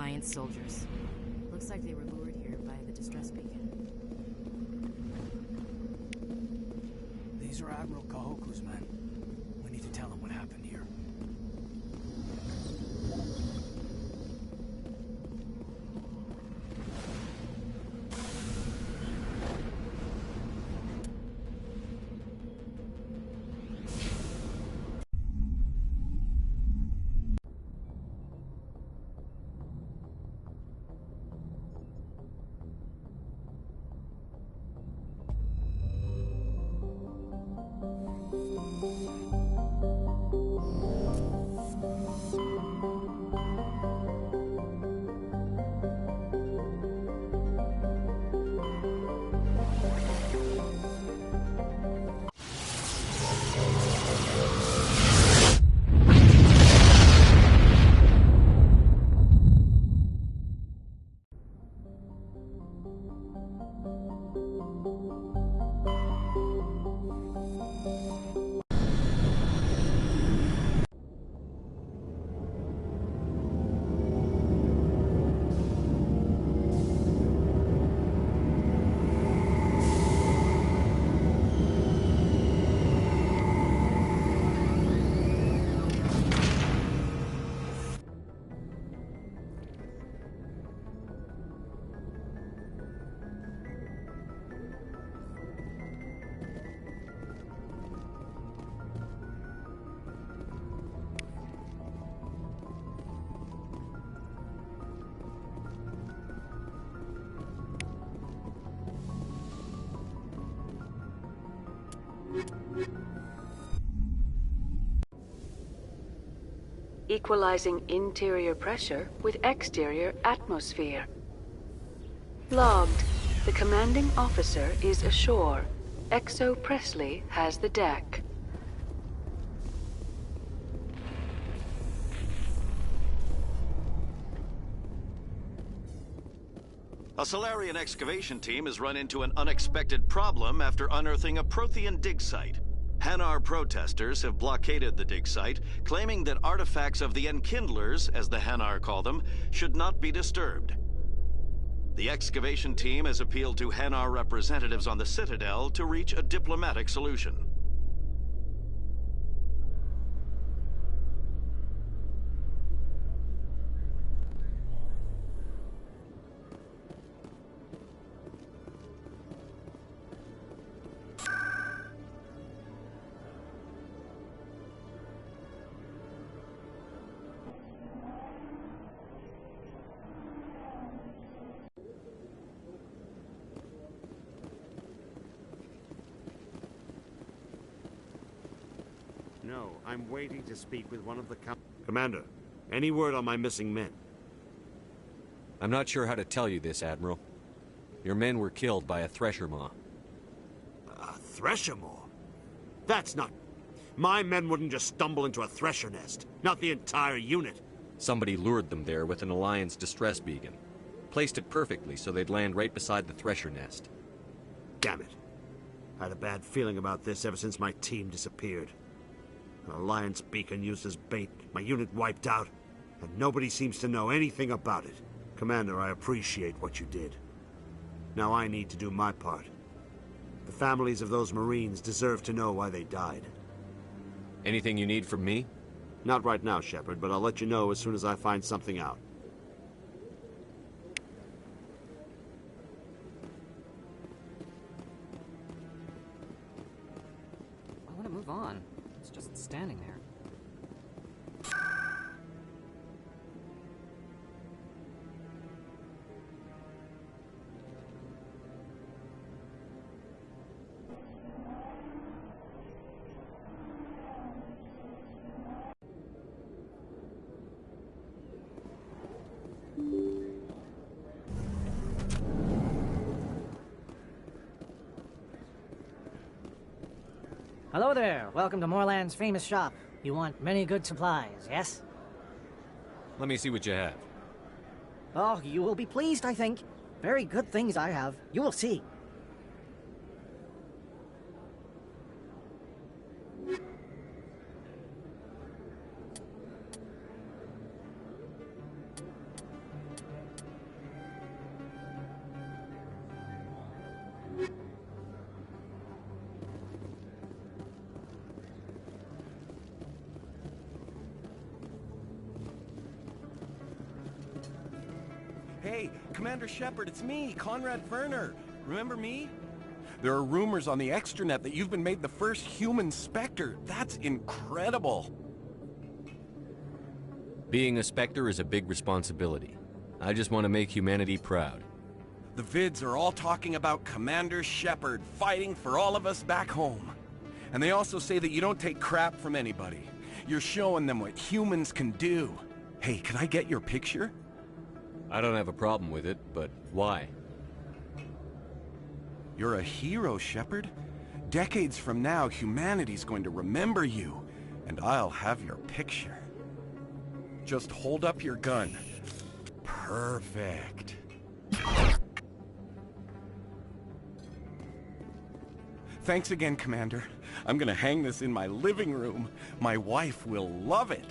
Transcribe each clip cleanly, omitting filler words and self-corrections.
Alliance soldiers. Looks like they were lured here by the distress beacon. These are Admiral Kahoku's men. We need to tell him what happened here. Equalizing interior pressure with exterior atmosphere. Logged. The commanding officer is ashore. Exo Presley has the deck. A Solarian excavation team has run into an unexpected problem after unearthing a Prothean dig site. Hanar protesters have blockaded the dig site, claiming that artifacts of the Enkindlers, as the Hanar call them, should not be disturbed. The excavation team has appealed to Hanar representatives on the Citadel to reach a diplomatic solution. No, I'm waiting to speak with one of the Commander, any word on my missing men? I'm not sure how to tell you this, Admiral. Your men were killed by a Thresher Maw. A Thresher Maw? That's not... My men wouldn't just stumble into a Thresher nest. Not the entire unit. Somebody lured them there with an Alliance distress beacon. Placed it perfectly so they'd land right beside the Thresher nest. Damn it. I had a bad feeling about this ever since my team disappeared. An Alliance beacon used as bait, my unit wiped out, and nobody seems to know anything about it. Commander, I appreciate what you did. Now I need to do my part. The families of those Marines deserve to know why they died. Anything you need from me? Not right now, Shepard, but I'll let you know as soon as I find something out. I want to move on. It's just standing there. Hello there. Welcome to Moorland's famous shop. You want many good supplies, yes? Let me see what you have. Oh, you will be pleased, I think. Very good things I have. You will see. Hey, Commander Shepard, it's me, Conrad Werner. Remember me? There are rumors on the extranet that you've been made the first human Spectre. That's incredible. Being a Spectre is a big responsibility. I just want to make humanity proud. The vids are all talking about Commander Shepard fighting for all of us back home. And they also say that you don't take crap from anybody. You're showing them what humans can do. Hey, can I get your picture? I don't have a problem with it, but why? You're a hero, Shepard. Decades from now, humanity's going to remember you, and I'll have your picture. Just hold up your gun. Perfect. Thanks again, Commander. I'm gonna hang this in my living room. My wife will love it.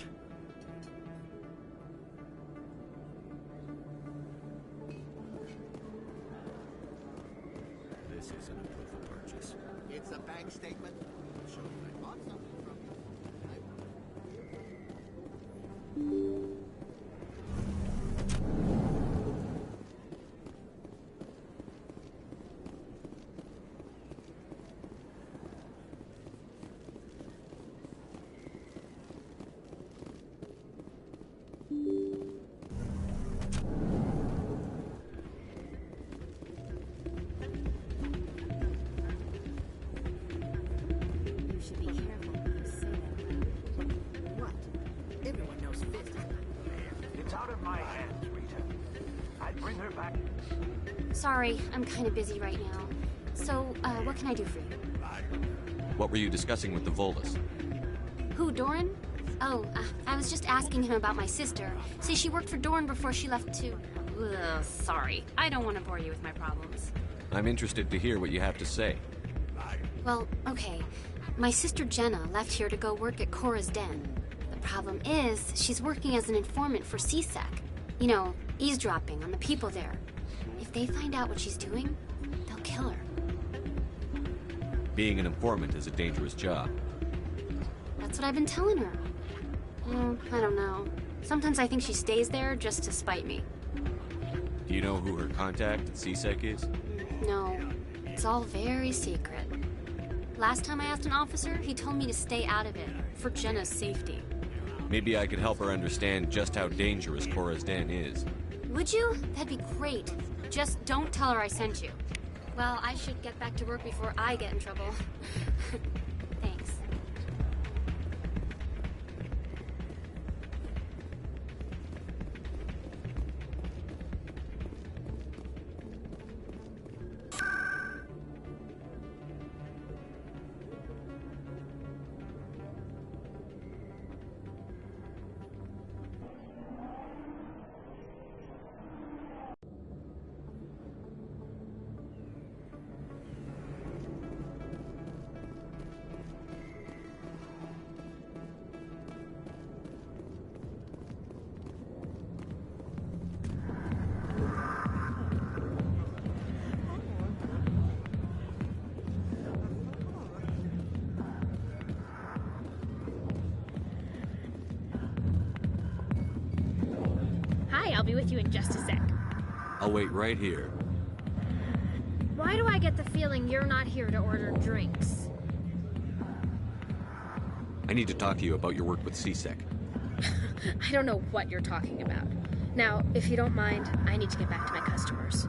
This isn't a proof of purchase. It's a bank statement. Show I bought something from you. You should be careful when you say that. What? Everyone knows Fist. It's out of my hands, Rita. I'd bring her back. Sorry, I'm kind of busy right now. So, what can I do for you? What were you discussing with the Volus? Who, Doran? Oh, I was just asking him about my sister. See, she worked for Doran before she left to... Ugh, sorry. I don't want to bore you with my problems. I'm interested to hear what you have to say. Well, okay. My sister Jenna left here to go work at Cora's Den. The problem is, she's working as an informant for CSEC. You know, eavesdropping on the people there. If they find out what she's doing, they'll kill her. Being an informant is a dangerous job. That's what I've been telling her. I don't know. Sometimes I think she stays there just to spite me. Do you know who her contact at CSEC is? No, it's all very secret. Last time I asked an officer, he told me to stay out of it, for Jenna's safety. Maybe I could help her understand just how dangerous Cora's Den is. Would you? That'd be great. Just don't tell her I sent you. Well, I should get back to work before I get in trouble. Thanks. I'll be with you in just a sec. I'll wait right here. Why do I get the feeling you're not here to order drinks? I need to talk to you about your work with CSEC. I don't know what you're talking about. Now, if you don't mind, I need to get back to my customers.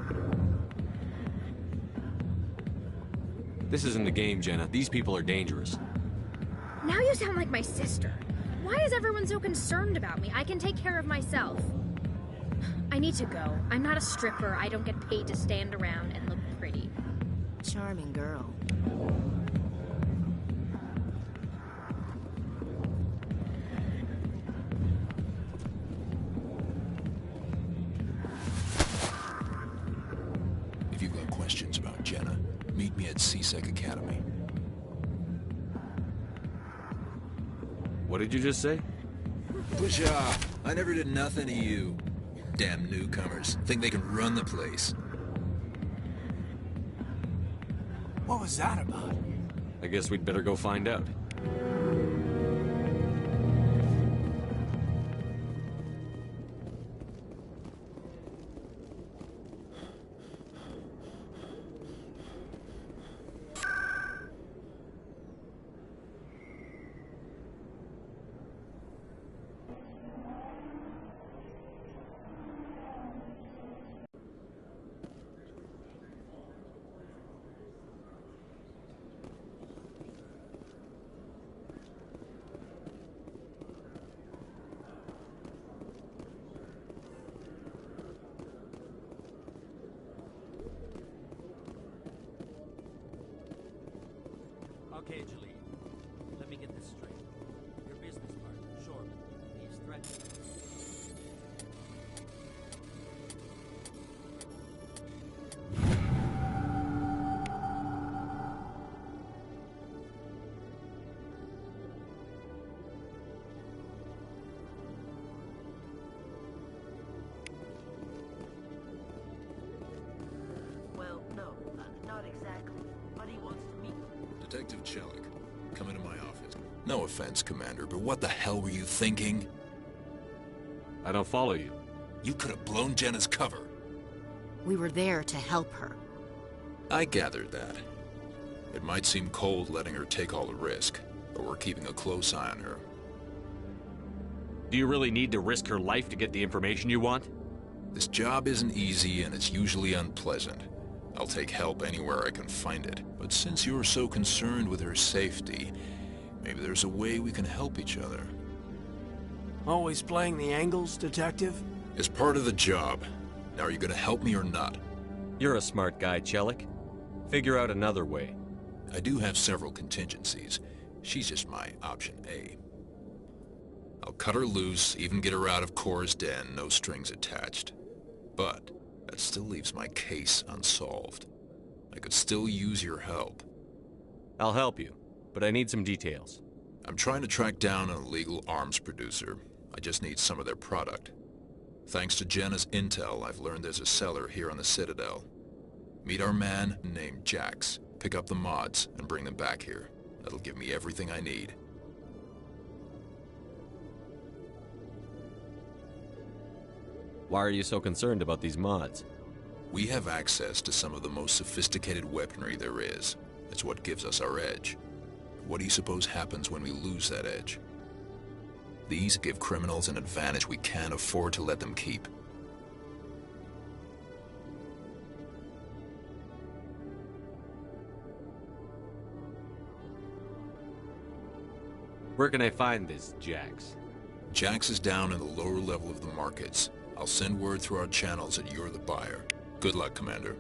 This isn't a game, Jenna. These people are dangerous. Now you sound like my sister. Why is everyone so concerned about me? I can take care of myself. I need to go. I'm not a stripper. I don't get paid to stand around and look pretty. Charming girl. If you've got questions about Jenna, meet me at CSEC Academy. What did you just say? Push off. I never did nothing to you. Damn newcomers. Think they can run the place. What was that about? I guess we'd better go find out. Okay, Julie. Let me get this straight. Your business partner, sure, he's threatening. Well, no, not exactly. But he wants to meet. Detective Chelik, come into my office. No offense, Commander, but what the hell were you thinking? I don't follow you. You could have blown Jenna's cover. We were there to help her. I gathered that. It might seem cold letting her take all the risk, but we're keeping a close eye on her. Do you really need to risk her life to get the information you want? This job isn't easy and it's usually unpleasant. I'll take help anywhere I can find it. But since you're so concerned with her safety, maybe there's a way we can help each other. Always playing the angles, Detective? It's part of the job. Now, are you gonna help me or not? You're a smart guy, Chelik. Figure out another way. I do have several contingencies. She's just my option A. I'll cut her loose, even get her out of Cora's den, no strings attached. But that still leaves my case unsolved. I could still use your help. I'll help you, but I need some details. I'm trying to track down an illegal arms producer. I just need some of their product. Thanks to Jenna's intel, I've learned there's a seller here on the Citadel. Meet our man named Jax, pick up the mods, and bring them back here. That'll give me everything I need. Why are you so concerned about these mods? We have access to some of the most sophisticated weaponry there is. It's what gives us our edge. What do you suppose happens when we lose that edge? These give criminals an advantage we can't afford to let them keep. Where can I find this Jax? Jax is down in the lower level of the markets. I'll send word through our channels that you're the buyer. Good luck, Commander.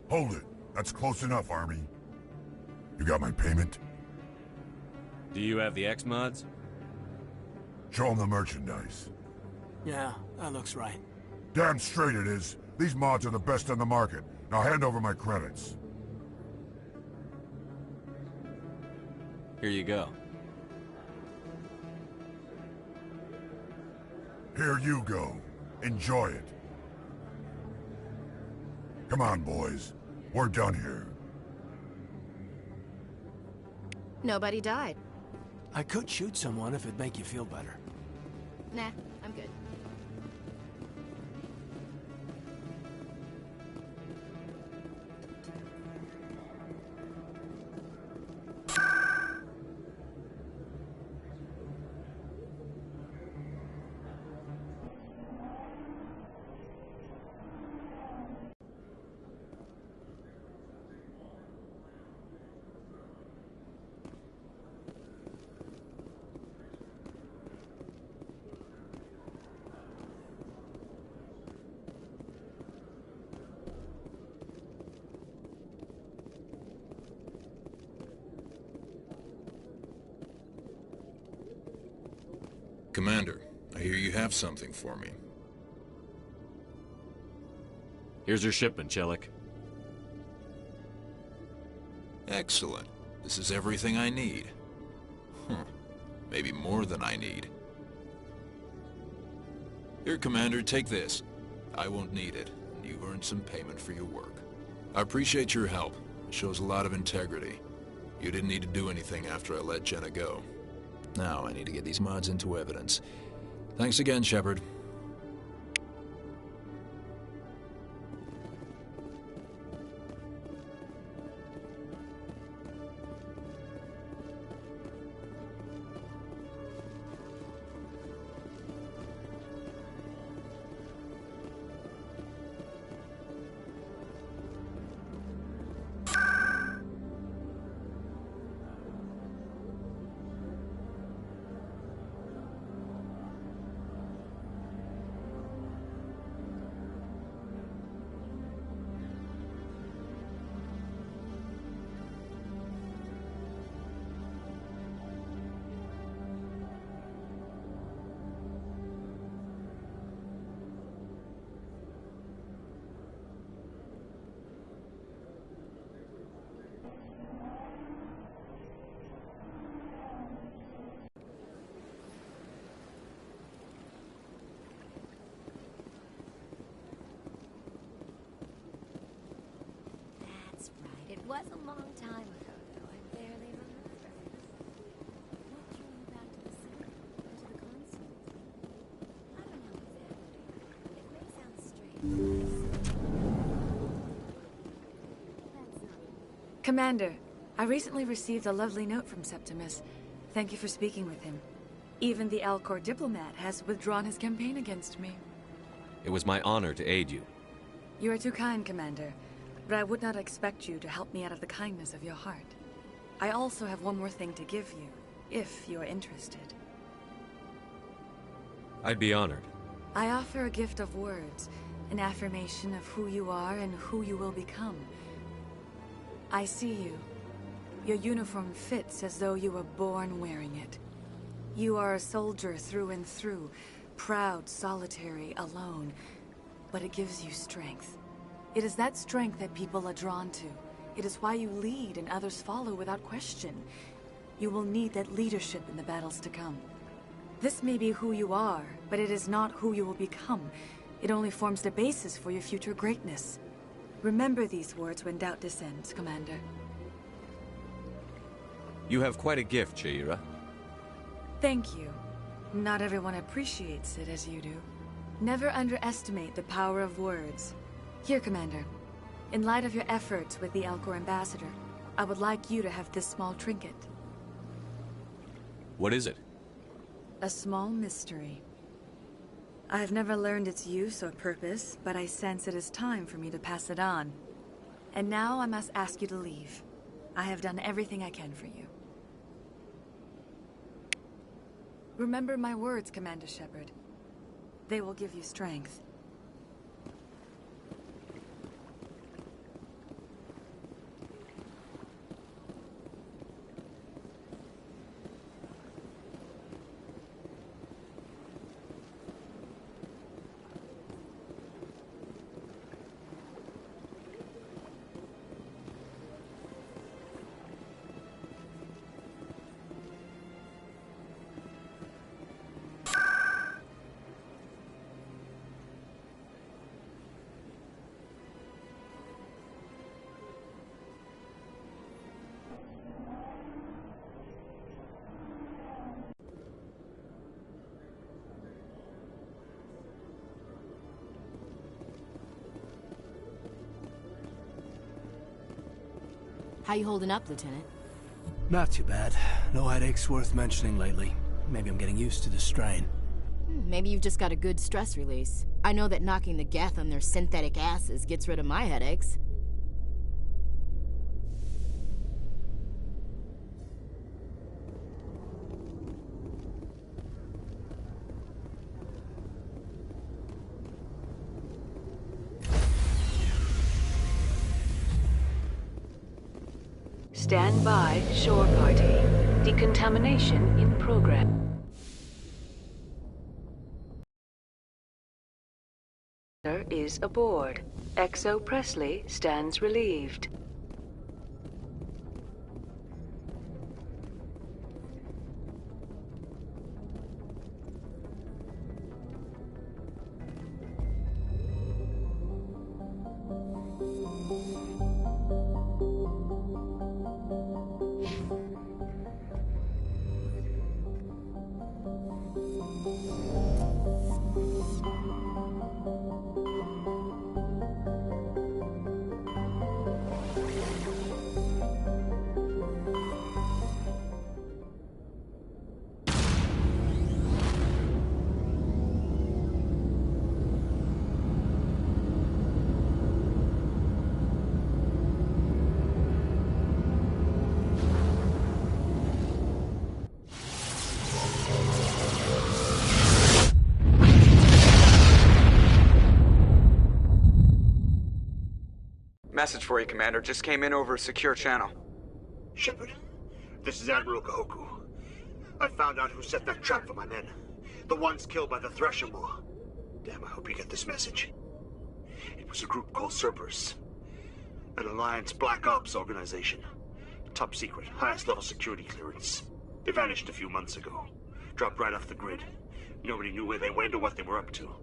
Hold it. That's close enough, Army. You got my payment? Do you have the X-mods? Show them the merchandise. Yeah, that looks right. Damn straight it is. These mods are the best on the market. Now hand over my credits. Here you go. Here you go. Enjoy it. Come on, boys. We're done here. Nobody died. I could shoot someone if it'd make you feel better. Nah, I'm good. Commander, I hear you have something for me. Here's your shipment, Chelik. Excellent. This is everything I need. Maybe more than I need. Here, Commander, take this. I won't need it. You've earned some payment for your work. I appreciate your help. It shows a lot of integrity. You didn't need to do anything after I let Jenna go. Now I need to get these mods into evidence. Thanks again, Shepard. That's right. It was a long time ago, though. I barely remember. What drew you back to the city? Or to the console? I don't know exactly. It may sound strange. That's not... Commander, I recently received a lovely note from Septimus. Thank you for speaking with him. Even the Alcor diplomat has withdrawn his campaign against me. It was my honor to aid you. You are too kind, Commander. But I would not expect you to help me out of the kindness of your heart. I also have one more thing to give you, if you are interested. I'd be honored. I offer a gift of words, an affirmation of who you are and who you will become. I see you. Your uniform fits as though you were born wearing it. You are a soldier through and through, proud, solitary, alone, but it gives you strength. It is that strength that people are drawn to. It is why you lead and others follow without question. You will need that leadership in the battles to come. This may be who you are, but it is not who you will become. It only forms the basis for your future greatness. Remember these words when doubt descends, Commander. You have quite a gift, Shaira. Thank you. Not everyone appreciates it as you do. Never underestimate the power of words. Here, Commander. In light of your efforts with the Alcor ambassador, I would like you to have this small trinket. What is it? A small mystery. I have never learned its use or purpose, but I sense it is time for me to pass it on. And now I must ask you to leave. I have done everything I can for you. Remember my words, Commander Shepard. They will give you strength. How you holding up, Lieutenant? Not too bad. No headaches worth mentioning lately. Maybe I'm getting used to the strain. Maybe you've just got a good stress release. I know that knocking the geth on their synthetic asses gets rid of my headaches. Stand by, shore party. Decontamination in progress. Is aboard. XO Presley stands relieved. Message for you, Commander. Just came in over a secure channel. Shepard, this is Admiral Kahoku. I found out who set that trap for my men. The ones killed by the Thresher Maw. Damn, I hope you get this message. It was a group called Cerberus. An Alliance Black Ops organization. Top secret, highest level security clearance. They vanished a few months ago. Dropped right off the grid. Nobody knew where they went or what they were up to.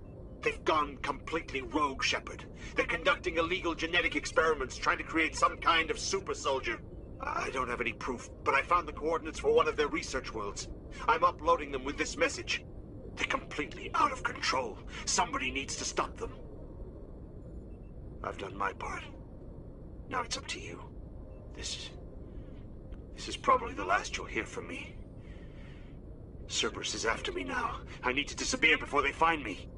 They've gone completely rogue, Shepard. They're conducting illegal genetic experiments, trying to create some kind of super soldier. I don't have any proof, but I found the coordinates for one of their research worlds. I'm uploading them with this message. They're completely out of control. Somebody needs to stop them. I've done my part. Now it's up to you. This is probably the last you'll hear from me. Cerberus is after me now. I need to disappear before they find me.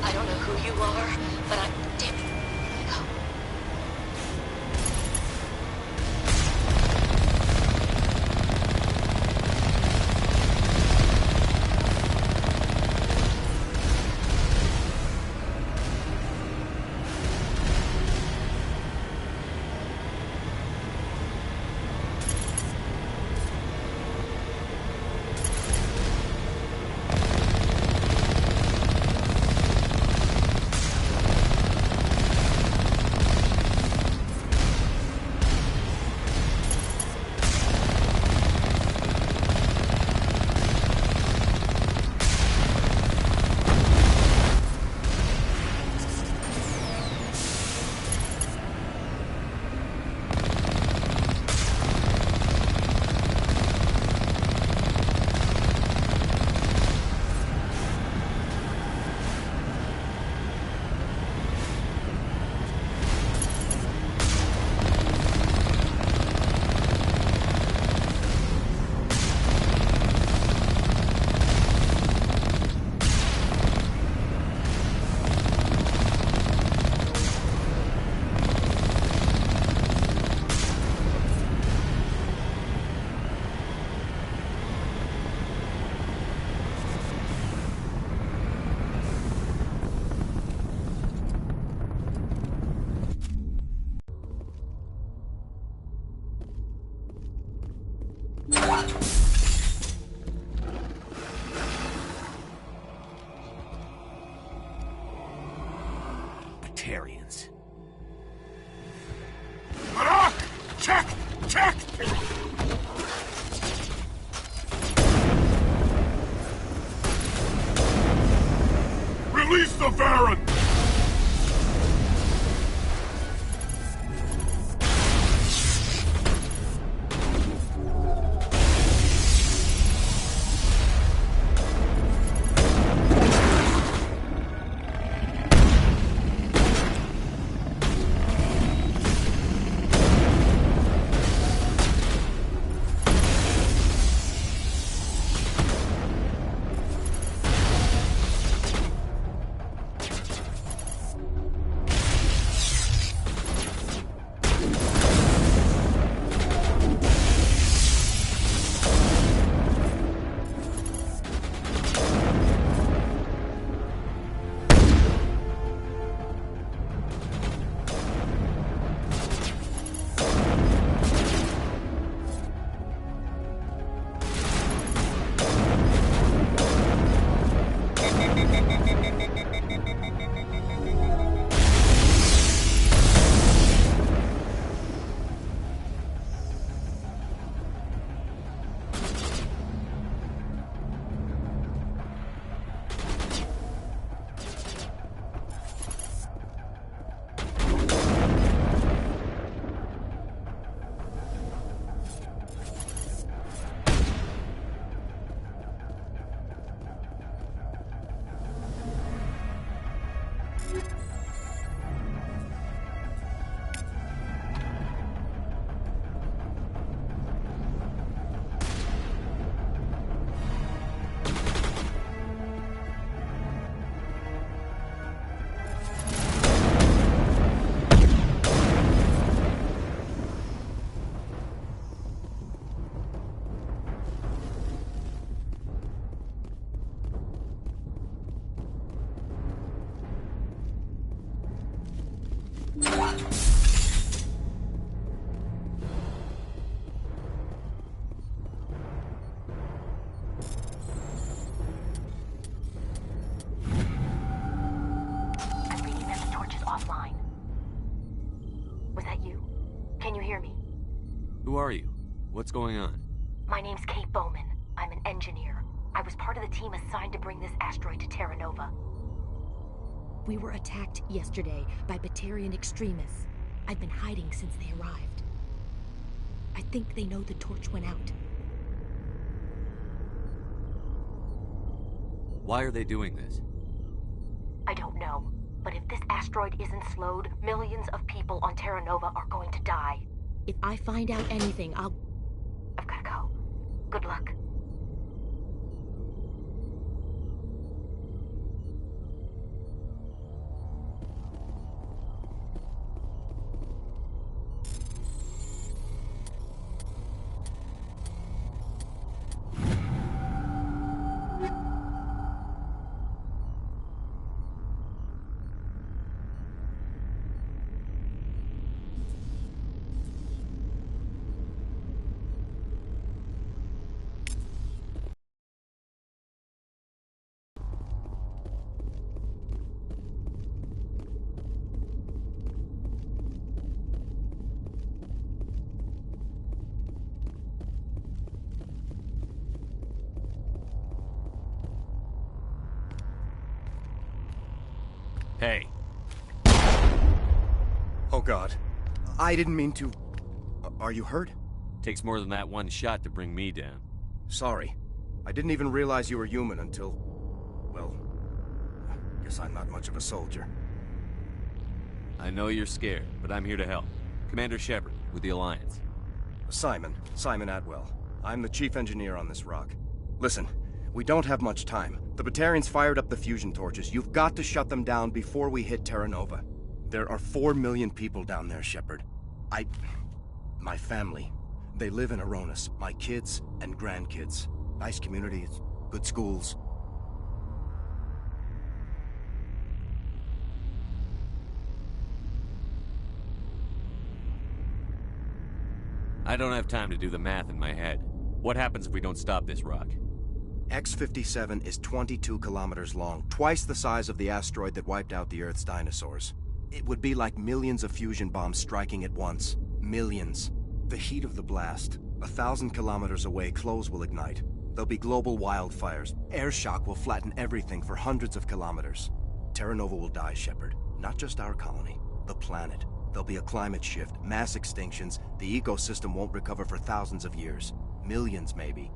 I don't know who you are, but I'm... Damn it. Go. Batarians. Check! Check! Release the Baron! Who are you? What's going on? My name's Kate Bowman. I'm an engineer. I was part of the team assigned to bring this asteroid to Terra Nova. We were attacked yesterday by Batarian extremists. I've been hiding since they arrived. I think they know the torch went out. Why are they doing this? I don't know. But if this asteroid isn't slowed, millions of people on Terra Nova are going to die. If I find out anything, I've gotta go. Good luck. Hey. Oh God. I didn't mean to... Are you hurt? Takes more than that one shot to bring me down. Sorry. I didn't even realize you were human until... well... guess I'm not much of a soldier. I know you're scared, but I'm here to help. Commander Shepard, with the Alliance. Simon Atwell. I'm the chief engineer on this rock. Listen, we don't have much time. The Batarians fired up the fusion torches. You've got to shut them down before we hit Terra Nova. There are 4 million people down there, Shepard. My family. They live in Aronis. My kids and grandkids. Nice communities, good schools. I don't have time to do the math in my head. What happens if we don't stop this rock? X-57 is 22 kilometers long, twice the size of the asteroid that wiped out the Earth's dinosaurs. It would be like millions of fusion bombs striking at once. Millions. The heat of the blast. 1,000 kilometers away, clothes will ignite. There'll be global wildfires. Air shock will flatten everything for hundreds of kilometers. Terra Nova will die, Shepard. Not just our colony. The planet. There'll be a climate shift, mass extinctions. The ecosystem won't recover for thousands of years. Millions, maybe.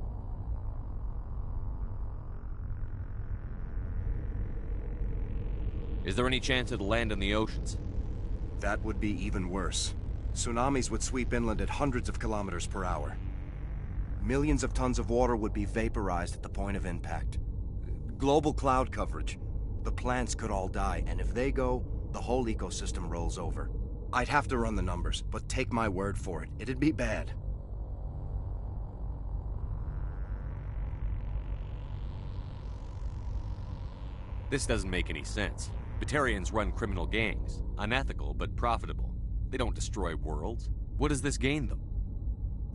Is there any chance it'll land in the oceans? That would be even worse. Tsunamis would sweep inland at hundreds of kilometers per hour. Millions of tons of water would be vaporized at the point of impact. Global cloud coverage. The plants could all die, and if they go, the whole ecosystem rolls over. I'd have to run the numbers, but take my word for it, it'd be bad. This doesn't make any sense. Batarians run criminal gangs. Unethical, but profitable. They don't destroy worlds. What does this gain them?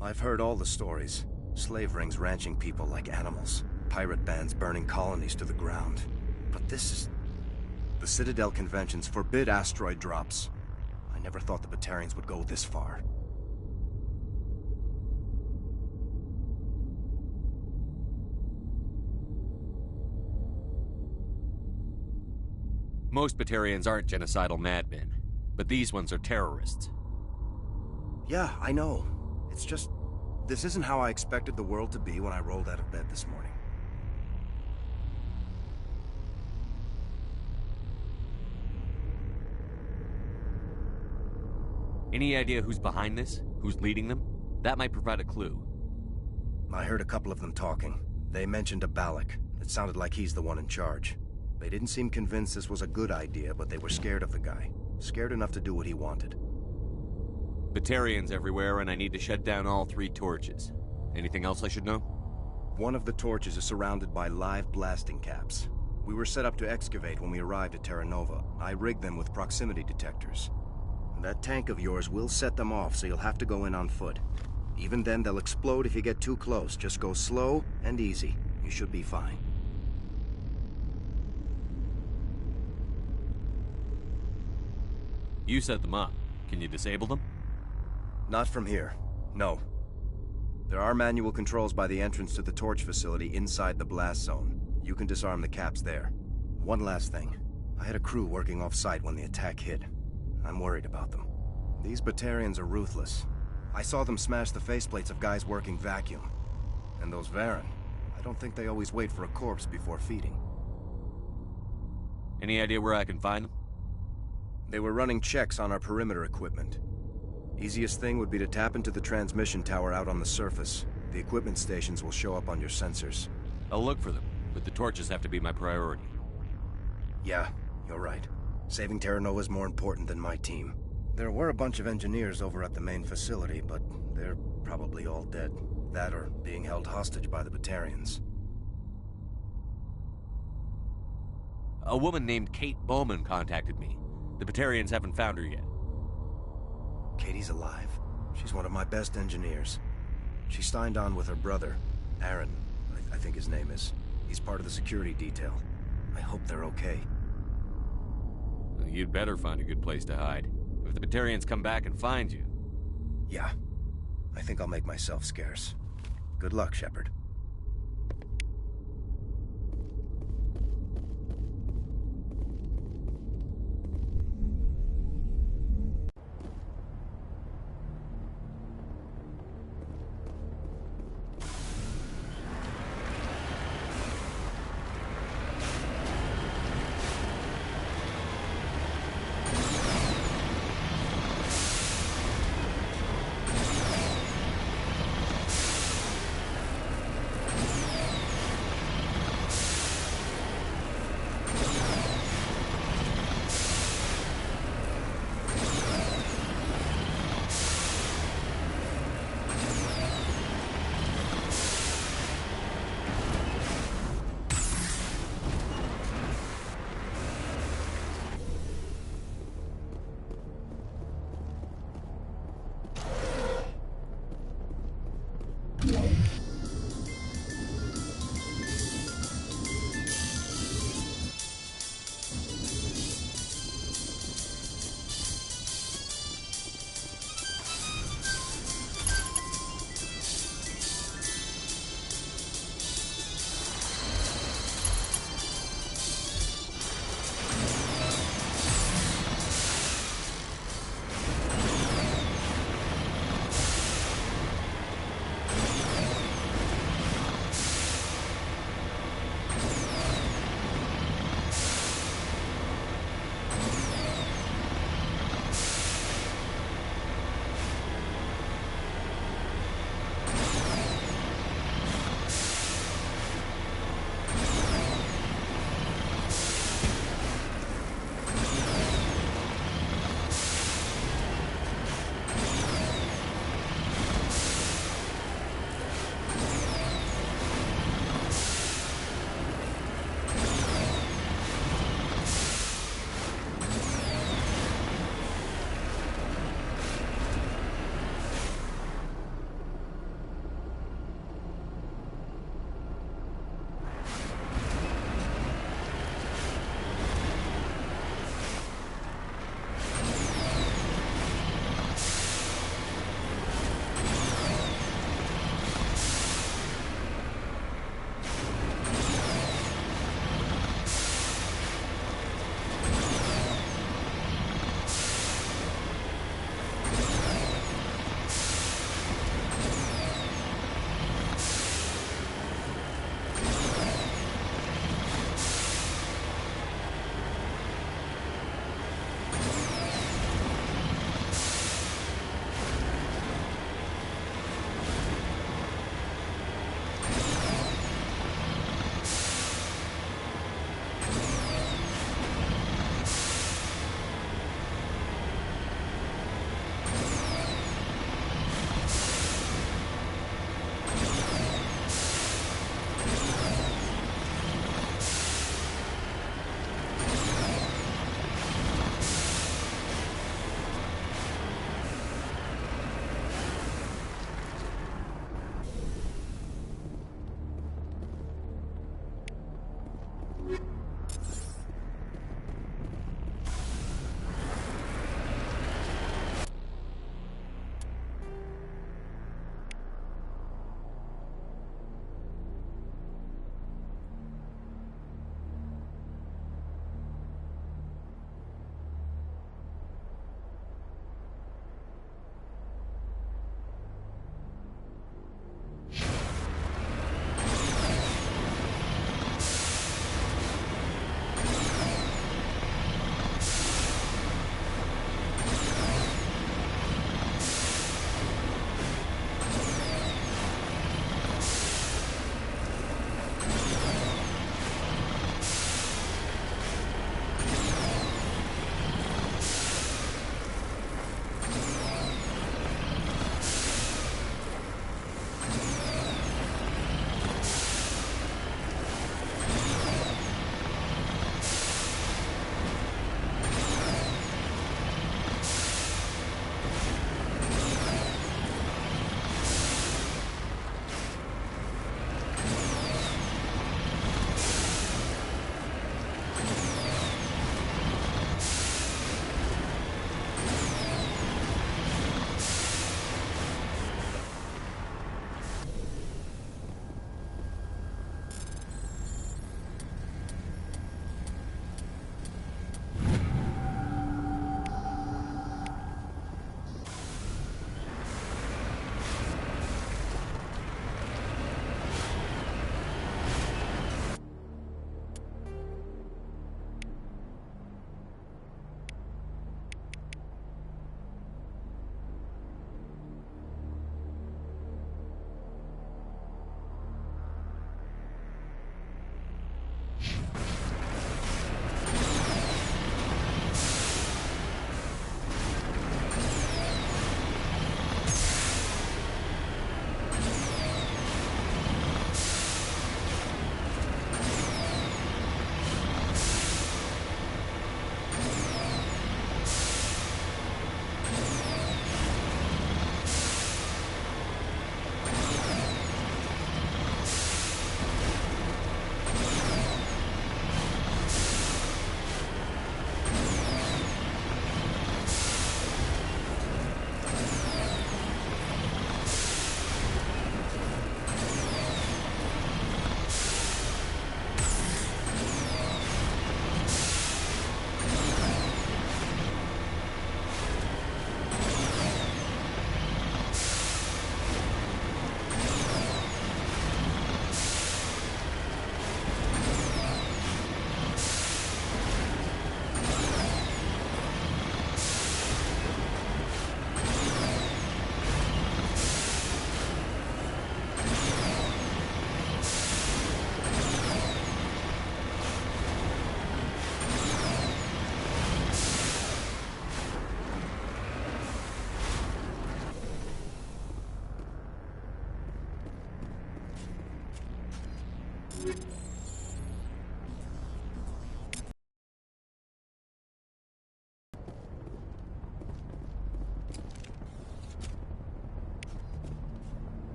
I've heard all the stories. Slave rings ranching people like animals. Pirate bands burning colonies to the ground. But this is... The Citadel conventions forbid asteroid drops. I never thought the Batarians would go this far. Most Batarians aren't genocidal madmen, but these ones are terrorists. Yeah, I know. It's just... this isn't how I expected the world to be when I rolled out of bed this morning. Any idea who's behind this? Who's leading them? That might provide a clue. I heard a couple of them talking. They mentioned a Balak. It sounded like he's the one in charge. They didn't seem convinced this was a good idea, but they were scared of the guy. Scared enough to do what he wanted. Batarians everywhere, and I need to shut down all 3 torches. Anything else I should know? One of the torches is surrounded by live blasting caps. We were set up to excavate when we arrived at Terra Nova. I rigged them with proximity detectors. That tank of yours will set them off, so you'll have to go in on foot. Even then, they'll explode if you get too close. Just go slow and easy. You should be fine. You set them up. Can you disable them? Not from here. No. There are manual controls by the entrance to the torch facility inside the blast zone. You can disarm the caps there. One last thing. I had a crew working off-site when the attack hit. I'm worried about them. These Batarians are ruthless. I saw them smash the faceplates of guys working vacuum. And those Varen, I don't think they always wait for a corpse before feeding. Any idea where I can find them? They were running checks on our perimeter equipment. Easiest thing would be to tap into the transmission tower out on the surface. The equipment stations will show up on your sensors. I'll look for them, but the torches have to be my priority. Yeah, you're right. Saving Terra Nova is more important than my team. There were a bunch of engineers over at the main facility, but they're probably all dead. That or being held hostage by the Batarians. A woman named Kate Bowman contacted me. The Batarians haven't found her yet. Katie's alive. She's one of my best engineers. She signed on with her brother, Aaron, I think his name is. He's part of the security detail. I hope they're okay. You'd better find a good place to hide. If the Batarians come back and find you... Yeah. I think I'll make myself scarce. Good luck, Shepard.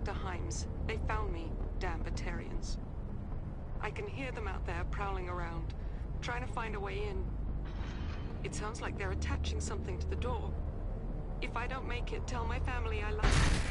Dr. Himes. They found me, damn Batarians. I can hear them out there prowling around, trying to find a way in. It sounds like they're attaching something to the door. If I don't make it, tell my family I love them.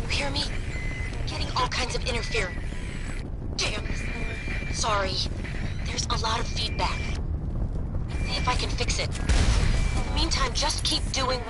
Hear me? Getting all kinds of interference. Damn. Sorry. There's a lot of feedback. See if I can fix it. In the meantime, just keep doing...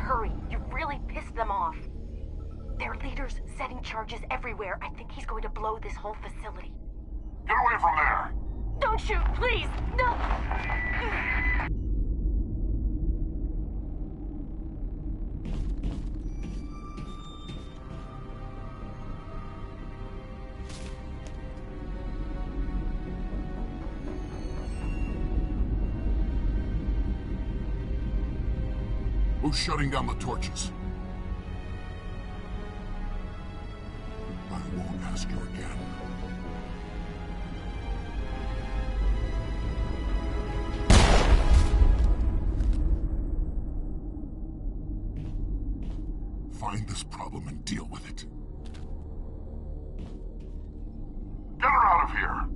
hurry. You've really pissed them off. Their leader's setting charges everywhere. I think he's going to blow this whole facility. Get away from there! Don't shoot, please! No! Who's shutting down the torches? I won't ask you again. Find this problem and deal with it. Get her out of here!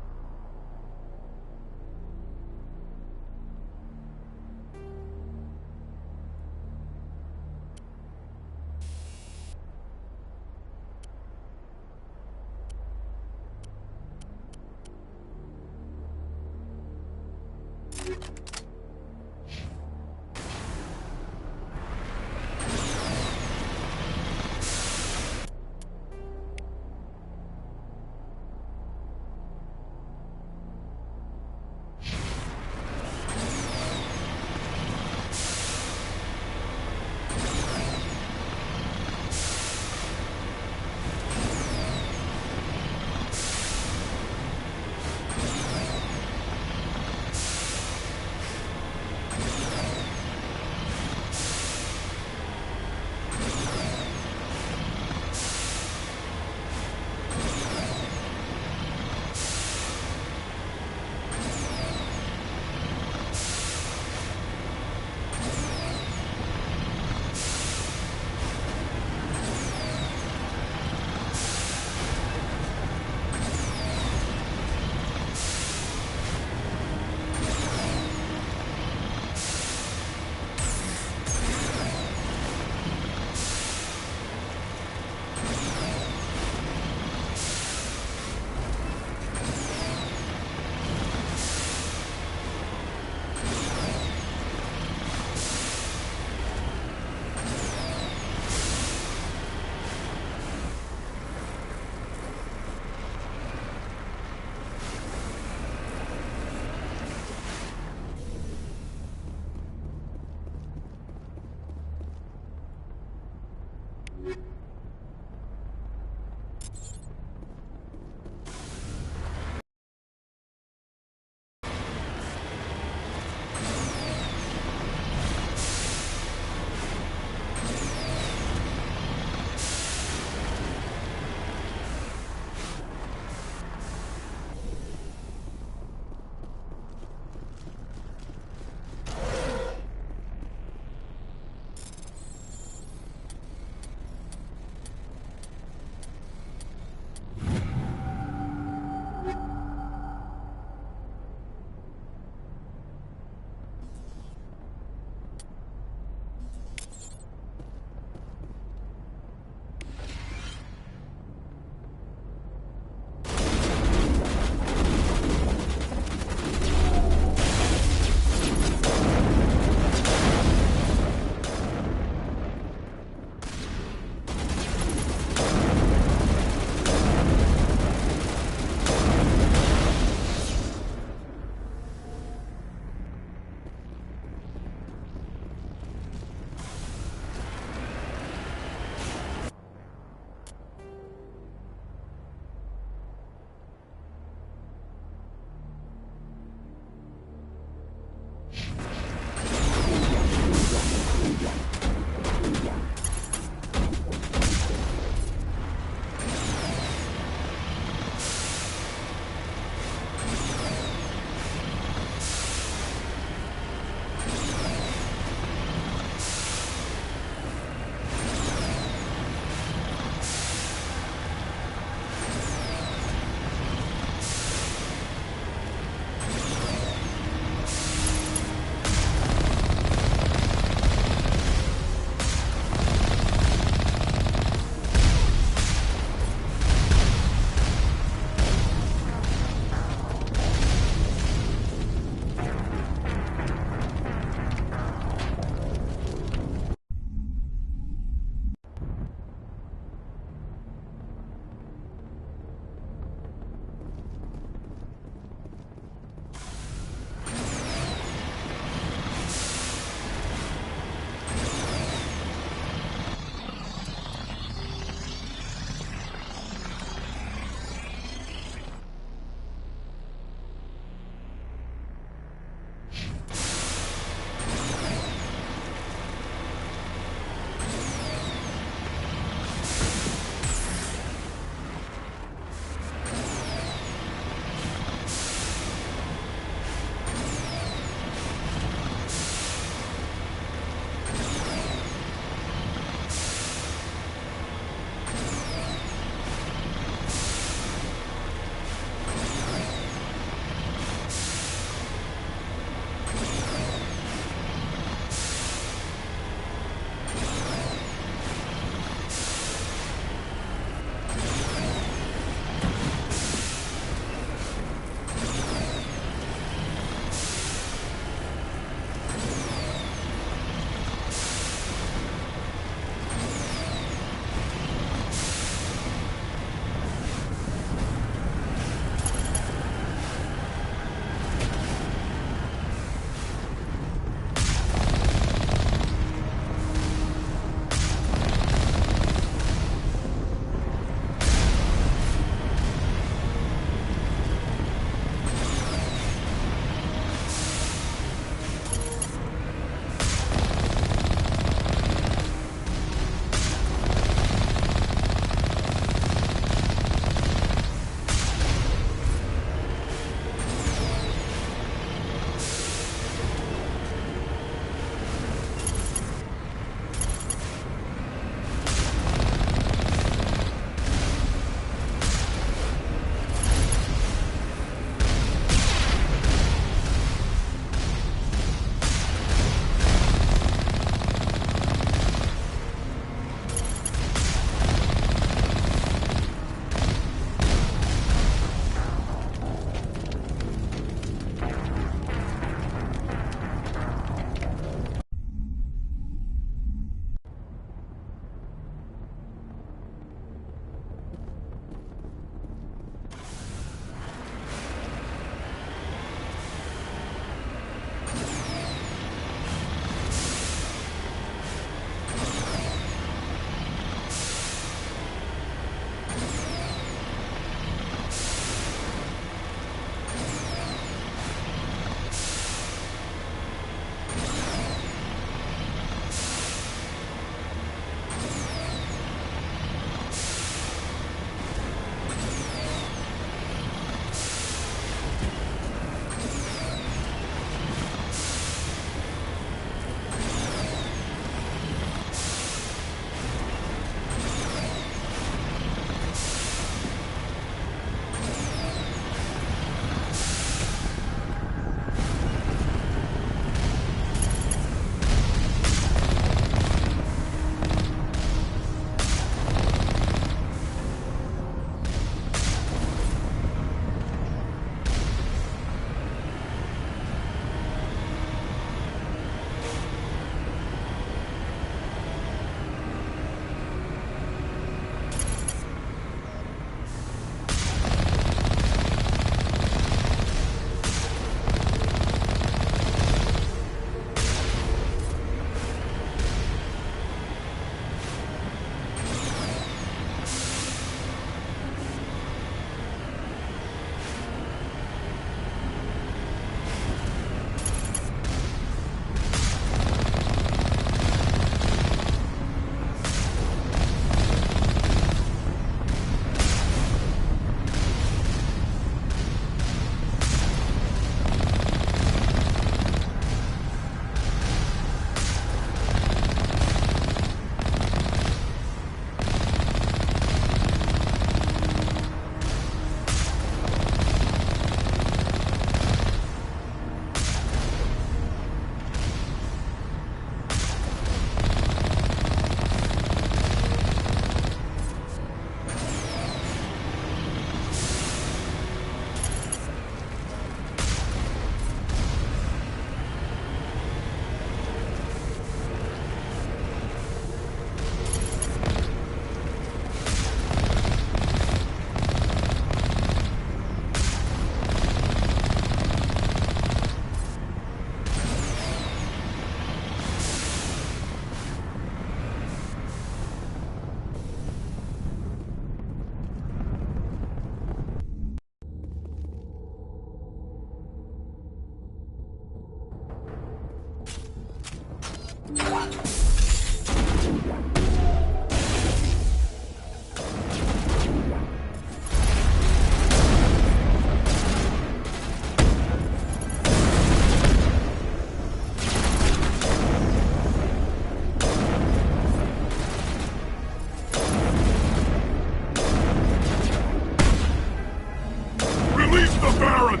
Release the Baron!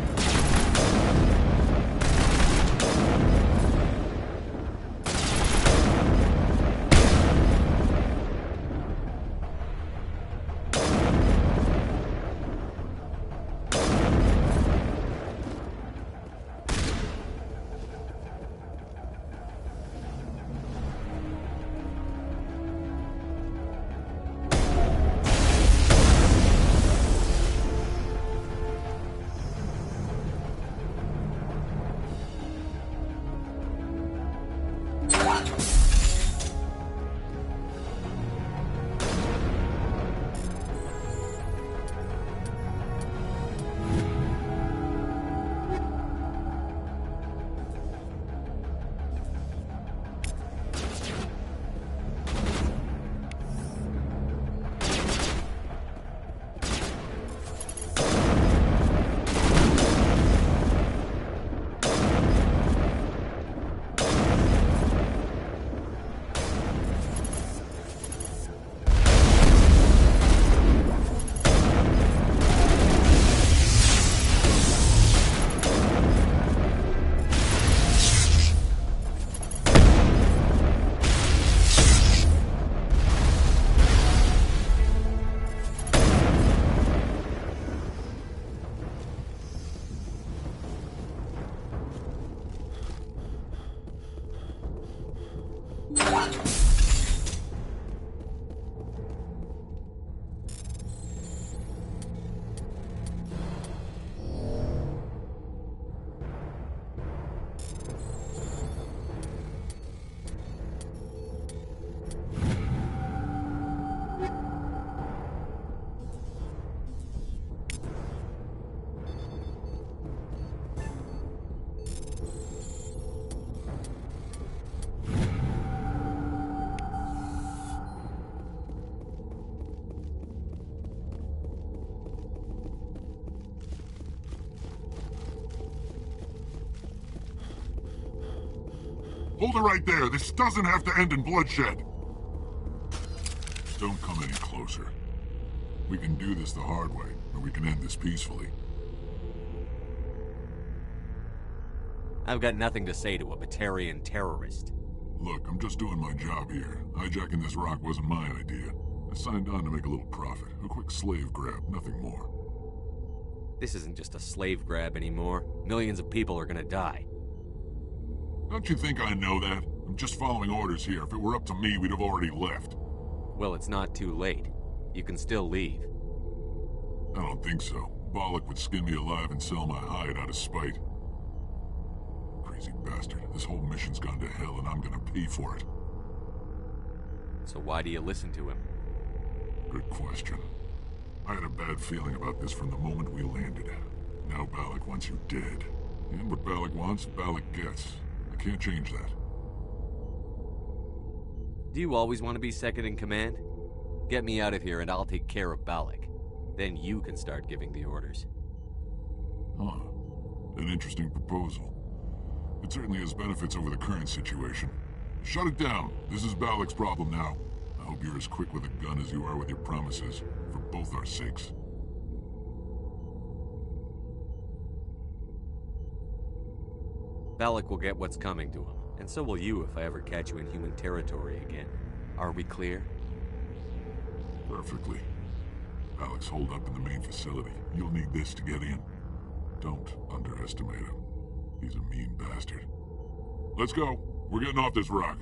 Hold it right there. This doesn't have to end in bloodshed. Don't come any closer. We can do this the hard way, or we can end this peacefully. I've got nothing to say to a Batarian terrorist. Look, I'm just doing my job here. Hijacking this rock wasn't my idea. I signed on to make a little profit. A quick slave grab, nothing more. This isn't just a slave grab anymore. Millions of people are gonna die. Don't you think I know that? I'm just following orders here. If it were up to me, we'd have already left. Well, it's not too late. You can still leave. I don't think so. Bollock would skin me alive and sell my hide out of spite. Crazy bastard. This whole mission's gone to hell and I'm gonna pay for it. So why do you listen to him? Good question. I had a bad feeling about this from the moment we landed. Now Bollock wants you dead. And what Bollock wants, Bollock gets. I can't change that. Do you always want to be second in command? Get me out of here and I'll take care of Bollock. Then you can start giving the orders. Huh. An interesting proposal. It certainly has benefits over the current situation. Shut it down. This is Bollock's problem now. I hope you're as quick with a gun as you are with your promises, for both our sakes. Bollock will get what's coming to him, and so will you if I ever catch you in human territory again. Are we clear? Perfectly. Bollock's holed up in the main facility. You'll need this to get in. Don't underestimate him. He's a mean bastard. Let's go. We're getting off this rock.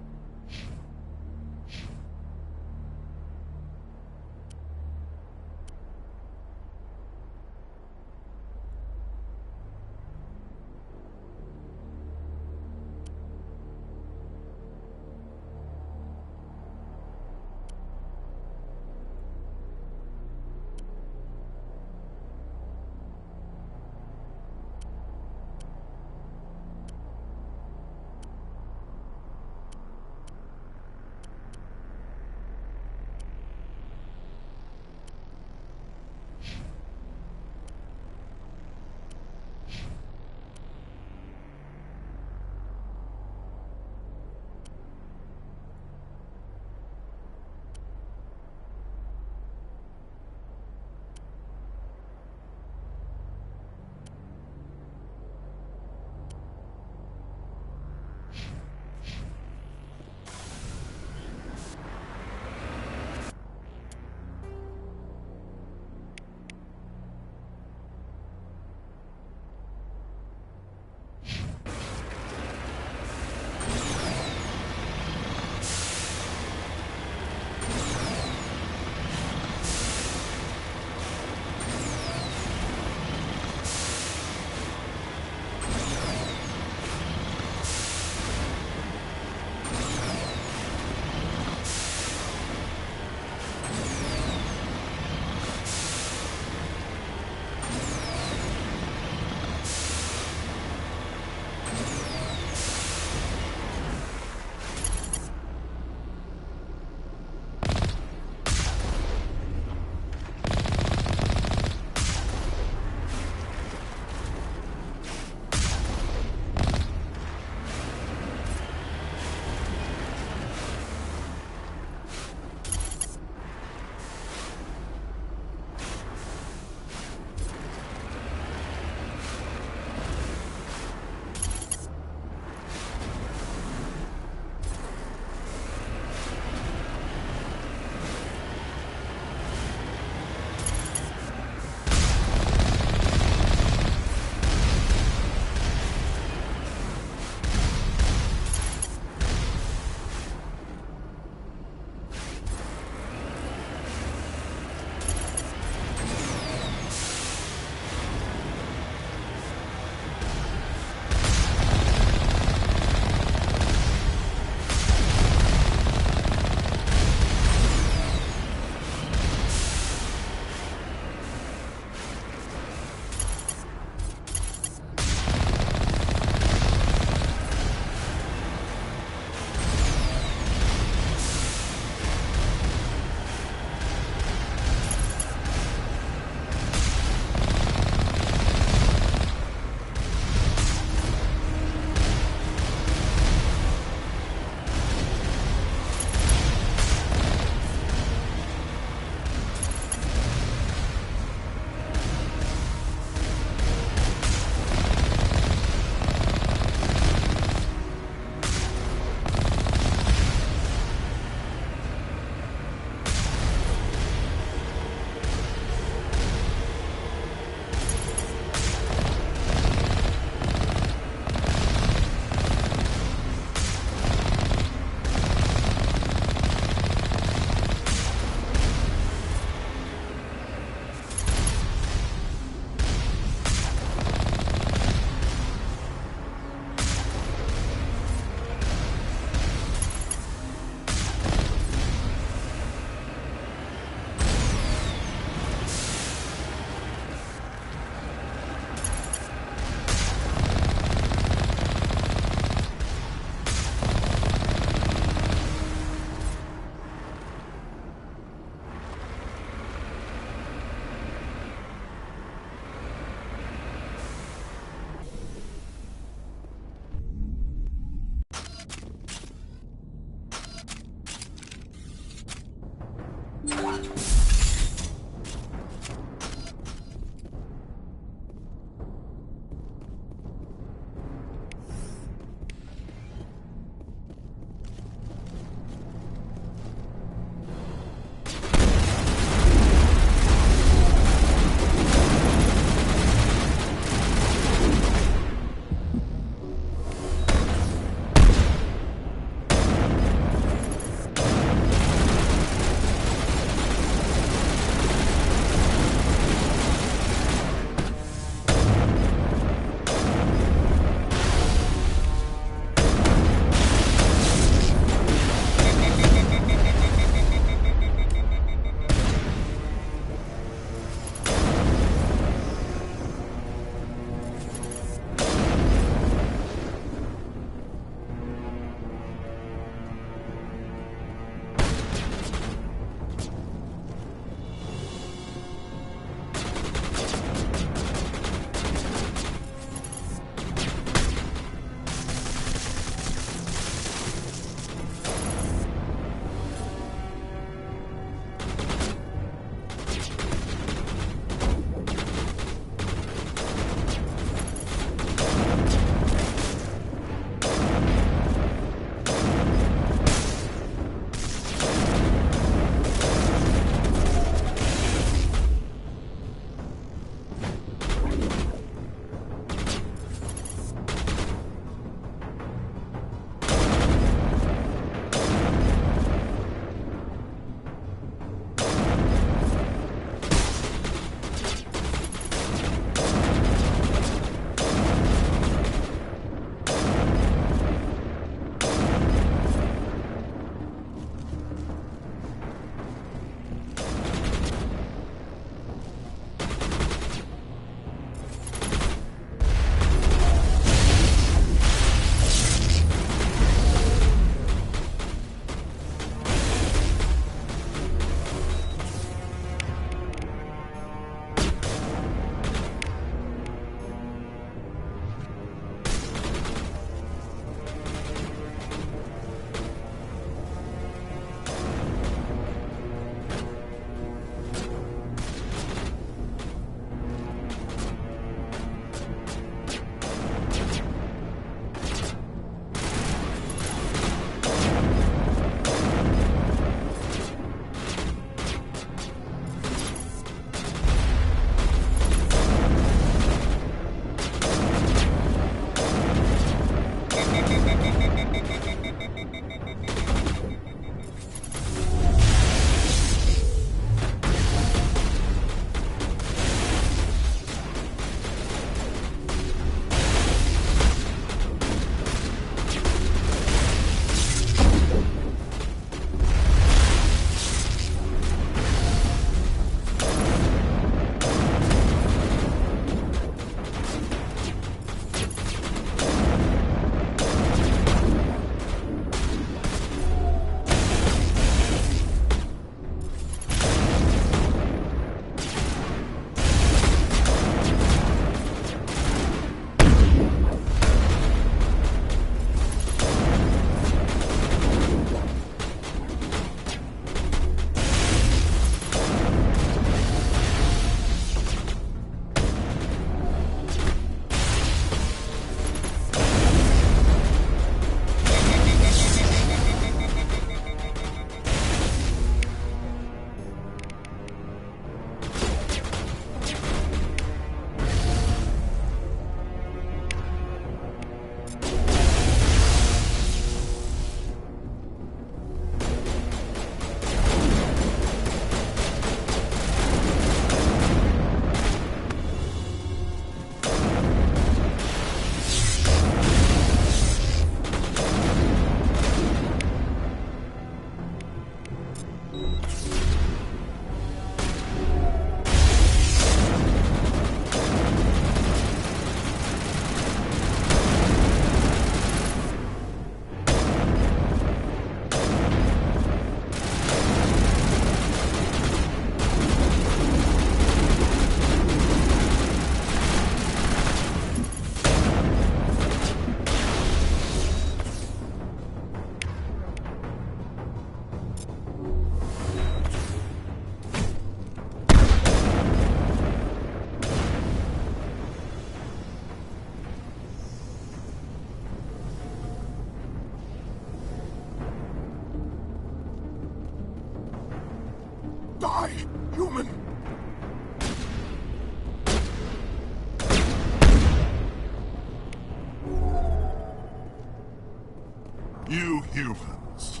humans.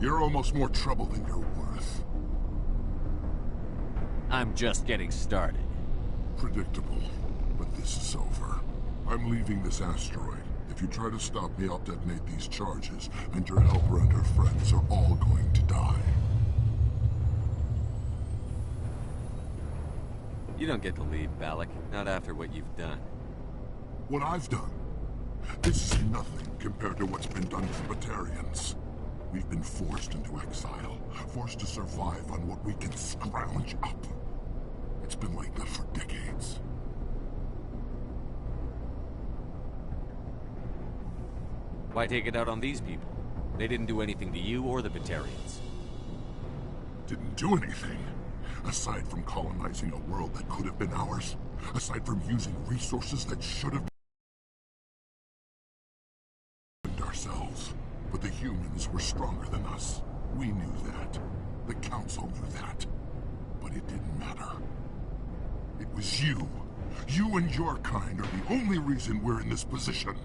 You're almost more trouble than you're worth. I'm just getting started. Predictable, but this is over. I'm leaving this asteroid. If you try to stop me, I'll detonate these charges, and your helper and her friends are all going to die. You don't get to leave, Balak. Not after what you've done. What I've done? This is nothing compared to what's been done to Batarians. We've been forced into exile, forced to survive on what we can scrounge up. It's been like that for decades. Why take it out on these people? They didn't do anything to you or the Batarians. Didn't do anything. Aside from colonizing a world that could have been ours. Aside from using resources that should have been ourselves. But the humans were stronger than us. We knew that. The Council knew that. But it didn't matter. It was you. You and your kind are the only reason we're in this position.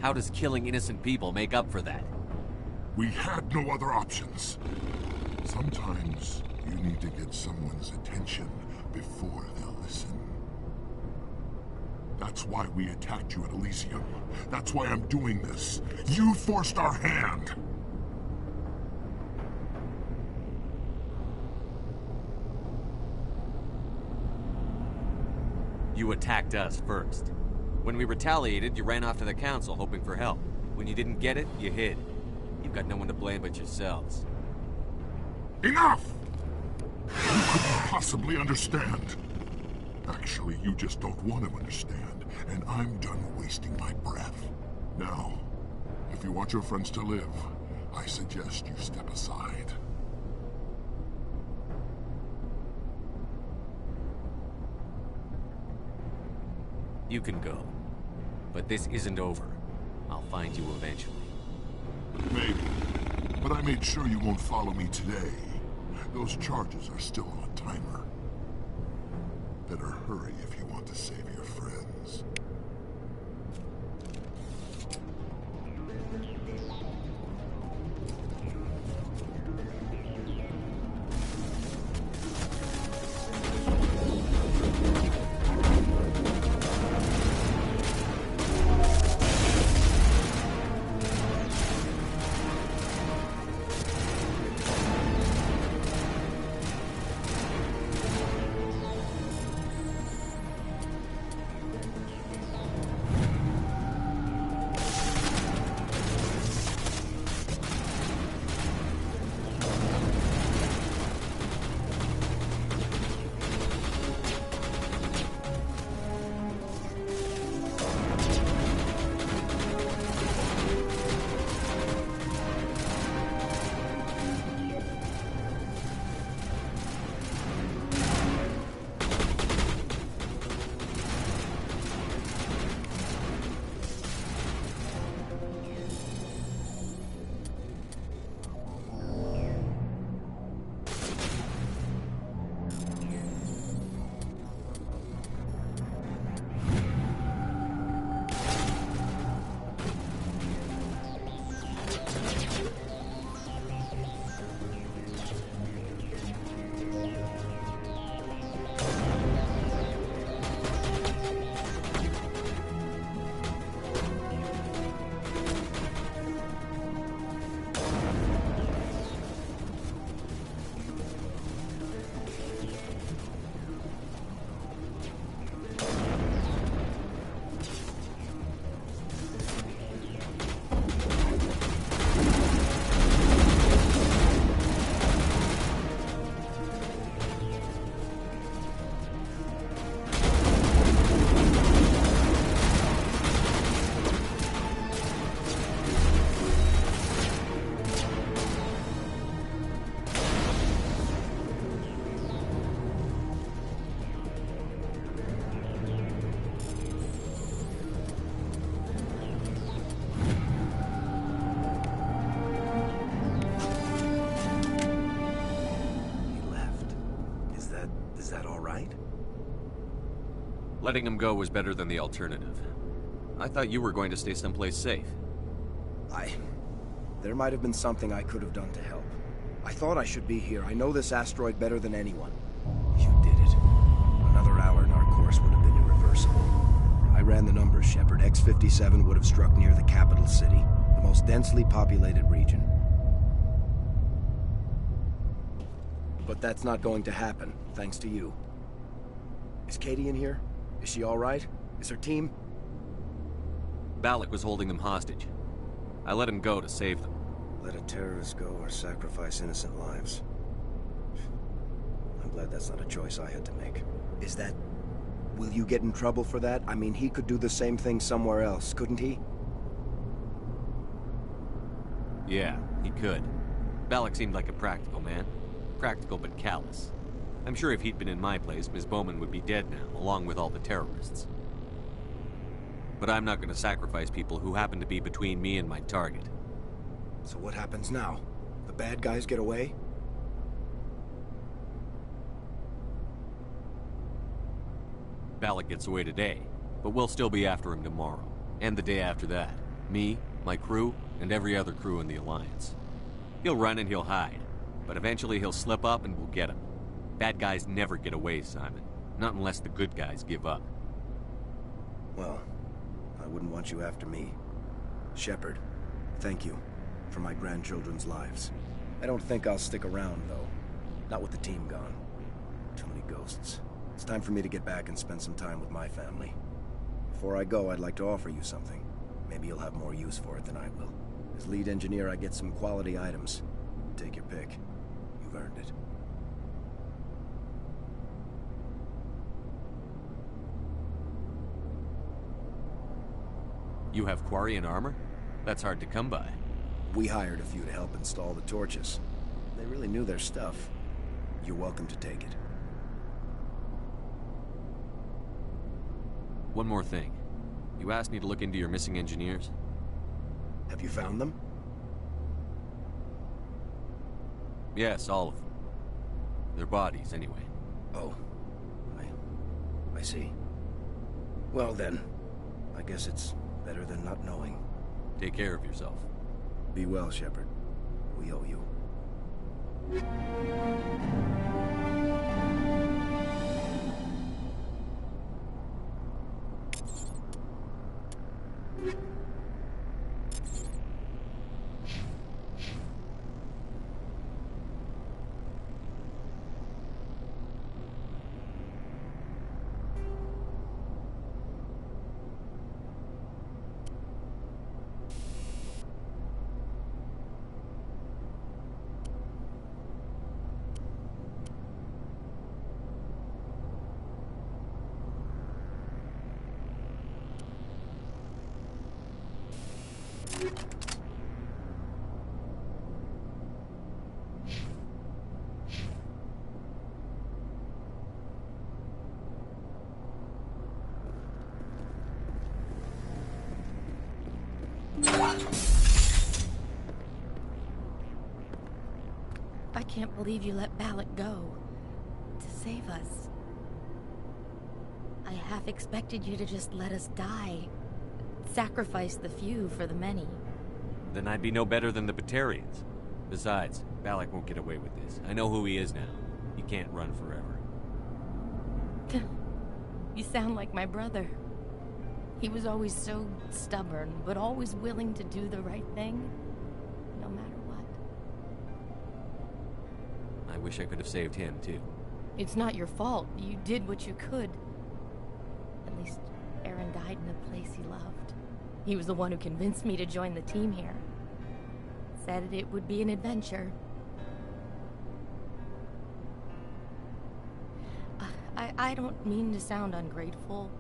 How does killing innocent people make up for that? We had no other options. Sometimes you need to get someone's attention before they'll listen. That's why we attacked you at Elysium. That's why I'm doing this. You forced our hand. You attacked us first. When we retaliated, you ran off to the Council hoping for help. When you didn't get it, you hid. You've got no one to blame but yourselves. Enough! You couldn't possibly understand. Actually, you just don't want to understand, and I'm done wasting my breath. Now, if you want your friends to live, I suggest you step aside. You can go. But this isn't over. I'll find you eventually. Maybe. But I made sure you won't follow me today. Those charges are still on a timer. Better hurry if you want to save your friends. Letting him go was better than the alternative. I thought you were going to stay someplace safe. There might have been something I could have done to help. I thought I should be here. I know this asteroid better than anyone. You did it. Another hour and our course would have been irreversible. I ran the numbers, Shepard. X-57 would have struck near the capital city, the most densely populated region. But that's not going to happen, thanks to you. Is Katie in here? Is she all right? Is her team? Balak was holding them hostage. I let him go to save them. Let a terrorist go or sacrifice innocent lives. I'm glad that's not a choice I had to make. Is that... Will you get in trouble for that? I mean, he could do the same thing somewhere else, couldn't he? Yeah, he could. Balak seemed like a practical man. Practical but callous. I'm sure if he'd been in my place, Ms. Bowman would be dead now, along with all the terrorists. But I'm not going to sacrifice people who happen to be between me and my target. So what happens now? The bad guys get away? Balak gets away today, but we'll still be after him tomorrow. And the day after that. Me, my crew, and every other crew in the Alliance. He'll run and he'll hide, but eventually he'll slip up and we'll get him. Bad guys never get away, Simon. Not unless the good guys give up. Well, I wouldn't want you after me. Shepard, thank you for my grandchildren's lives. I don't think I'll stick around, though. Not with the team gone. Too many ghosts. It's time for me to get back and spend some time with my family. Before I go, I'd like to offer you something. Maybe you'll have more use for it than I will. As lead engineer, I get some quality items. Take your pick. You've earned it. You have Quarian armor? That's hard to come by. We hired a few to help install the torches. They really knew their stuff. You're welcome to take it. One more thing. You asked me to look into your missing engineers? Have you found them? Yes, all of them. Their bodies, anyway. Oh. I see. Well then, I guess it's better than not knowing. Take care of yourself. Be well, Shepard. We owe you. I can't believe you let Balak go. To save us. I half expected you to just let us die. Sacrifice the few for the many. Then I'd be no better than the Batarians. Besides, Balak won't get away with this. I know who he is now. He can't run forever. You sound like my brother. He was always so stubborn, but always willing to do the right thing, no matter what. I wish I could have saved him, too. It's not your fault. You did what you could. At least Aaron died in a place he loved. He was the one who convinced me to join the team here. Said it would be an adventure. I don't mean to sound ungrateful,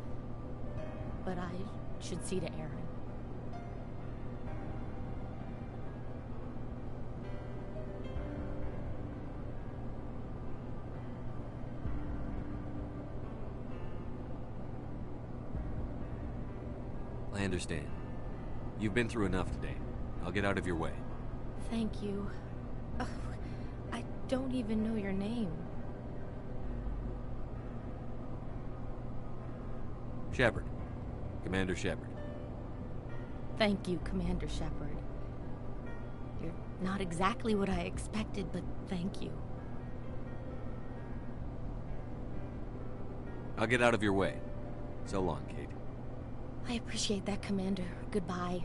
but I should see to Aaron. I understand. You've been through enough today. I'll get out of your way. Thank you. Oh, I don't even know your name. Shepard. Commander Shepard. Thank you, Commander Shepard. You're not exactly what I expected, but thank you. I'll get out of your way. So long, Kate. I appreciate that, Commander. Goodbye.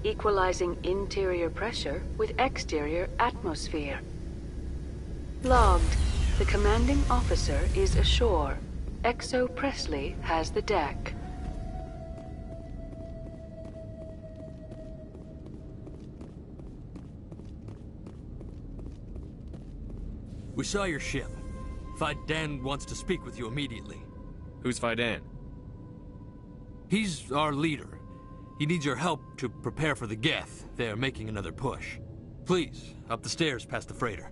Equalizing interior pressure with exterior atmosphere. Logged. The commanding officer is ashore. XO Presley has the deck. We saw your ship. Faidan wants to speak with you immediately. Who's Faidan? He's our leader. He needs your help to prepare for the Geth. They're making another push. Please, up the stairs past the freighter.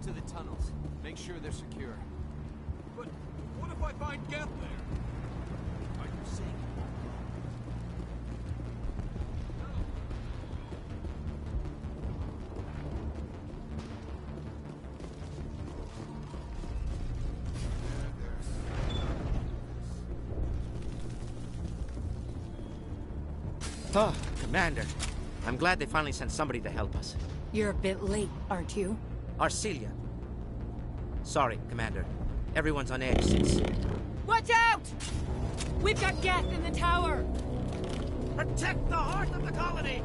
to the tunnels. Make sure they're secure. But what if I find Geth there? Are you saying you won't go? Oh, Commander. I'm glad they finally sent somebody to help us. You're a bit late, aren't you? Arcelia. Sorry, Commander. Everyone's on edge since... Watch out! We've got Geth in the tower! Protect the heart of the colony!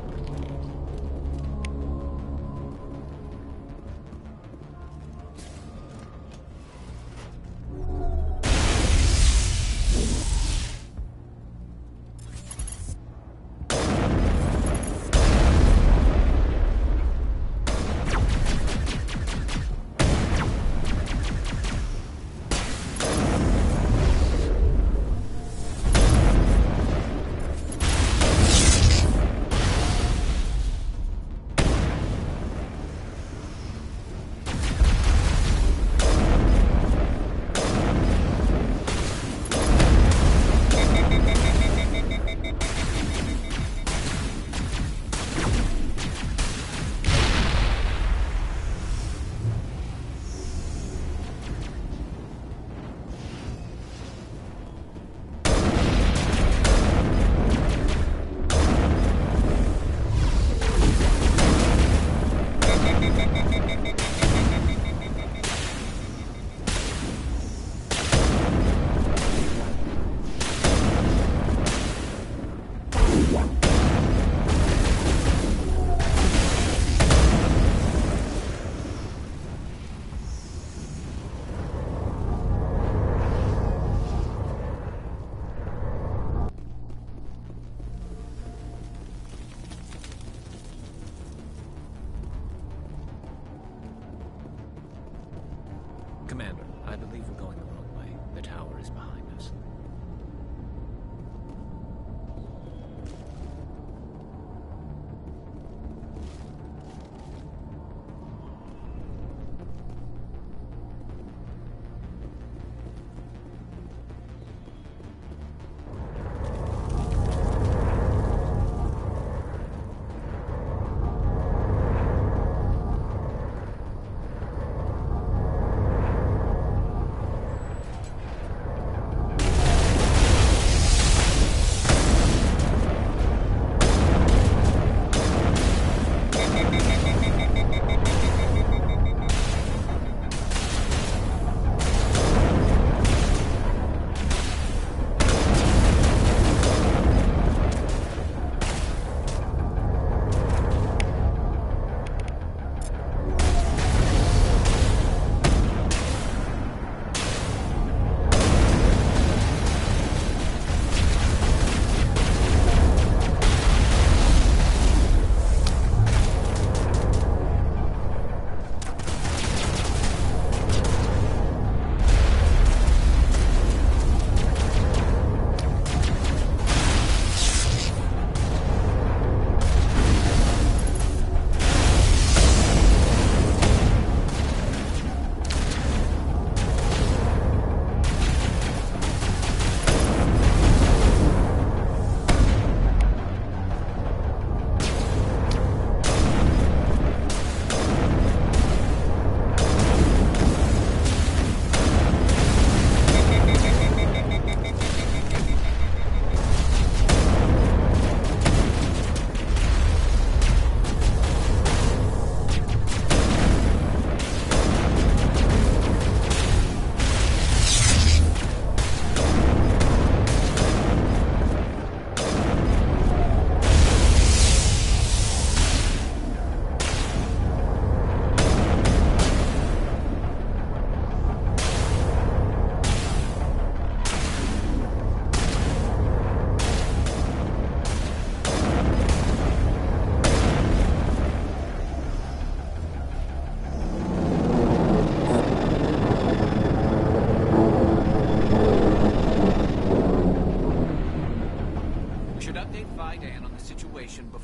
Commander, I believe we're going the wrong way. The tower is behind us.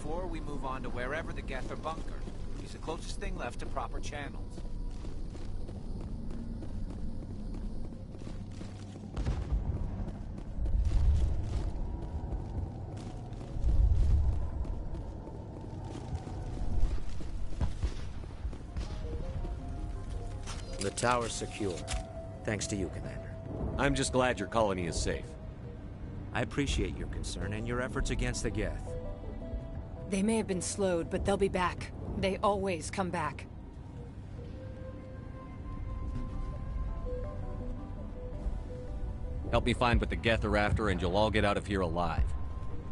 before we move on to wherever the Geth are bunkered. He's the closest thing left to proper channels. The tower's secure. Thanks to you, Commander. I'm just glad your colony is safe. I appreciate your concern and your efforts against the Geth. They may have been slowed, but they'll be back. They always come back. Help me find what the Geth are after, and you'll all get out of here alive.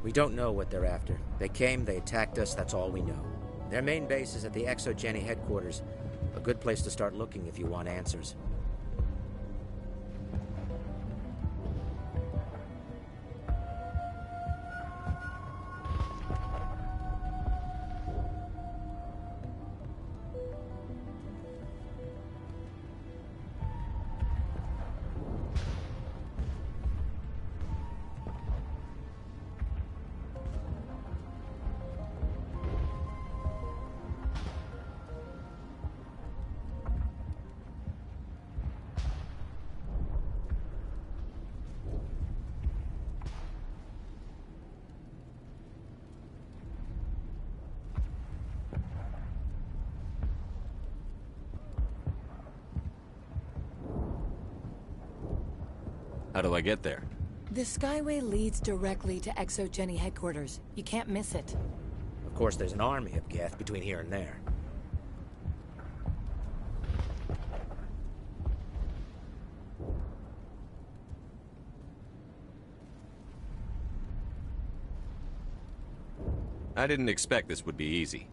We don't know what they're after. They came, they attacked us, that's all we know. Their main base is at the ExoGeni headquarters. A good place to start looking if you want answers. How do I get there? The Skyway leads directly to ExoGeni headquarters. You can't miss it. Of course, there's an army of Geth between here and there. I didn't expect this would be easy.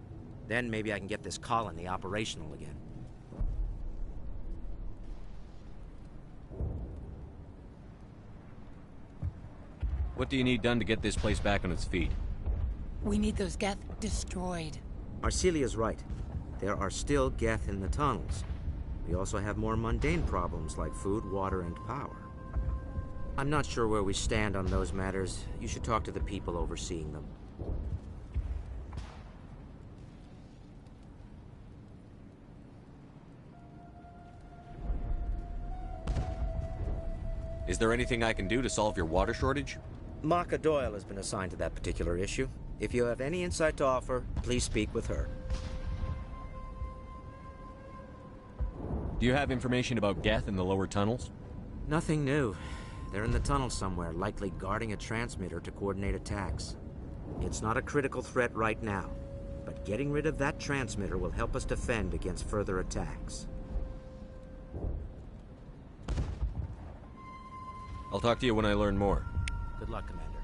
Then maybe I can get this colony operational again. What do you need done to get this place back on its feet? We need those Geth destroyed. Arcelia's right. There are still Geth in the tunnels. We also have more mundane problems like food, water, and power. I'm not sure where we stand on those matters. You should talk to the people overseeing them. Is there anything I can do to solve your water shortage? Maka Doyle has been assigned to that particular issue. If you have any insight to offer, please speak with her. Do you have information about Geth in the lower tunnels? Nothing new. They're in the tunnel somewhere, likely guarding a transmitter to coordinate attacks. It's not a critical threat right now, but getting rid of that transmitter will help us defend against further attacks. I'll talk to you when I learn more. Good luck, Commander.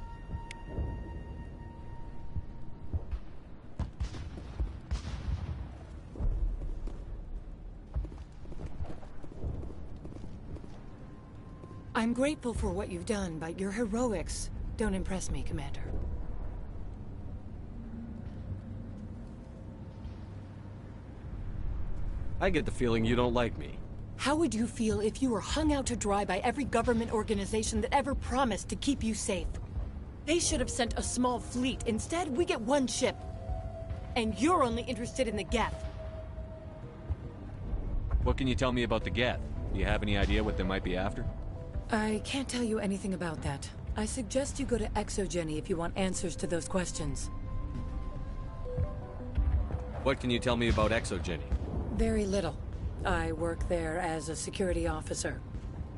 I'm grateful for what you've done, but your heroics don't impress me, Commander. I get the feeling you don't like me. How would you feel if you were hung out to dry by every government organization that ever promised to keep you safe? They should have sent a small fleet. Instead, we get one ship. And you're only interested in the Geth. What can you tell me about the Geth? Do you have any idea what they might be after? I can't tell you anything about that. I suggest you go to ExoGeni if you want answers to those questions. What can you tell me about ExoGeni? Very little. I work there as a security officer.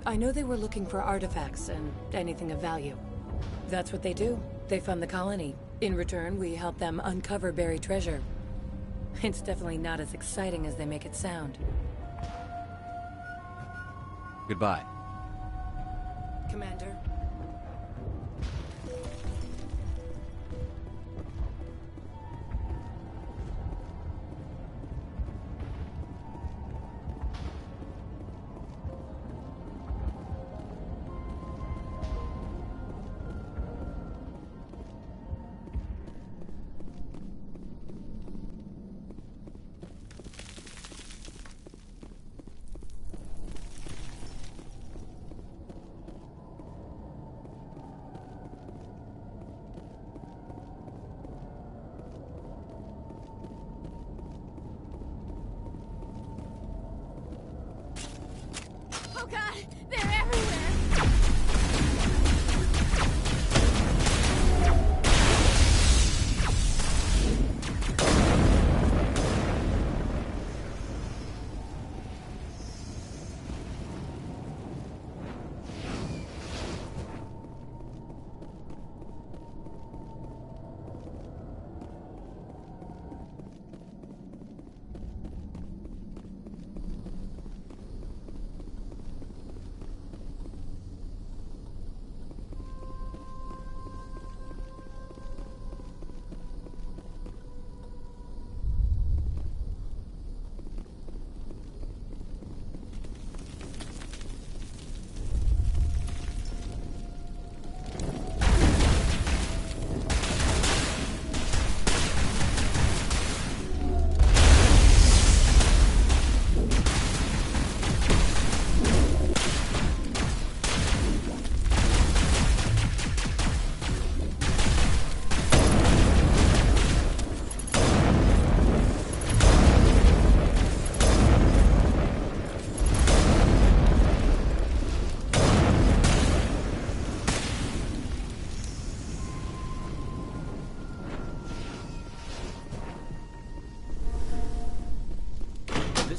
I know they were looking for artifacts and anything of value. That's what they do. They fund the colony. In return, we help them uncover buried treasure. It's definitely not as exciting as they make it sound. Goodbye. Commander.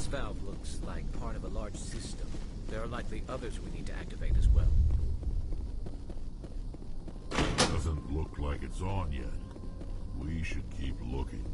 valve looks like part of a large system. There are likely others we need to activate as well. Doesn't look like it's on yet. We should keep looking.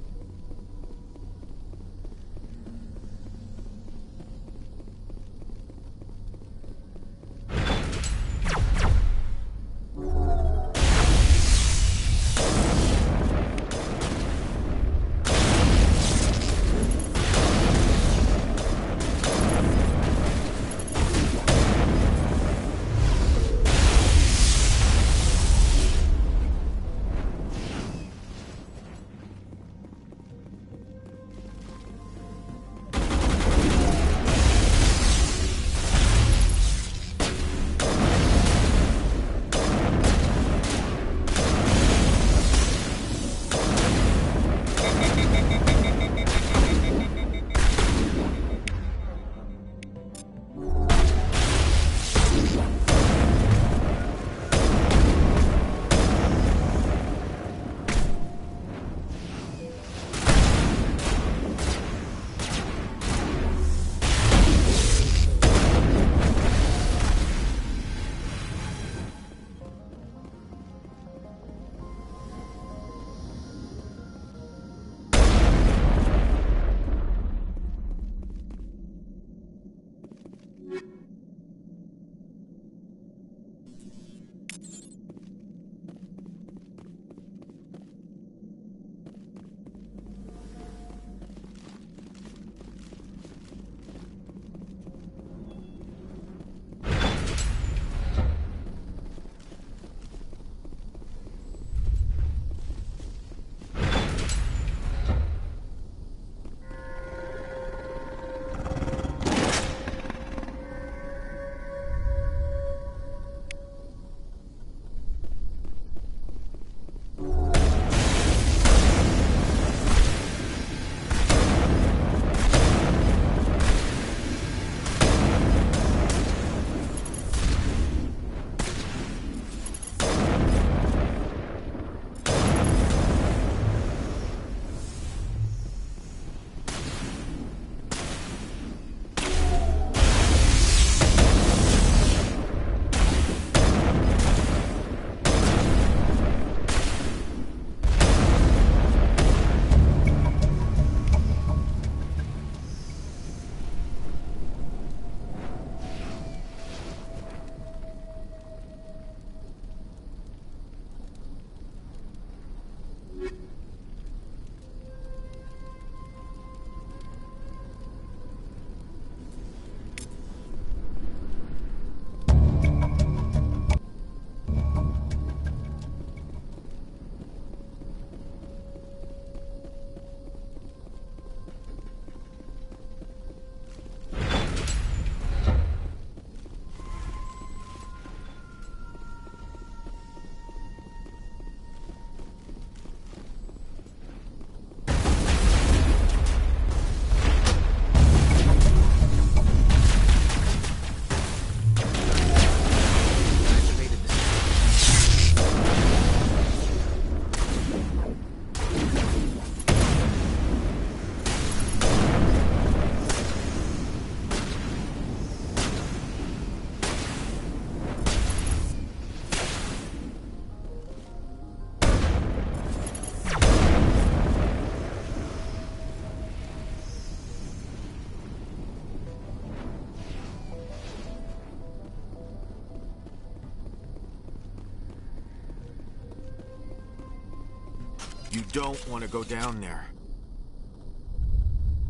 You don't want to go down there.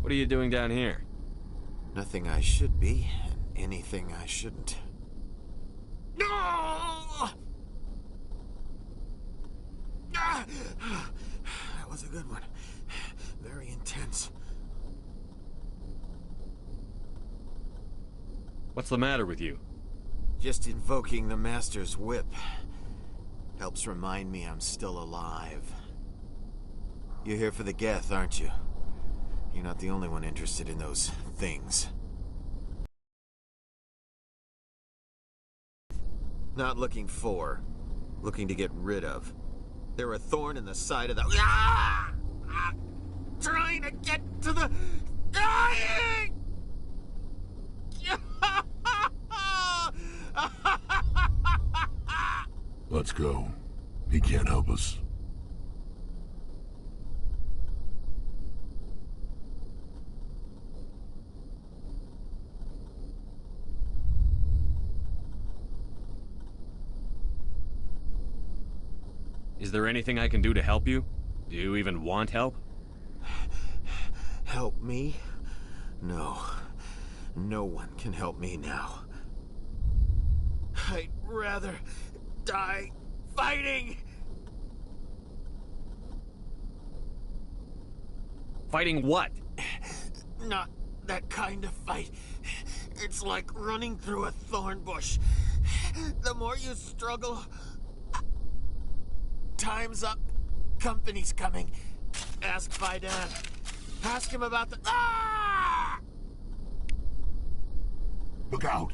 What are you doing down here? Nothing I should be, anything I shouldn't. No! That was a good one. Very intense. What's the matter with you? Just invoking the Master's whip. Helps remind me I'm still alive. You're here for the Geth, aren't you? You're not the only one interested in those things. Not looking for. Looking to get rid of. They're a thorn in the side of the... Trying to get to the... Dying! Let's go. He can't help us. Is there anything I can do to help you? Do you even want help? Help me? No. No one can help me now. I'd rather die fighting! Fighting what? Not that kind of fight. It's like running through a thorn bush. The more you struggle... Time's up. Company's coming. Ask Vidan. Ask him about the... Ah! Look out!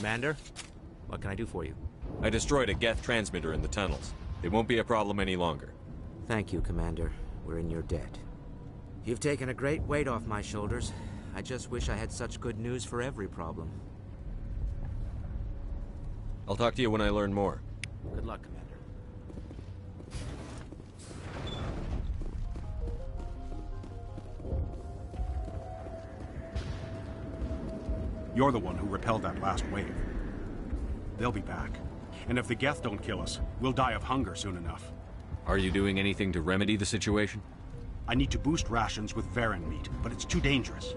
Commander, what can I do for you? I destroyed a Geth transmitter in the tunnels. It won't be a problem any longer. Thank you, Commander. We're in your debt. You've taken a great weight off my shoulders. I just wish I had such good news for every problem. I'll talk to you when I learn more. Good luck, Commander. You're the one who repelled that last wave. They'll be back. And if the Geth don't kill us, we'll die of hunger soon enough. Are you doing anything to remedy the situation? I need to boost rations with Varen meat, but it's too dangerous.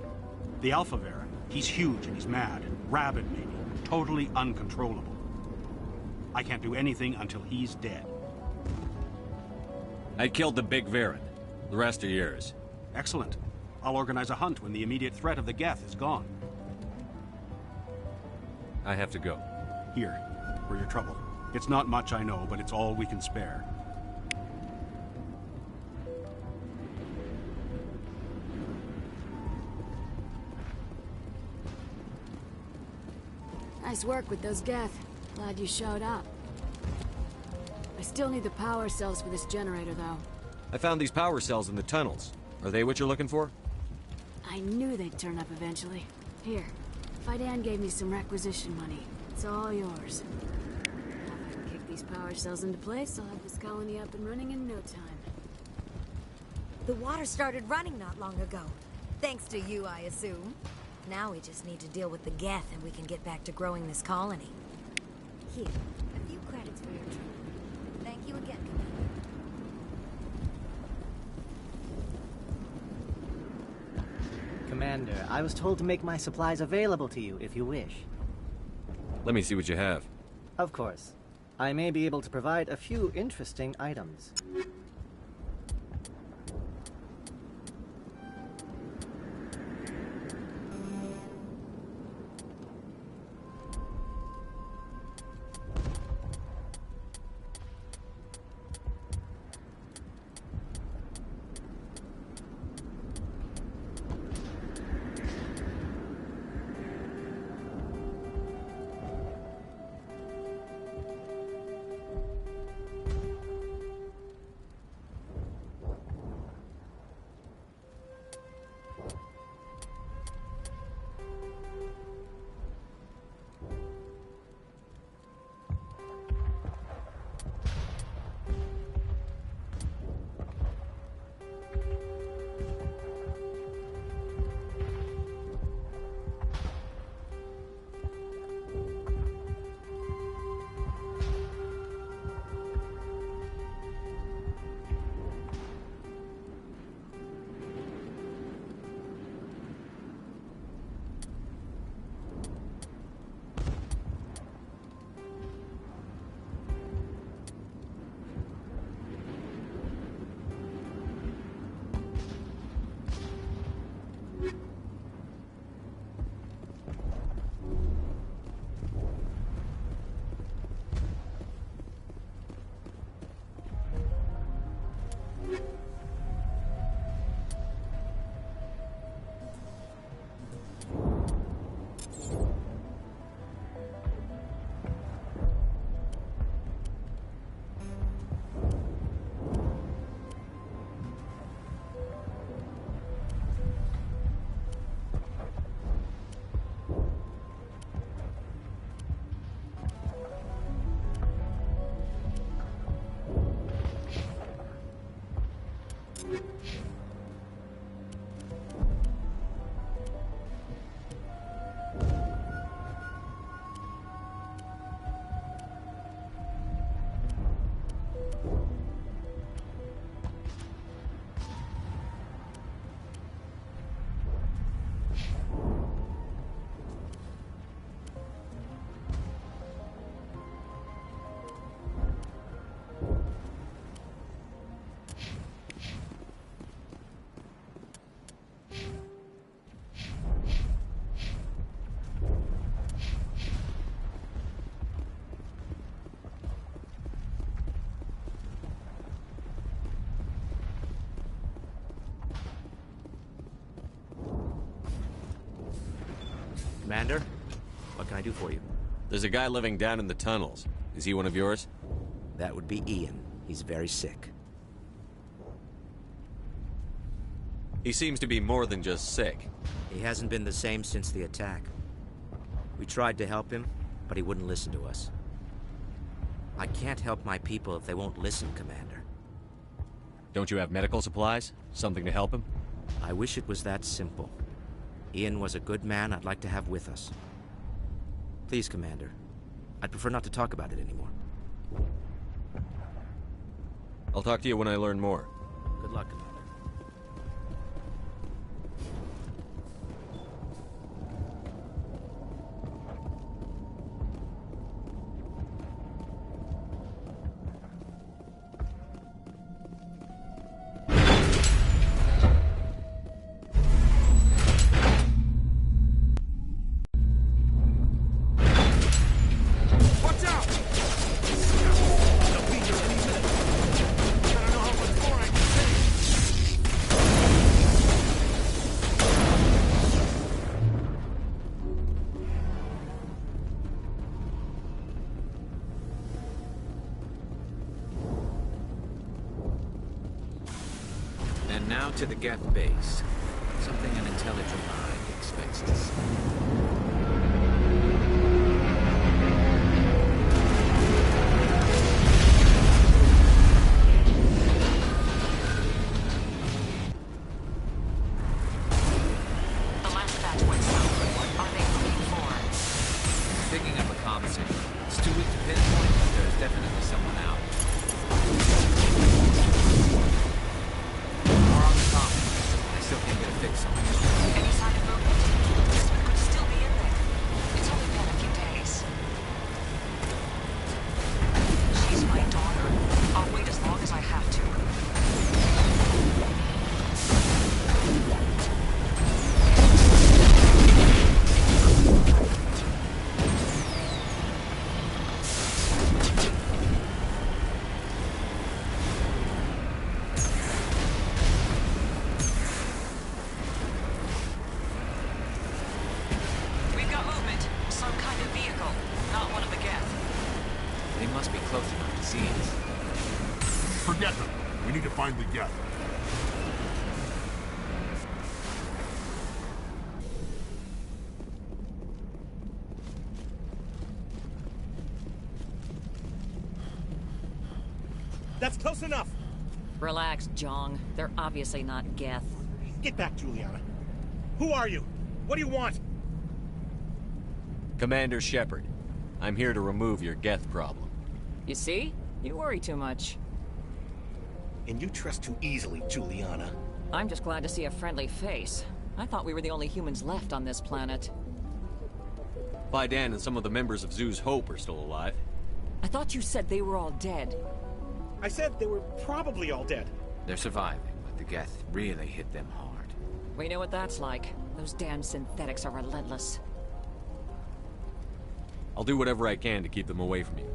The Alpha Varen, he's huge and he's mad. Rabid, maybe. Totally uncontrollable. I can't do anything until he's dead. I killed the big Varen. The rest are yours. Excellent. I'll organize a hunt when the immediate threat of the Geth is gone. I have to go. Here, for your trouble. It's not much, I know, but it's all we can spare. Nice work with those Geth. Glad you showed up. I still need the power cells for this generator, though. I found these power cells in the tunnels. Are they what you're looking for? I knew they'd turn up eventually. Here, Vidan gave me some requisition money. It's all yours. If I can kick these power cells into place, I'll have this colony up and running in no time. The water started running not long ago. Thanks to you, I assume. Now we just need to deal with the Geth and we can get back to growing this colony. Here, a few credits for your trouble. Thank you again, Commander. Commander, I was told to make my supplies available to you if you wish. Let me see what you have. Of course. I may be able to provide a few interesting items. Commander, what can I do for you? There's a guy living down in the tunnels. Is he one of yours? That would be Ian. He's very sick. He seems to be more than just sick. He hasn't been the same since the attack. We tried to help him, but he wouldn't listen to us. I can't help my people if they won't listen, Commander. Don't you have medical supplies? Something to help him? I wish it was that simple. Ian was a good man I'd like to have with us. Please, Commander. I'd prefer not to talk about it anymore. I'll talk to you when I learn more. Good luck, Commander. And now to the Geth base. Something an intelligent mind expects to see. Picking up a comm signal. It's too weak to pinpoint, but there's definitely someone out. More on the comm. I still can't get a fix on it. Any sign of movement? This one could still be in there. It's only been a few days. She's my daughter. I'll wait as long as I have to. We've got movement. Some kind of vehicle. Not one of the Geth. They must be close enough to see us. Forget them. We need to find the Geth. That's close enough! Relax, Jong. They're obviously not Geth. Get back, Juliana. Who are you? What do you want? Commander Shepard. I'm here to remove your Geth problem. You see? You worry too much. And you trust too easily, Juliana. I'm just glad to see a friendly face. I thought we were the only humans left on this planet. Fidan and some of the members of Zoo's Hope are still alive. I thought you said they were all dead. I said they were probably all dead. They're surviving, but the Geth really hit them hard. We know what that's like. Those damn synthetics are relentless. I'll do whatever I can to keep them away from you.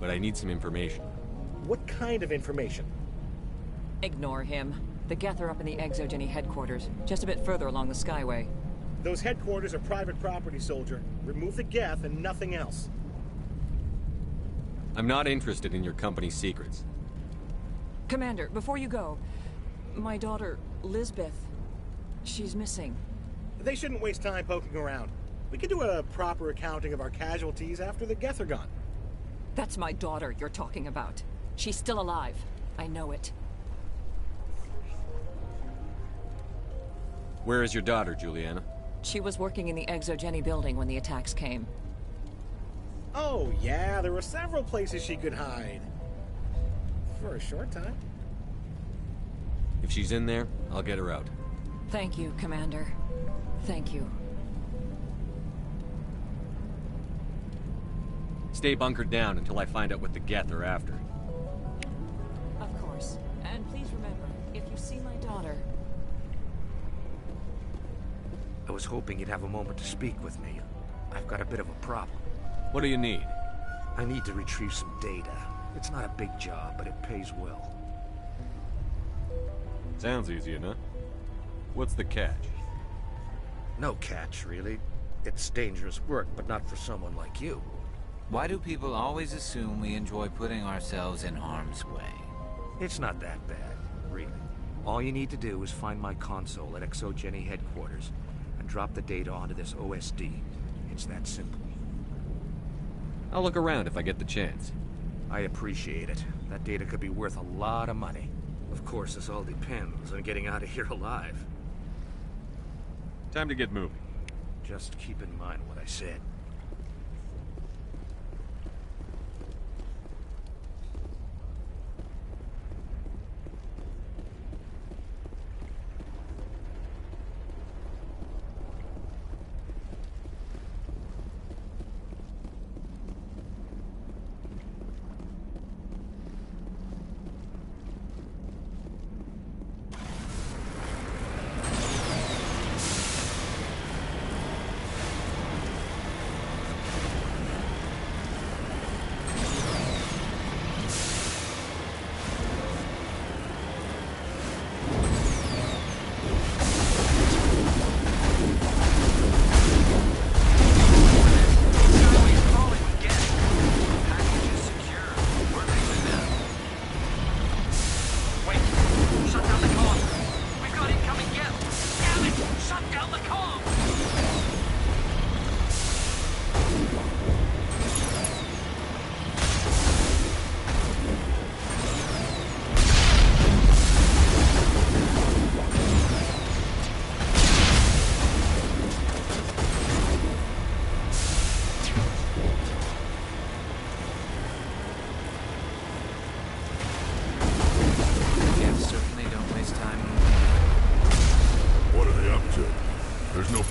But I need some information. What kind of information? Ignore him. The Geth are up in the Exogeny headquarters, just a bit further along the Skyway. Those headquarters are private property, soldier. Remove the Geth and nothing else. I'm not interested in your company's secrets. Commander, before you go, my daughter, Lisbeth, she's missing. They shouldn't waste time poking around. We can do a proper accounting of our casualties after the Geth are gone. That's my daughter you're talking about. She's still alive. I know it. Where is your daughter, Juliana? She was working in the Exogeny building when the attacks came. Oh, yeah, there were several places she could hide. For a short time. If she's in there, I'll get her out. Thank you, Commander. Thank you. Stay bunkered down until I find out what the Geth are after. Of course. And please remember, if you see my daughter... I was hoping you'd have a moment to speak with me. I've got a bit of a problem. What do you need? I need to retrieve some data. It's not a big job, but it pays well. Sounds easy enough. What's the catch? No catch, really. It's dangerous work, but not for someone like you. Why do people always assume we enjoy putting ourselves in harm's way? It's not that bad, really. All you need to do is find my console at ExoGeni headquarters and drop the data onto this OSD. It's that simple. I'll look around if I get the chance. I appreciate it. That data could be worth a lot of money. Of course, this all depends on getting out of here alive. Time to get moving. Just keep in mind what I said.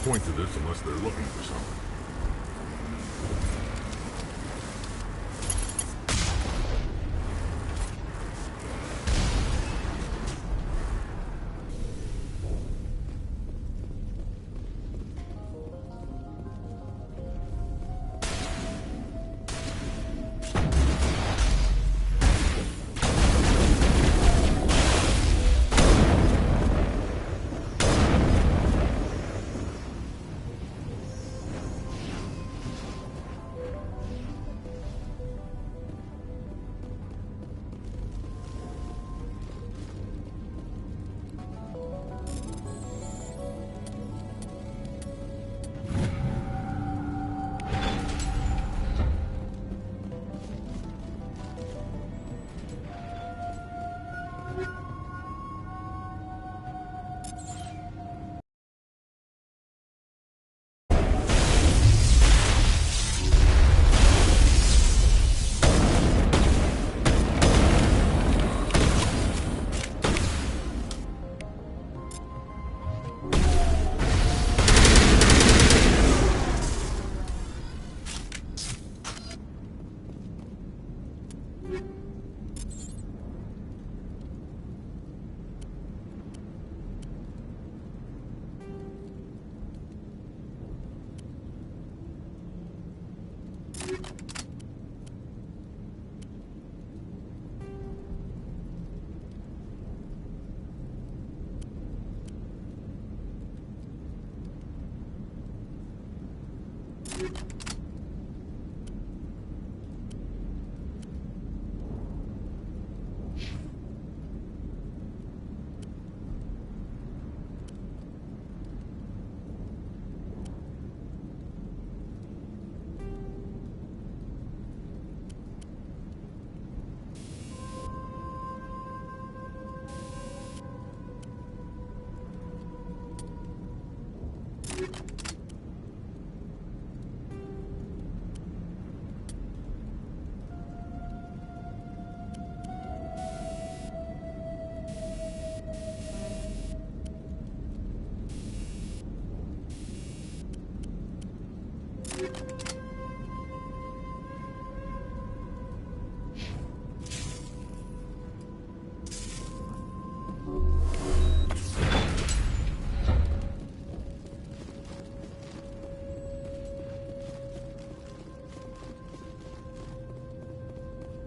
Point to this unless they're looking for something.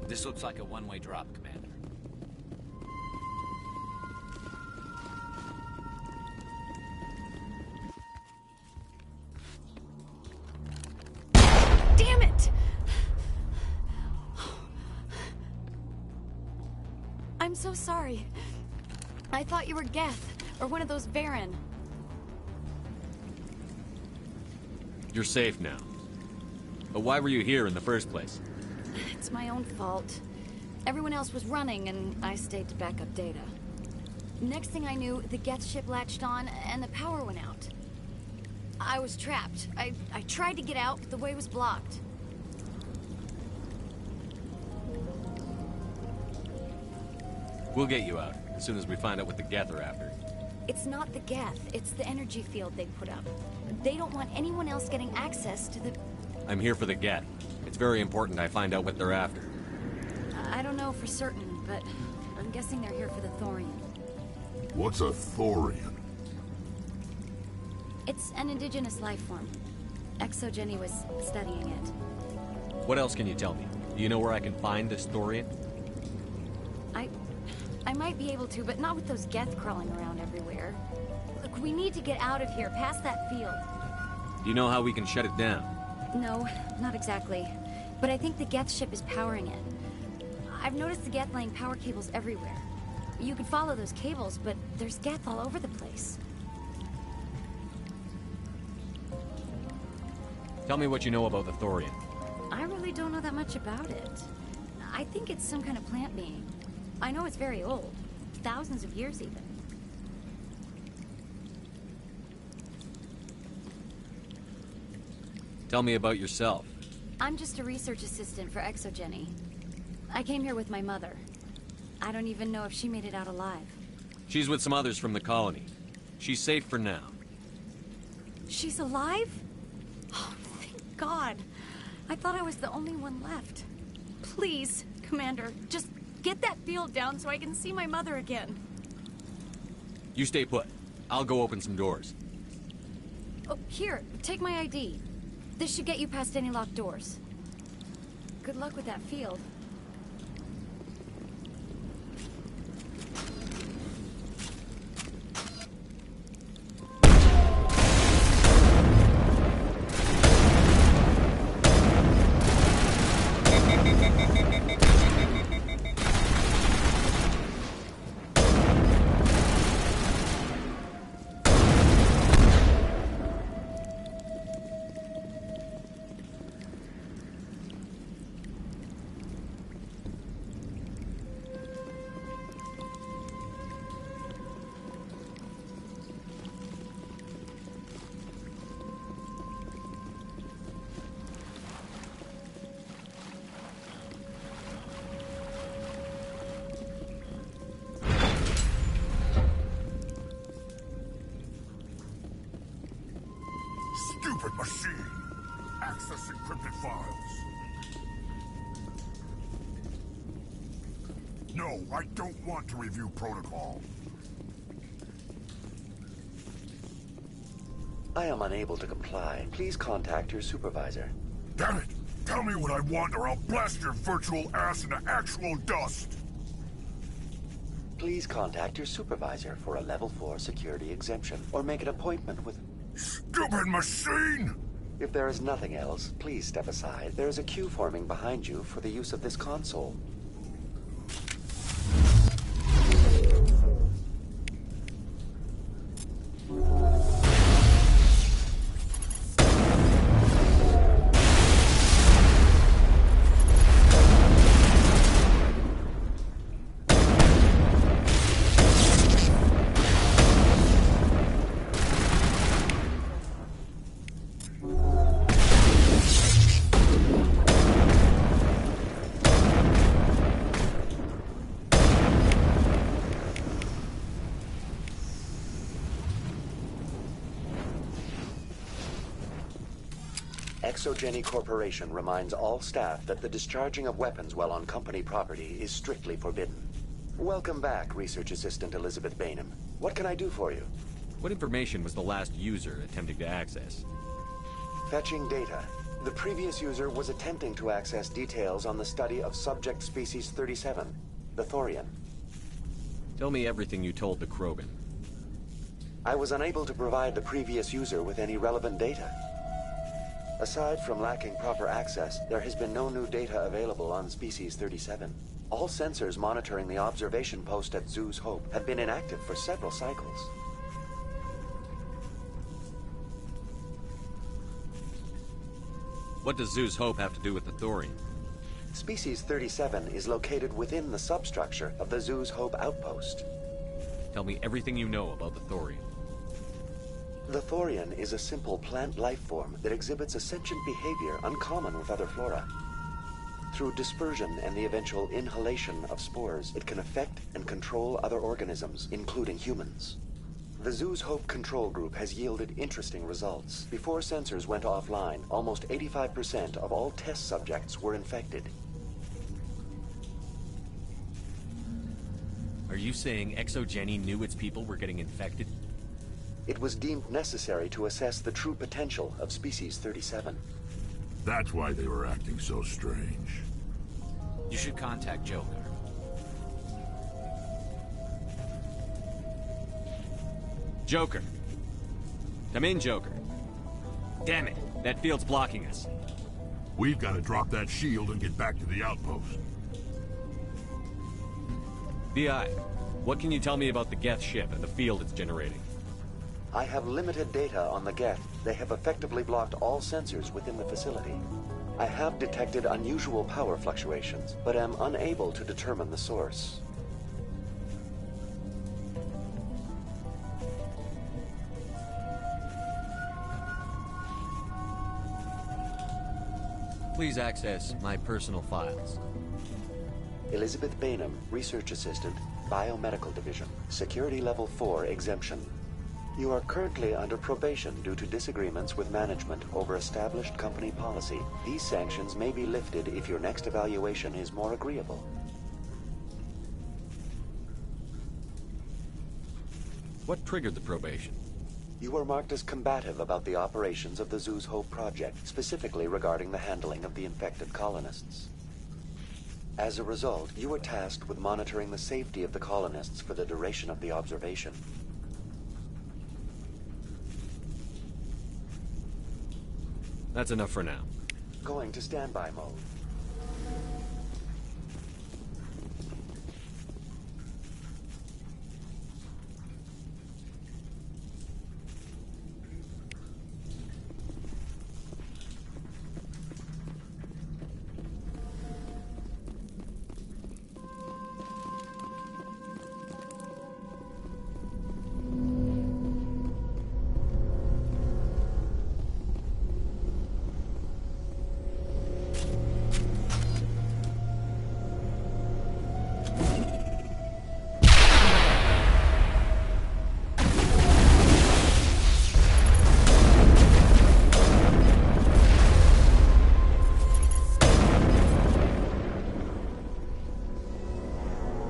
This looks like a one-way drop, Commander. I'm so sorry. I thought you were Geth, or one of those Varen. You're safe now. But why were you here in the first place? It's my own fault. Everyone else was running, and I stayed to back up data. Next thing I knew, the Geth ship latched on, and the power went out. I was trapped. I tried to get out, but the way was blocked. We'll get you out, as soon as we find out what the Geth are after. It's not the Geth, it's the energy field they put up. They don't want anyone else getting access to the... I'm here for the Geth. It's very important I find out what they're after. I don't know for certain, but I'm guessing they're here for the Thorian. What's a Thorian? It's an indigenous life form. ExoGenny was studying it. What else can you tell me? Do you know where I can find this Thorian? I might be able to, but not with those Geth crawling around everywhere. Look, we need to get out of here, past that field. Do you know how we can shut it down? No, not exactly. But I think the Geth ship is powering it. I've noticed the Geth laying power cables everywhere. You could follow those cables, but there's Geth all over the place. Tell me what you know about the Thorian. I really don't know that much about it. I think it's some kind of plant being. I know it's very old. Thousands of years, even. Tell me about yourself. I'm just a research assistant for ExoGenny. I came here with my mother. I don't even know if she made it out alive. She's with some others from the colony. She's safe for now. She's alive? Oh, thank God. I thought I was the only one left. Please, Commander, just get that field down so I can see my mother again. You stay put. I'll go open some doors. Oh, here, take my ID. This should get you past any locked doors. Good luck with that field. Stupid machine! Access encrypted files. No, I don't want to review protocol. I am unable to comply. Please contact your supervisor. Damn it! Tell me what I want or I'll blast your virtual ass into actual dust! Please contact your supervisor for a level 4 security exemption, or make an appointment with... Stupid machine! If there is nothing else, please step aside. There is a queue forming behind you for the use of this console. ExoGenny Corporation reminds all staff that the discharging of weapons while on company property is strictly forbidden. Welcome back, Research Assistant Elizabeth Bainham. What can I do for you? What information was the last user attempting to access? Fetching data. The previous user was attempting to access details on the study of subject species 37, the Thorian. Tell me everything you told the Krogan. I was unable to provide the previous user with any relevant data. Aside from lacking proper access, there has been no new data available on Species 37. All sensors monitoring the observation post at Zeus Hope have been inactive for several cycles. What does Zeus Hope have to do with the thorium? Species 37 is located within the substructure of the Zeus Hope outpost. Tell me everything you know about the thorium. The thorium is a simple plant life form that exhibits a sentient behavior uncommon with other flora. Through dispersion and the eventual inhalation of spores, it can affect and control other organisms, including humans. The Zeus Hope control group has yielded interesting results. Before sensors went offline, almost 85% of all test subjects were infected. Are you saying ExoGeni knew its people were getting infected? It was deemed necessary to assess the true potential of Species 37. That's why they were acting so strange. You should contact Joker. Joker. Come in, Joker. Damn it, that field's blocking us. We've got to drop that shield and get back to the outpost. BI, what can you tell me about the Geth ship and the field it's generating? I have limited data on the Geth. They have effectively blocked all sensors within the facility. I have detected unusual power fluctuations, but am unable to determine the source. Please access my personal files. Elizabeth Bainham, Research Assistant, Biomedical Division, Security Level 4 exemption. You are currently under probation due to disagreements with management over established company policy. These sanctions may be lifted if your next evaluation is more agreeable. What triggered the probation? You were marked as combative about the operations of the Zeus Hope project, specifically regarding the handling of the infected colonists. As a result, you were tasked with monitoring the safety of the colonists for the duration of the observation. That's enough for now. Going to standby mode.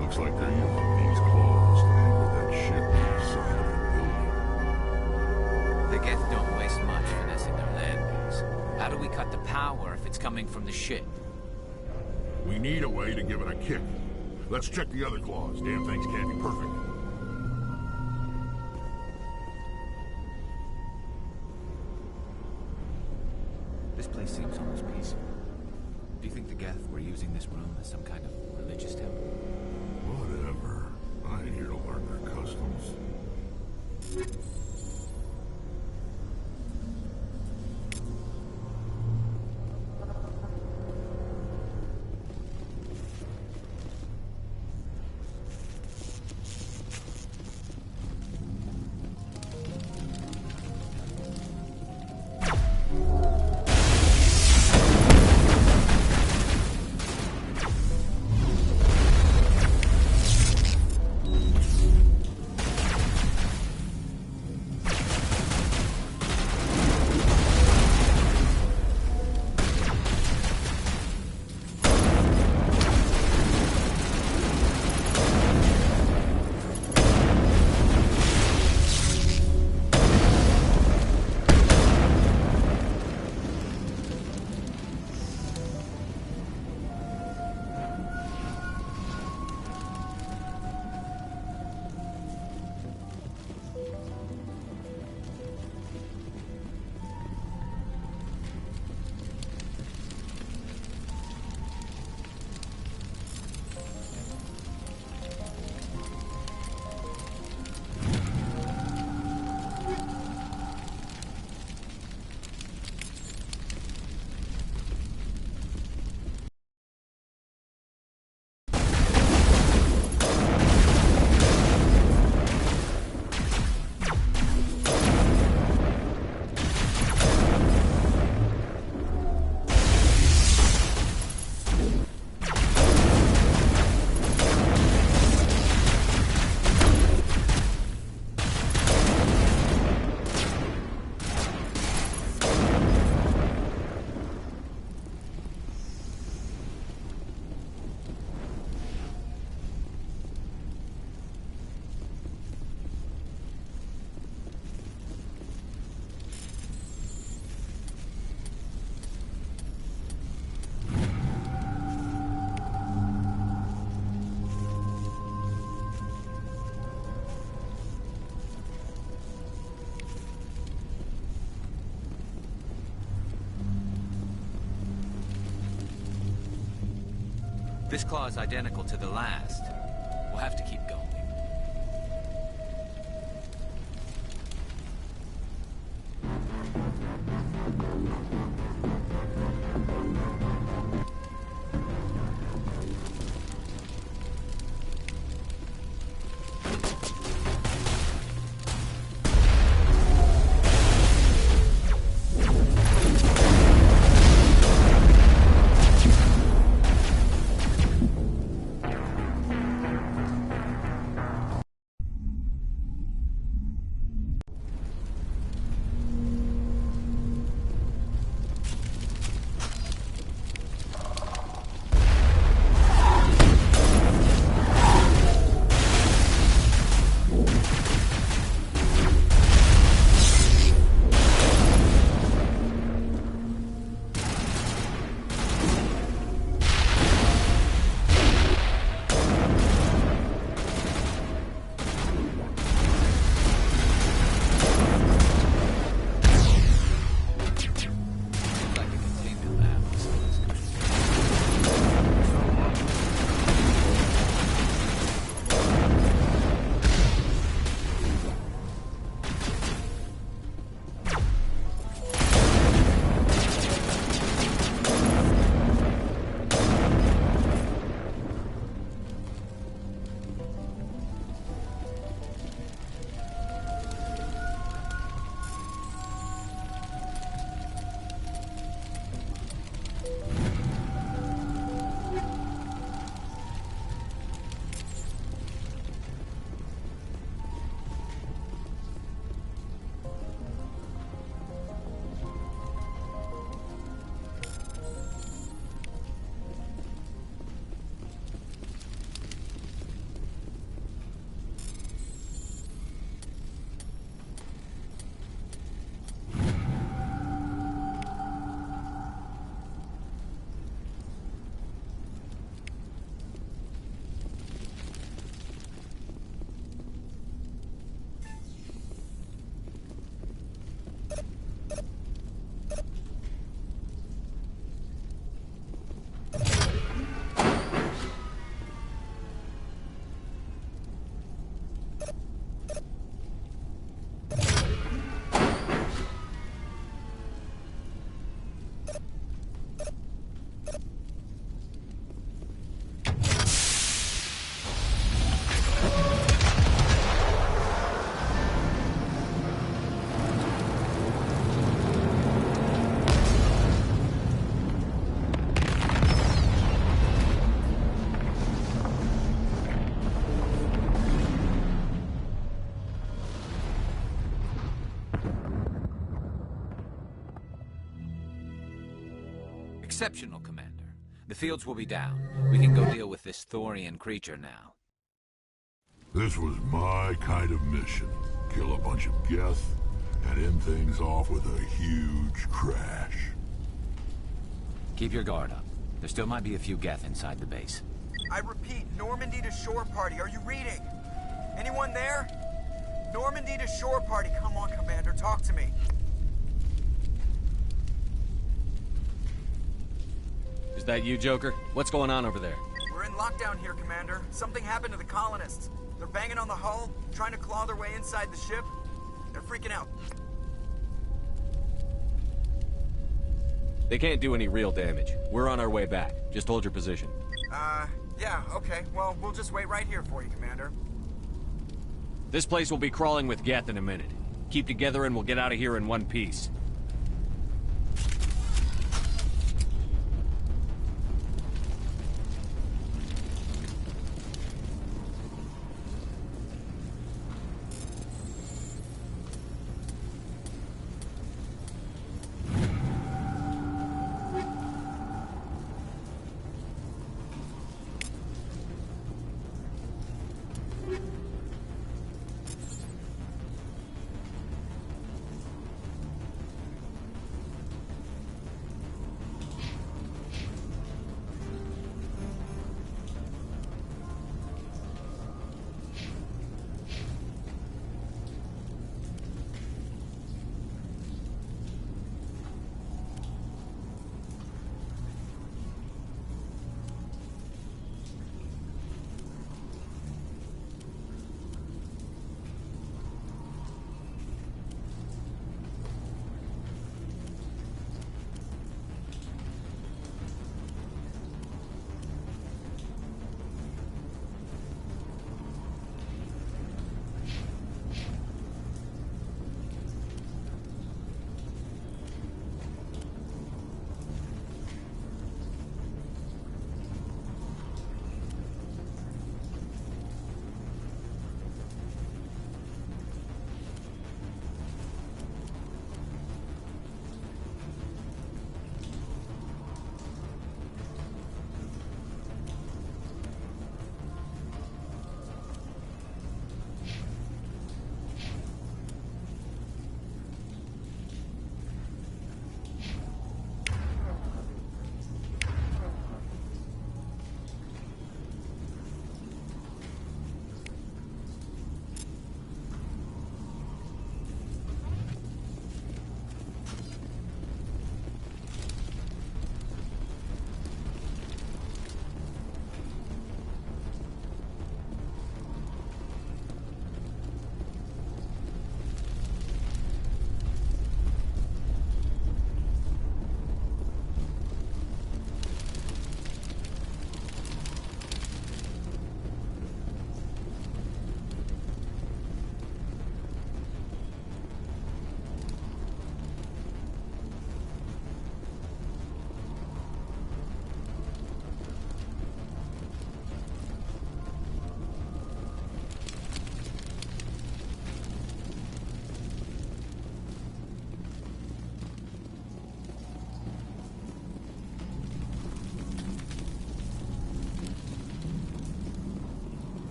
Looks like they're using these claws to anchor that ship to the side of the building. The Geth don't waste much finessing their landings. How do we cut the power if it's coming from the ship? We need a way to give it a kick. Let's check the other claws. Damn things can't be perfect. This place seems almost peaceful. Do you think the Geth were using this room as some kind of religious temple? Whatever. I ain't here to learn their customs. This claw is identical to the last. We'll have to keep going. Exceptional, Commander. The fields will be down. We can go deal with this Thorian creature now. This was my kind of mission. Kill a bunch of Geth and end things off with a huge crash. Keep your guard up. There still might be a few Geth inside the base. I repeat, Normandy to shore party. Are you reading? Anyone there? Normandy to shore party. Come on, Commander. Talk to me. Is that you, Joker? What's going on over there? We're in lockdown here, Commander. Something happened to the colonists. They're banging on the hull, trying to claw their way inside the ship. They're freaking out. They can't do any real damage. We're on our way back. Just hold your position. Yeah, okay. Well, we'll just wait right here for you, Commander. This place will be crawling with Geth in a minute. Keep together and we'll get out of here in one piece.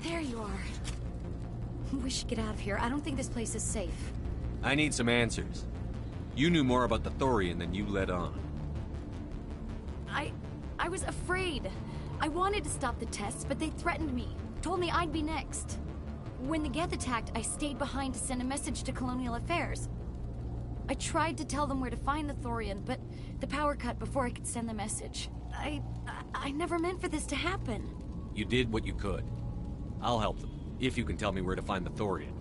There you are. We should get out of here. I don't think this place is safe. I need some answers. You knew more about the Thorian than you let on. I was afraid. I wanted to stop the tests, but they threatened me. Told me I'd be next. When the Geth attacked, I stayed behind to send a message to Colonial Affairs. I tried to tell them where to find the Thorian, but the power cut before I could send the message. I never meant for this to happen. You did what you could. I'll help them, if you can tell me where to find the Thorian.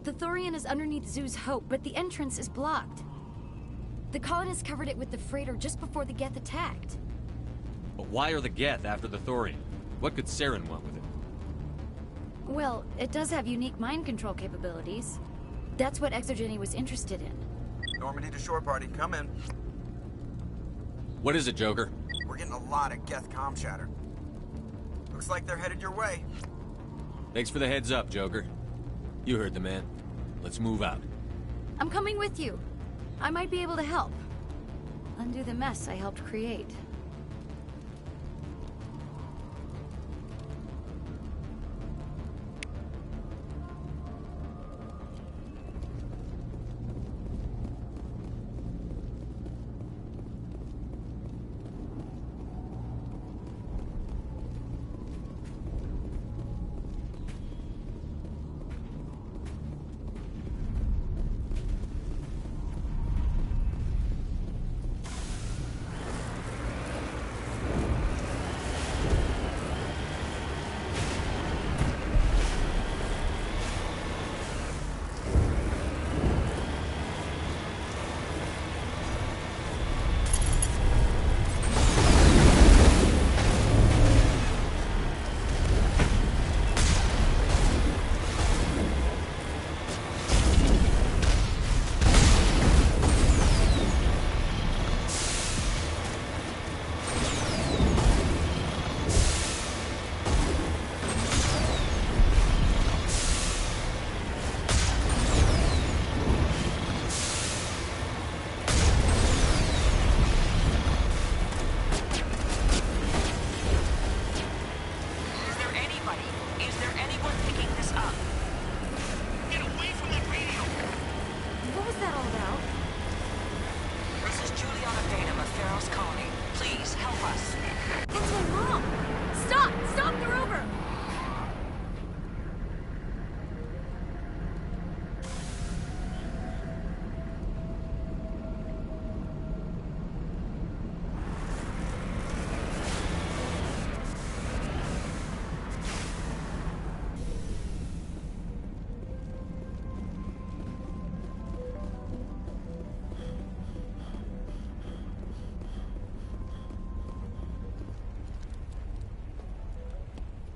The Thorian is underneath Zoo's Hope, but the entrance is blocked. The colonists covered it with the freighter just before the Geth attacked. But why are the Geth after the Thorian? What could Saren want with it? Well, it does have unique mind control capabilities. That's what Exogeny was interested in. Normandy to shore party, come in. What is it, Joker? We're getting a lot of Geth comm chatter. Looks like they're headed your way. Thanks for the heads up, Joker. You heard the man. Let's move out. I'm coming with you. I might be able to help. Undo the mess I helped create.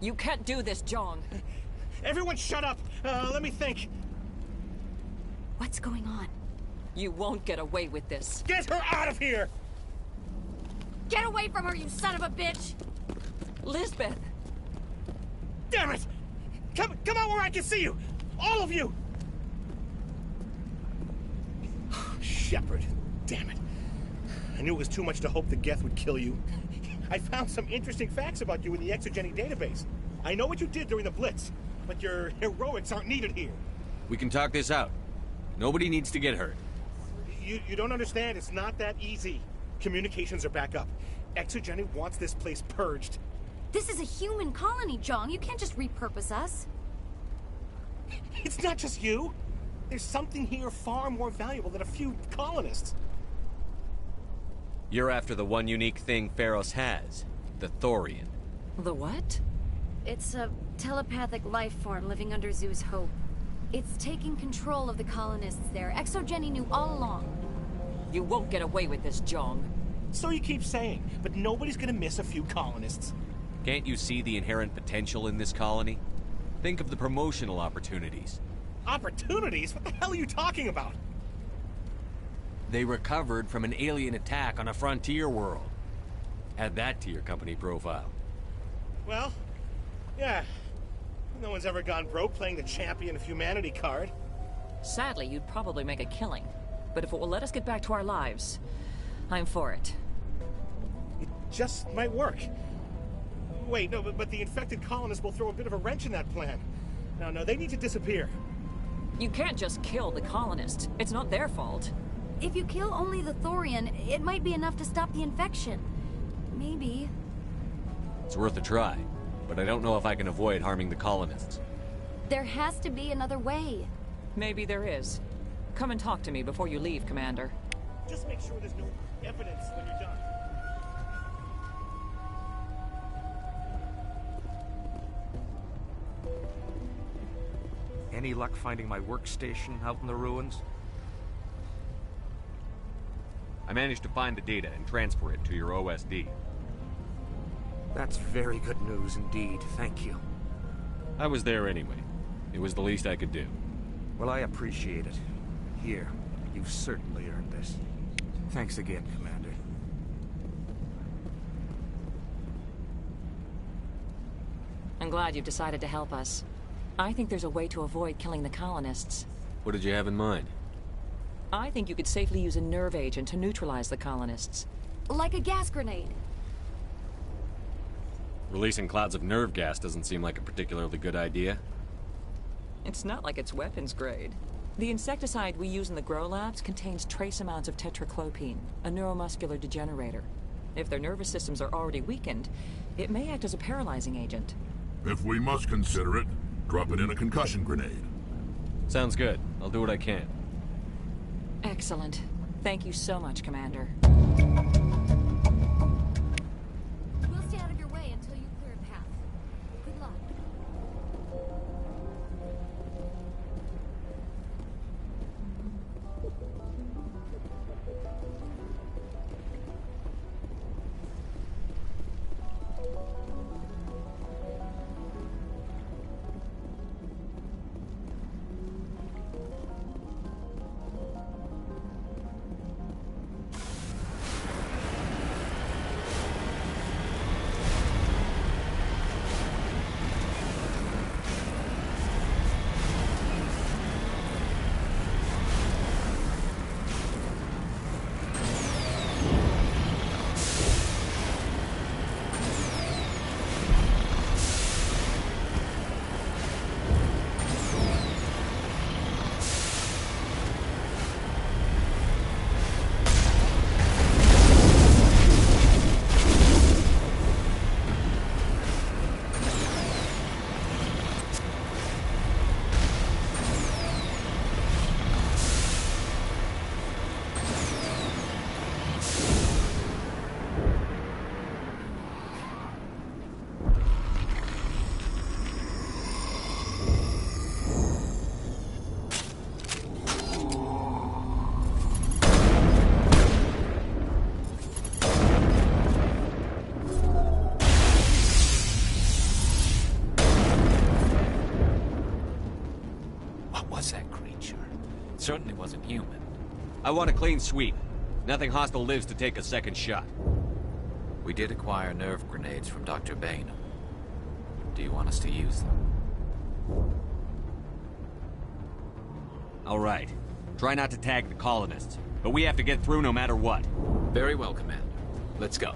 You can't do this, Jong. Everyone shut up! Let me think. What's going on? You won't get away with this. Get her out of here! Get away from her, you son of a bitch! Lisbeth! Damn it! Come out where I can see you! All of you! Shepard, damn it. I knew it was too much to hope the Geth would kill you. I found some interesting facts about you in the Exogeny database. I know what you did during the Blitz, but your heroics aren't needed here. We can talk this out. Nobody needs to get hurt. You don't understand. It's not that easy. Communications are back up. Exogeny wants this place purged. This is a human colony, Jong. You can't just repurpose us. It's not just you. There's something here far more valuable than a few colonists. You're after the one unique thing Pharos has, the Thorian. The what? It's a telepathic life form living under Zoo's Hope. It's taking control of the colonists there. Exogeny knew all along. You won't get away with this, Jong. So you keep saying, but nobody's gonna miss a few colonists. Can't you see the inherent potential in this colony? Think of the promotional opportunities. Opportunities? What the hell are you talking about? They recovered from an alien attack on a frontier world. Add that to your company profile. Well, yeah. No one's ever gone broke playing the champion of humanity card. Sadly, you'd probably make a killing. But if it will let us get back to our lives, I'm for it. It just might work. Wait, no, but the infected colonists will throw a bit of a wrench in that plan. No, they need to disappear. You can't just kill the colonists. It's not their fault. If you kill only the Thorian, it might be enough to stop the infection. Maybe. It's worth a try, but I don't know if I can avoid harming the colonists. There has to be another way. Maybe there is. Come and talk to me before you leave, Commander. Just make sure there's no evidence when you're done. Any luck finding my workstation out in the ruins? I managed to find the data and transfer it to your OSD. That's very good news indeed, thank you. I was there anyway. It was the least I could do. Well, I appreciate it. Here, you've certainly earned this. Thanks again, Commander. I'm glad you've decided to help us. I think there's a way to avoid killing the colonists. What did you have in mind? I think you could safely use a nerve agent to neutralize the colonists. Like a gas grenade. Releasing clouds of nerve gas doesn't seem like a particularly good idea. It's not like it's weapons grade. The insecticide we use in the grow labs contains trace amounts of tetraclopine, a neuromuscular degenerator. If their nervous systems are already weakened, it may act as a paralyzing agent. If we must consider it, drop it in a concussion grenade. Sounds good. I'll do what I can. Excellent. Thank you so much, Commander. We'll stay out of your way until you clear a path. Good luck. Certainly wasn't human. I want a clean sweep. Nothing hostile lives to take a second shot. We did acquire nerve grenades from Dr. Bain. Do you want us to use them? All right. Try not to tag the colonists, but we have to get through no matter what. Very well, Commander. Let's go.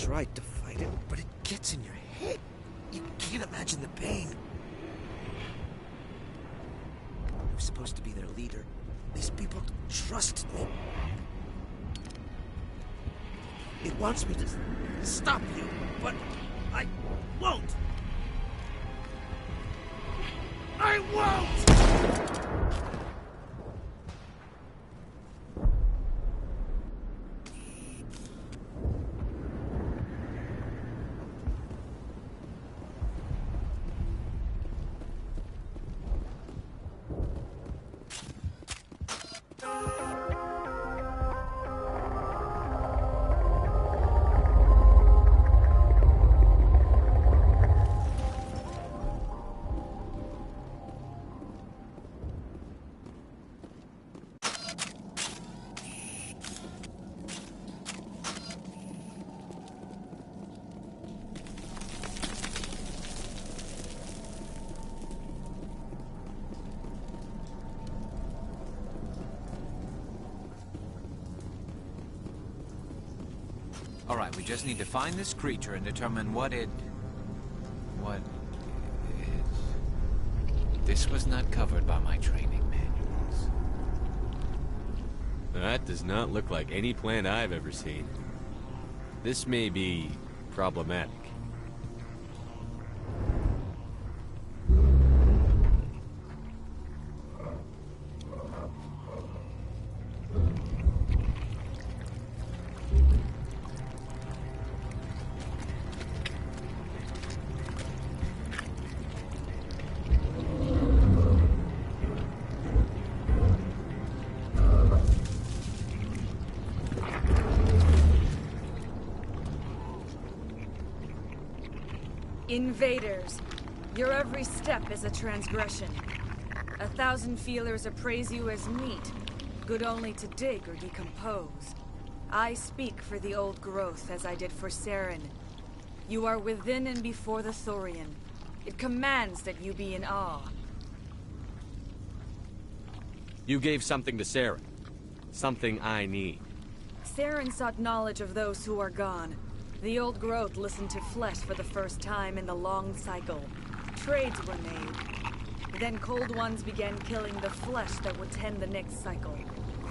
tried to fight it, but it gets in your head. You can't imagine the pain. I was supposed to be their leader. These people trusted me. It wants me to stop you, but I won't. I won't! Alright, we just need to find this creature and determine what it is. This was not covered by my training manuals. That does not look like any plant I've ever seen. This may be problematic. Invaders, your every step is a transgression. 1,000 feelers appraise you as meat, good only to dig or decompose. I speak for the old growth as I did for Saren. You are within and before the Thorian. It commands that you be in awe. You gave something to Saren. Something I need. Saren sought knowledge of those who are gone. The old growth listened to flesh for the first time in the long cycle. Trades were made. Then cold ones began killing the flesh that would tend the next cycle.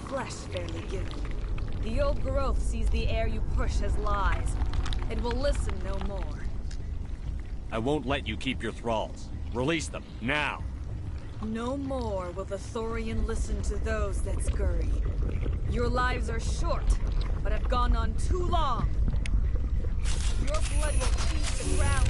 Flesh fairly given. The old growth sees the air you push as lies. It will listen no more. I won't let you keep your thralls. Release them, now! No more will the Thorian listen to those that scurry. Your lives are short, but have gone on too long. Your blood will feed the ground.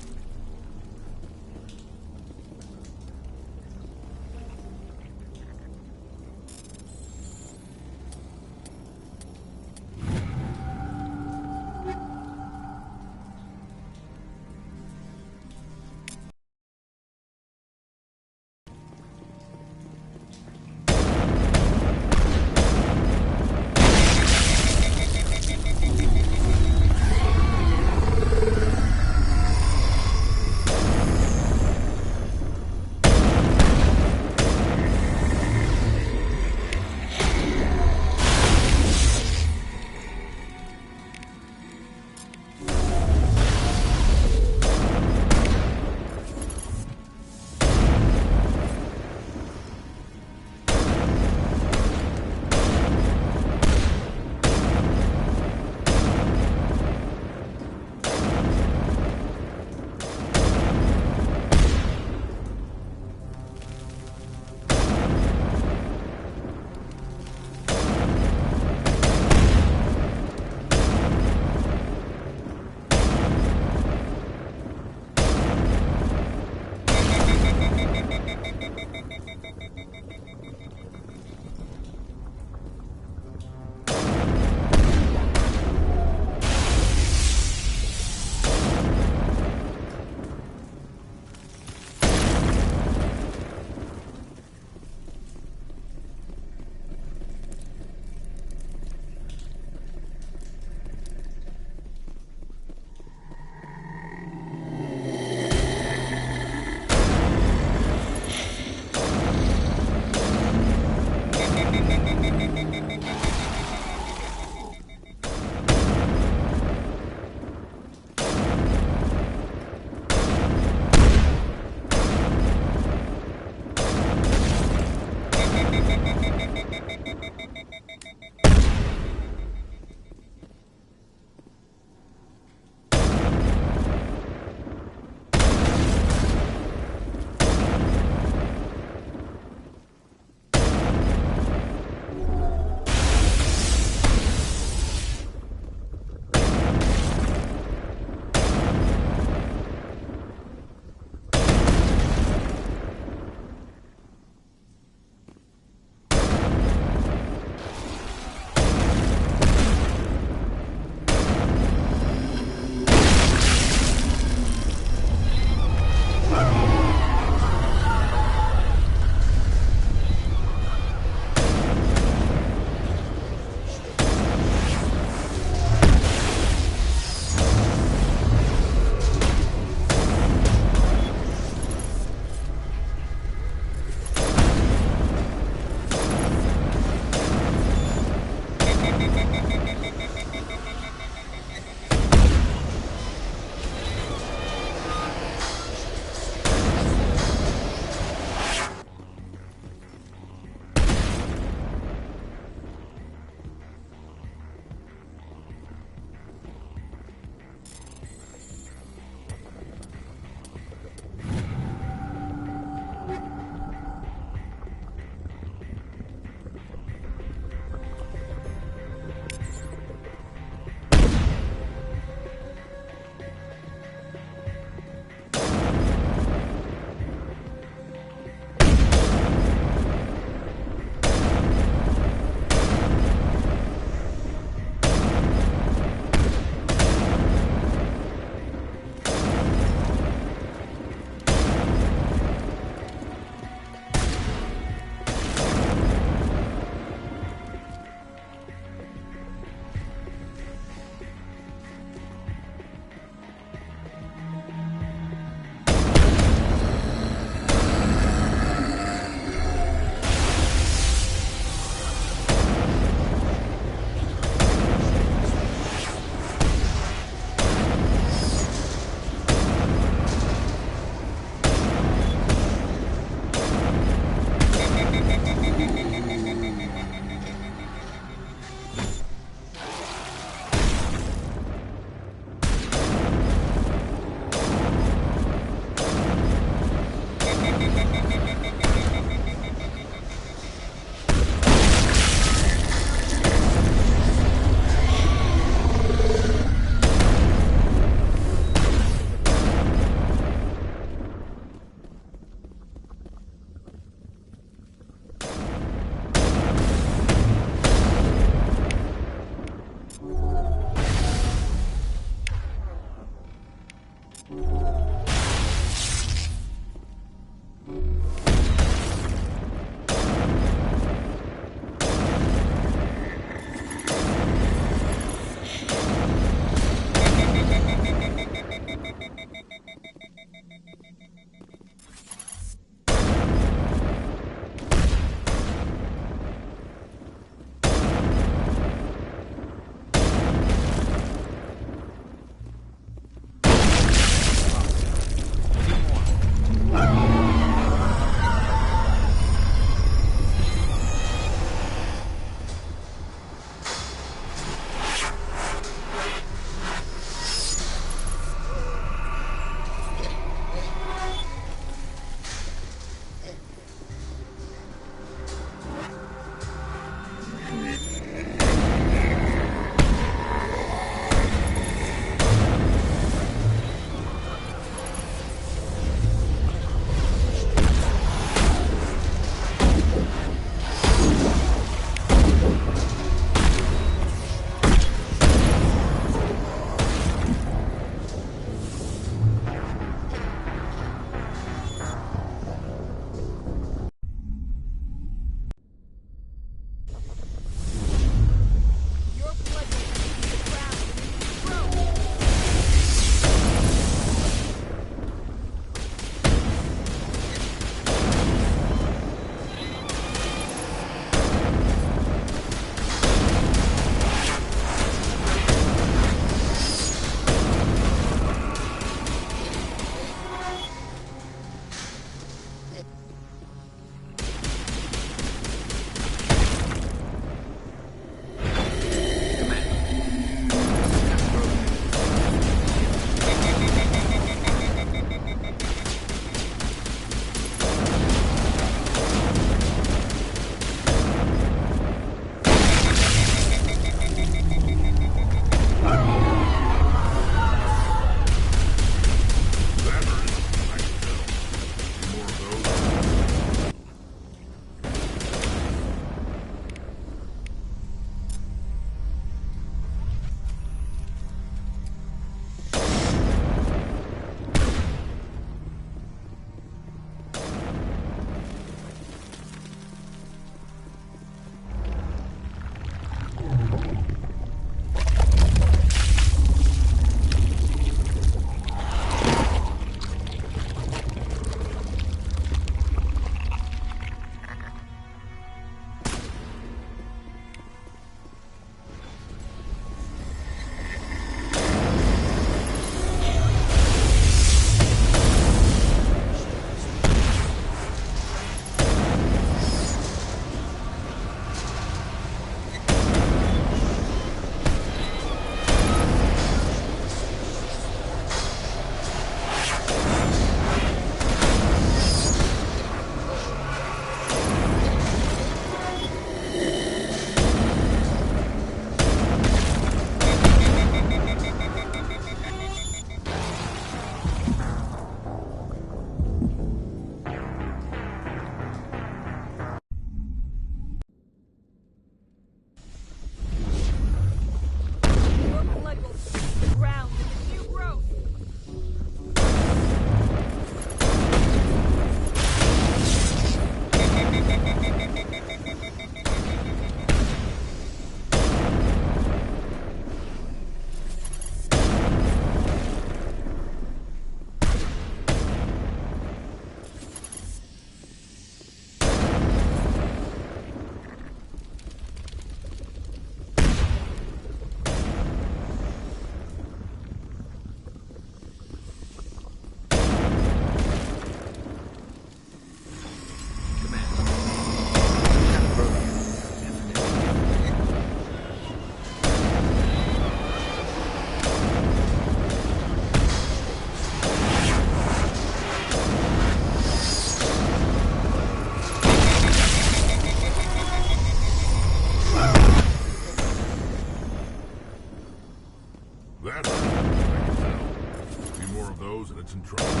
control.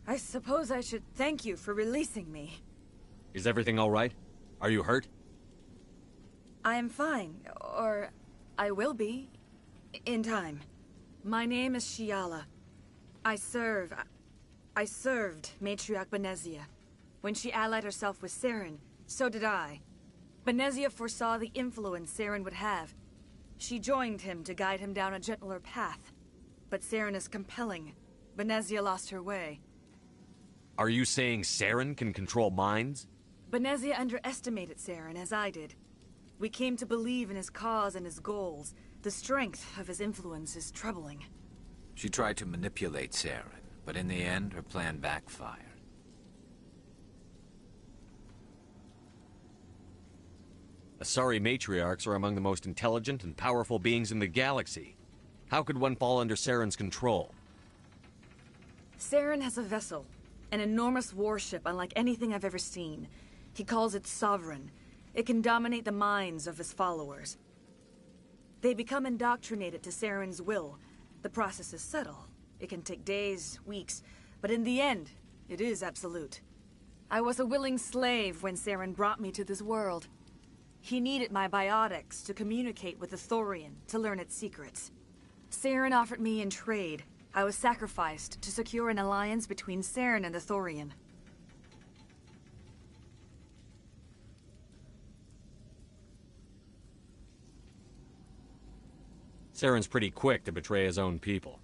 I suppose I should thank you for releasing me. Is everything all right? Are you hurt? I am fine, or I will be, in time. My name is Shiala. I served Matriarch Benezia. When she allied herself with Saren, so did I. Benezia foresaw the influence Saren would have. She joined him to guide him down a gentler path. But Saren is compelling. Benezia lost her way. Are you saying Saren can control minds? Benezia underestimated Saren, as I did. We came to believe in his cause and his goals. The strength of his influence is troubling. She tried to manipulate Saren, but in the end, her plan backfired. Asari matriarchs are among the most intelligent and powerful beings in the galaxy. How could one fall under Saren's control? Saren has a vessel, an enormous warship unlike anything I've ever seen. He calls it Sovereign. It can dominate the minds of his followers. They become indoctrinated to Saren's will. The process is subtle. It can take days, weeks, but in the end, it is absolute. I was a willing slave when Saren brought me to this world. He needed my biotics to communicate with the Thorian, to learn its secrets. Saren offered me in trade. I was sacrificed to secure an alliance between Saren and the Thorian. Saren's pretty quick to betray his own people.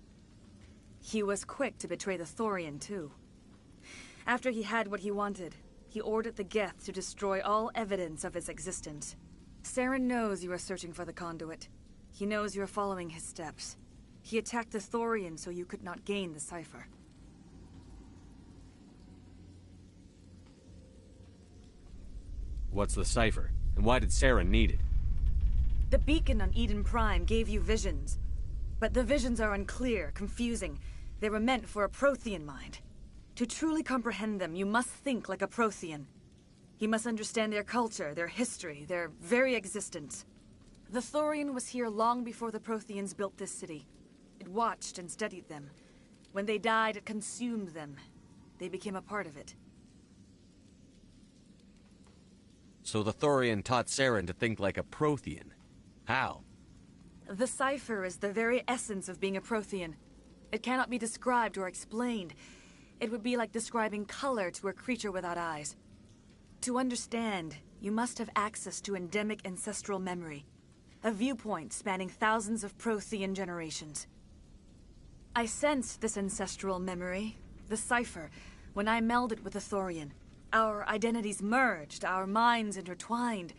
He was quick to betray the Thorian, too. After he had what he wanted, he ordered the Geth to destroy all evidence of its existence. Saren knows you are searching for the conduit. He knows you are following his steps. He attacked the Thorian so you could not gain the cipher. What's the cipher? And why did Saren need it? The beacon on Eden Prime gave you visions. But the visions are unclear, confusing. They were meant for a Prothean mind. To truly comprehend them, you must think like a Prothean. You must understand their culture, their history, their very existence. The Thorian was here long before the Protheans built this city. It watched and studied them. When they died, it consumed them. They became a part of it. So the Thorian taught Saren to think like a Prothean. How? The cipher is the very essence of being a Prothean. It cannot be described or explained. It would be like describing color to a creature without eyes. To understand, you must have access to endemic ancestral memory. A viewpoint spanning thousands of Prothean generations. I sensed this ancestral memory, the cipher, when I melded with the Thorian. Our identities merged, our minds intertwined.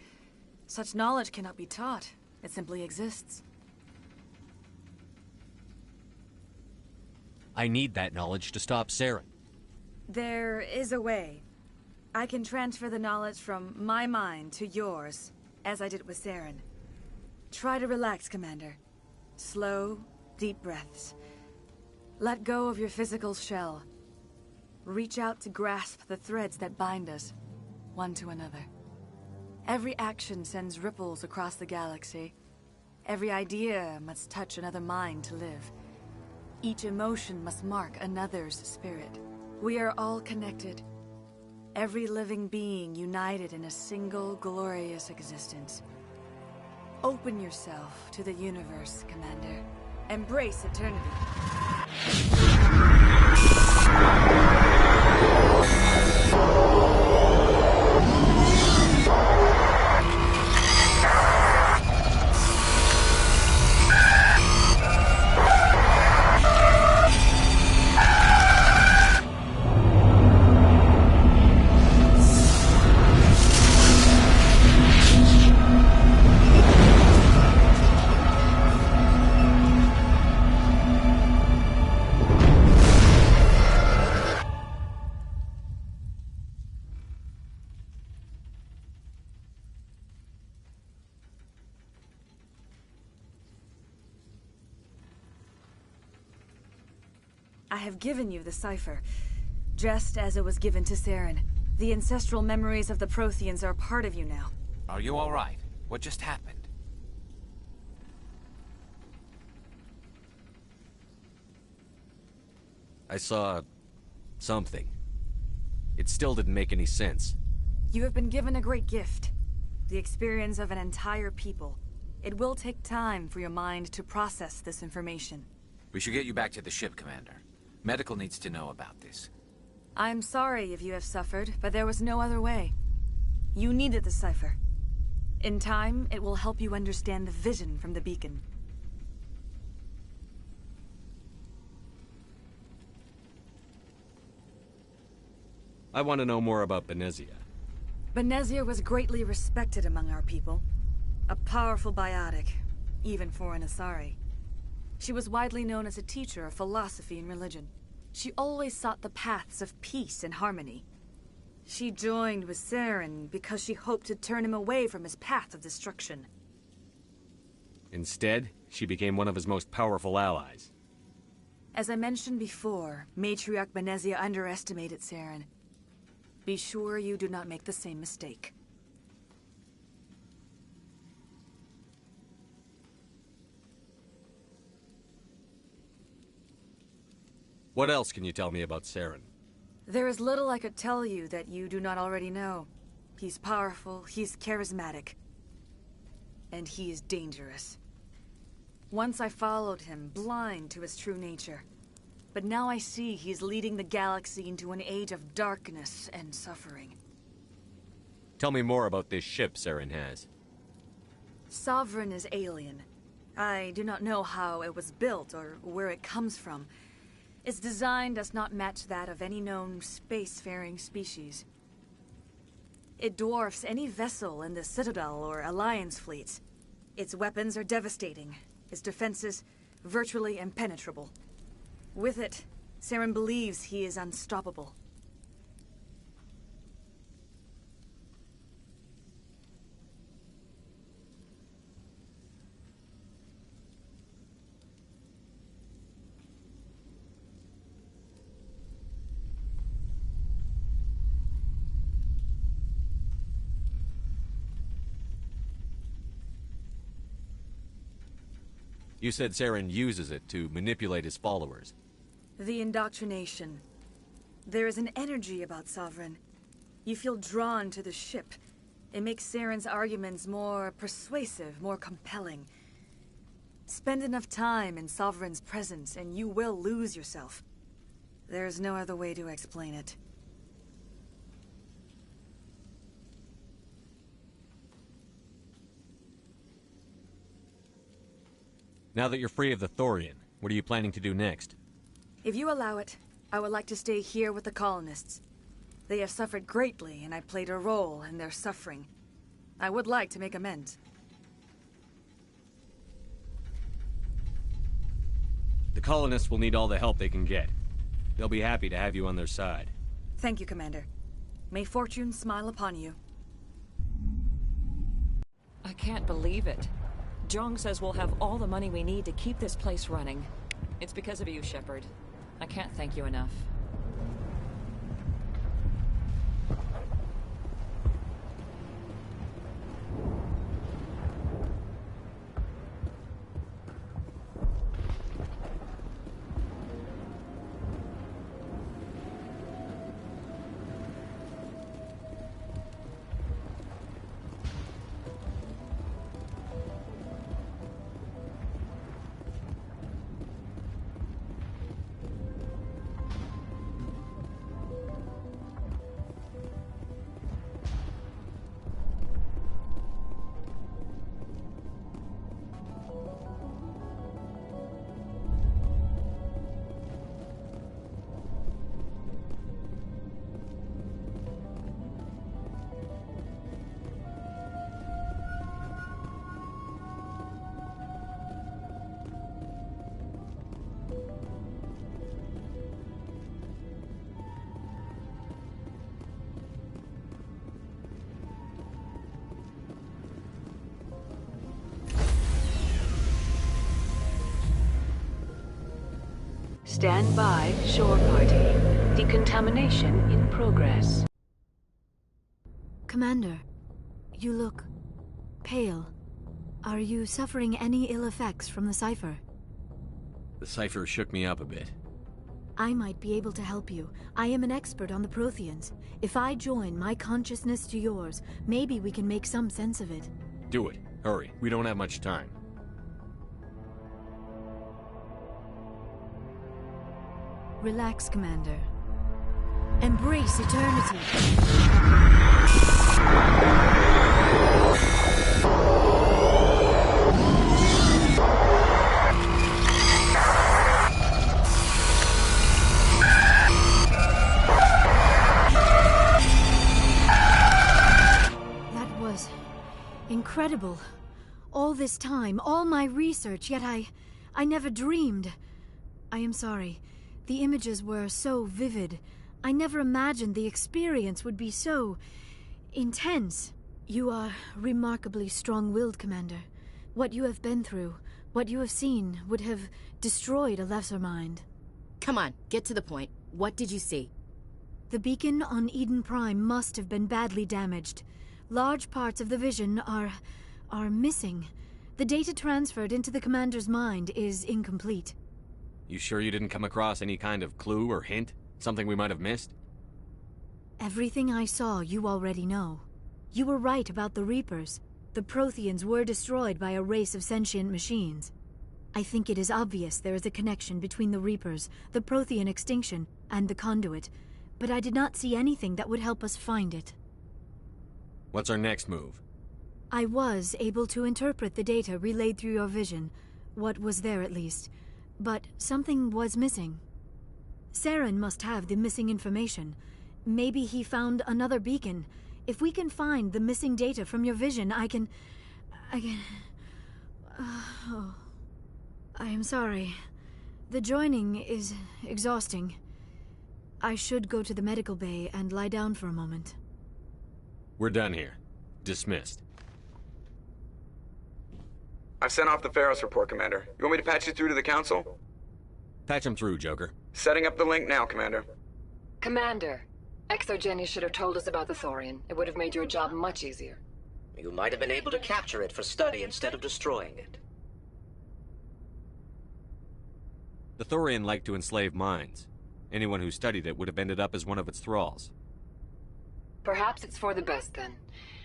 Such knowledge cannot be taught. It simply exists. I need that knowledge to stop Saren. There is a way. I can transfer the knowledge from my mind to yours, as I did with Saren. Try to relax, Commander. Slow, deep breaths. Let go of your physical shell. Reach out to grasp the threads that bind us, one to another. Every action sends ripples across the galaxy. Every idea must touch another mind to live. Each emotion must mark another's spirit. We are all connected. Every living being united in a single glorious existence. Open yourself to the universe, Commander. Embrace eternity. I have given you the cipher, just as it was given to Saren. The ancestral memories of the Protheans are part of you now. Are you all right? What just happened? I saw... something. It still didn't make any sense. You have been given a great gift. The experience of an entire people. It will take time for your mind to process this information. We should get you back to the ship, Commander. Medical needs to know about this. I'm sorry if you have suffered, but there was no other way. You needed the cipher. In time, it will help you understand the vision from the beacon. I want to know more about Benezia. Benezia was greatly respected among our people. A powerful biotic, even for an Asari. She was widely known as a teacher of philosophy and religion. She always sought the paths of peace and harmony. She joined with Saren because she hoped to turn him away from his path of destruction. Instead, she became one of his most powerful allies. As I mentioned before, Matriarch Benezia underestimated Saren. Be sure you do not make the same mistake. What else can you tell me about Saren? There is little I could tell you that you do not already know. He's powerful, he's charismatic, and he is dangerous. Once I followed him, blind to his true nature. But now I see he's leading the galaxy into an age of darkness and suffering. Tell me more about this ship Saren has. Sovereign is alien. I do not know how it was built or where it comes from. Its design does not match that of any known spacefaring species. It dwarfs any vessel in the Citadel or Alliance fleets. Its weapons are devastating, its defenses virtually impenetrable. With it, Saren believes he is unstoppable. You said Saren uses it to manipulate his followers. The indoctrination. There is an energy about Sovereign. You feel drawn to the ship. It makes Saren's arguments more persuasive, more compelling. Spend enough time in Sovereign's presence and you will lose yourself. There's no other way to explain it. Now that you're free of the Thorian, what are you planning to do next? If you allow it, I would like to stay here with the colonists. They have suffered greatly, and I played a role in their suffering. I would like to make amends. The colonists will need all the help they can get. They'll be happy to have you on their side. Thank you, Commander. May fortune smile upon you. I can't believe it. Jong says we'll have all the money we need to keep this place running. It's because of you, Shepard. I can't thank you enough. Stand by, shore party. Decontamination in progress. Commander, you look pale. Are you suffering any ill effects from the cipher? The cipher shook me up a bit. I might be able to help you. I am an expert on the Protheans. If I join my consciousness to yours, maybe we can make some sense of it. Do it. Hurry. We don't have much time. Relax, Commander. Embrace eternity. That was incredible. All this time, all my research, yet I never dreamed. I am sorry. The images were so vivid. I never imagined the experience would be so intense. You are remarkably strong-willed, Commander. What you have been through, what you have seen, would have destroyed a lesser mind. Come on, get to the point. What did you see? The beacon on Eden Prime must have been badly damaged. Large parts of the vision are missing. The data transferred into the Commander's mind is incomplete. You sure you didn't come across any kind of clue or hint? Something we might have missed? Everything I saw, you already know. You were right about the Reapers. The Protheans were destroyed by a race of sentient machines. I think it is obvious there is a connection between the Reapers, the Prothean extinction, and the Conduit, but I did not see anything that would help us find it. What's our next move? I was able to interpret the data relayed through your vision, what was there at least, but something was missing. Saren must have the missing information. Maybe he found another beacon. If we can find the missing data from your vision, I can... Oh. I am sorry. The joining is exhausting. I should go to the medical bay and lie down for a moment. We're done here. Dismissed. I've sent off the Pharos report, Commander. You want me to patch you through to the Council? Patch him through, Joker. Setting up the link now, Commander. Commander, ExoGeni should have told us about the Thorian. It would have made your job much easier. You might have been able to capture it for study instead of destroying it. The Thorian liked to enslave minds. Anyone who studied it would have ended up as one of its thralls. Perhaps it's for the best, then.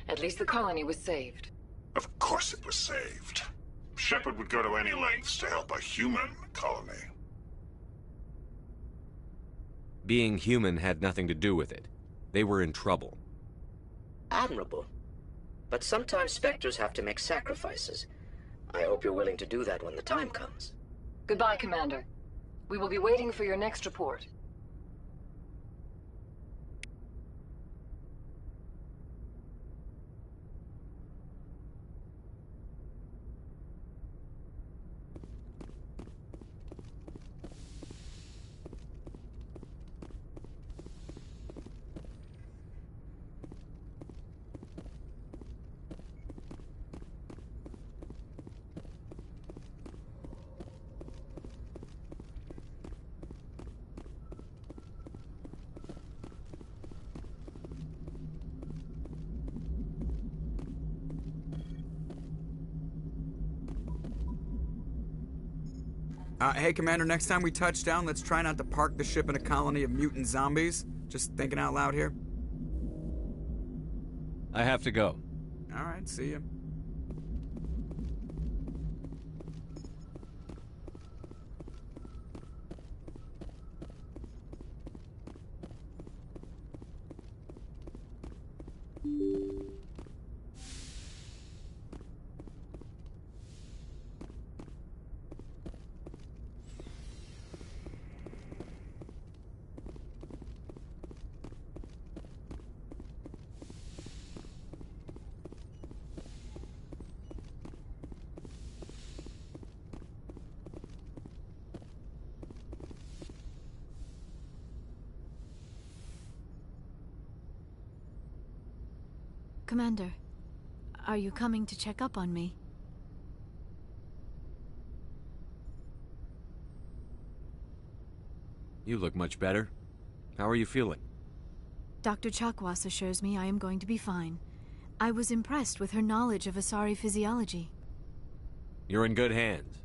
At least the colony was saved. Of course it was saved. Shepard would go to any lengths to help a human colony. Being human had nothing to do with it. They were in trouble. Admirable. But sometimes Spectres have to make sacrifices. I hope you're willing to do that when the time comes. Goodbye, Commander. We will be waiting for your next report. Hey, Commander, next time we touch down, let's try not to park the ship in a colony of mutant zombies. Just thinking out loud here. I have to go. All right, see ya. Commander, are you coming to check up on me? You look much better. How are you feeling? Dr. Chakwas assures me I am going to be fine. I was impressed with her knowledge of Asari physiology. You're in good hands.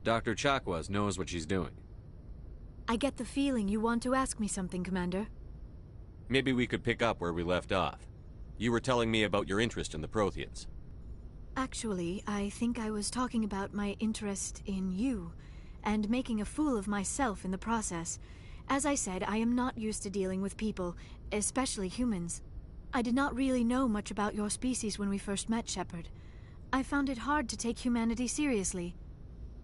Dr. Chakwas knows what she's doing. I get the feeling you want to ask me something, Commander. Maybe we could pick up where we left off. You were telling me about your interest in the Protheans. Actually, I think I was talking about my interest in you, and making a fool of myself in the process. As I said, I am not used to dealing with people, especially humans. I did not really know much about your species when we first met, Shepard. I found it hard to take humanity seriously.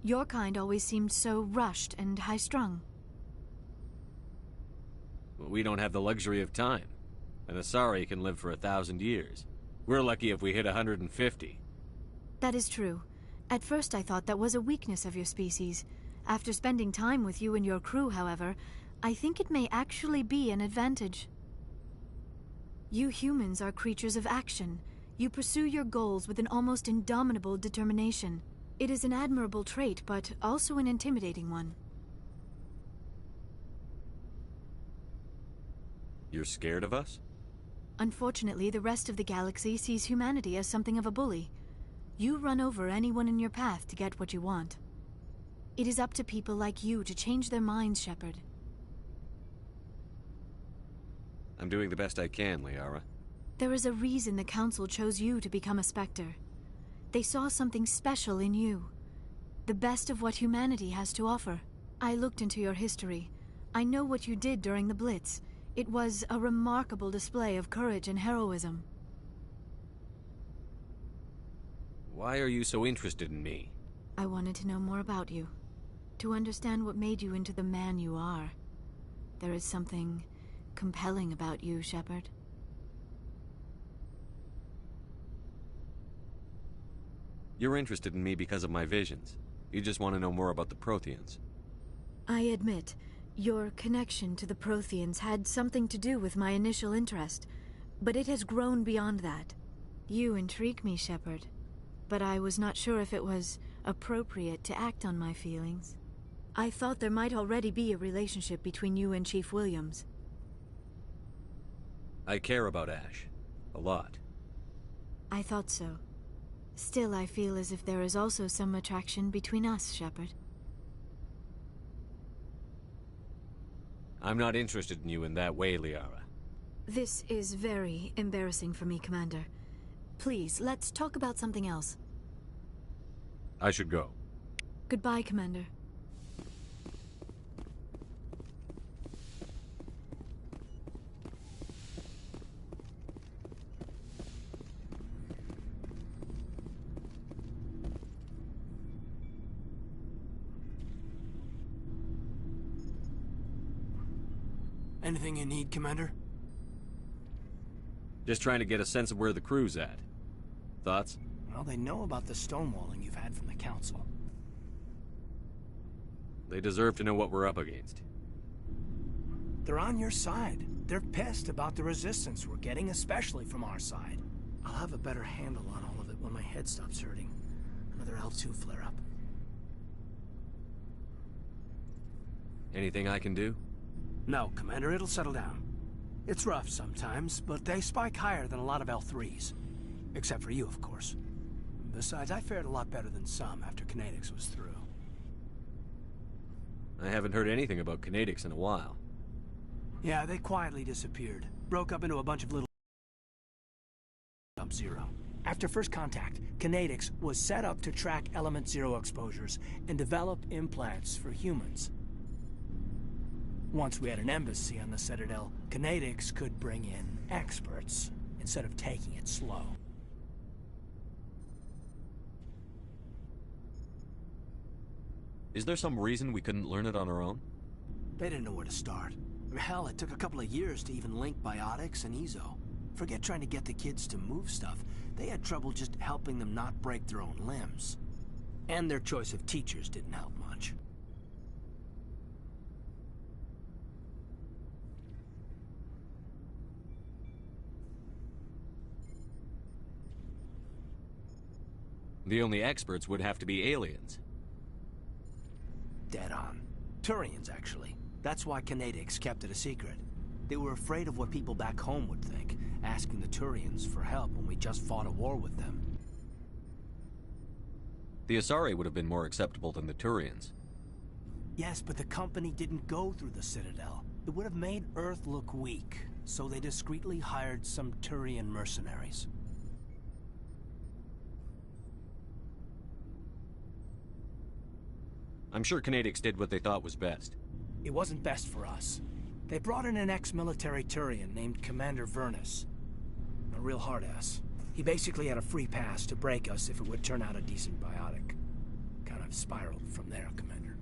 Your kind always seemed so rushed and high-strung. We don't have the luxury of time. An Asari can live for 1,000 years. We're lucky if we hit 150. That is true. At first I thought that was a weakness of your species. After spending time with you and your crew, however, I think it may actually be an advantage. You humans are creatures of action. You pursue your goals with an almost indomitable determination. It is an admirable trait, but also an intimidating one. You're scared of us? Unfortunately, the rest of the galaxy sees humanity as something of a bully. You run over anyone in your path to get what you want. It is up to people like you to change their minds, Shepard. I'm doing the best I can, Liara. There is a reason the Council chose you to become a Spectre. They saw something special in you. The best of what humanity has to offer. I looked into your history. I know what you did during the Blitz. It was a remarkable display of courage and heroism. Why are you so interested in me? I wanted to know more about you. To understand what made you into the man you are. There is something compelling about you, Shepard. You're interested in me because of my visions. You just want to know more about the Protheans. I admit, your connection to the Protheans had something to do with my initial interest, but it has grown beyond that. You intrigue me, Shepard, but I was not sure if it was appropriate to act on my feelings. I thought there might already be a relationship between you and Chief Williams. I care about Ash. A lot. I thought so. Still, I feel as if there is also some attraction between us, Shepard. I'm not interested in you in that way, Liara. This is very embarrassing for me, Commander. Please, let's talk about something else. I should go. Goodbye, Commander. Anything you need, Commander? Just trying to get a sense of where the crew's at. Thoughts? Well, they know about the stonewalling you've had from the Council. They deserve to know what we're up against. They're on your side. They're pissed about the resistance we're getting, especially from our side. I'll have a better handle on all of it when my head stops hurting. Another L2 flare-up. Anything I can do? No, Commander, it'll settle down. It's rough sometimes, but they spike higher than a lot of L3s. Except for you, of course. Besides, I fared a lot better than some after Kinetics was through. I haven't heard anything about Kinetics in a while. Yeah, they quietly disappeared. Broke up into a bunch of little... Sub-Zero. After first contact, Kinetics was set up to track Element Zero exposures and develop implants for humans. Once we had an embassy on the Citadel, Kinetics could bring in experts instead of taking it slow. Is there some reason we couldn't learn it on our own? They didn't know where to start. Hell, it took a couple of years to even link biotics and Ezo. Forget trying to get the kids to move stuff. They had trouble just helping them not break their own limbs. And their choice of teachers didn't help much. The only experts would have to be aliens. Dead on. Turians, actually. That's why Kinetics kept it a secret. They were afraid of what people back home would think, asking the Turians for help when we just fought a war with them. The Asari would have been more acceptable than the Turians. Yes, but the company didn't go through the Citadel. It would have made Earth look weak, so they discreetly hired some Turian mercenaries. I'm sure Canadix did what they thought was best. It wasn't best for us. They brought in an ex-military Turian named Commander Vernus. A real hard-ass. He basically had a free pass to break us if it would turn out a decent biotic. Kind of spiraled from there, Commander.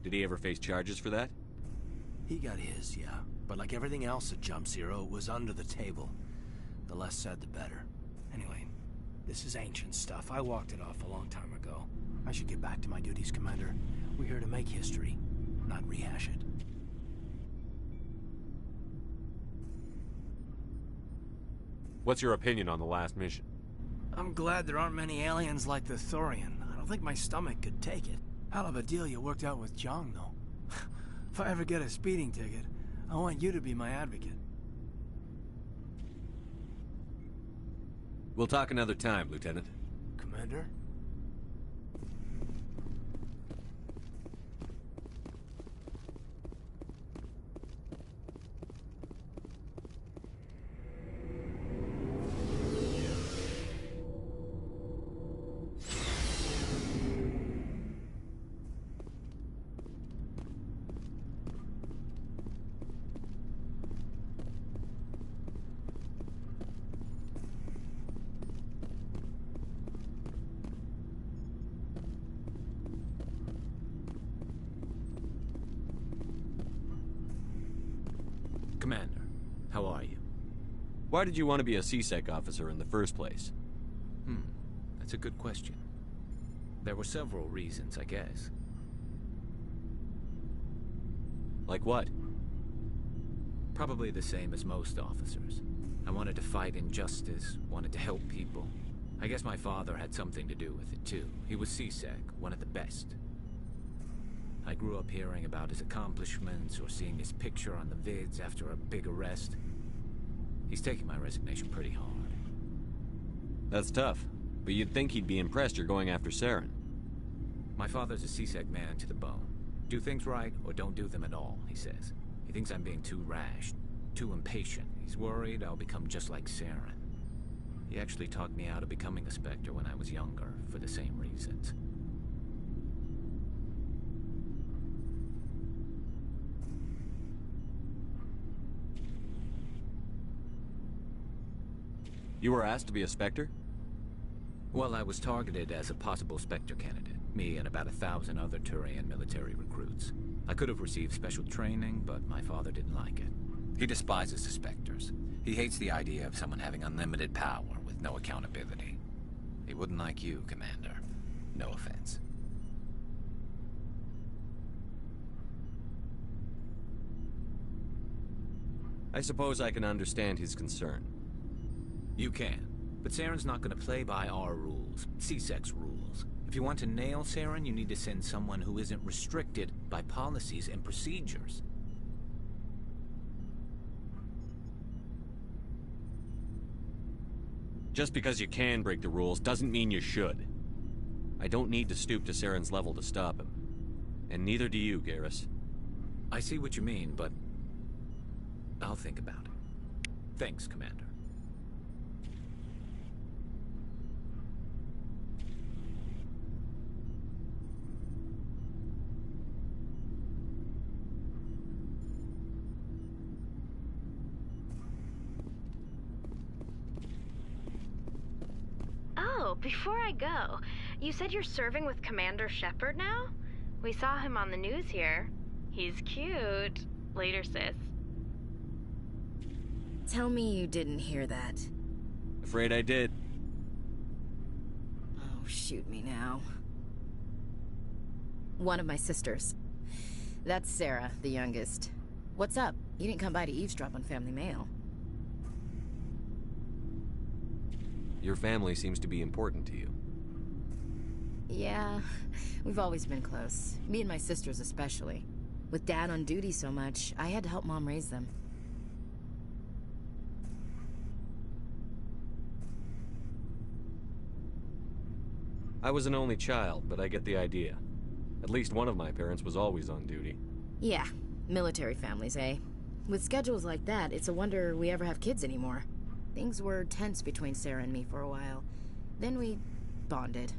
Did he ever face charges for that? He got his, yeah. But like everything else at Jump Zero, it was under the table. The less said, the better. Anyway, this is ancient stuff. I walked it off a long time ago. I should get back to my duties, Commander. We're here to make history, not rehash it. What's your opinion on the last mission? I'm glad there aren't many aliens like the Thorian. I don't think my stomach could take it. Hell of a deal you worked out with Jong, though. If I ever get a speeding ticket, I want you to be my advocate. We'll talk another time, Lieutenant. Commander? Commander, how are you? Why did you want to be a CSEC officer in the first place? That's a good question. There were several reasons, I guess. Like what? Probably the same as most officers. I wanted to fight injustice, wanted to help people. I guess my father had something to do with it, too. He was CSEC, one of the best. I grew up hearing about his accomplishments or seeing his picture on the vids after a big arrest. He's taking my resignation pretty hard. That's tough, but you'd think he'd be impressed you're going after Saren. My father's a CSEC man to the bone. Do things right or don't do them at all, he says. He thinks I'm being too rash, too impatient. He's worried I'll become just like Saren. He actually talked me out of becoming a Spectre when I was younger, for the same reasons. You were asked to be a Spectre? Well, I was targeted as a possible Spectre candidate. Me and about 1,000 other Turian military recruits. I could have received special training, but my father didn't like it. He despises the Spectres. He hates the idea of someone having unlimited power with no accountability. He wouldn't like you, Commander. No offense. I suppose I can understand his concern. You can. But Saren's not going to play by our rules, CSEC's rules. If you want to nail Saren, you need to send someone who isn't restricted by policies and procedures. Just because you can break the rules doesn't mean you should. I don't need to stoop to Saren's level to stop him. And neither do you, Garrus. I see what you mean, but I'll think about it. Thanks, Commander. Oh, before I go, you said you're serving with Commander Shepard now? We saw him on the news here. He's cute. Later, sis. Tell me you didn't hear that. Afraid I did. Oh, shoot me now. One of my sisters. That's Sarah, the youngest. What's up? You didn't come by to eavesdrop on family mail. Your family seems to be important to you. Yeah, we've always been close. Me and my sisters especially. With Dad on duty so much, I had to help Mom raise them. I was an only child, but I get the idea. At least one of my parents was always on duty. Yeah, military families, eh? With schedules like that, it's a wonder we ever have kids anymore. Things were tense between Sarah and me for a while. Then we bonded.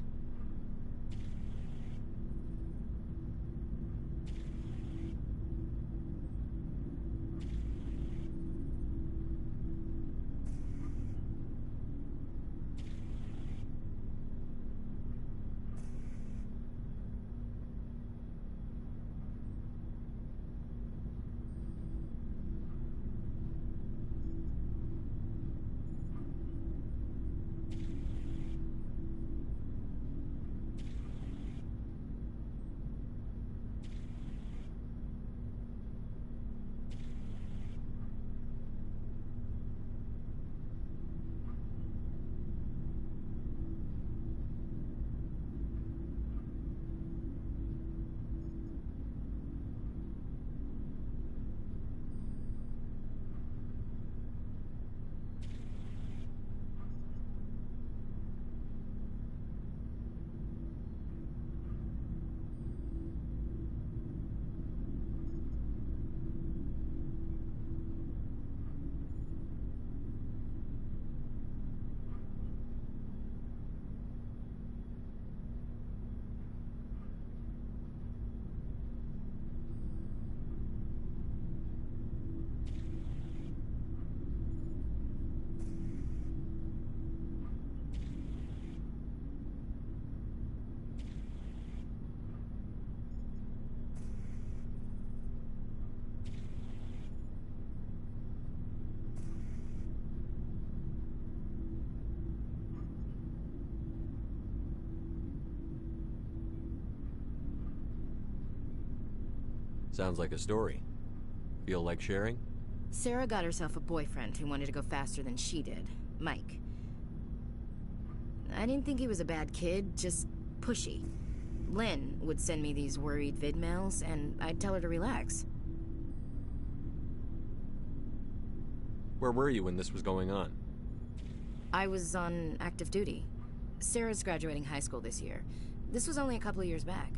Sounds like a story. Feel like sharing? Sarah got herself a boyfriend who wanted to go faster than she did, Mike. I didn't think he was a bad kid, just pushy. Lynn would send me these worried vid mails, and I'd tell her to relax. Where were you when this was going on? I was on active duty. Sarah's graduating high school this year. This was only a couple of years back.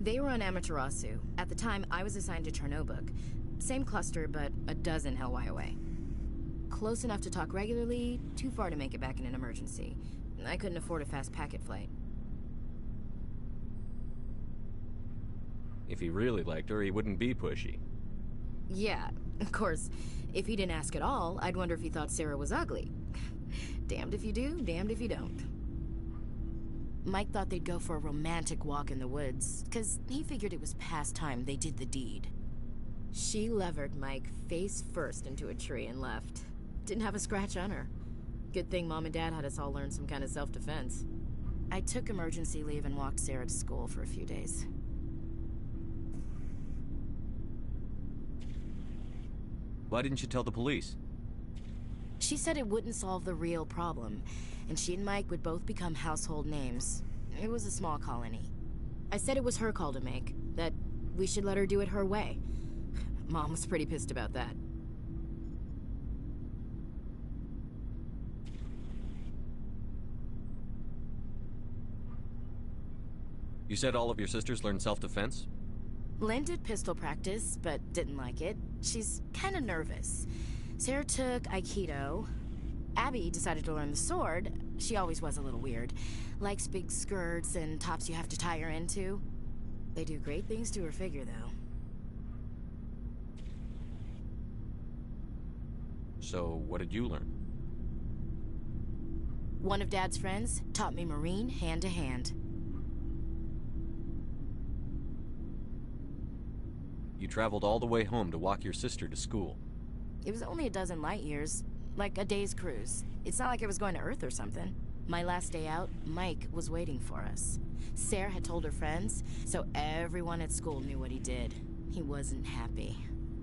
They were on Amaterasu. At the time, I was assigned to Chernobog. Same cluster, but a dozen LY away. Close enough to talk regularly, too far to make it back in an emergency. I couldn't afford a fast packet flight. If he really liked her, he wouldn't be pushy. Yeah, of course. If he didn't ask at all, I'd wonder if he thought Sarah was ugly. Damned if you do, damned if you don't. Mike thought they'd go for a romantic walk in the woods, because he figured it was past time they did the deed. She levered Mike face first into a tree and left. Didn't have a scratch on her. Good thing Mom and Dad had us all learn some kind of self-defense. I took emergency leave and walked Sarah to school for a few days. Why didn't you tell the police? She said it wouldn't solve the real problem, and she and Mike would both become household names. It was a small colony. I said it was her call to make, that we should let her do it her way. Mom was pretty pissed about that. You said all of your sisters learned self-defense? Lynn did pistol practice, but didn't like it. She's kind of nervous. Sarah took Aikido. Abby decided to learn the sword. She always was a little weird. Likes big skirts and tops you have to tie her into. They do great things to her figure, though. So, what did you learn? One of Dad's friends taught me Marine hand to hand. You traveled all the way home to walk your sister to school. It was only a dozen light years, like a day's cruise. It's not like I was going to Earth or something. My last day out, Mike was waiting for us. Sarah had told her friends, so everyone at school knew what he did. He wasn't happy.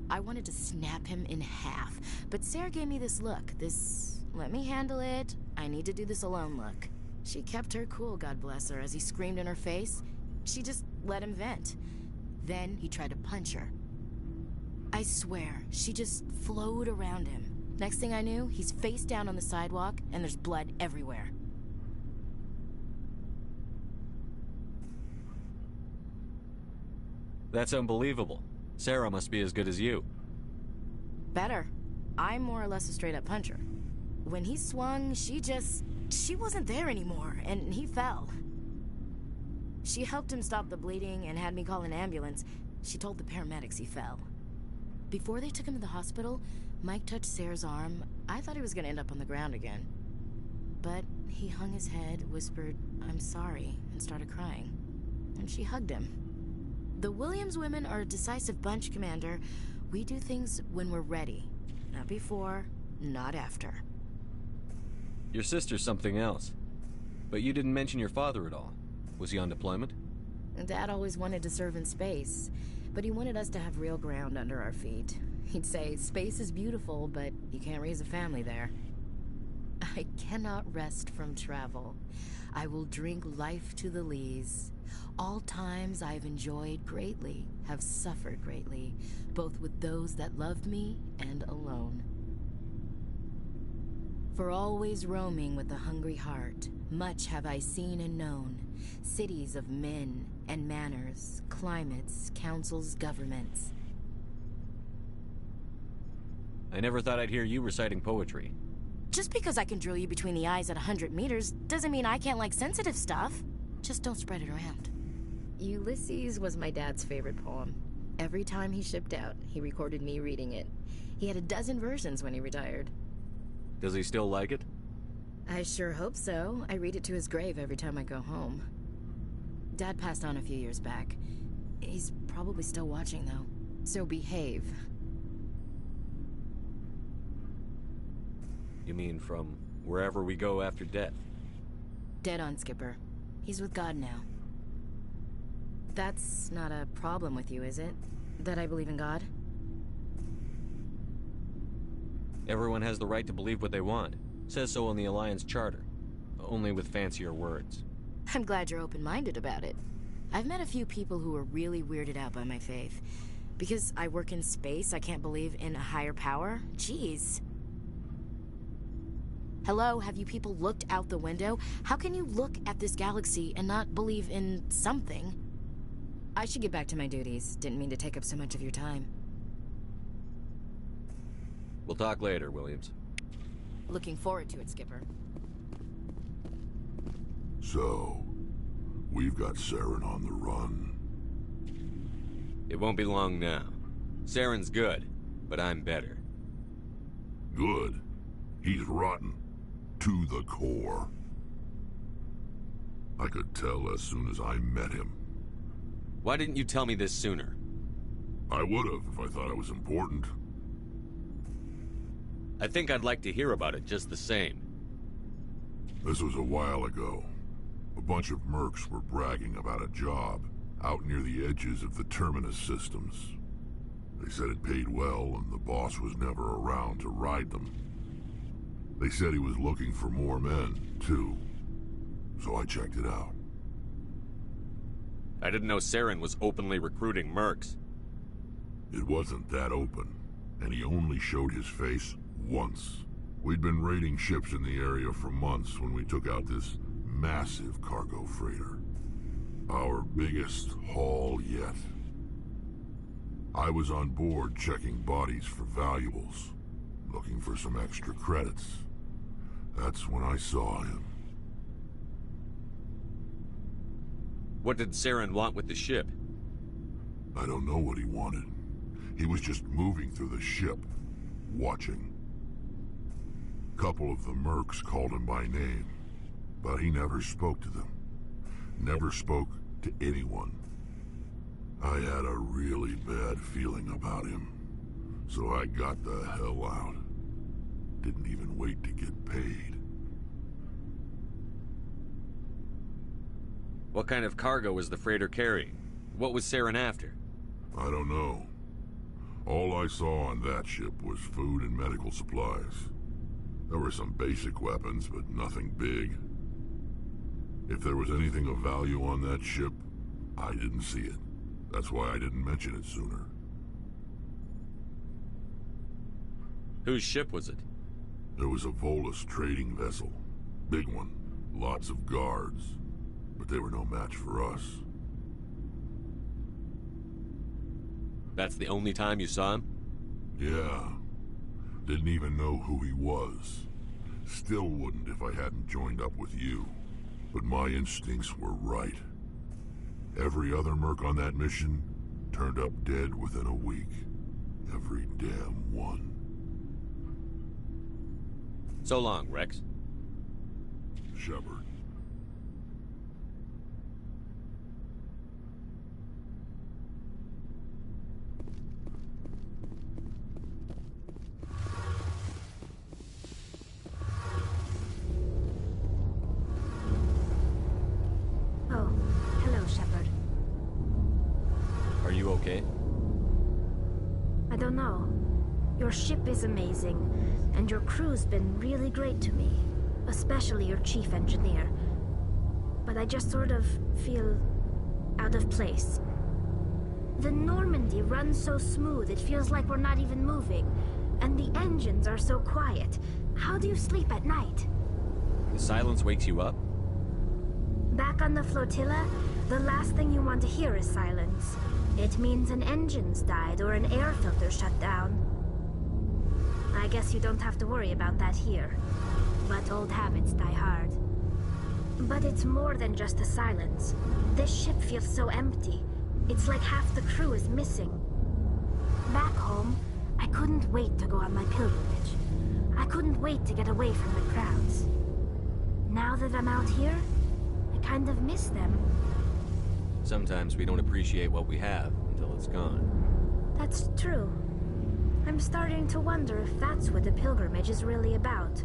I wanted to snap him in half, but Sarah gave me this look, this let me handle it, I need to do this alone look. She kept her cool, God bless her, as he screamed in her face. She just let him vent. Then he tried to punch her. I swear, she just flowed around him. Next thing I knew, he's face down on the sidewalk, and there's blood everywhere. That's unbelievable. Sarah must be as good as you. Better. I'm more or less a straight-up puncher. When he swung, she wasn't there anymore, and he fell. She helped him stop the bleeding and had me call an ambulance. She told the paramedics he fell. Before they took him to the hospital, Mike touched Sarah's arm. I thought he was gonna end up on the ground again. But he hung his head, whispered, "I'm sorry," and started crying. And she hugged him. The Williams women are a decisive bunch, Commander. We do things when we're ready. Not before, not after. Your sister's something else. But you didn't mention your father at all. Was he on deployment? Dad always wanted to serve in space, but he wanted us to have real ground under our feet. He'd say, space is beautiful, but you can't raise a family there. I cannot rest from travel. I will drink life to the lees. All times I've enjoyed greatly, have suffered greatly, both with those that loved me and alone. For always roaming with a hungry heart, much have I seen and known, cities of men and manners, climates, councils, governments. I never thought I'd hear you reciting poetry. Just because I can drill you between the eyes at 100 meters doesn't mean I can't like sensitive stuff. Just don't spread it around. Ulysses was my dad's favorite poem. Every time he shipped out, he recorded me reading it. He had a dozen versions when he retired. Does he still like it? I sure hope so. I read it to his grave every time I go home. Dad passed on a few years back. He's probably still watching, though. So behave. You mean from wherever we go after death? Dead on, Skipper. He's with God now. That's not a problem with you, is it? That I believe in God? Everyone has the right to believe what they want. Says so in the Alliance Charter. Only with fancier words. I'm glad you're open-minded about it. I've met a few people who are really weirded out by my faith. Because I work in space, I can't believe in a higher power? Jeez. Hello, have you people looked out the window? How can you look at this galaxy and not believe in something? I should get back to my duties. Didn't mean to take up so much of your time. We'll talk later, Williams. Looking forward to it, Skipper. So, we've got Saren on the run. It won't be long now. Saren's good, but I'm better. Good? He's rotten. To the core. I could tell as soon as I met him. Why didn't you tell me this sooner? I would've if I thought it was important. I think I'd like to hear about it just the same. This was a while ago. A bunch of mercs were bragging about a job out near the edges of the Terminus systems. They said it paid well and the boss was never around to ride them. They said he was looking for more men, too. So I checked it out. I didn't know Saren was openly recruiting mercs. It wasn't that open, and he only showed his face once. We'd been raiding ships in the area for months when we took out this massive cargo freighter. Our biggest haul yet. I was on board checking bodies for valuables, looking for some extra credits. That's when I saw him. What did Saren want with the ship? I don't know what he wanted. He was just moving through the ship, watching. Couple of the mercs called him by name, but he never spoke to them. Never spoke to anyone. I had a really bad feeling about him, so I got the hell out. Didn't even wait to get paid. What kind of cargo was the freighter carrying? What was Saren after? I don't know. All I saw on that ship was food and medical supplies. There were some basic weapons, but nothing big. If there was anything of value on that ship, I didn't see it. That's why I didn't mention it sooner. Whose ship was it? There was a Volus trading vessel. Big one. Lots of guards. But they were no match for us. That's the only time you saw him? Yeah. Didn't even know who he was. Still wouldn't if I hadn't joined up with you. But my instincts were right. Every other merc on that mission turned up dead within a week. Every damn one. So long, Rex. Shepard. Oh, hello, Shepard. Are you okay? I don't know. Your ship is amazing, and your crew's been really great to me. Especially your chief engineer. But I just sort of feel out of place. The Normandy runs so smooth it feels like we're not even moving. And the engines are so quiet. How do you sleep at night? The silence wakes you up? Back on the flotilla, the last thing you want to hear is silence. It means an engine's died or an air filter shut down. I guess you don't have to worry about that here. But old habits die hard. But it's more than just the silence. This ship feels so empty. It's like half the crew is missing. Back home, I couldn't wait to go on my pilgrimage. I couldn't wait to get away from the crowds. Now that I'm out here, I kind of miss them. Sometimes we don't appreciate what we have until it's gone. That's true. I'm starting to wonder if that's what the pilgrimage is really about.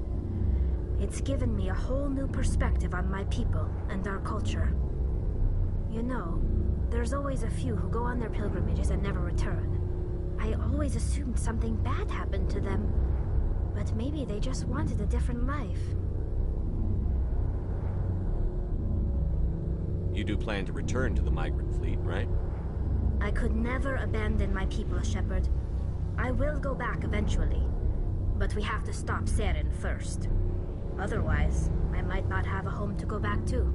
It's given me a whole new perspective on my people and our culture. You know, there's always a few who go on their pilgrimages and never return. I always assumed something bad happened to them, but maybe they just wanted a different life. You do plan to return to the migrant fleet, right? I could never abandon my people, Shepard. I will go back eventually, but we have to stop Saren first. Otherwise, I might not have a home to go back to.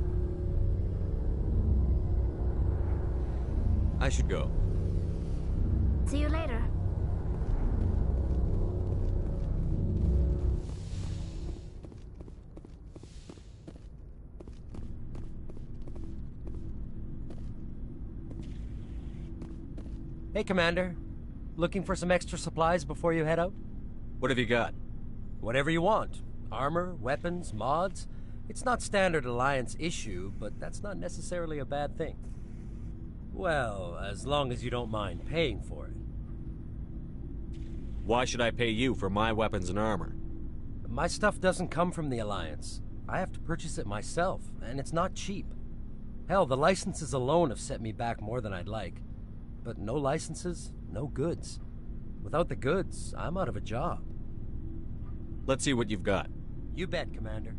I should go. See you later. Hey, Commander. Looking for some extra supplies before you head out? What have you got? Whatever you want. Armor, weapons, mods. It's not standard Alliance issue, but that's not necessarily a bad thing. Well, as long as you don't mind paying for it. Why should I pay you for my weapons and armor? My stuff doesn't come from the Alliance. I have to purchase it myself, and it's not cheap. Hell, the licenses alone have set me back more than I'd like. But no licenses, no goods. Without the goods, I'm out of a job. Let's see what you've got. You bet, Commander.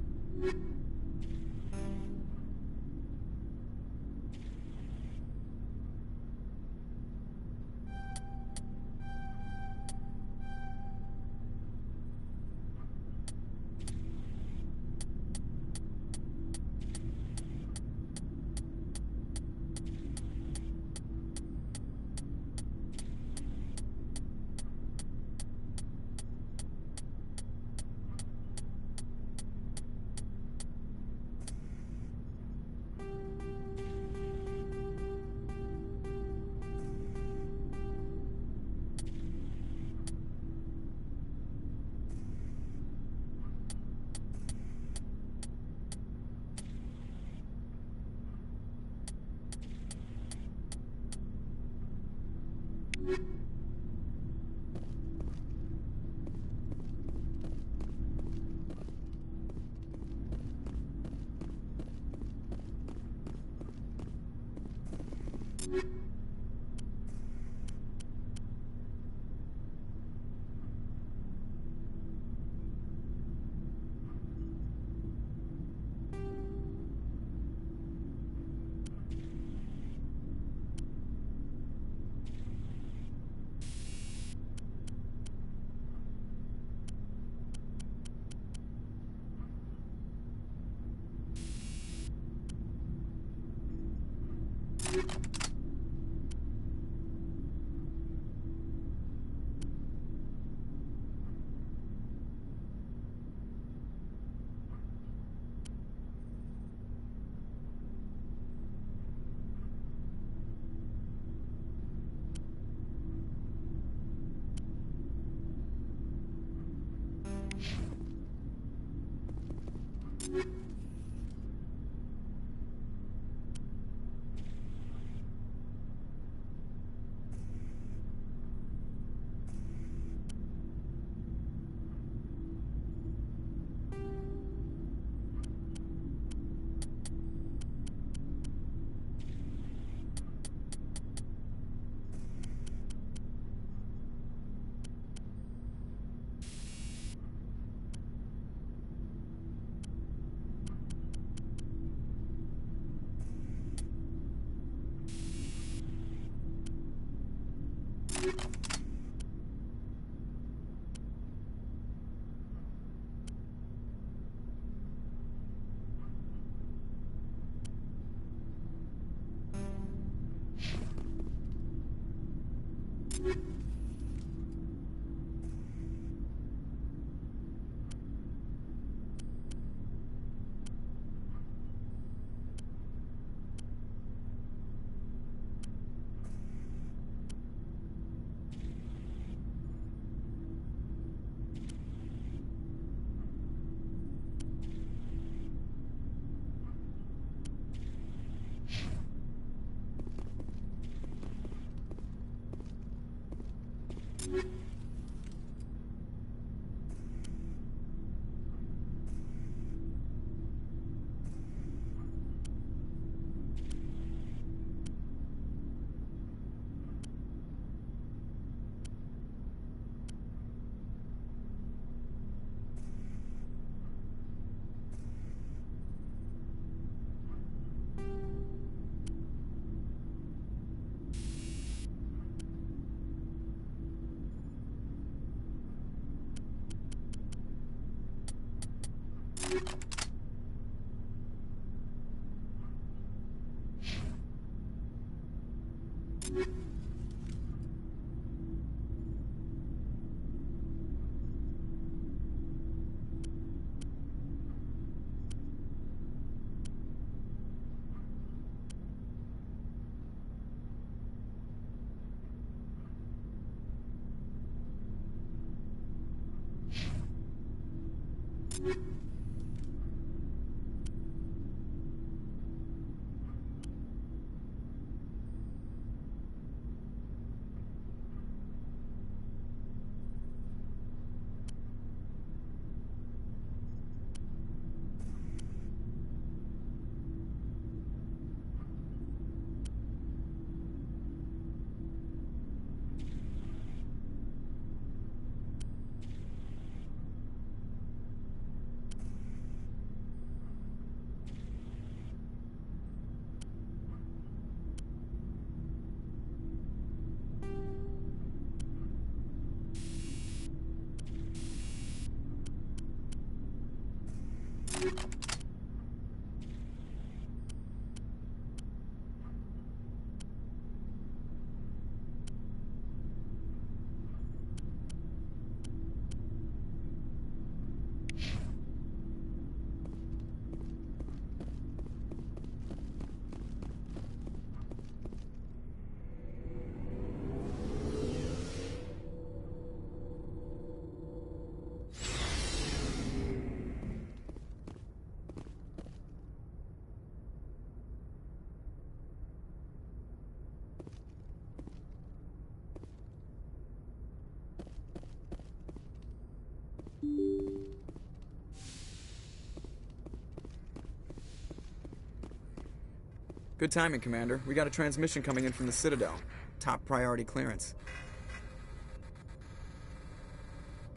Good timing, Commander. We got a transmission coming in from the Citadel. Top priority clearance.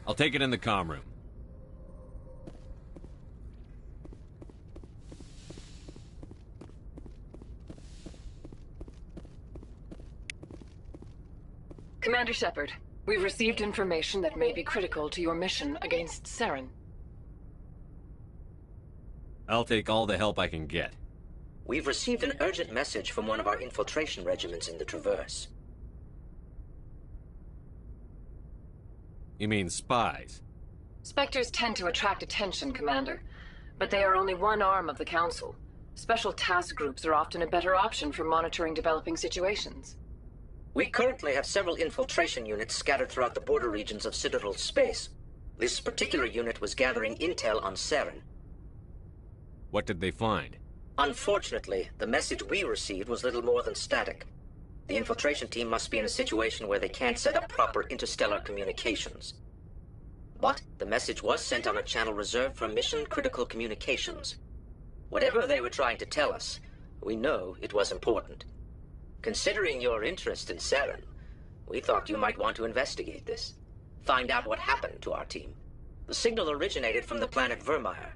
I'll take it in the comm room. Commander Shepard, we've received information that may be critical to your mission against Saren. I'll take all the help I can get. We've received an urgent message from one of our infiltration regiments in the Traverse. You mean spies? Spectres tend to attract attention, Commander, but they are only one arm of the Council. Special task groups are often a better option for monitoring developing situations. We currently have several infiltration units scattered throughout the border regions of Citadel space. This particular unit was gathering intel on Saren. What did they find? Unfortunately, the message we received was little more than static. The infiltration team must be in a situation where they can't set up proper interstellar communications. But the message was sent on a channel reserved for mission-critical communications. Whatever they were trying to tell us, we know it was important. Considering your interest in Saren, we thought you might want to investigate this. Find out what happened to our team. The signal originated from the planet Vermeer.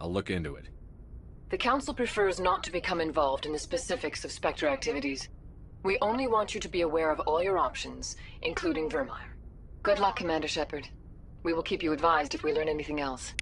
I'll look into it. The Council prefers not to become involved in the specifics of Spectre activities. We only want you to be aware of all your options, including Vermeer. Good luck, Commander Shepard. We will keep you advised if we learn anything else.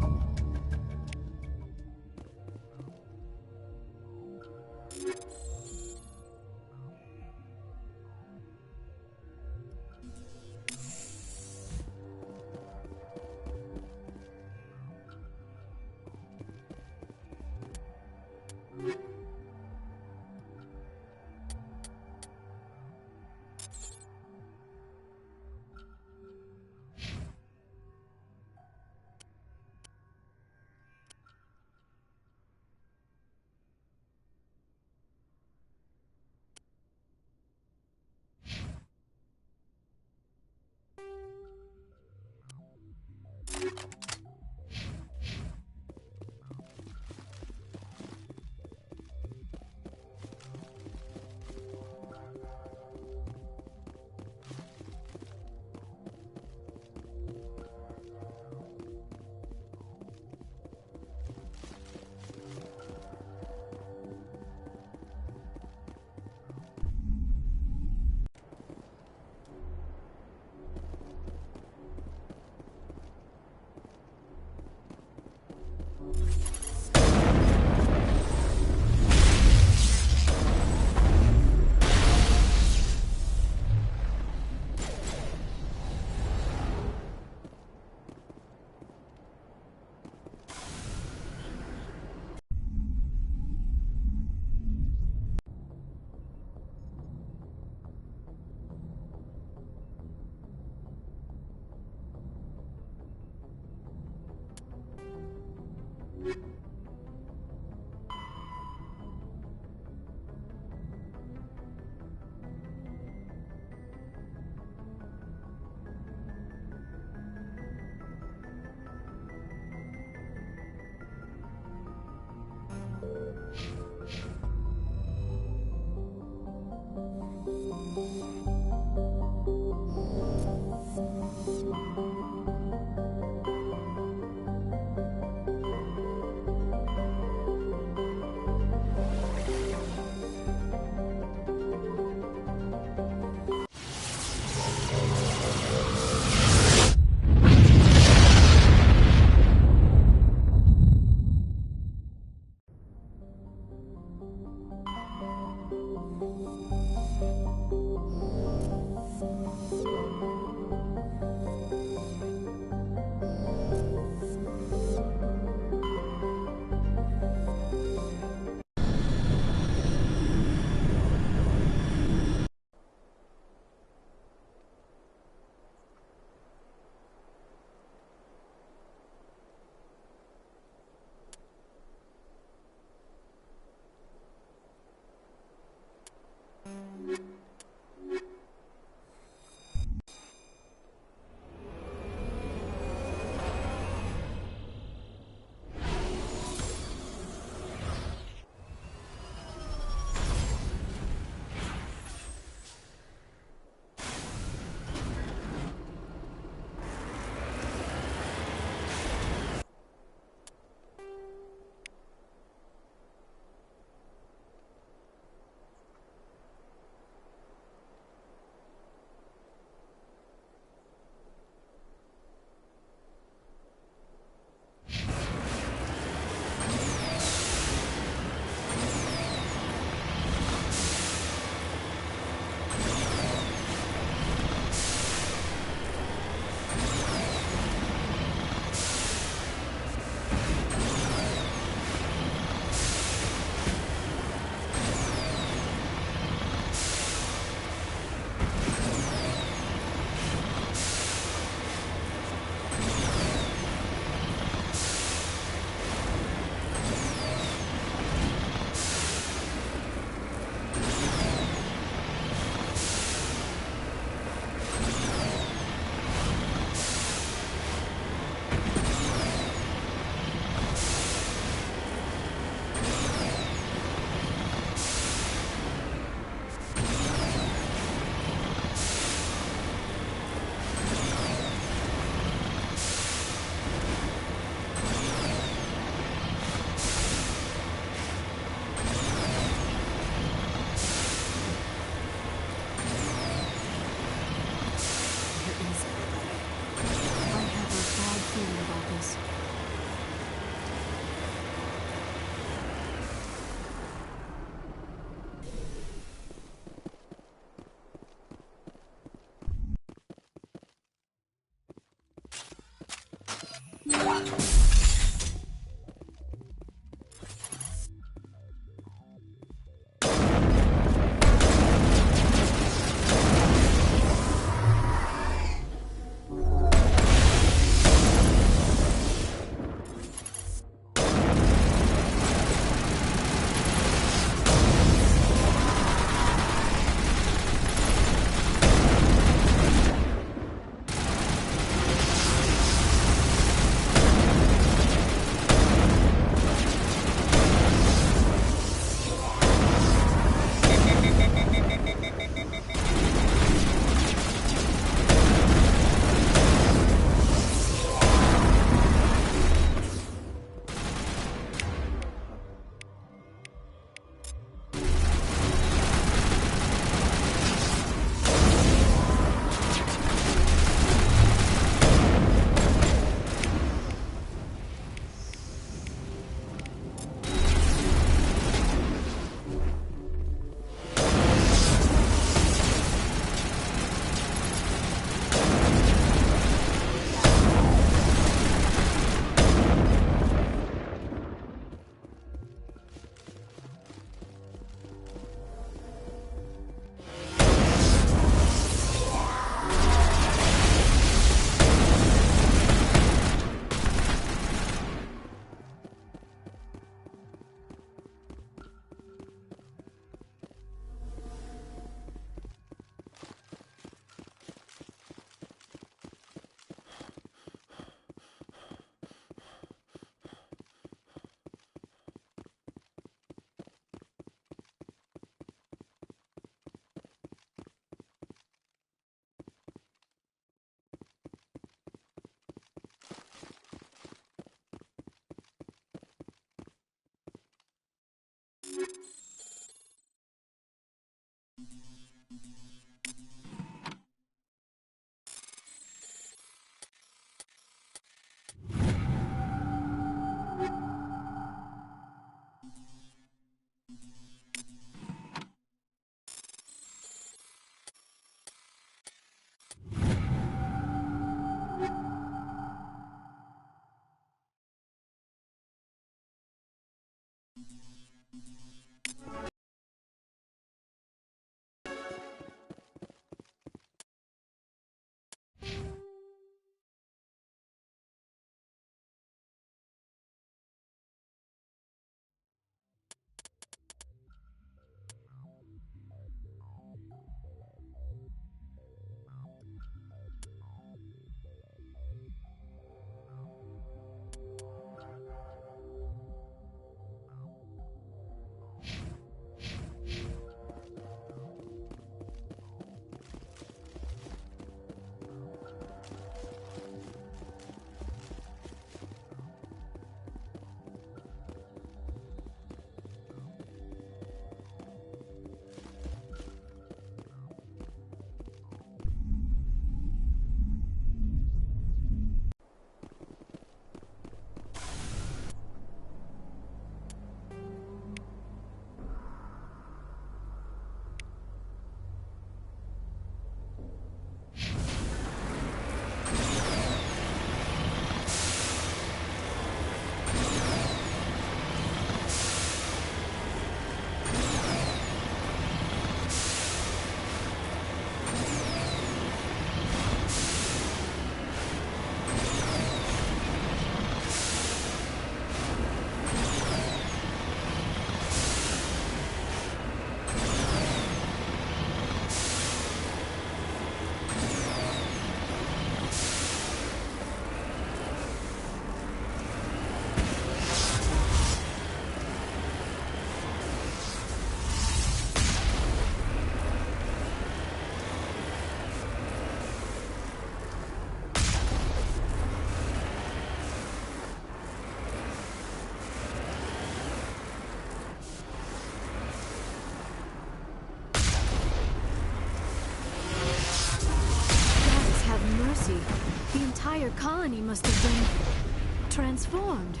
entire colony must have been transformed.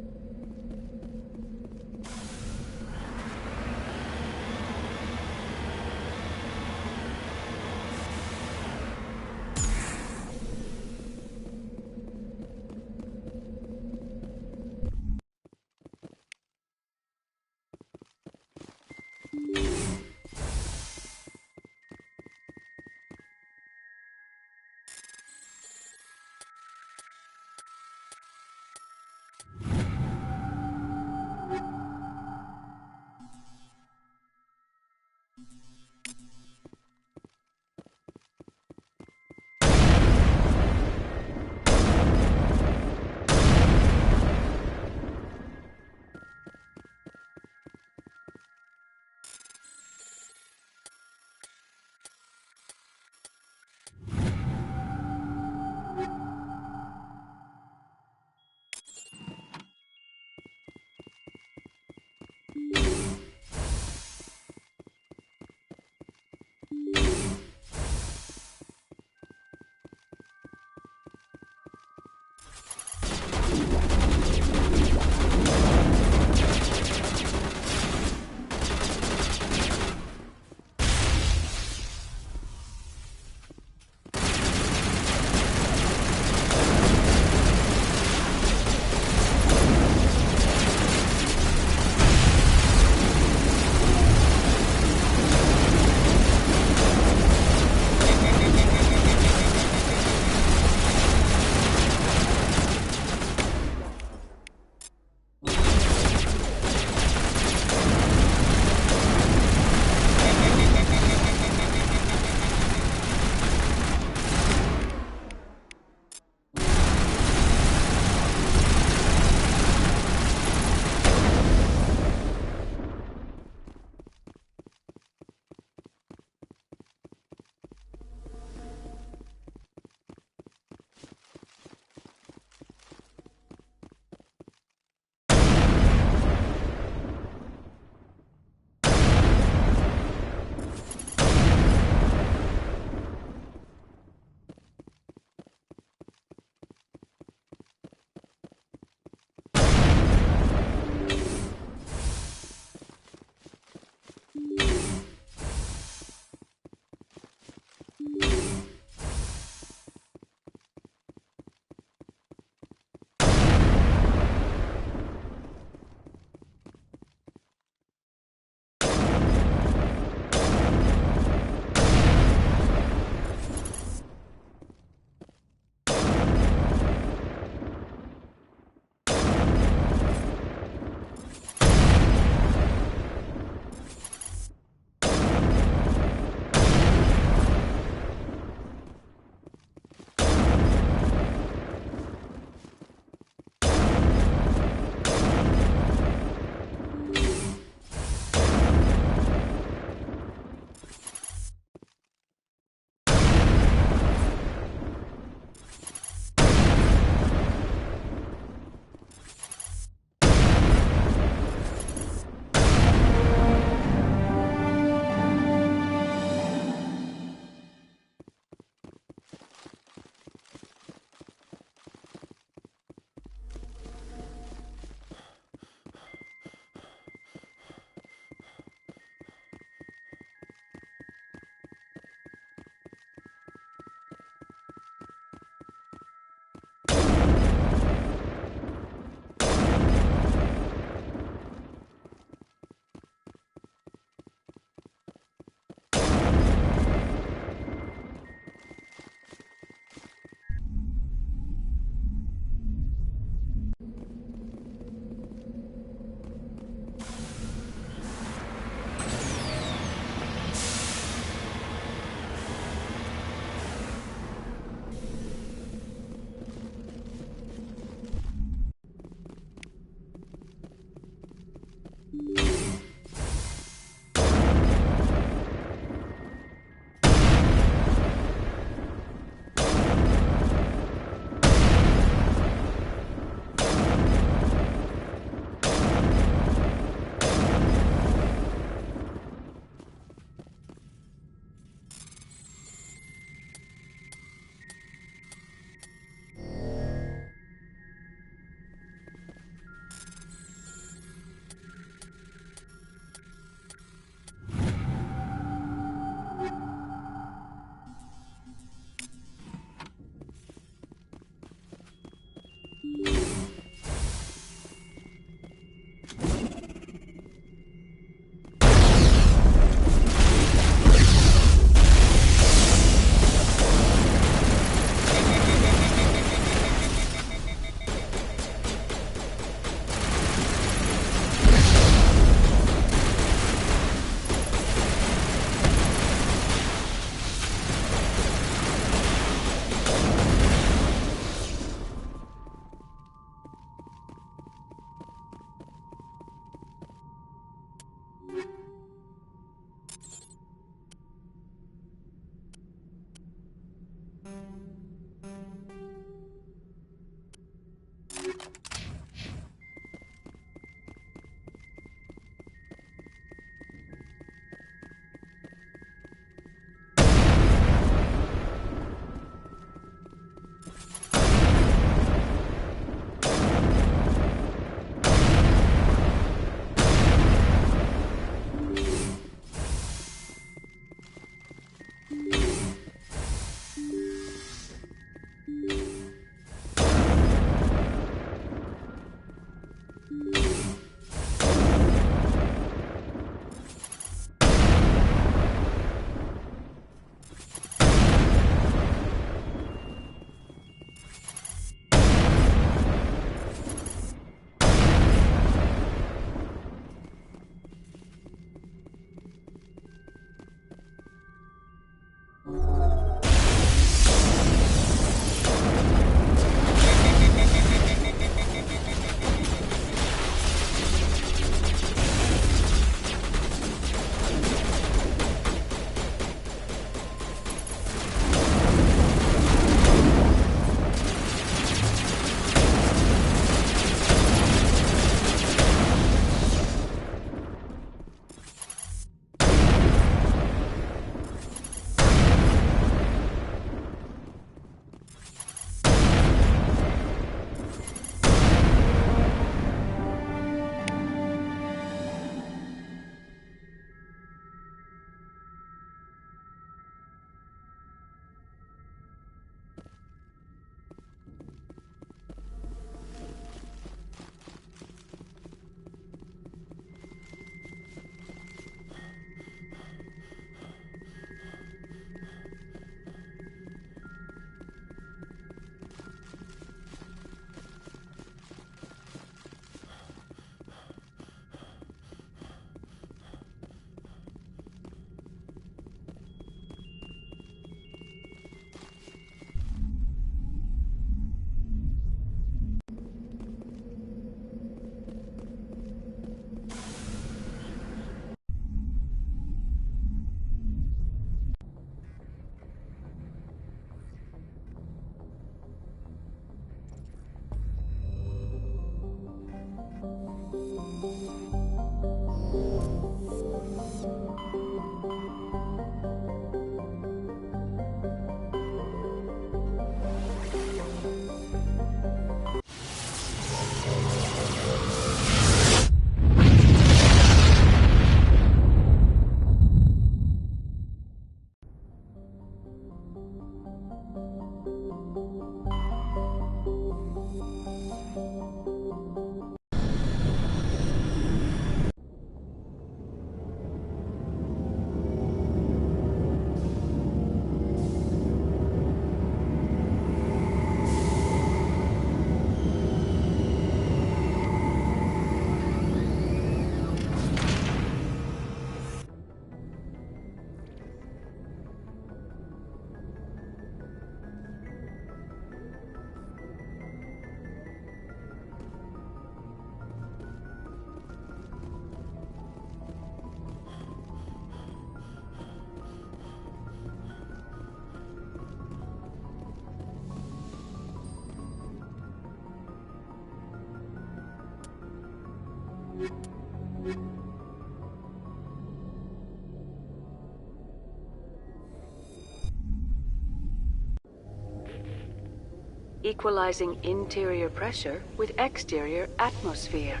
Equalizing interior pressure with exterior atmosphere.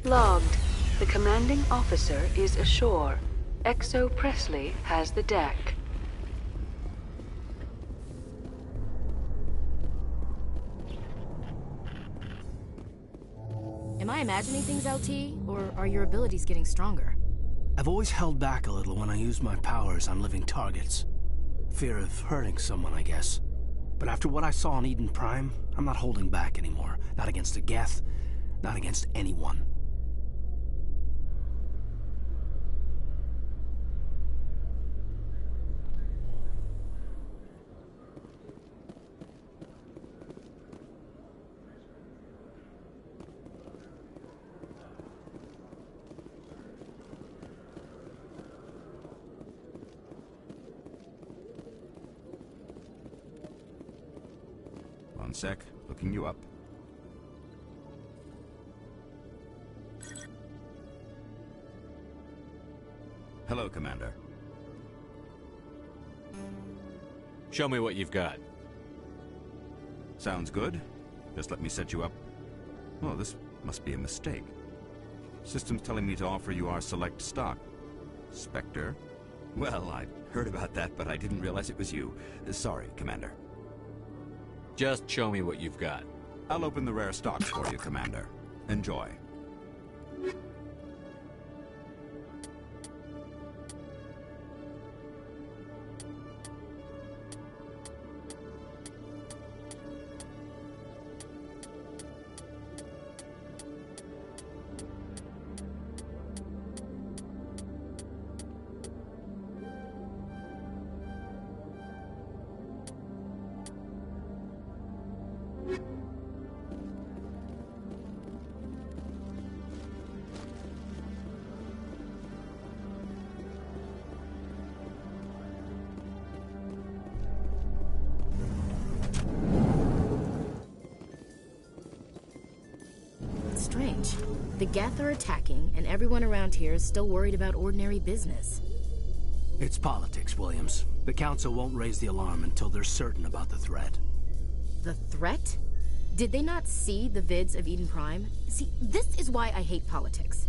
Logged. The commanding officer is ashore. XO Presley has the deck. Am I imagining things, LT? Or are your abilities getting stronger? I've always held back a little when I use my powers on living targets. Fear of hurting someone, I guess. But after what I saw on Eden Prime, I'm not holding back anymore. Not against a Geth, not against anyone. One sec, looking you up. Hello, Commander. Show me what you've got. Sounds good. Just let me set you up. Oh, this must be a mistake. System's telling me to offer you our select stock. Spectre? Well, I heard about that, but I didn't realize it was you. Sorry, Commander. Just show me what you've got. I'll open the rare stocks for you, Commander. Enjoy. Strange. The Geth are attacking, and everyone around here is still worried about ordinary business. It's politics, Williams. The Council won't raise the alarm until they're certain about the threat. The threat? Did they not see the vids of Eden Prime? See, this is why I hate politics.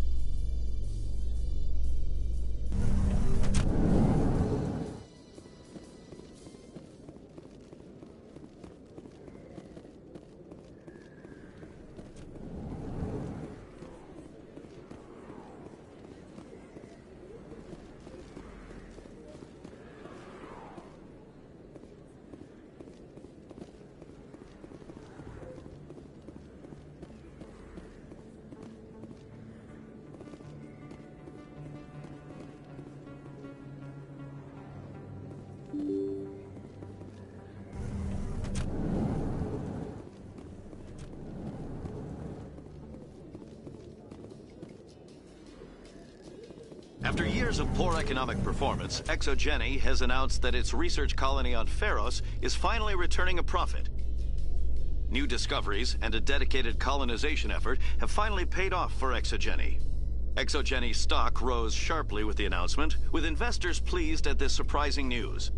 After years of poor economic performance, ExoGeni has announced that its research colony on Pharos is finally returning a profit. new discoveries, and a dedicated colonization effort have finally paid off for Exogeny. Exogeny's stock rose sharply with the announcement, with investors pleased at this surprising news.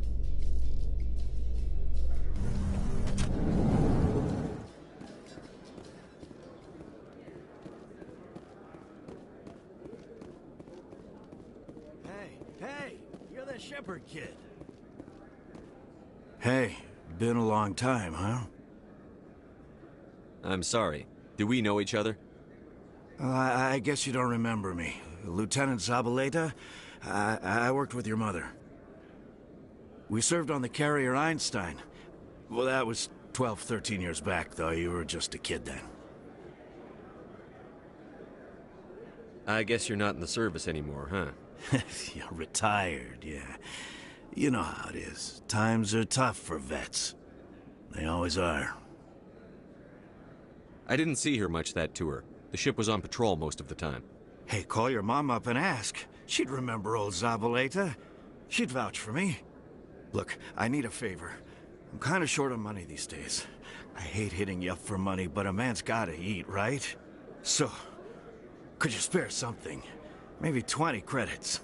Hey, you're the Shepherd kid. Hey, been a long time, huh? I'm sorry. Do we know each other? I guess you don't remember me. Lieutenant Zabaleta? I worked with your mother. We served on the carrier Einstein. Well, that was 12, 13 years back, though. You were just a kid then. I guess you're not in the service anymore, huh? You're retired, yeah. You know how it is. Times are tough for vets. They always are. I didn't see her much that tour. The ship was on patrol most of the time. Hey, call your mom up and ask. She'd remember old Zabaleta. She'd vouch for me. Look, I need a favor. I'm kind of short on money these days. I hate hitting you up for money, but a man's gotta eat, right? So, could you spare something? Maybe 20 credits.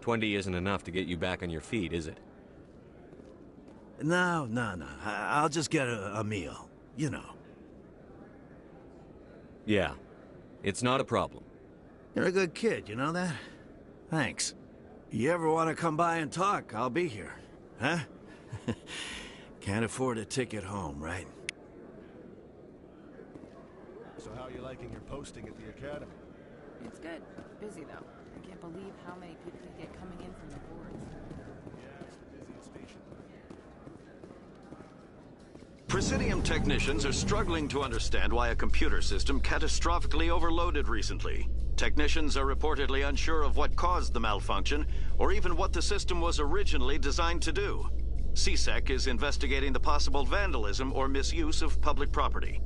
20 isn't enough to get you back on your feet, is it? No. I'll just get a meal, you know. Yeah, it's not a problem. You're a good kid, you know that? Thanks. You ever want to come by and talk, I'll be here. Huh? Can't afford a ticket home, right? So how are you liking your posting at the academy? It's good. Busy, though. I can't believe how many people you get coming in from the boards. Yeah, it's the busiest station. Presidium technicians are struggling to understand why a computer system catastrophically overloaded recently. Technicians are reportedly unsure of what caused the malfunction, or even what the system was originally designed to do. CSEC is investigating the possible vandalism or misuse of public property.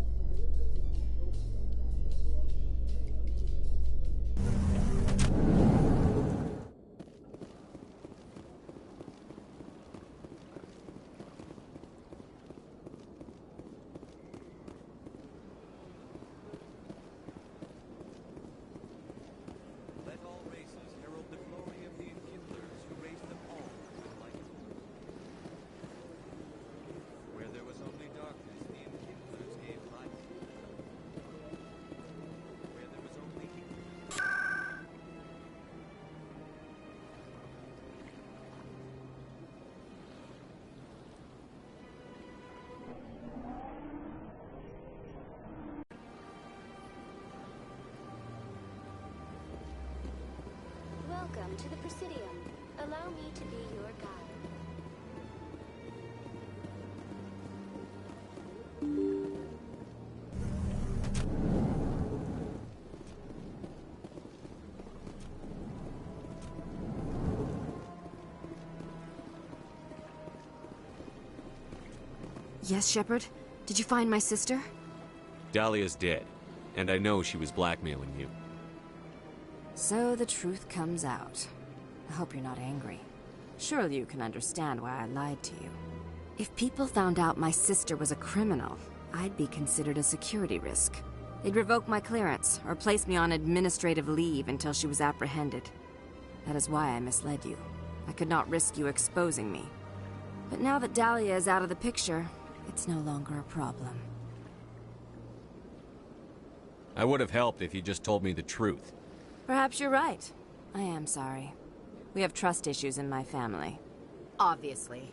Welcome to the Presidium. Allow me to be your guide. Yes, Shepard? Did you find my sister? Dahlia's dead, and I know she was blackmailing you. So the truth comes out. I hope you're not angry. Surely you can understand why I lied to you. If people found out my sister was a criminal, I'd be considered a security risk. They'd revoke my clearance, or place me on administrative leave until she was apprehended. That is why I misled you. I could not risk you exposing me. But now that Dahlia is out of the picture, it's no longer a problem. I would have helped if you just told me the truth. Perhaps you're right. I am sorry. We have trust issues in my family. Obviously.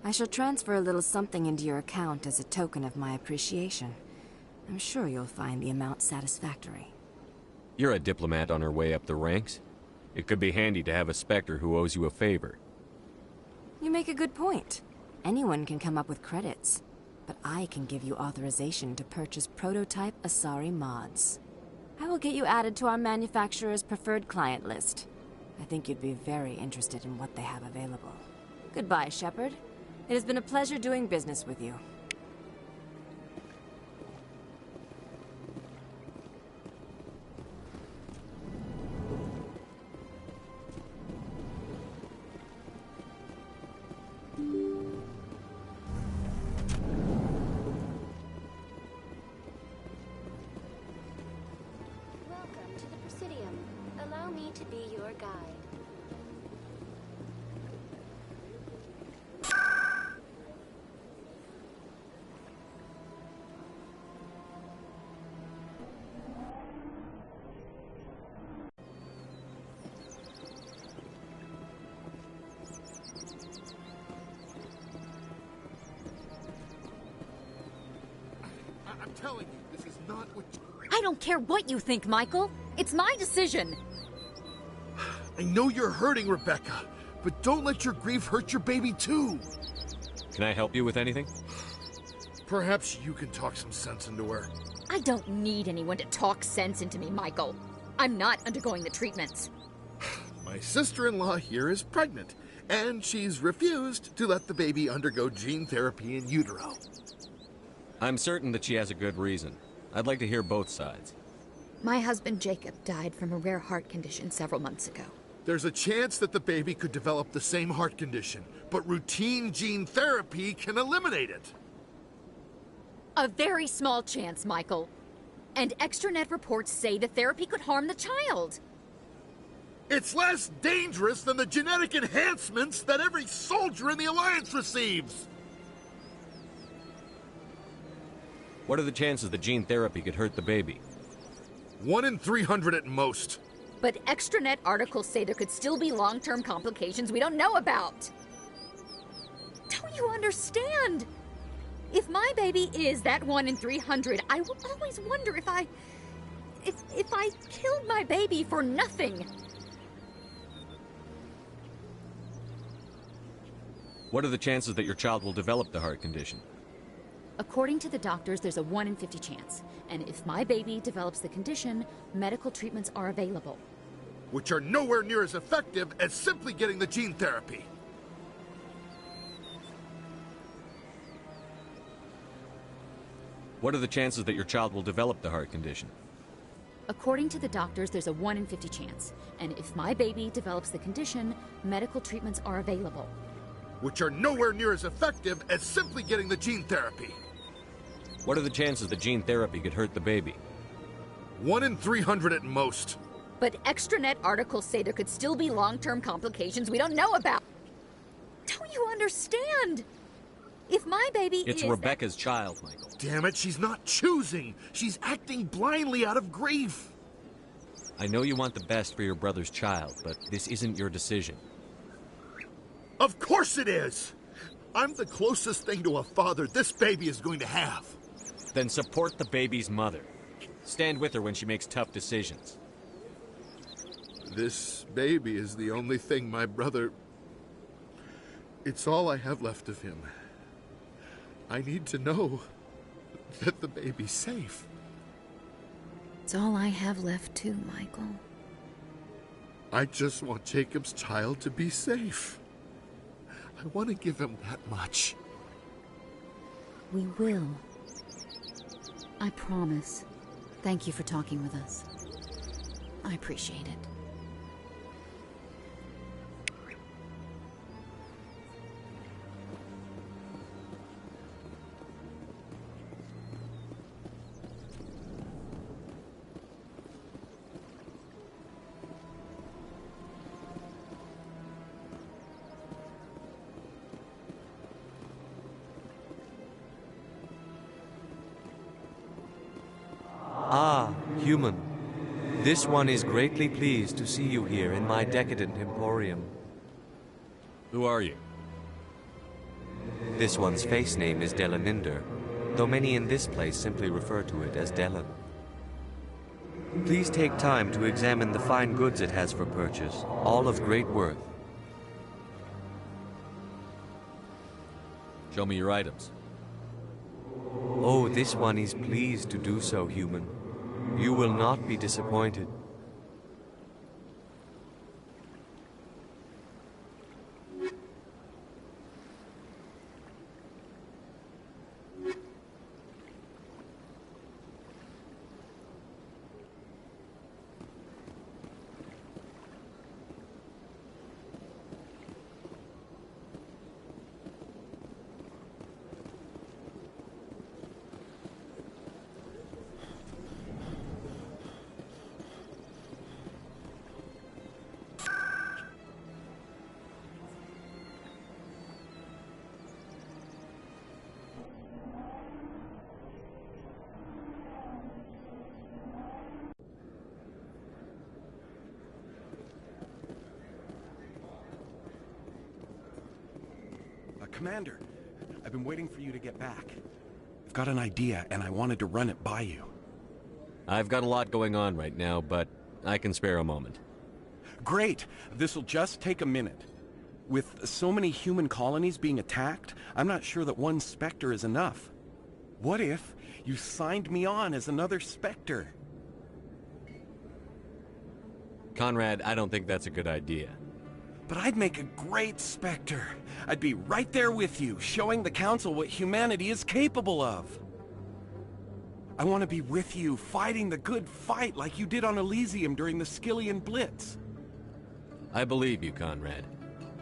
I shall transfer a little something into your account as a token of my appreciation. I'm sure you'll find the amount satisfactory. You're a diplomat on her way up the ranks. It could be handy to have a Spectre who owes you a favor. You make a good point. Anyone can come up with credits. But I can give you authorization to purchase prototype Asari mods. I will get you added to our manufacturer's preferred client list. I think you'd be very interested in what they have available. Goodbye, Shepard. It has been a pleasure doing business with you. guide. I'm telling you, this is not what... I don't care what you think, Michael. It's my decision. I know you're hurting, Rebecca, but don't let your grief hurt your baby, too. Can I help you with anything? Perhaps you can talk some sense into her. I don't need anyone to talk sense into me, Michael. I'm not undergoing the treatments. My sister-in-law here is pregnant, and she's refused to let the baby undergo gene therapy in utero. I'm certain that she has a good reason. I'd like to hear both sides. My husband Jacob died from a rare heart condition several months ago. There's a chance that the baby could develop the same heart condition, but routine gene therapy can eliminate it. A very small chance, Michael. And extranet reports say the therapy could harm the child. It's less dangerous than the genetic enhancements that every soldier in the Alliance receives. What are the chances that gene therapy could hurt the baby? 1 in 300 at most. But extranet articles say there could still be long-term complications we don't know about. Don't you understand? If my baby is that 1 in 300, I will always wonder if I killed my baby for nothing. What are the chances that your child will develop the heart condition? According to the doctors, there's a 1 in 50 chance. And if my baby develops the condition, medical treatments are available. Which are nowhere near as effective as simply getting the gene therapy. What are the chances that your child will develop the heart condition? According to the doctors, there's a 1 in 50 chance. And if my baby develops the condition, medical treatments are available. Which are nowhere near as effective as simply getting the gene therapy. What are the chances that gene therapy could hurt the baby? 1 in 300 at most. But extranet articles say there could still be long-term complications we don't know about. Don't you understand? If my baby It's is... Rebecca's child, Michael. Damn it, she's not choosing. She's acting blindly out of grief. I know you want the best for your brother's child, but this isn't your decision. Of course it is! I'm the closest thing to a father this baby is going to have. Then support the baby's mother. Stand with her when she makes tough decisions. This baby is the only thing my brother... It's all I have left of him. I need to know that the baby's safe. It's all I have left too, Michael. I just want Jacob's child to be safe. I want to give him that much. We will. I promise. Thank you for talking with us. I appreciate it. Ah, human. This one is greatly pleased to see you here in my decadent emporium. Who are you? This one's face name is Delaninder, though many in this place simply refer to it as Delan. Please take time to examine the fine goods it has for purchase, all of great worth. Show me your items. Oh, this one is pleased to do so, human. You will not be disappointed. Commander, I've been waiting for you to get back. I've got an idea, and I wanted to run it by you. I've got a lot going on right now, but I can spare a moment. Great! This'll just take a minute. With so many human colonies being attacked, I'm not sure that one Spectre is enough. What if you signed me on as another Spectre? Conrad, I don't think that's a good idea. But I'd make a great Spectre. I'd be right there with you, showing the Council what humanity is capable of. I want to be with you, fighting the good fight like you did on Elysium during the Skillian Blitz. I believe you, Conrad.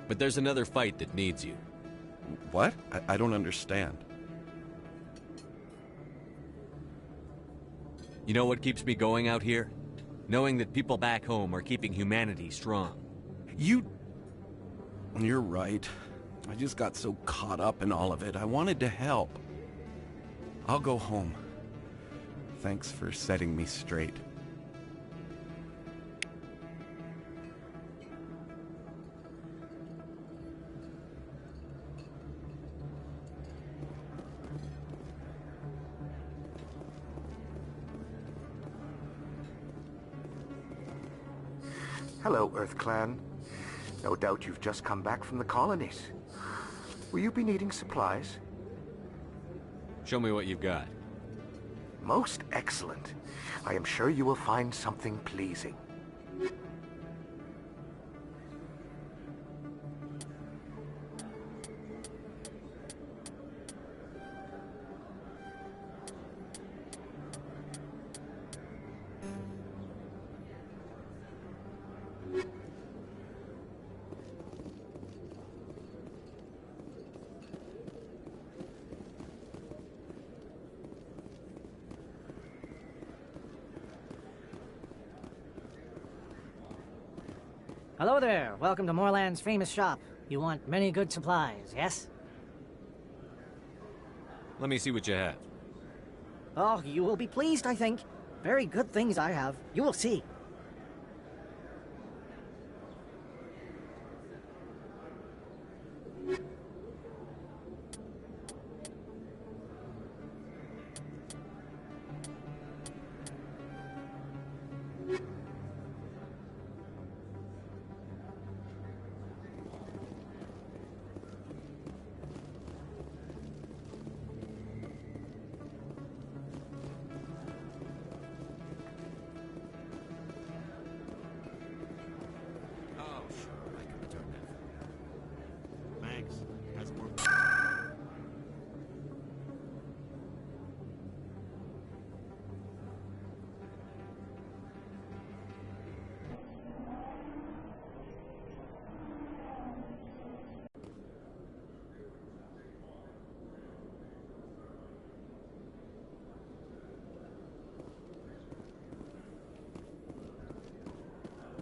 But there's another fight that needs you. What? I don't understand. You know what keeps me going out here? Knowing that people back home are keeping humanity strong. You're right. I just got so caught up in all of it. I wanted to help. I'll go home. Thanks for setting me straight. Hello, Earth Clan. No doubt you've just come back from the colonies. Will you be needing supplies? Show me what you've got. Most excellent. I am sure you will find something pleasing. Hello there. Welcome to Moorland's famous shop. You want many good supplies, yes? Let me see what you have. Oh, you will be pleased, I think. Very good things I have. You will see.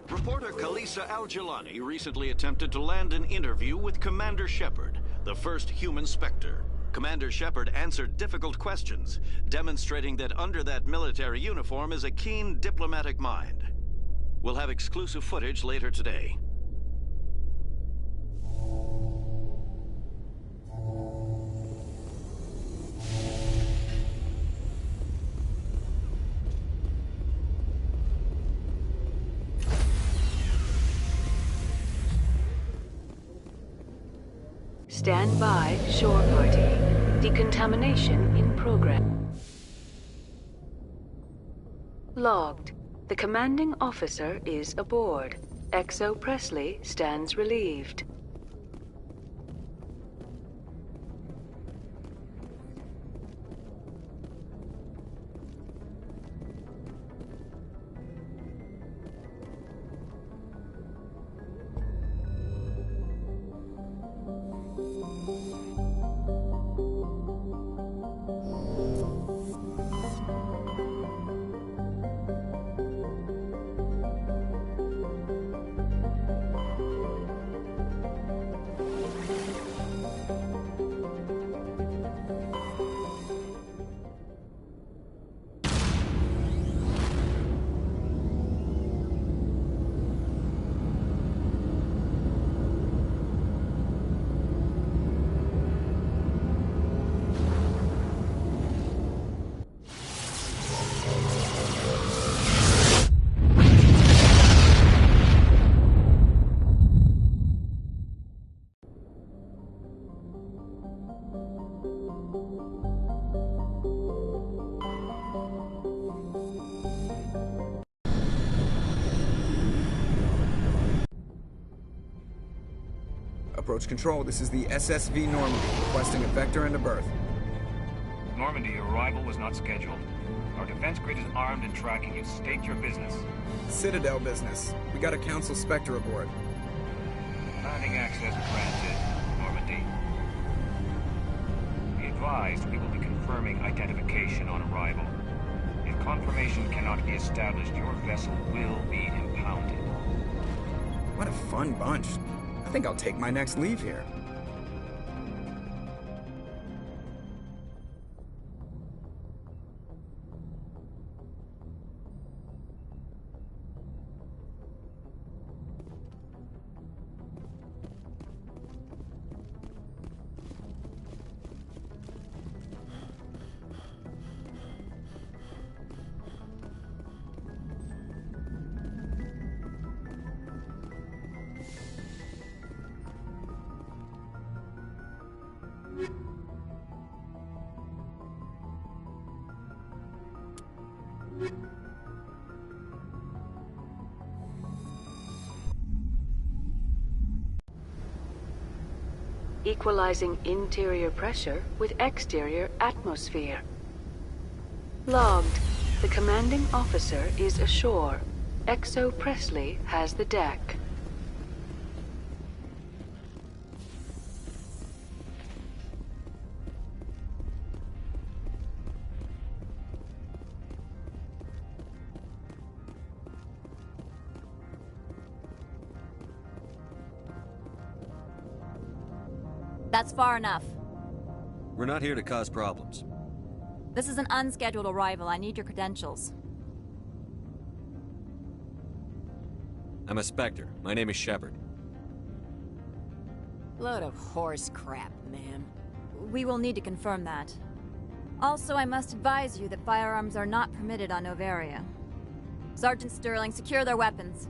Reporter Kalisa Al-Jalani recently attempted to land an interview with Commander Shepard, the first human Spectre. Commander Shepard answered difficult questions, demonstrating that under that military uniform is a keen diplomatic mind. We'll have exclusive footage later today. Stand by, shore party. Decontamination in progress. Logged. The commanding officer is aboard. XO Presley stands relieved. Approach Control, this is the SSV Normandy, requesting a vector and a berth. Normandy, your arrival was not scheduled. Our defense grid is armed and tracking you. State your business. Citadel business. We got a Council Spectre aboard. Landing access granted, Normandy. Be advised, we will be confirming identification on arrival. If confirmation cannot be established, your vessel will be impounded. What a fun bunch. I think I'll take my next leave here. Equalizing interior pressure with exterior atmosphere. Logged. The commanding officer is ashore. XO Presley has the deck. That's far enough. We're not here to cause problems. This is an unscheduled arrival. I need your credentials. I'm a Spectre. My name is Shepard. Load of horse crap, ma'am. We will need to confirm that. Also, I must advise you that firearms are not permitted on Novaria. Sergeant Sterling, secure their weapons.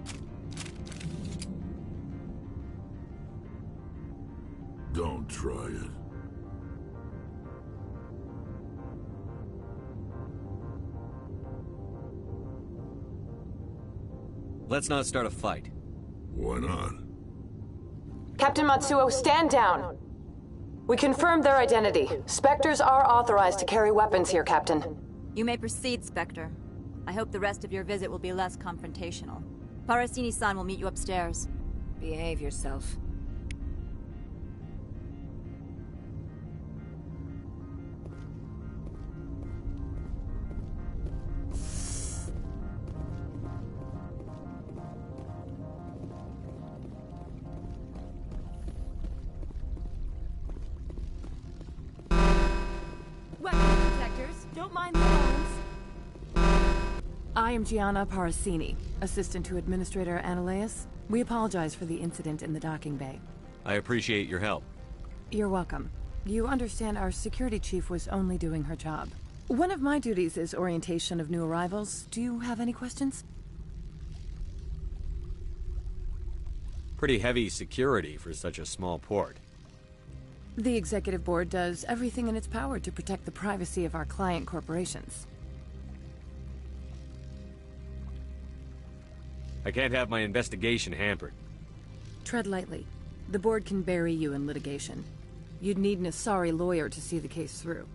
Don't try it. Let's not start a fight. Why not? Captain Matsuo, stand down! We confirmed their identity. Spectres are authorized to carry weapons here, Captain. You may proceed, Spectre. I hope the rest of your visit will be less confrontational. Parasini-san will meet you upstairs. Behave yourself. Don't mind the bones. I am Gianna Parasini, assistant to Administrator Analeas. We apologize for the incident in the docking bay. I appreciate your help. You're welcome. You understand our security chief was only doing her job. One of my duties is orientation of new arrivals. Do you have any questions? Pretty heavy security for such a small port. The Executive Board does everything in its power to protect the privacy of our client corporations. I can't have my investigation hampered. Tread lightly. The Board can bury you in litigation. You'd need an Asari lawyer to see the case through.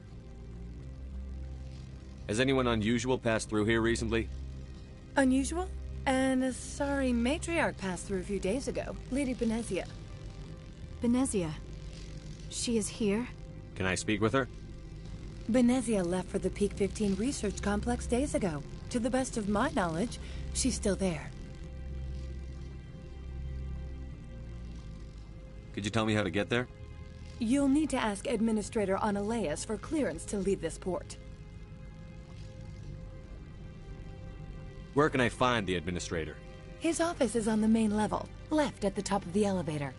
Has anyone unusual passed through here recently? Unusual? An Asari matriarch passed through a few days ago. Lady Benezia. Benezia? She is here? Can I speak with her? Benezia left for the Peak 15 research complex days ago. To the best of my knowledge, she's still there. Could you tell me how to get there? You'll need to ask Administrator Analeas for clearance to leave this port. Where can I find the Administrator? His office is on the main level, left at the top of the elevator.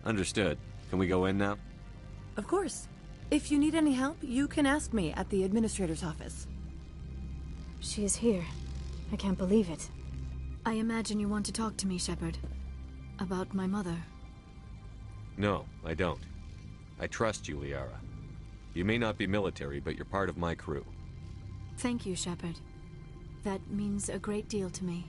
Understood. Can we go in now? Of course. If you need any help, you can ask me at the Administrator's office. She is here. I can't believe it. I imagine you want to talk to me, Shepard. About my mother. No, I don't. I trust you, Liara. You may not be military, but you're part of my crew. Thank you, Shepard. That means a great deal to me.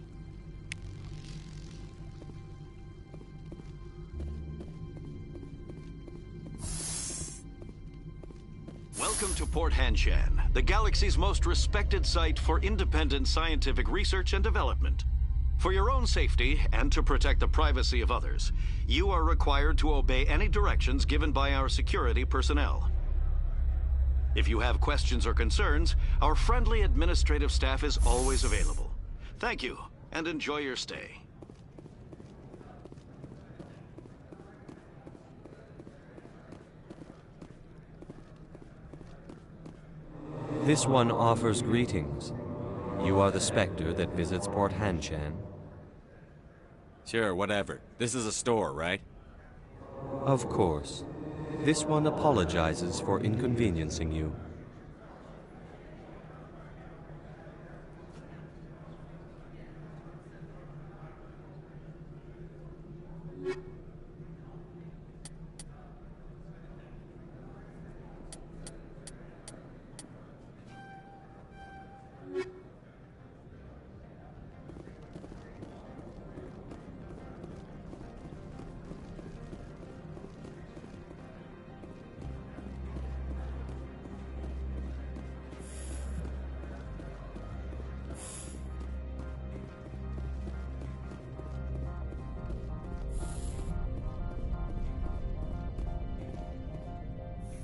Welcome to Port Hanshan, the galaxy's most respected site for independent scientific research and development. For your own safety and to protect the privacy of others, you are required to obey any directions given by our security personnel. If you have questions or concerns, our friendly administrative staff is always available. Thank you, and enjoy your stay. This one offers greetings. You are the Spectre that visits Port Hanshan? Sure, whatever. This is a store, right? Of course. This one apologizes for inconveniencing you.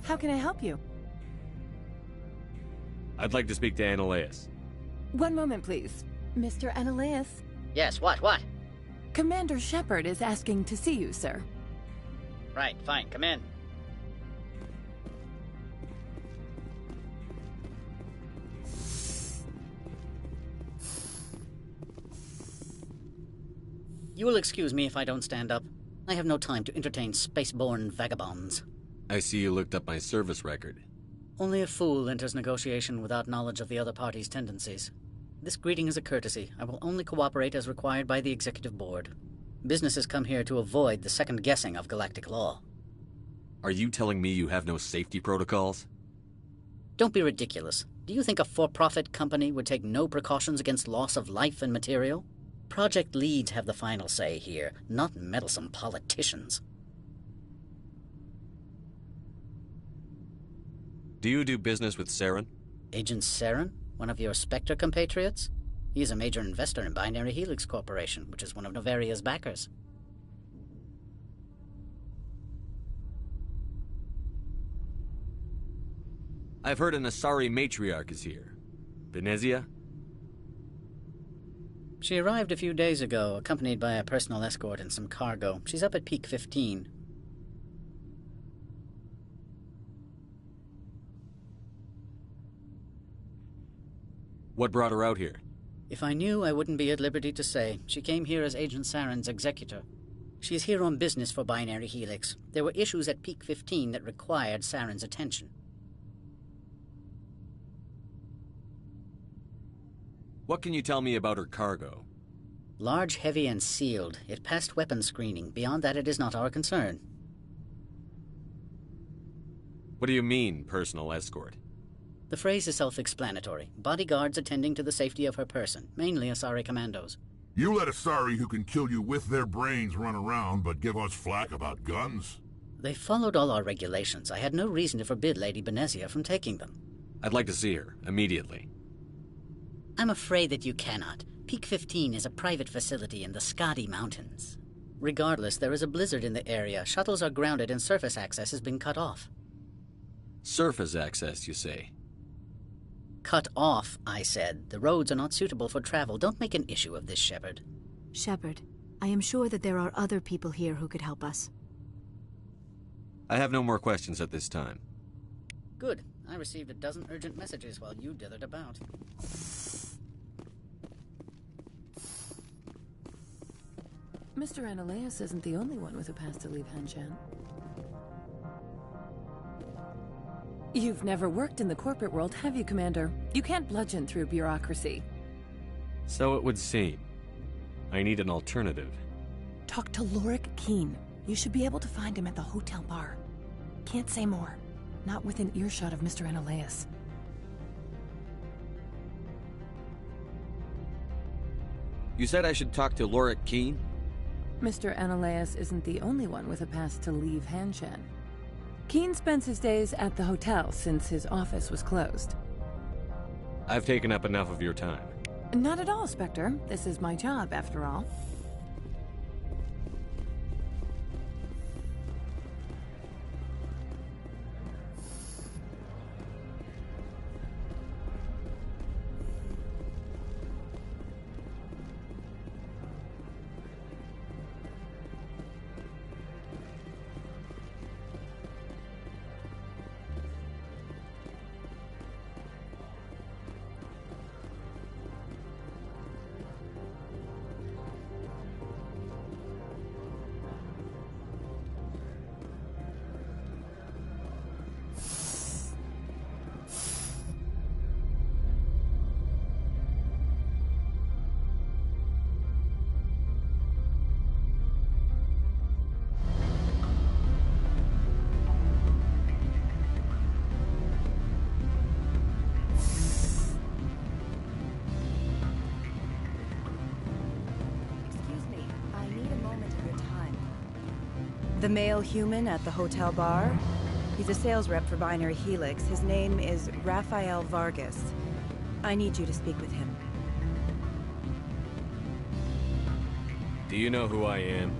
How can I help you? I'd like to speak to Annaleus. One moment, please. Mr. Annaleus? Yes, what? Commander Shepard is asking to see you, sir. Right, fine, come in. You will excuse me if I don't stand up. I have no time to entertain spaceborne vagabonds. I see you looked up my service record. Only a fool enters negotiation without knowledge of the other party's tendencies. This greeting is a courtesy. I will only cooperate as required by the Executive Board. Businesses come here to avoid the second guessing of galactic law. Are you telling me you have no safety protocols? Don't be ridiculous. Do you think a for-profit company would take no precautions against loss of life and material? Project leads have the final say here, not meddlesome politicians. Do you do business with Saren? Agent Saren? One of your Spectre compatriots? He is a major investor in Binary Helix Corporation, which is one of Novaria's backers. I've heard an Asari matriarch is here. Benezia? She arrived a few days ago, accompanied by a personal escort and some cargo. She's up at Peak 15. What brought her out here? If I knew, I wouldn't be at liberty to say. She came here as Agent Saren's executor. She's here on business for Binary Helix. There were issues at Peak 15 that required Saren's attention. What can you tell me about her cargo? Large, heavy, and sealed. It passed weapons screening. Beyond that, it is not our concern. What do you mean, personal escort? The phrase is self-explanatory. Bodyguards attending to the safety of her person, mainly Asari commandos. You let Asari who can kill you with their brains run around, but give us flack about guns? They followed all our regulations. I had no reason to forbid Lady Benezia from taking them. I'd like to see her, immediately. I'm afraid that you cannot. Peak 15 is a private facility in the Skadi Mountains. Regardless, there is a blizzard in the area. Shuttles are grounded and surface access has been cut off. Surface access, you say? Cut off, I said. The roads are not suitable for travel. Don't make an issue of this, Shepard. Shepard, I am sure that there are other people here who could help us. I have no more questions at this time. Good. I received a dozen urgent messages while you dithered about. Mr. Annaleus isn't the only one with a pass to leave Hanshan. You've never worked in the corporate world, have you, Commander? You can't bludgeon through bureaucracy. So it would seem. I need an alternative. Talk to Lorik Keen. You should be able to find him at the hotel bar. Can't say more. Not within earshot of Mr. Annaleus. You said I should talk to Lorik Keene? Mr. Ananias isn't the only one with a pass to leave Hanshan. Keene spends his days at the hotel since his office was closed. I've taken up enough of your time. Not at all, Spectre. This is my job, after all. The male human at the hotel bar? He's a sales rep for Binary Helix. His name is Rafael Vargas. I need you to speak with him. Do you know who I am?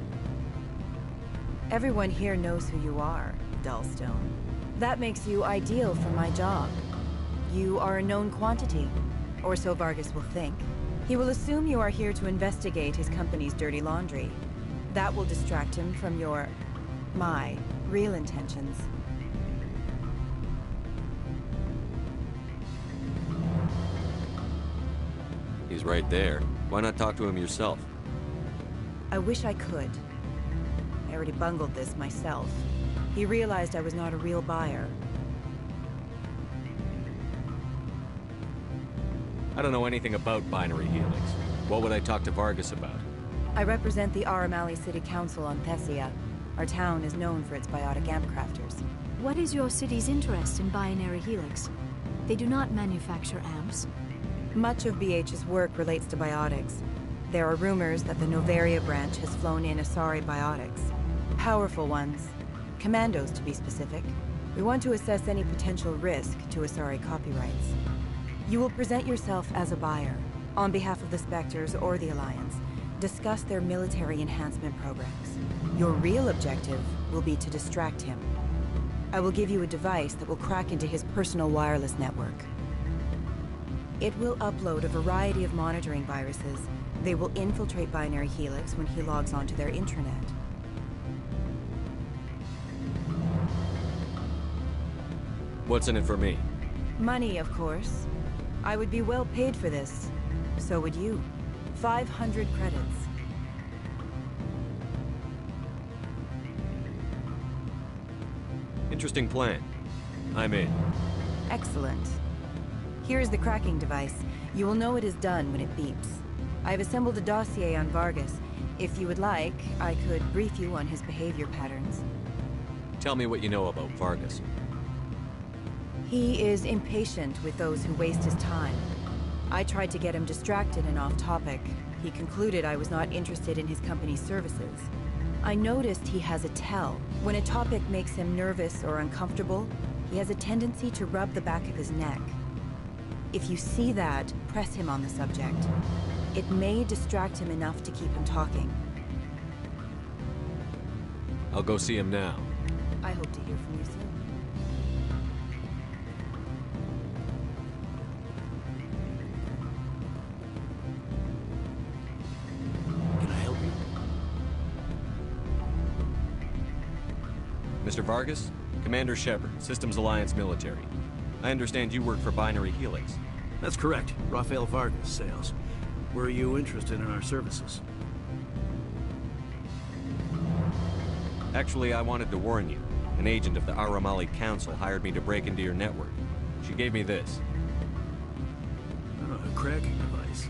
Everyone here knows who you are, Dullstone. That makes you ideal for my job. You are a known quantity, or so Vargas will think. He will assume you are here to investigate his company's dirty laundry. That will distract him from my real intentions. He's right there. Why not talk to him yourself? I wish I could. I already bungled this myself. He realized I was not a real buyer. I don't know anything about Binary Helix. What would I talk to Vargas about? I represent the Aramali City Council on Thessia. Our town is known for its biotic amp crafters. What is your city's interest in Binary Helix? They do not manufacture amps. Much of BH's work relates to biotics. There are rumors that the Novaria branch has flown in Asari biotics. Powerful ones. Commandos, to be specific. We want to assess any potential risk to Asari copyrights. You will present yourself as a buyer, on behalf of the Spectres or the Alliance. Discuss their military enhancement programs. Your real objective will be to distract him. I will give you a device that will crack into his personal wireless network. It will upload a variety of monitoring viruses. They will infiltrate Binary Helix when he logs onto their intranet. What's in it for me? Money, of course. I would be well paid for this. So would you. 500 credits. Interesting plan. I'm in. Excellent. Here is the cracking device. You will know it is done when it beeps. I have assembled a dossier on Vargas. If you would like, I could brief you on his behavior patterns. Tell me what you know about Vargas. He is impatient with those who waste his time. I tried to get him distracted and off topic. He concluded I was not interested in his company's services. I noticed he has a tell. When a topic makes him nervous or uncomfortable, he has a tendency to rub the back of his neck. If you see that, press him on the subject. It may distract him enough to keep him talking. I'll go see him now. I hope to hear from you soon. Can I help you? Mr. Vargas? Commander Shepard, Systems Alliance Military. I understand you work for Binary Helix. That's correct. Rafael Vargas, sales. Were you interested in our services? Actually, I wanted to warn you. An agent of the Aramali Council hired me to break into your network. She gave me this. Oh, a cracking device.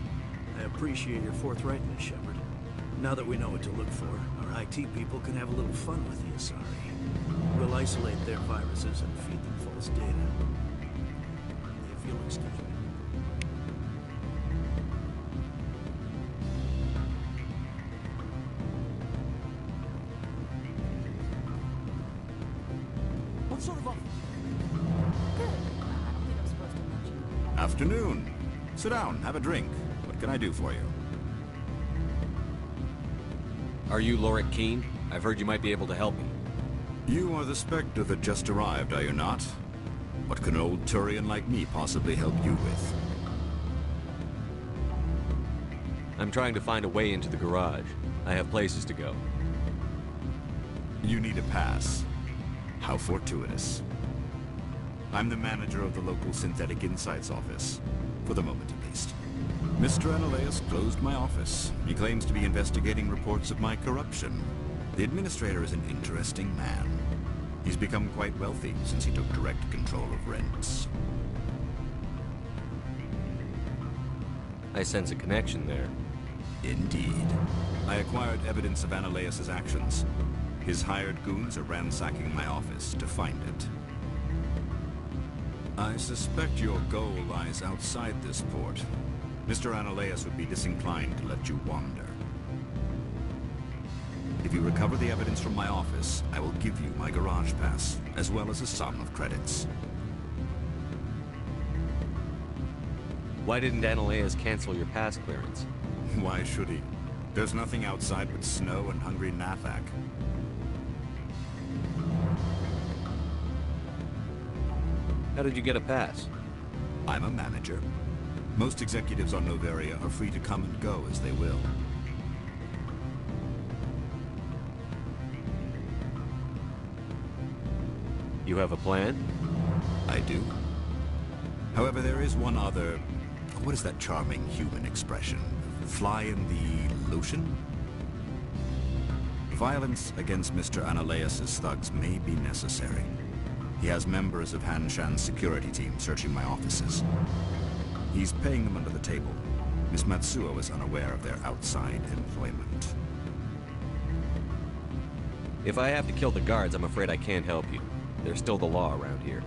I appreciate your forthrightness, Shepard. Now that we know what to look for, our IT people can have a little fun with the Asari. We'll isolate their viruses and feed them false data. If you'll excuse me. sort of off. Good. I don't think I'm supposed to mention. Afternoon. Sit down, have a drink. What can I do for you? Are you Lorik Keene? I've heard you might be able to help me. You are the Spectre that just arrived, are you not? What can an old Turian like me possibly help you with? I'm trying to find a way into the garage. I have places to go. You need a pass. How fortuitous. I'm the manager of the local Synthetic Insights office. For the moment, at least. Mr. Analaeus closed my office. He claims to be investigating reports of my corruption. The administrator is an interesting man. He's become quite wealthy since he took direct control of rents. I sense a connection there. Indeed. I acquired evidence of Analaeus' actions. His hired goons are ransacking my office to find it. I suspect your goal lies outside this port. Mr. Analaeus would be disinclined to let you wander. If you recover the evidence from my office, I will give you my garage pass, as well as a sum of credits. Why didn't Analaeus cancel your pass clearance? Why should he? There's nothing outside but snow and hungry Nathak. How did you get a pass? I'm a manager. Most executives on Noveria are free to come and go as they will. You have a plan? I do. However, there is one other... What is that charming human expression? Fly in the lotion? Violence against Mr. Analaeus' thugs may be necessary. He has members of Han Shan's security team searching my offices. He's paying them under the table. Miss Matsuo is unaware of their outside employment. If I have to kill the guards, I'm afraid I can't help you. There's still the law around here.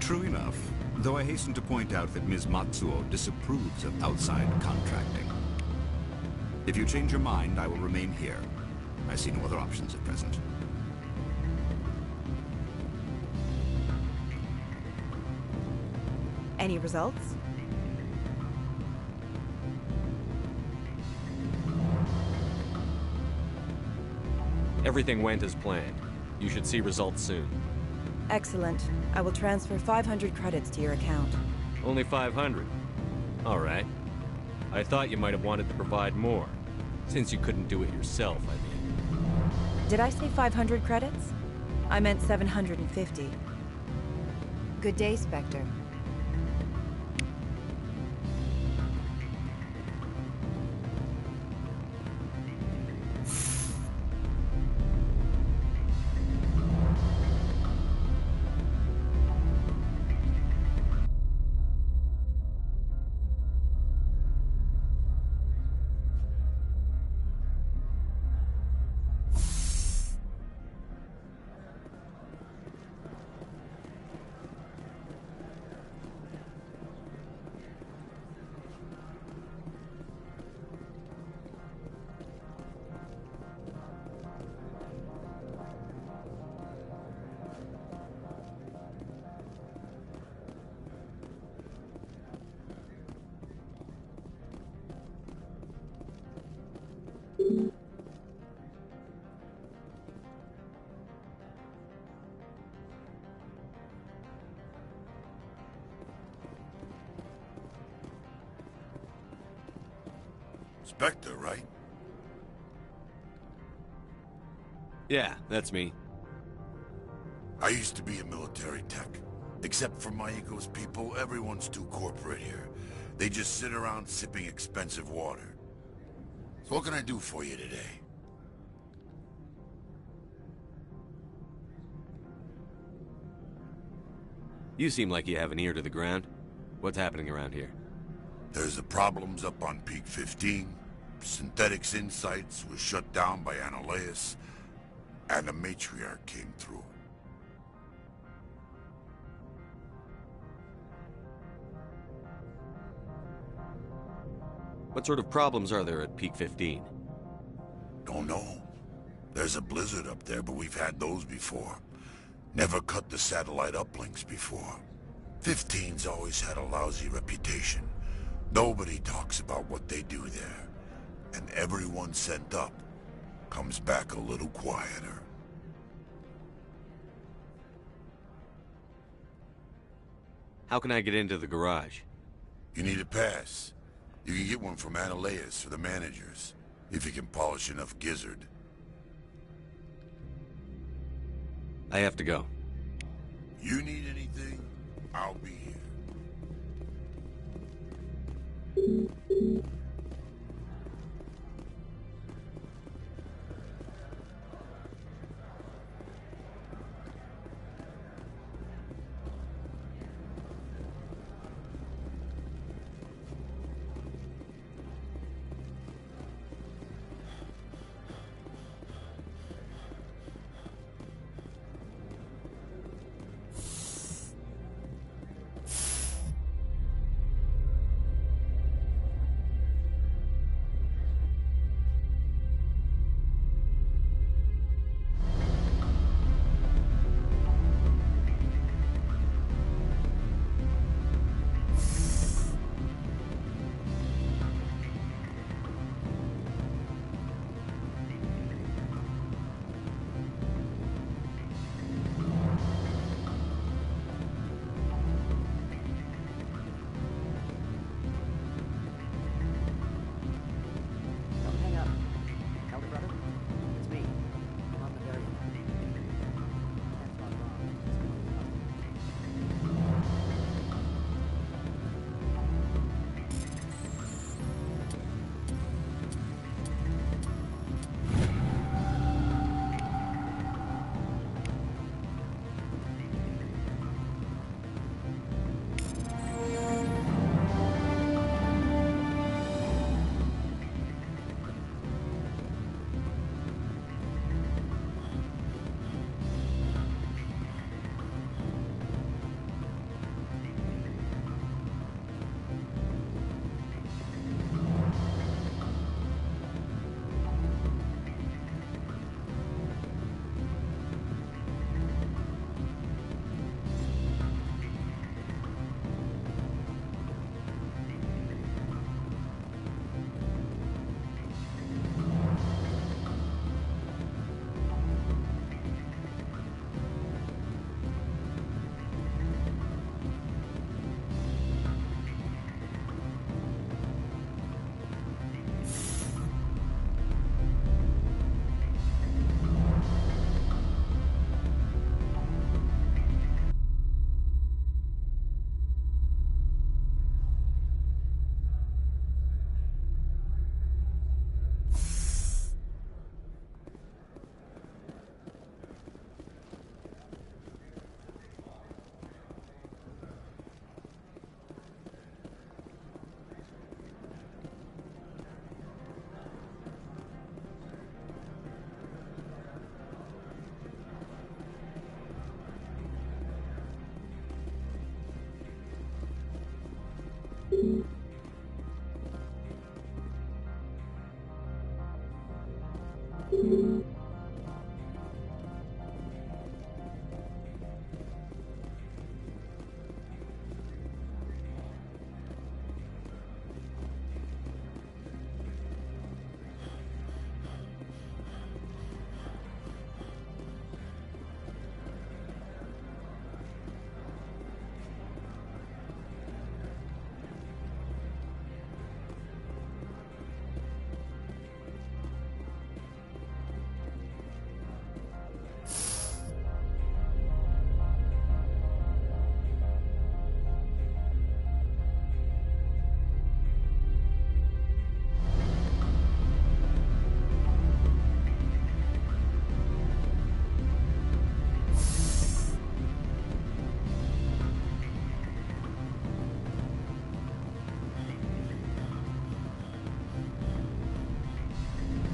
True enough, though I hasten to point out that Ms. Matsuo disapproves of outside contracting. If you change your mind, I will remain here. I see no other options at present. Any results? Everything went as planned. You should see results soon. Excellent. I will transfer 500 credits to your account. Only 500? All right. I thought you might have wanted to provide more. Since you couldn't do it yourself, I mean. Did I say 500 credits? I meant 750. Good day, Spectre. Spectre, right? Yeah, that's me. I used to be a military tech. Except for my ego's people, everyone's too corporate here. They just sit around sipping expensive water. So what can I do for you today? You seem like you have an ear to the ground. What's happening around here? There's the problems up on Peak 15. Synthetics Insights was shut down by Analaeus. And the matriarch came through. What sort of problems are there at Peak 15? Don't know. There's a blizzard up there, but we've had those before. Never cut the satellite uplinks before. 15's always had a lousy reputation. Nobody talks about what they do there. And everyone sent up comes back a little quieter. How can I get into the garage? You need a pass. You can get one from Analeas for the managers, if you can polish enough gizzard. I have to go. You need anything, I'll be here.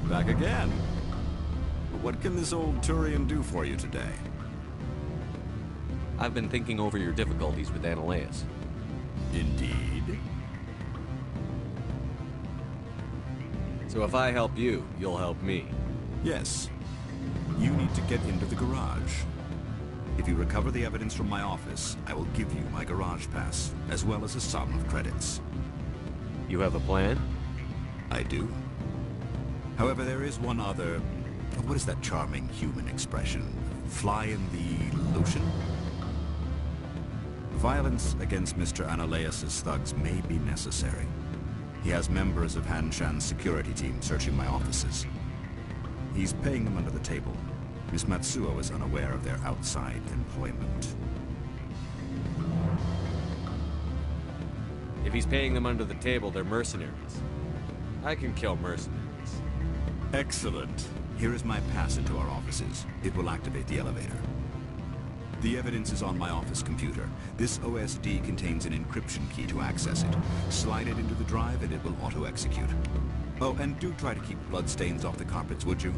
Back again. What can this old Turian do for you today? I've been thinking over your difficulties with Analeas. Indeed. So if I help you, you'll help me. Yes. You need to get into the garage. If you recover the evidence from my office, I will give you my garage pass, as well as a sum of credits. You have a plan? I do. However, there is one other... What is that charming human expression? Fly in the lotion? Violence against Mr. Analaeus' thugs may be necessary. He has members of Han Shan's security team searching my offices. He's paying them under the table. Miss Matsuo is unaware of their outside employment. If he's paying them under the table, they're mercenaries. I can kill mercenaries. Excellent. Here is my pass into our offices. It will activate the elevator. The evidence is on my office computer. This OSD contains an encryption key to access it. Slide it into the drive and it will auto-execute. Oh, and do try to keep bloodstains off the carpets, would you?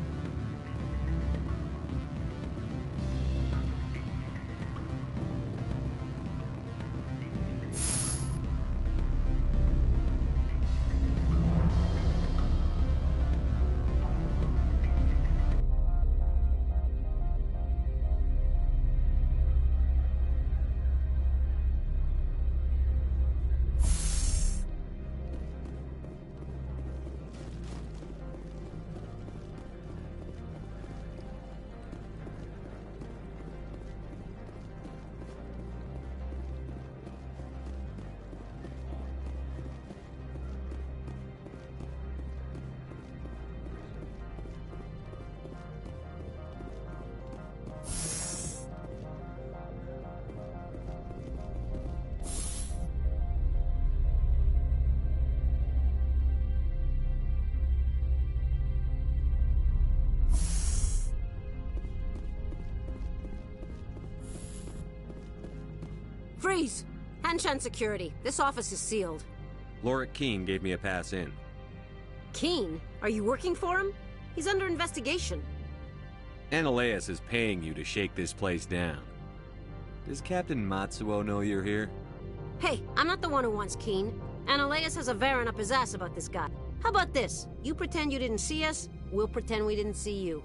Freeze! Hanshan Security. This office is sealed. Lorik Keen gave me a pass in. Keen? Are you working for him? He's under investigation. Analaeus is paying you to shake this place down. Does Captain Matsuo know you're here? Hey, I'm not the one who wants Keen. Analaeus has a Varen up his ass about this guy. How about this? You pretend you didn't see us, we'll pretend we didn't see you.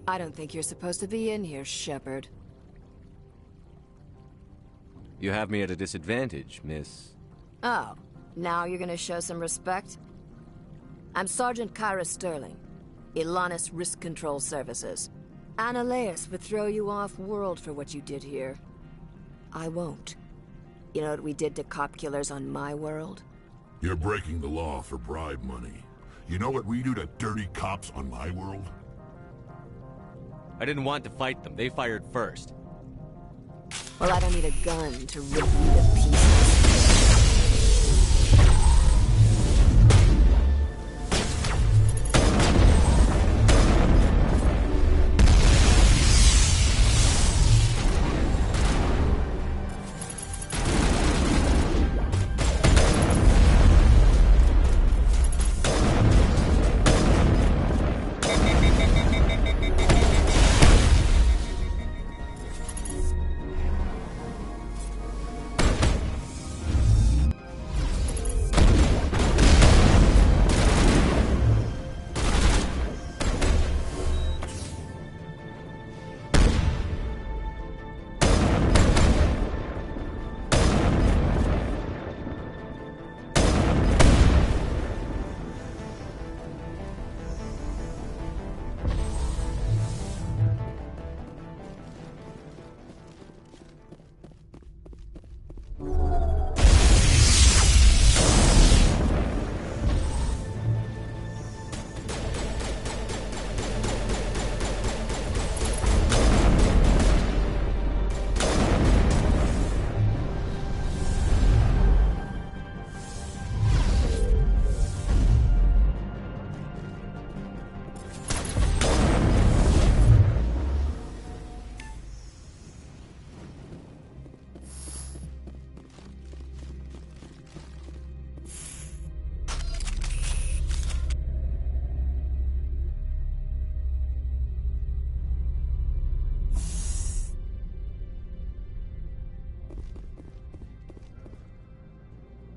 I don't think you're supposed to be in here, Shepard. You have me at a disadvantage, miss. Oh, now you're gonna show some respect? I'm Sergeant Kyra Sterling, Ilanis Risk Control Services. Ananias would throw you off-world for what you did here. I won't. You know what we did to cop killers on my world? You're breaking the law for bribe money. You know what we do to dirty cops on my world? I didn't want to fight them. They fired first. Well, I don't need a gun to rip you to pieces.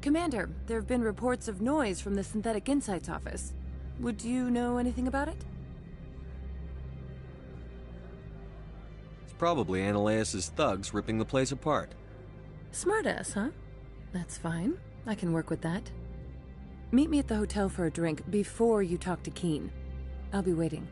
Commander, there have been reports of noise from the Synthetic Insights office. Would you know anything about it? It's probably Ananias' thugs ripping the place apart. Smartass, huh? That's fine. I can work with that. Meet me at the hotel for a drink before you talk to Keen. I'll be waiting.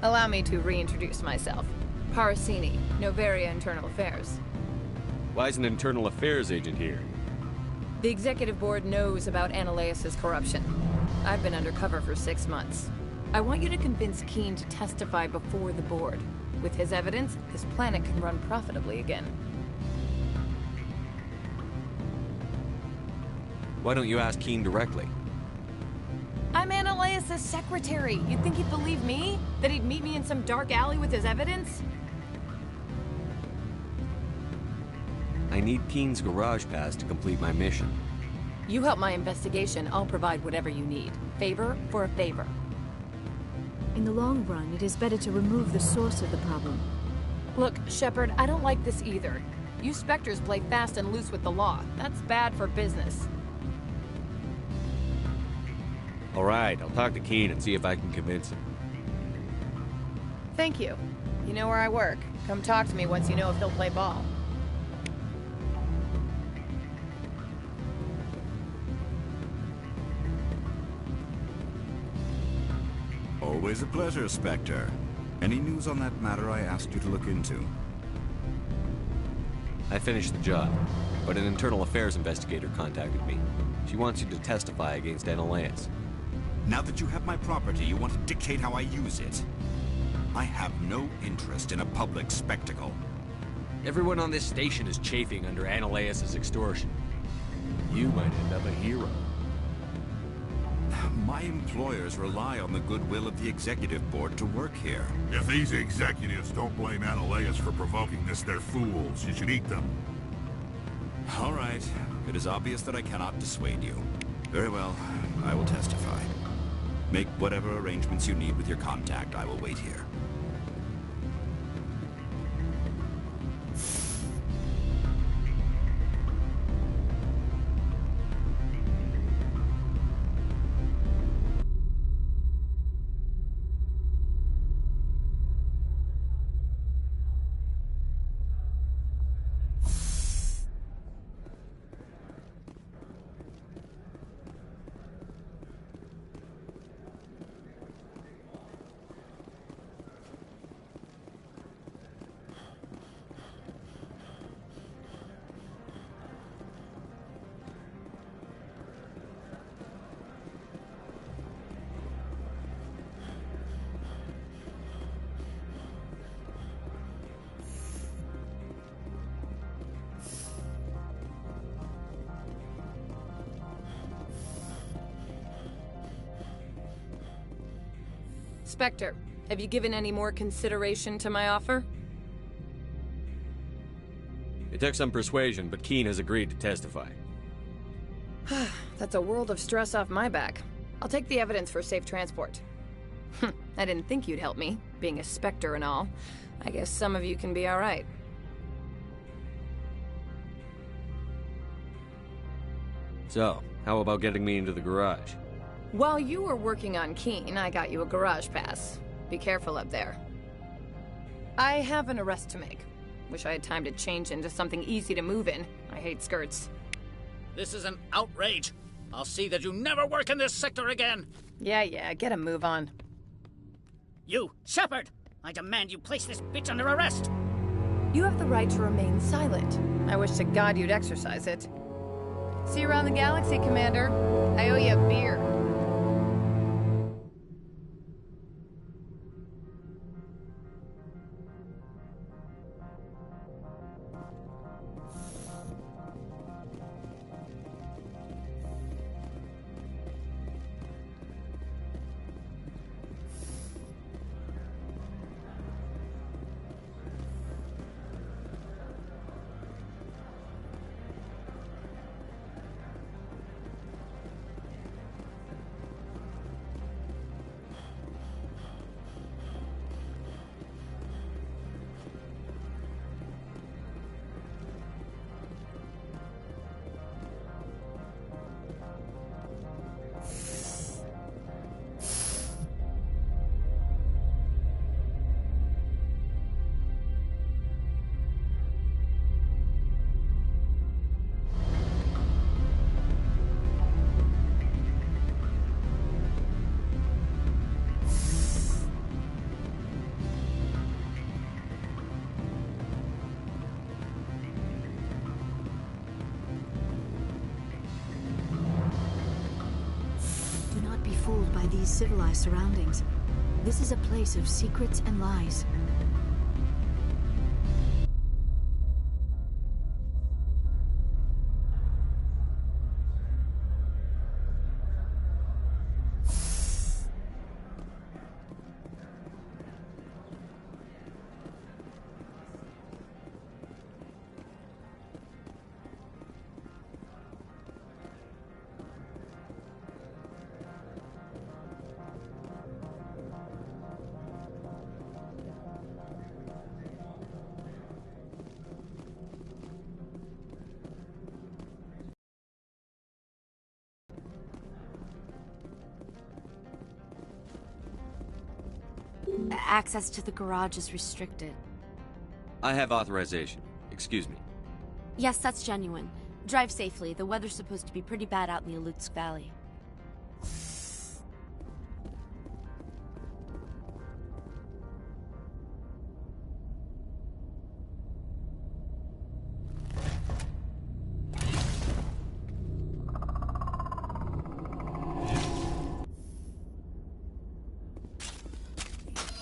Allow me to reintroduce myself. Parasini, Novaria Internal Affairs. Why is an internal affairs agent here? The executive board knows about Ananias' corruption. I've been undercover for 6 months. I want you to convince Keen to testify before the board. With his evidence, this planet can run profitably again. Why don't you ask Keen directly? I'm Ananias' secretary. You'd think he'd believe me? That he'd meet me in some dark alley with his evidence? I need Keen's garage pass to complete my mission. You help my investigation, I'll provide whatever you need. Favor for a favor. In the long run, it is better to remove the source of the problem. Look, Shepard, I don't like this either. You Spectres play fast and loose with the law. That's bad for business. All right, I'll talk to Keen and see if I can convince him. Thank you. You know where I work. Come talk to me once you know if he'll play ball. Always a pleasure, Spectre. Any news on that matter I asked you to look into? I finished the job, but an internal affairs investigator contacted me. She wants you to testify against Analaeus. Now that you have my property, you want to dictate how I use it. I have no interest in a public spectacle. Everyone on this station is chafing under Analaeus' extortion. You might end up a hero. My employers rely on the goodwill of the executive board to work here. If these executives don't blame Analaeus for provoking this, they're fools. You should eat them. All right. It is obvious that I cannot dissuade you. Very well. I will testify. Make whatever arrangements you need with your contact. I will wait here. Spectre, have you given any more consideration to my offer? It took some persuasion, but Keene has agreed to testify. That's a world of stress off my back. I'll take the evidence for safe transport. I didn't think you'd help me, being a Spectre and all. I guess some of you can be alright. So, how about getting me into the garage? While you were working on Keene, I got you a garage pass. Be careful up there. I have an arrest to make. Wish I had time to change into something easy to move in. I hate skirts. This is an outrage. I'll see that you never work in this sector again. Yeah, get a move on. You, Shepard! I demand you place this bitch under arrest! You have the right to remain silent. I wish to God you'd exercise it. See you around the galaxy, Commander. I owe you a beer. Fooled by these civilized surroundings. This is a place of secrets and lies. Access to the garage is restricted. I have authorization. Excuse me. Yes, that's genuine. Drive safely. The weather's supposed to be pretty bad out in the Alutsk Valley.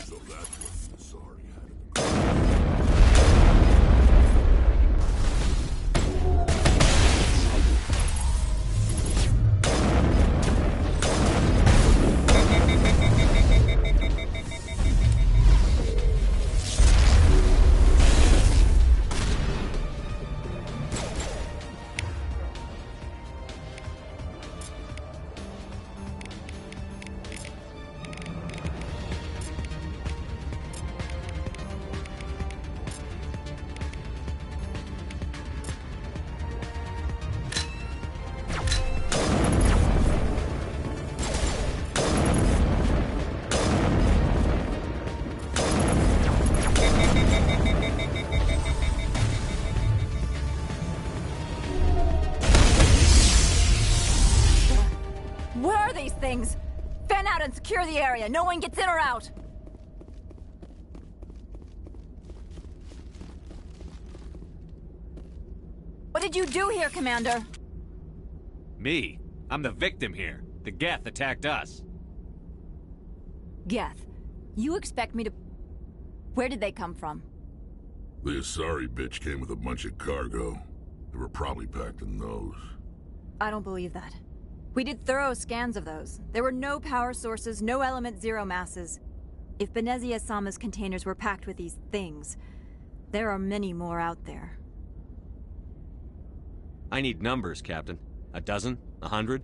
So that's what Sorry had. What are these things? Fan out and secure the area. No one gets in or out. What did you do here, Commander? Me? I'm the victim here. The Geth attacked us. Geth, you expect me to... Where did they come from? The Asari bitch came with a bunch of cargo. They were probably packed in those. I don't believe that. We did thorough scans of those. There were no power sources, no element zero masses. If Benezia Sama's containers were packed with these things, there are many more out there. I need numbers, Captain. A dozen? 100?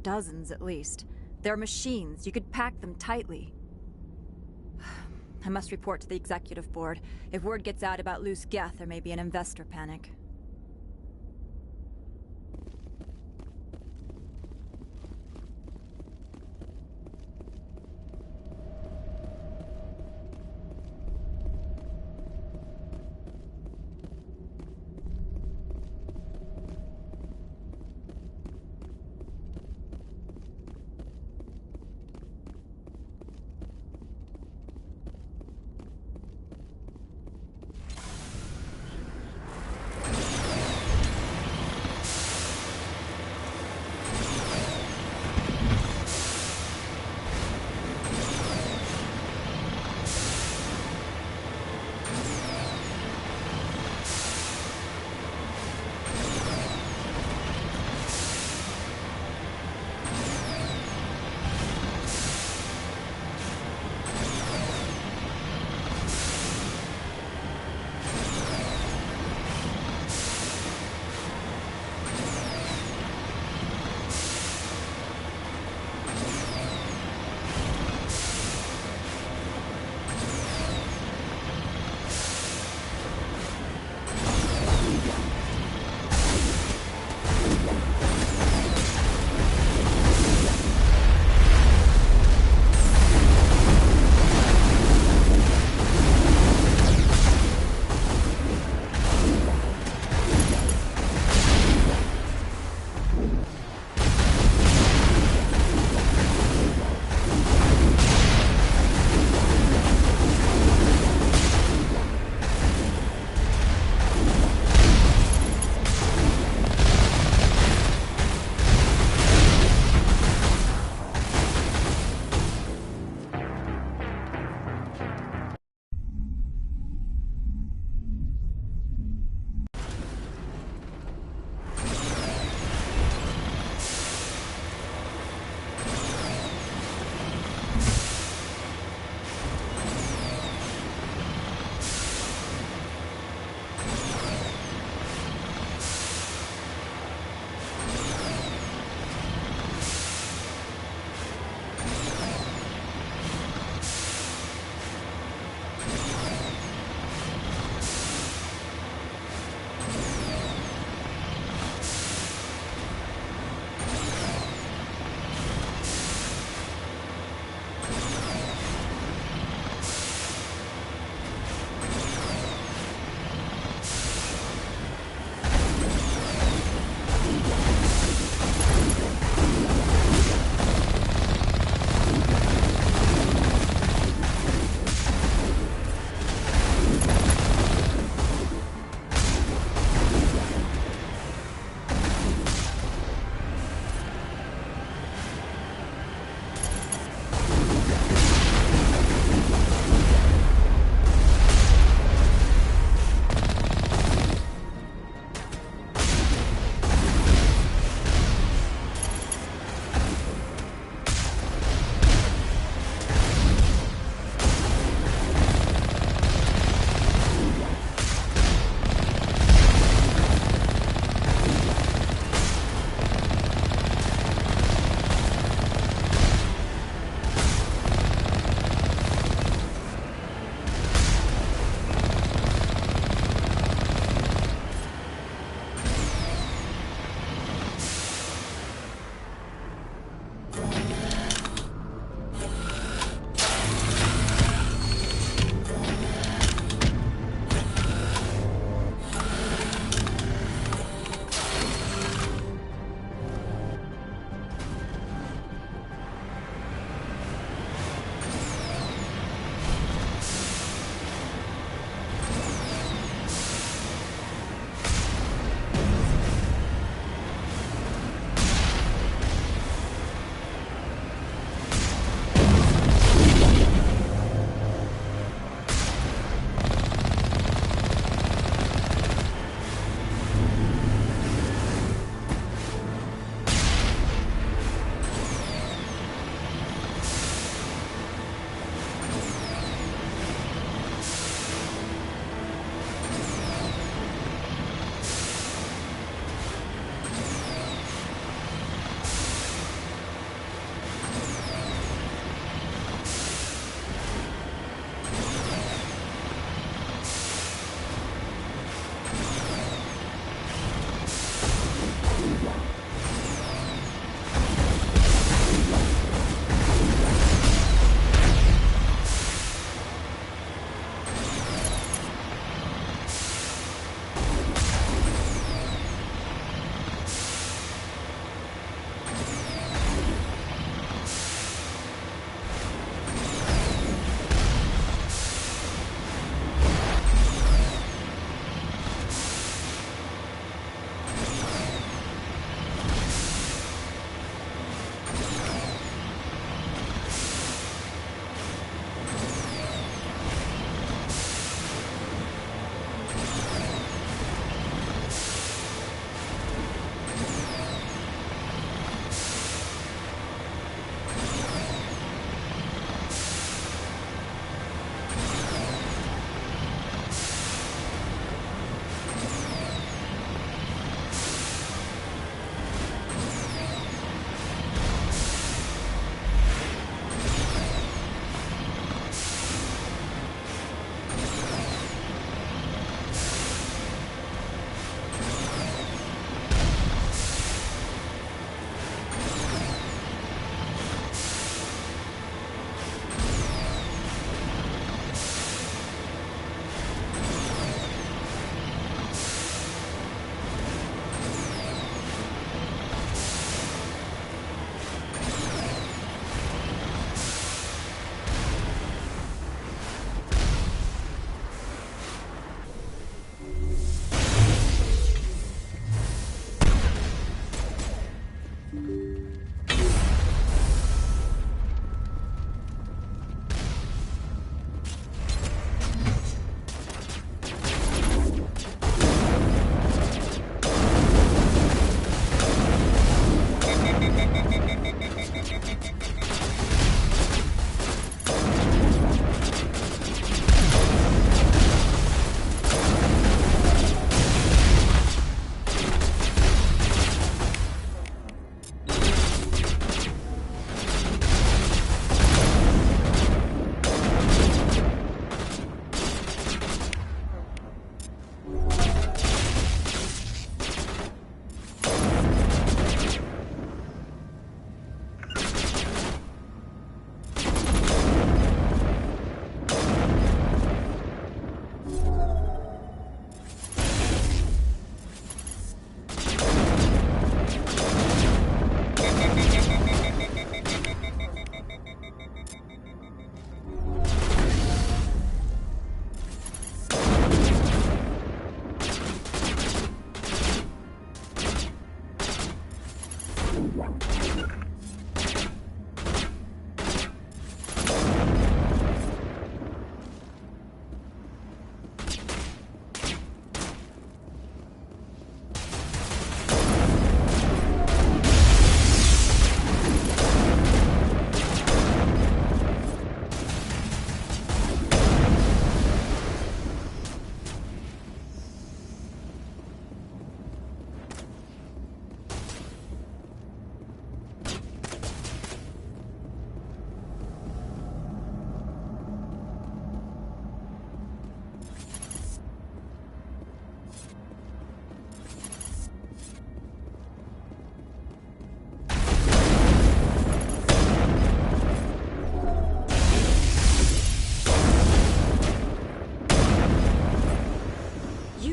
Dozens, at least. They're machines. You could pack them tightly. I must report to the executive board. If word gets out about loose Geth, there may be an investor panic.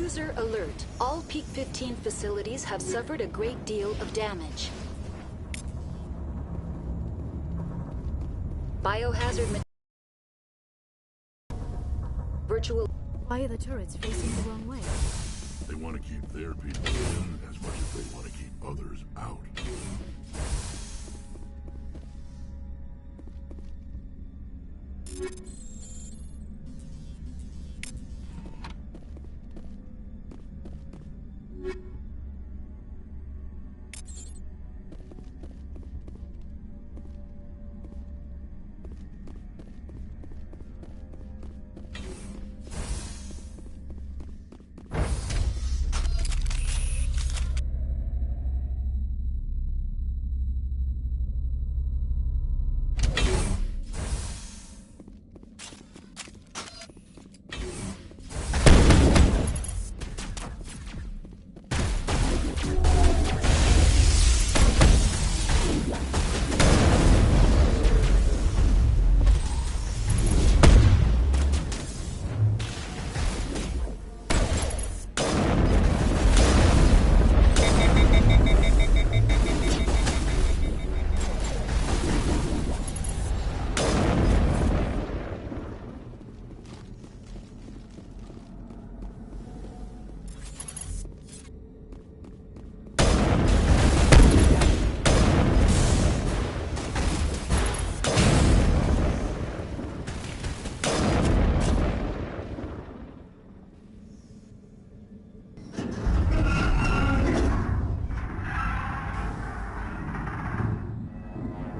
User alert. All Peak 15 facilities have suffered a great deal of damage. Biohazard virtual... Why are the turrets facing the wrong way? They want to keep their people in as much as they want to keep others out.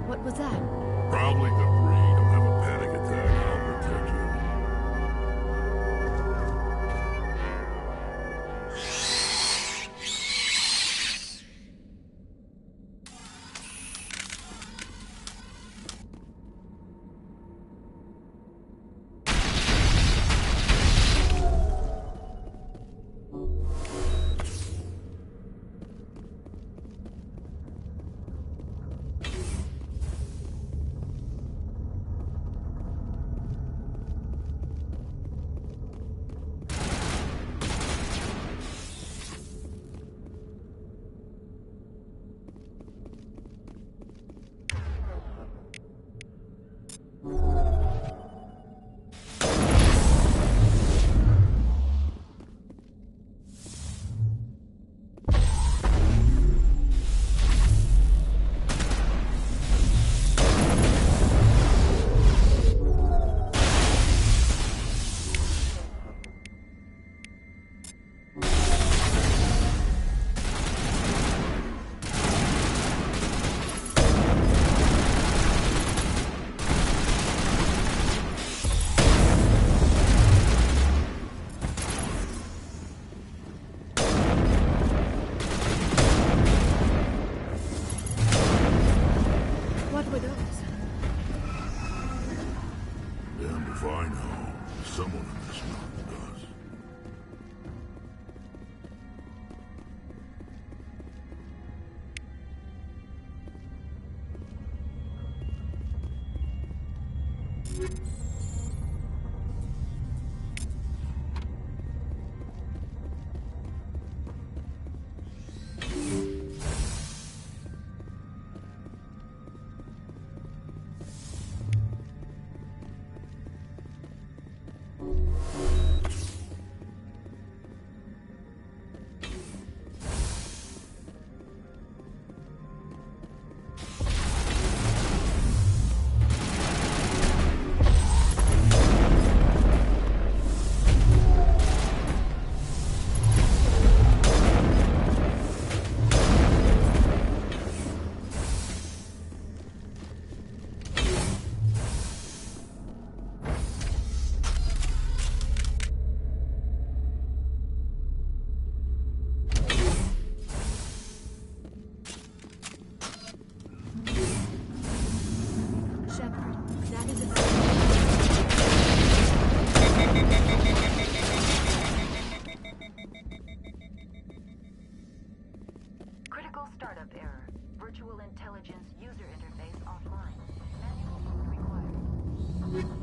What was that? Probably debris. Don't have a panic attack. I'll protect you. What were those? Damned if I know. Someone in this mountain does. Shepard, that is Critical startup error. Virtual intelligence user interface offline. Manual mode required.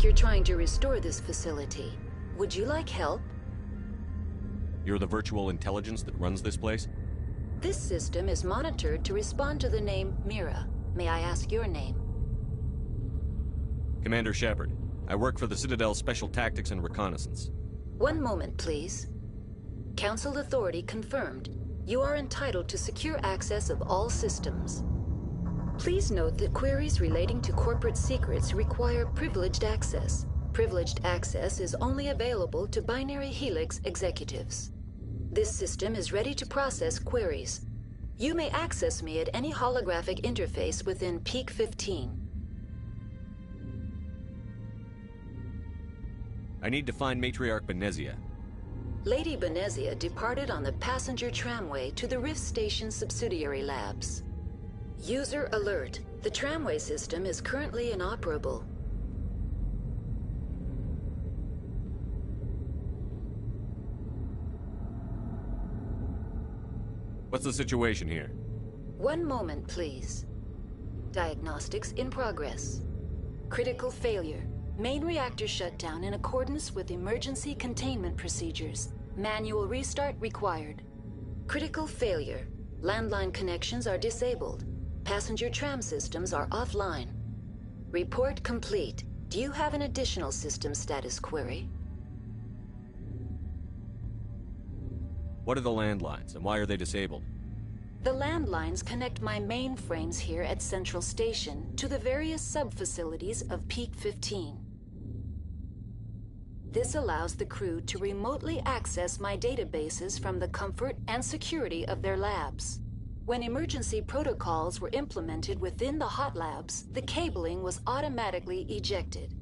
like you're trying to restore this facility. Would you like help? You're the virtual intelligence that runs this place? This system is monitored to respond to the name Mira. May I ask your name? Commander Shepard. I work for the Citadel's Special Tactics and Reconnaissance. One moment, please. Council authority confirmed. You are entitled to secure access of all systems. Please note that queries relating to corporate secrets require privileged access. Privileged access is only available to Binary Helix executives. This system is ready to process queries. You may access me at any holographic interface within Peak 15. I need to find Matriarch Benezia. Lady Benezia departed on the passenger tramway to the Rift Station subsidiary labs. User alert. The tramway system is currently inoperable. What's the situation here? One moment, please. Diagnostics in progress. Critical failure. Main reactor shutdown in accordance with emergency containment procedures. Manual restart required. Critical failure. Landline connections are disabled. Passenger tram systems are offline. Report complete. Do you have an additional system status query? What are the landlines, and why are they disabled? The landlines connect my mainframes here at Central Station to the various sub-facilities of Peak 15. This allows the crew to remotely access my databases from the comfort and security of their labs. When emergency protocols were implemented within the hot labs, the cabling was automatically ejected.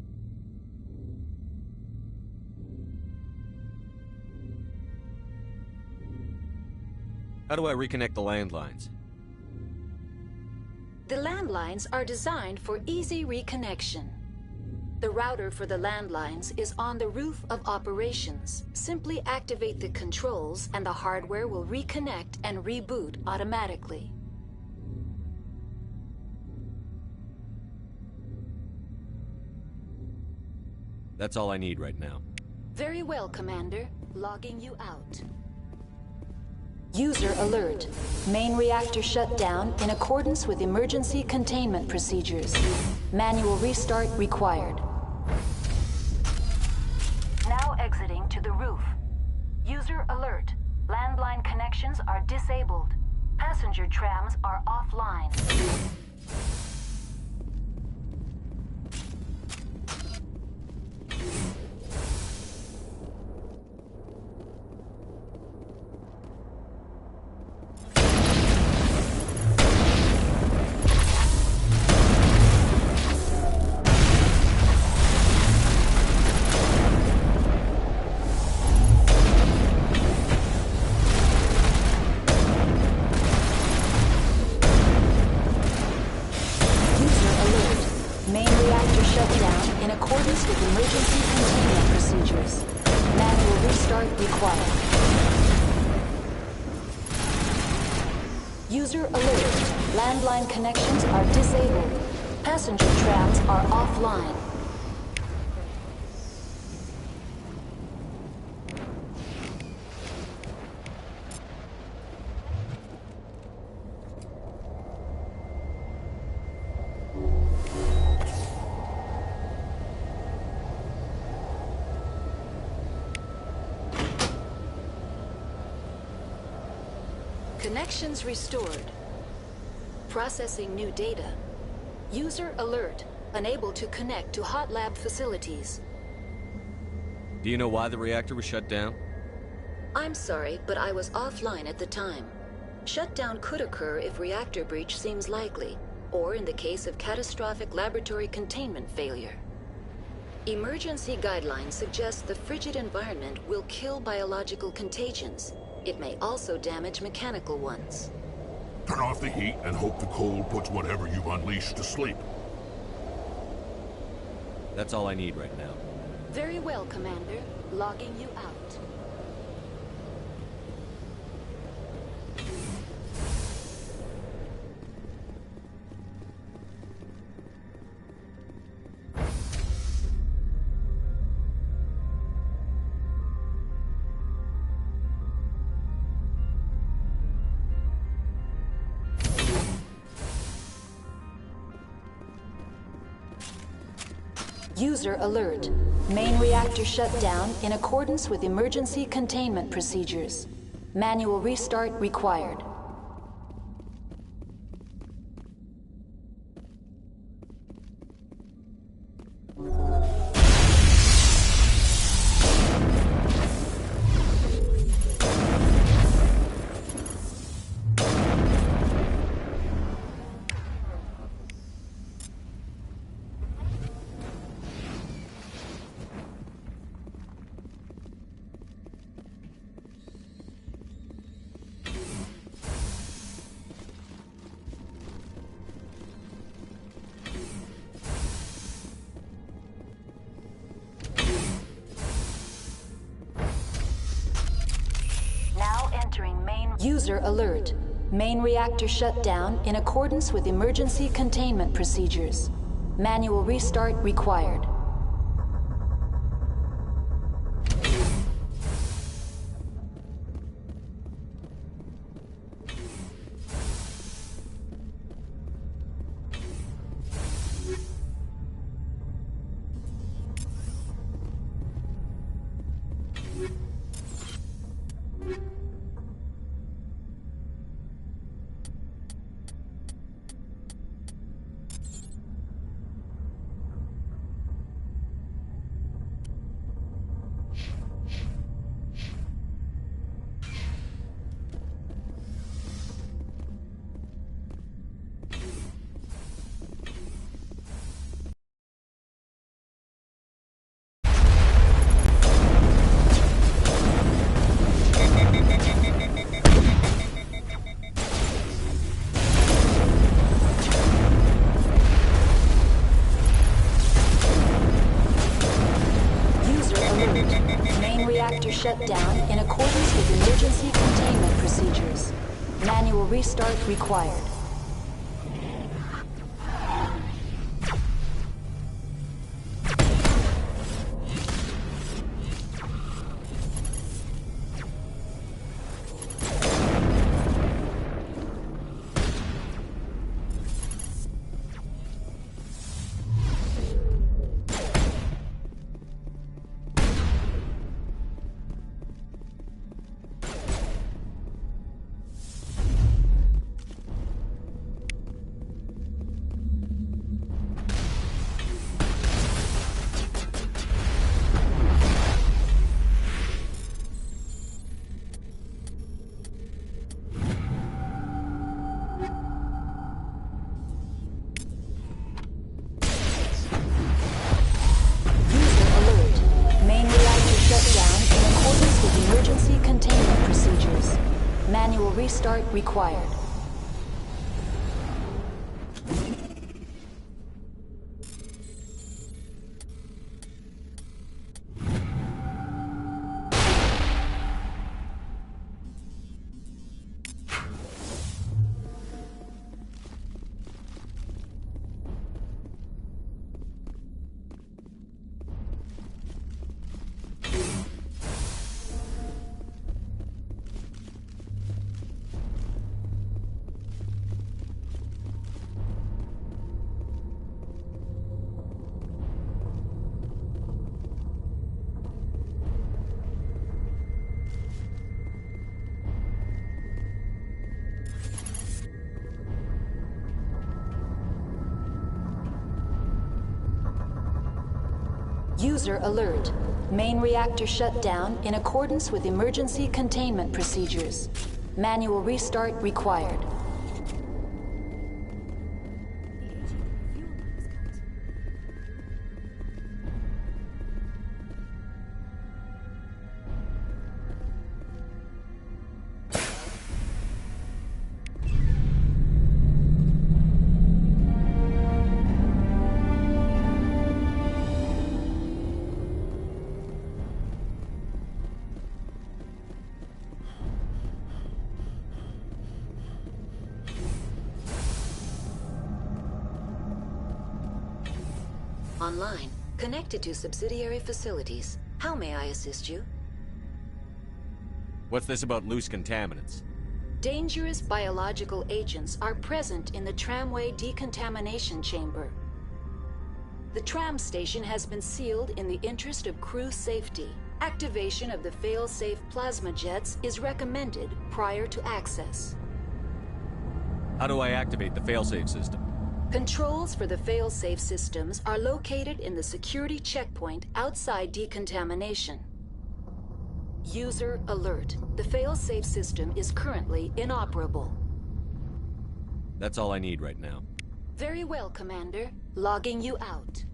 How do I reconnect the landlines? The landlines are designed for easy reconnection. The router for the landlines is on the roof of operations. Simply activate the controls and the hardware will reconnect and reboot automatically. That's all I need right now. Very well, Commander. Logging you out. User alert. Main reactor shut down in accordance with emergency containment procedures. Manual restart required. Now exiting to the roof. User alert. Landline connections are disabled. Passenger trams are offline. User alert. Landline connections are disabled. Passenger trams are offline. Connections restored. Processing new data. User alert. Unable to connect to hot lab facilities. Do you know why the reactor was shut down? I'm sorry, but I was offline at the time. Shutdown could occur if reactor breach seems likely, or in the case of catastrophic laboratory containment failure. Emergency guidelines suggest the frigid environment will kill biological contagions. It may also damage mechanical ones. Turn off the heat and hope the cold puts whatever you've unleashed to sleep. That's all I need right now. Very well, Commander. Logging you out. User alert. Main reactor shut down in accordance with emergency containment procedures. Manual restart required. User alert. Main reactor shut down in accordance with emergency containment procedures. Manual restart required. Shut down in accordance with emergency containment procedures. Manual restart required. Manual restart required. User alert. Main reactor shut down in accordance with emergency containment procedures. Manual restart required. Online, connected to subsidiary facilities. How may I assist you? What's this about loose contaminants? Dangerous biological agents are present in the tramway decontamination chamber. The tram station has been sealed in the interest of crew safety. Activation of the fail-safe plasma jets is recommended prior to access. How do I activate the failsafe system? Controls for the fail-safe systems are located in the security checkpoint outside decontamination. User alert. The fail-safe system is currently inoperable. That's all I need right now. Very well, Commander. Logging you out.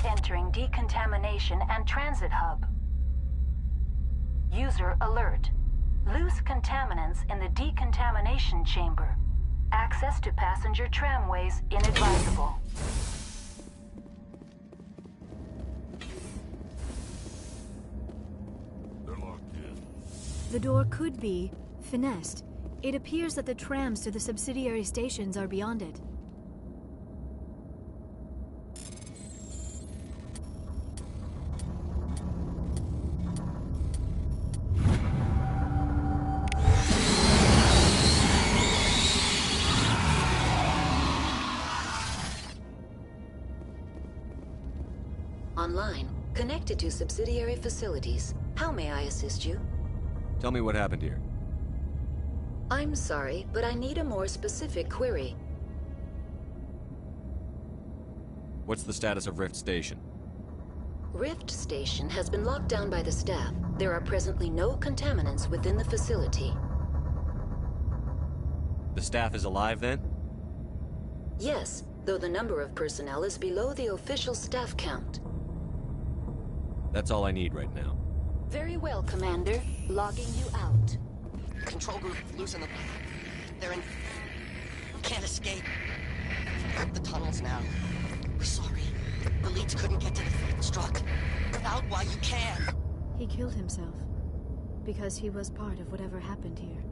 Entering decontamination and transit hub. User alert. Loose contaminants in the decontamination chamber. Access to passenger tramways inadvisable. They're locked in. The door could be finessed. It appears that the trams to the subsidiary stations are beyond it. Online, connected to subsidiary facilities. How may I assist you? Tell me what happened here. I'm sorry, but I need a more specific query. What's the status of Rift Station? Rift Station has been locked down by the staff. There are presently no contaminants within the facility. The staff is alive then? Yes, though the number of personnel is below the official staff count. That's all I need right now. Very well, Commander. Logging you out. Control group, loosen them. They're in... Can't escape. Up the tunnels now. We're sorry. The leads couldn't get to the fleet struck. Get out while you can. He killed himself. Because he was part of whatever happened here.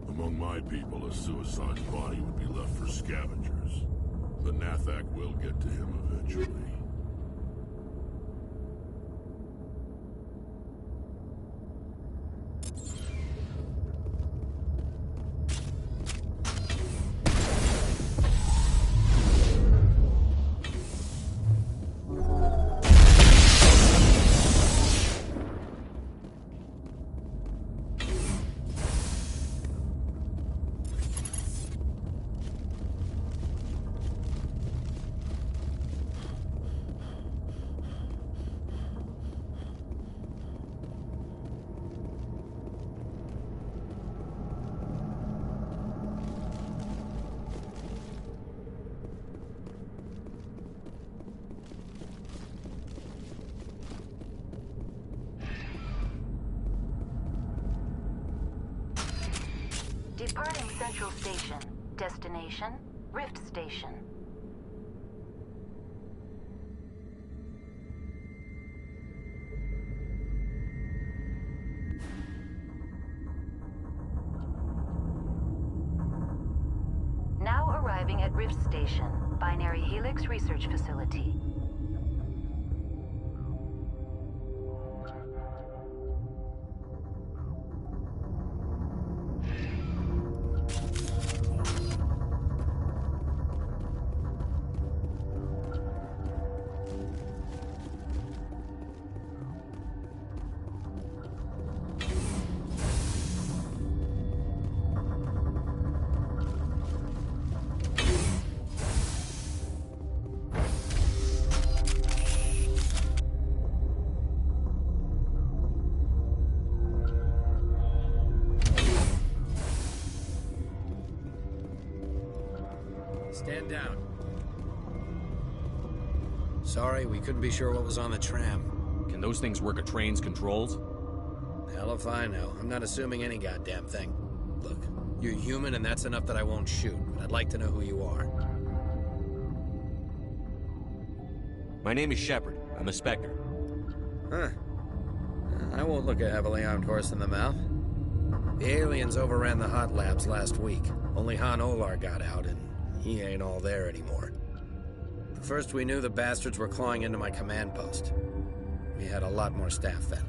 Among my people, a suicide's body would be left for scavengers. The Nathak will get to him eventually. Departing Central Station. Destination, Rift Station. Now arriving at Rift Station, Binary Helix Research Facility. Stand down. Sorry, we couldn't be sure what was on the tram. Can those things work a train's controls? Hell if I know. I'm not assuming any goddamn thing. Look, you're human and that's enough that I won't shoot, but I'd like to know who you are. My name is Shepard. I'm a Spectre. Huh. I won't look a heavily armed horse in the mouth. The aliens overran the hot labs last week. Only Han Olar got out, and he ain't all there anymore. The first we knew, the bastards were clawing into my command post. We had a lot more staff then.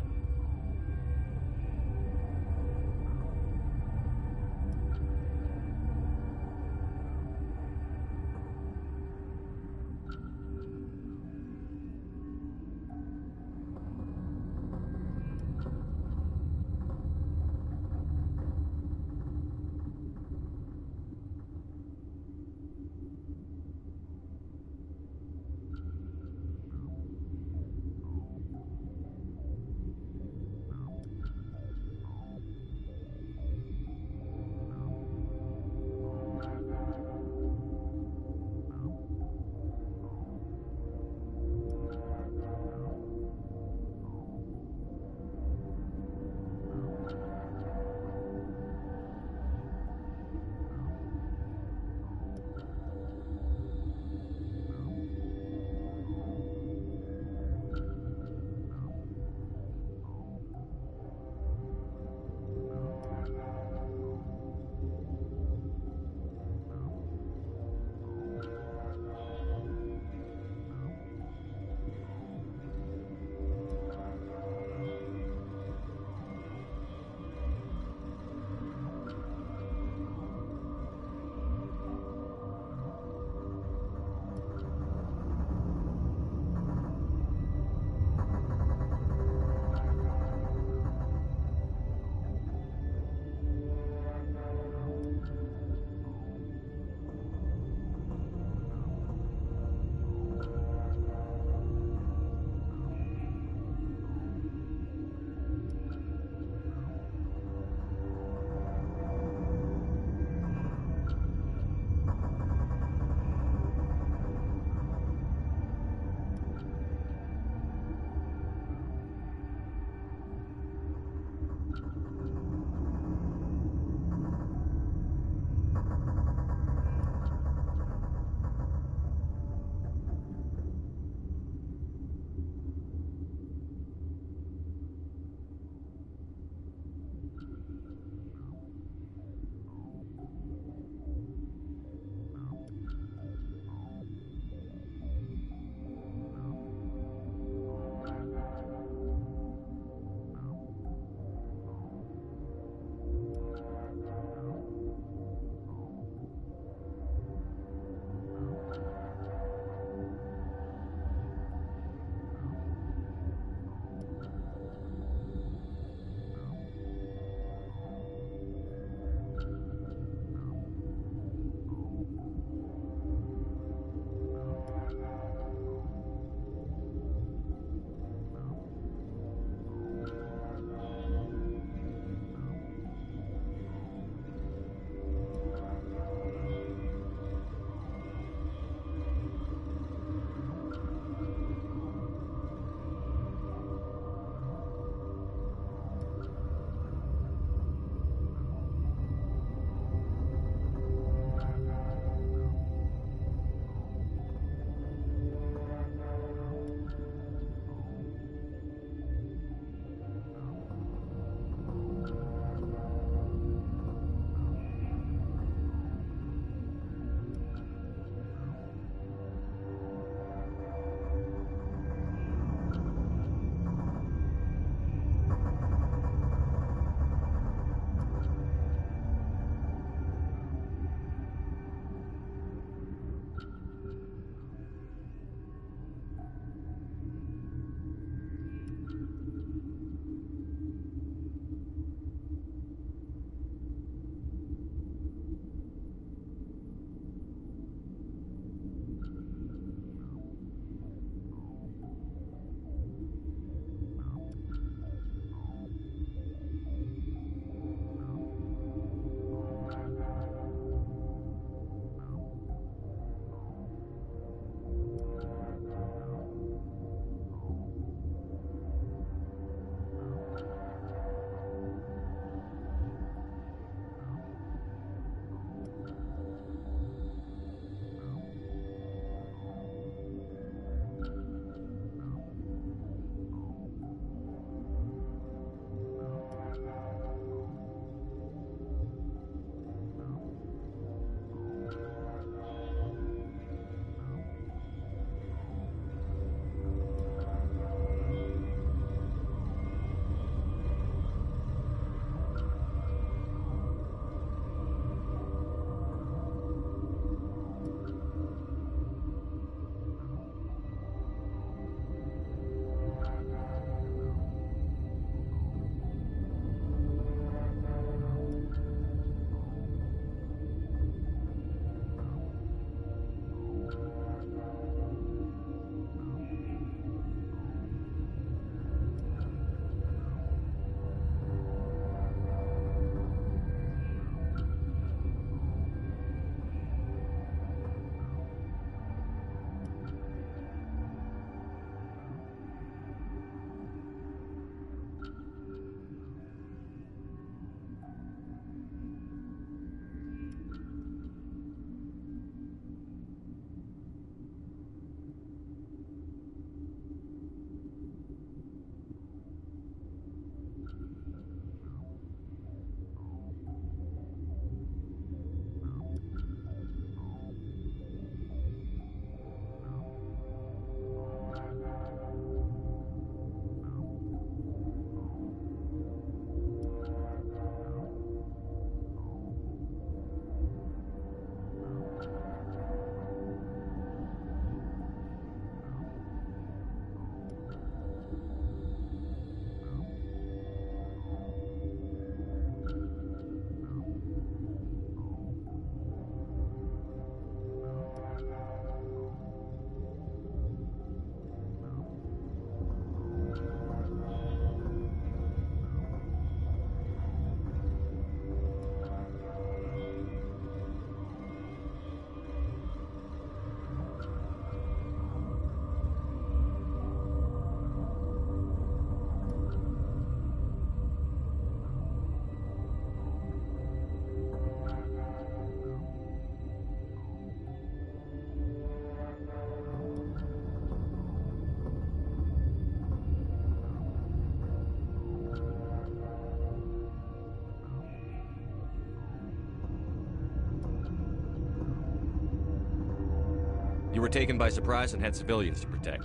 You were taken by surprise and had civilians to protect.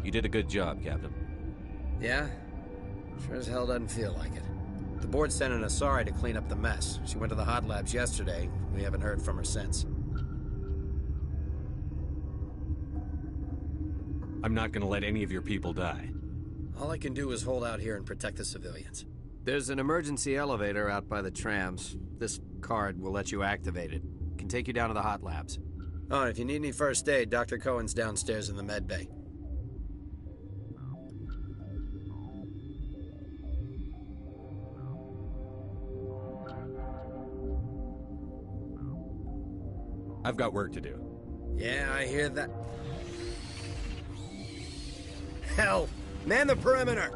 You did a good job, Captain. Yeah? Sure as hell doesn't feel like it. The board sent an Asari to clean up the mess. She went to the hot labs yesterday. We haven't heard from her since. I'm not gonna let any of your people die. All I can do is hold out here and protect the civilians. There's an emergency elevator out by the trams. This card will let you activate it. Can take you down to the hot labs. Oh, and if you need any first aid, Dr. Cohen's downstairs in the med bay. I've got work to do. Yeah, I hear that. Hell! Man the perimeter!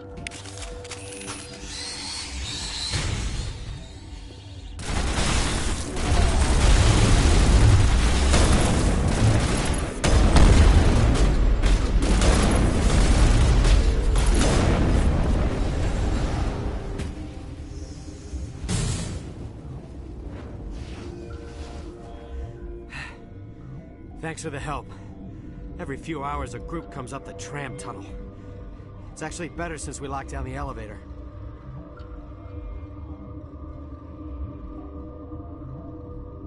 Thanks for the help. Every few hours, a group comes up the tram tunnel. It's actually better since we locked down the elevator.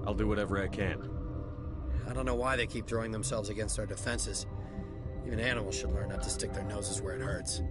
I'll do whatever I can. I don't know why they keep throwing themselves against our defenses. Even animals should learn not to stick their noses where it hurts.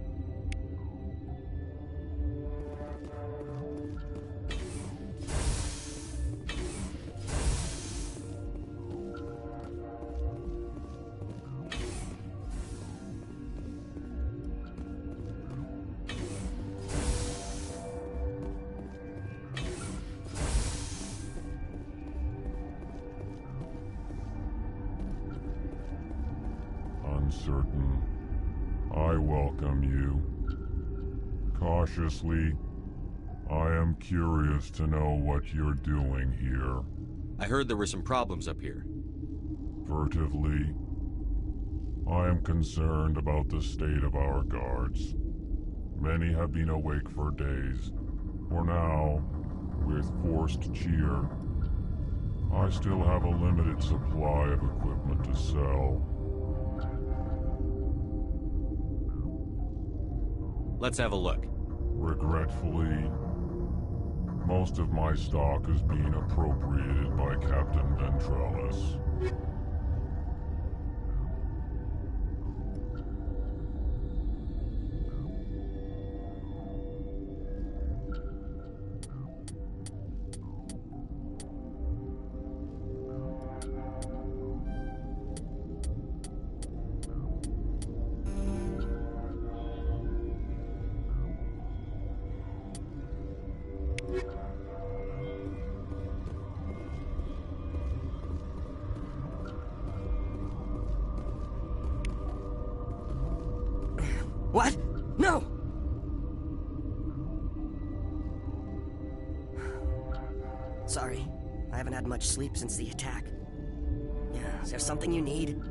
Uncertain. I welcome you. Cautiously, I am curious to know what you're doing here. I heard there were some problems up here. Furtively, I am concerned about the state of our guards. Many have been awake for days. For now, with forced cheer, I still have a limited supply of equipment to sell. Let's have a look. Regretfully, most of my stock is being appropriated by Captain Ventralis. What? No! Sorry. I haven't had much sleep since the attack. Yeah, is there something you need?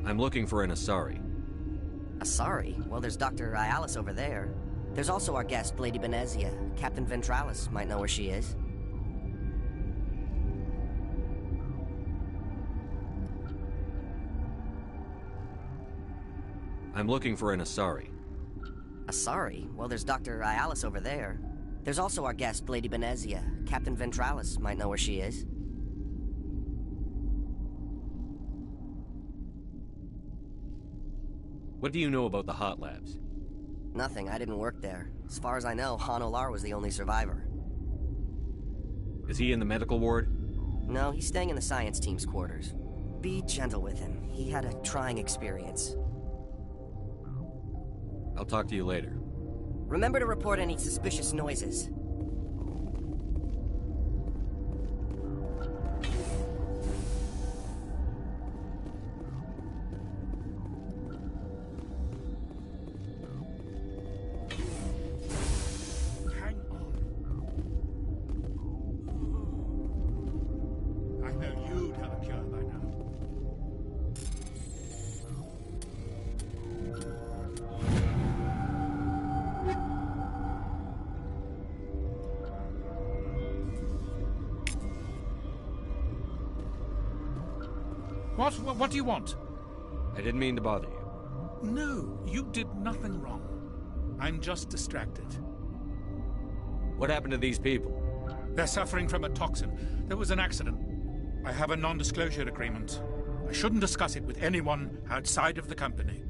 I'm looking for an Asari. Asari? Well, there's Dr. Ayalis over there. There's also our guest, Lady Benezia. Captain Ventralis might know where she is. I'm looking for an Asari. Asari? Well, there's Dr. Ayalis over there. There's also our guest, Lady Benezia. Captain Ventralis might know where she is. What do you know about the hot labs? Nothing. I didn't work there. As far as I know, Han Olar was the only survivor. Is he in the medical ward? No, he's staying in the science team's quarters. Be gentle with him. He had a trying experience. I'll talk to you later. Remember to report any suspicious noises. Hang on. I know you'd have a cure by now. What do you want? I didn't mean to bother you. No, you did nothing wrong. I'm just distracted. What happened to these people? They're suffering from a toxin. There was an accident. I have a non-disclosure agreement. I shouldn't discuss it with anyone outside of the company.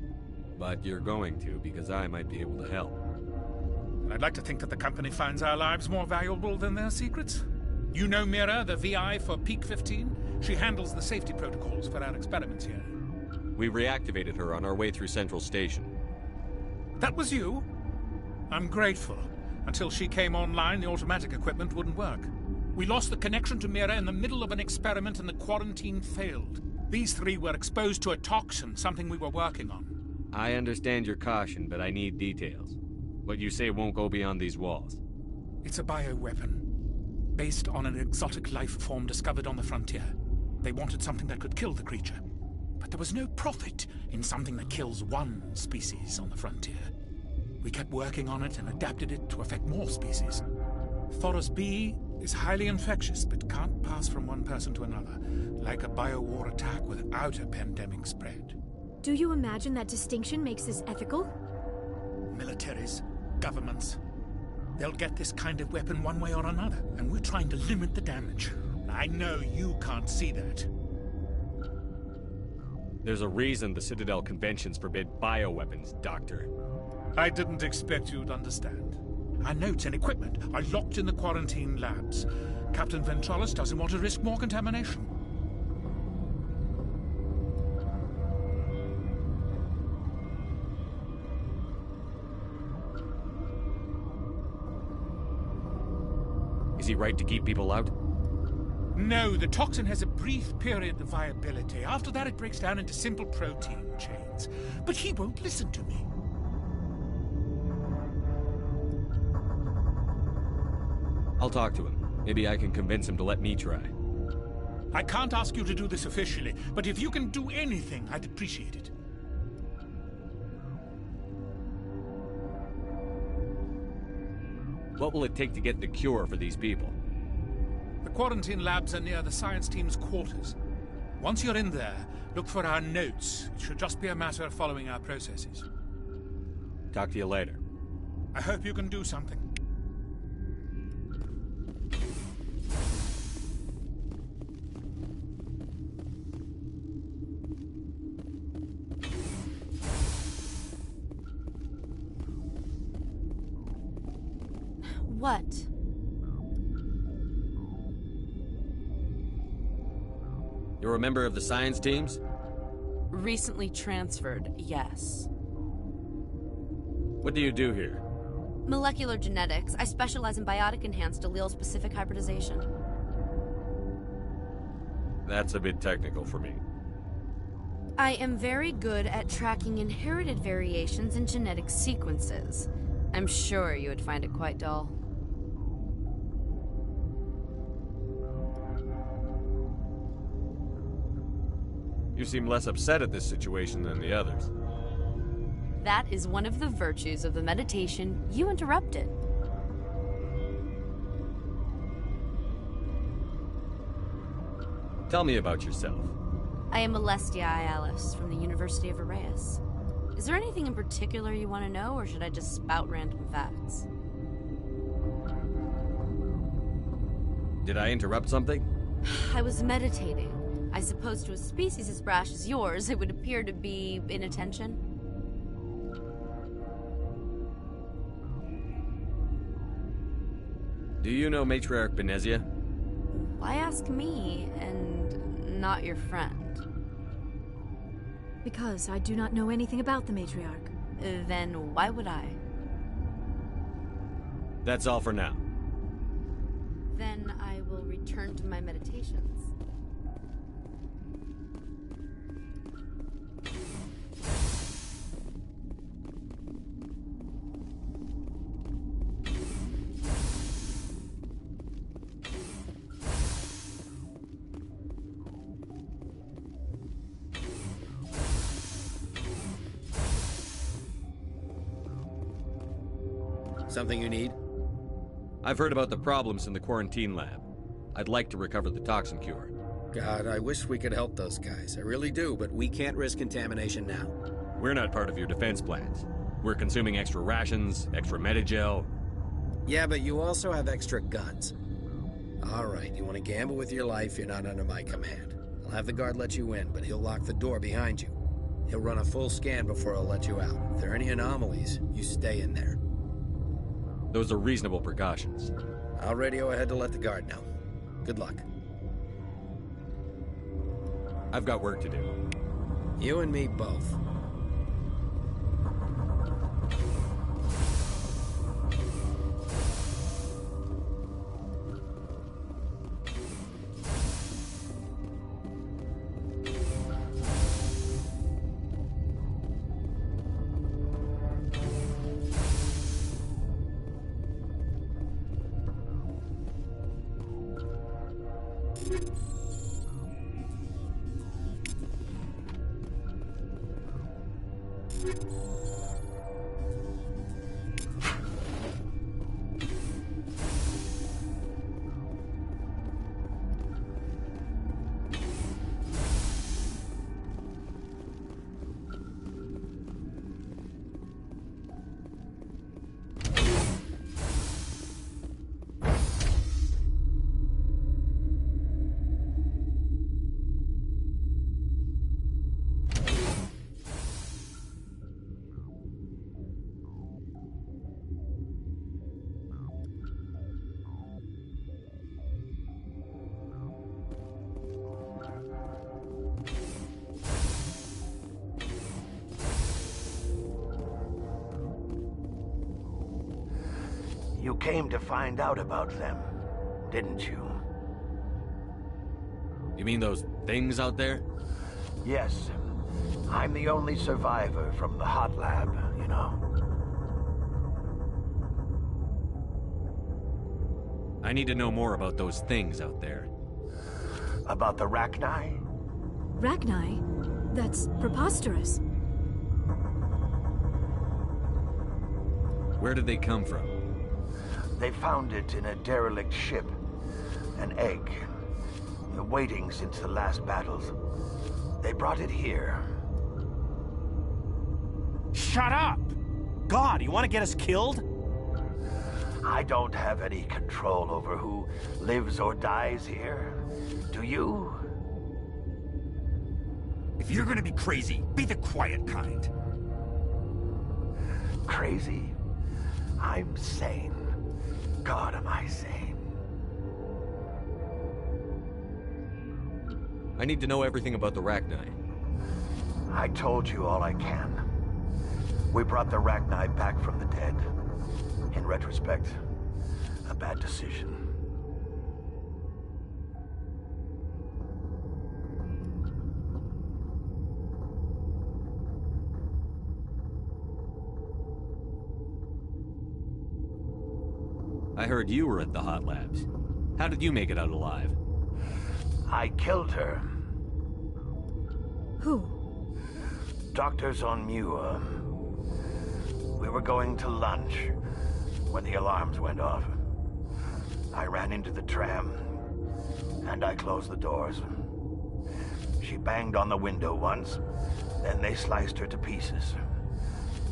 But you're going to, because I might be able to help. I'd like to think that the company finds our lives more valuable than their secrets. You know Mira, the VI for Peak 15? She handles the safety protocols for our experiments here. We reactivated her on our way through Central Station. That was you? I'm grateful. Until she came online, the automatic equipment wouldn't work. We lost the connection to Mira in the middle of an experiment and the quarantine failed. These three were exposed to a toxin, something we were working on. I understand your caution, but I need details. What you say won't go beyond these walls. It's a bioweapon, based on an exotic life form discovered on the frontier. They wanted something that could kill the creature. But there was no profit in something that kills one species on the frontier. We kept working on it and adapted it to affect more species. Thoros B is highly infectious, but can't pass from one person to another, like a biowar attack without a pandemic spread. Do you imagine that distinction makes this ethical? Militaries, governments, they'll get this kind of weapon one way or another, and we're trying to limit the damage. I know you can't see that. There's a reason the Citadel conventions forbid bioweapons, Doctor. I didn't expect you'd understand. Our notes and equipment are locked in the quarantine labs. Captain Ventralis doesn't want to risk more contamination. Is he right to keep people out? No, the toxin has a brief period of viability. After that, it breaks down into simple protein chains. But he won't listen to me. I'll talk to him. Maybe I can convince him to let me try. I can't ask you to do this officially, but if you can do anything, I'd appreciate it. What will it take to get the cure for these people? The quarantine labs are near the science team's quarters. Once you're in there, look for our notes. It should just be a matter of following our processes. Talk to you later. I hope you can do something. What? You're a member of the science teams? Recently transferred, yes. What do you do here? Molecular genetics. I specialize in biotic-enhanced allele-specific hybridization. That's a bit technical for me. I am very good at tracking inherited variations in genetic sequences. I'm sure you would find it quite dull. You seem less upset at this situation than the others. That is one of the virtues of the meditation you interrupted. Tell me about yourself. I am Alestia Alice from the University of Arraeus. Is there anything in particular you want to know, or should I just spout random facts? Did I interrupt something? I was meditating. I suppose to a species as brash as yours, it would appear to be inattention. Do you know Matriarch Benezia? Why ask me, and not your friend? Because I do not know anything about the matriarch. Then why would I? That's all for now. Then I will return to my meditations. Something you need? I've heard about the problems in the quarantine lab. I'd like to recover the toxin cure. God, I wish we could help those guys. I really do, but we can't risk contamination now. We're not part of your defense plans. We're consuming extra rations, extra Medigel. Yeah, but you also have extra guns. All right, you want to gamble with your life, you're not under my command. I'll have the guard let you in, but he'll lock the door behind you. He'll run a full scan before he'll let you out. If there are any anomalies, you stay in there. Those are reasonable precautions. I'll radio ahead to let the guard know. Good luck. I've got work to do. You and me both. You came to find out about them, didn't you? You mean those things out there? Yes. I'm the only survivor from the hot lab, you know. I need to know more about those things out there. About the Rachni? Rachni? That's preposterous. Where did they come from? They found it in a derelict ship. An egg. Waiting since the last battles. They brought it here. Shut up! God, you want to get us killed? I don't have any control over who lives or dies here. Do you? If you're gonna be crazy, be the quiet kind. Crazy? I'm sane. God, am I sane? I need to know everything about the Rachni. I told you all I can. We brought the Rachni back from the dead. In retrospect, a bad decision. I heard you were at the hot labs. How did you make it out alive? I killed her. Who? Doctors on Muir. We were going to lunch when the alarms went off. I ran into the tram, and I closed the doors. She banged on the window once, then they sliced her to pieces.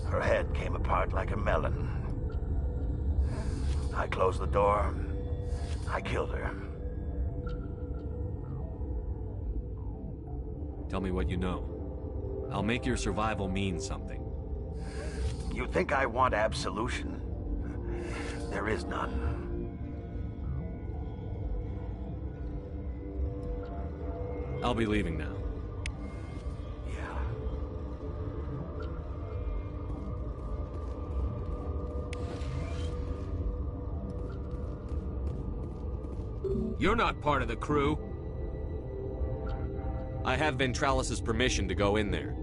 Her head came apart like a melon. I closed the door. I killed her. Tell me what you know. I'll make your survival mean something. You think I want absolution? There is none. I'll be leaving now. You're not part of the crew. I have Ventralis's permission to go in there.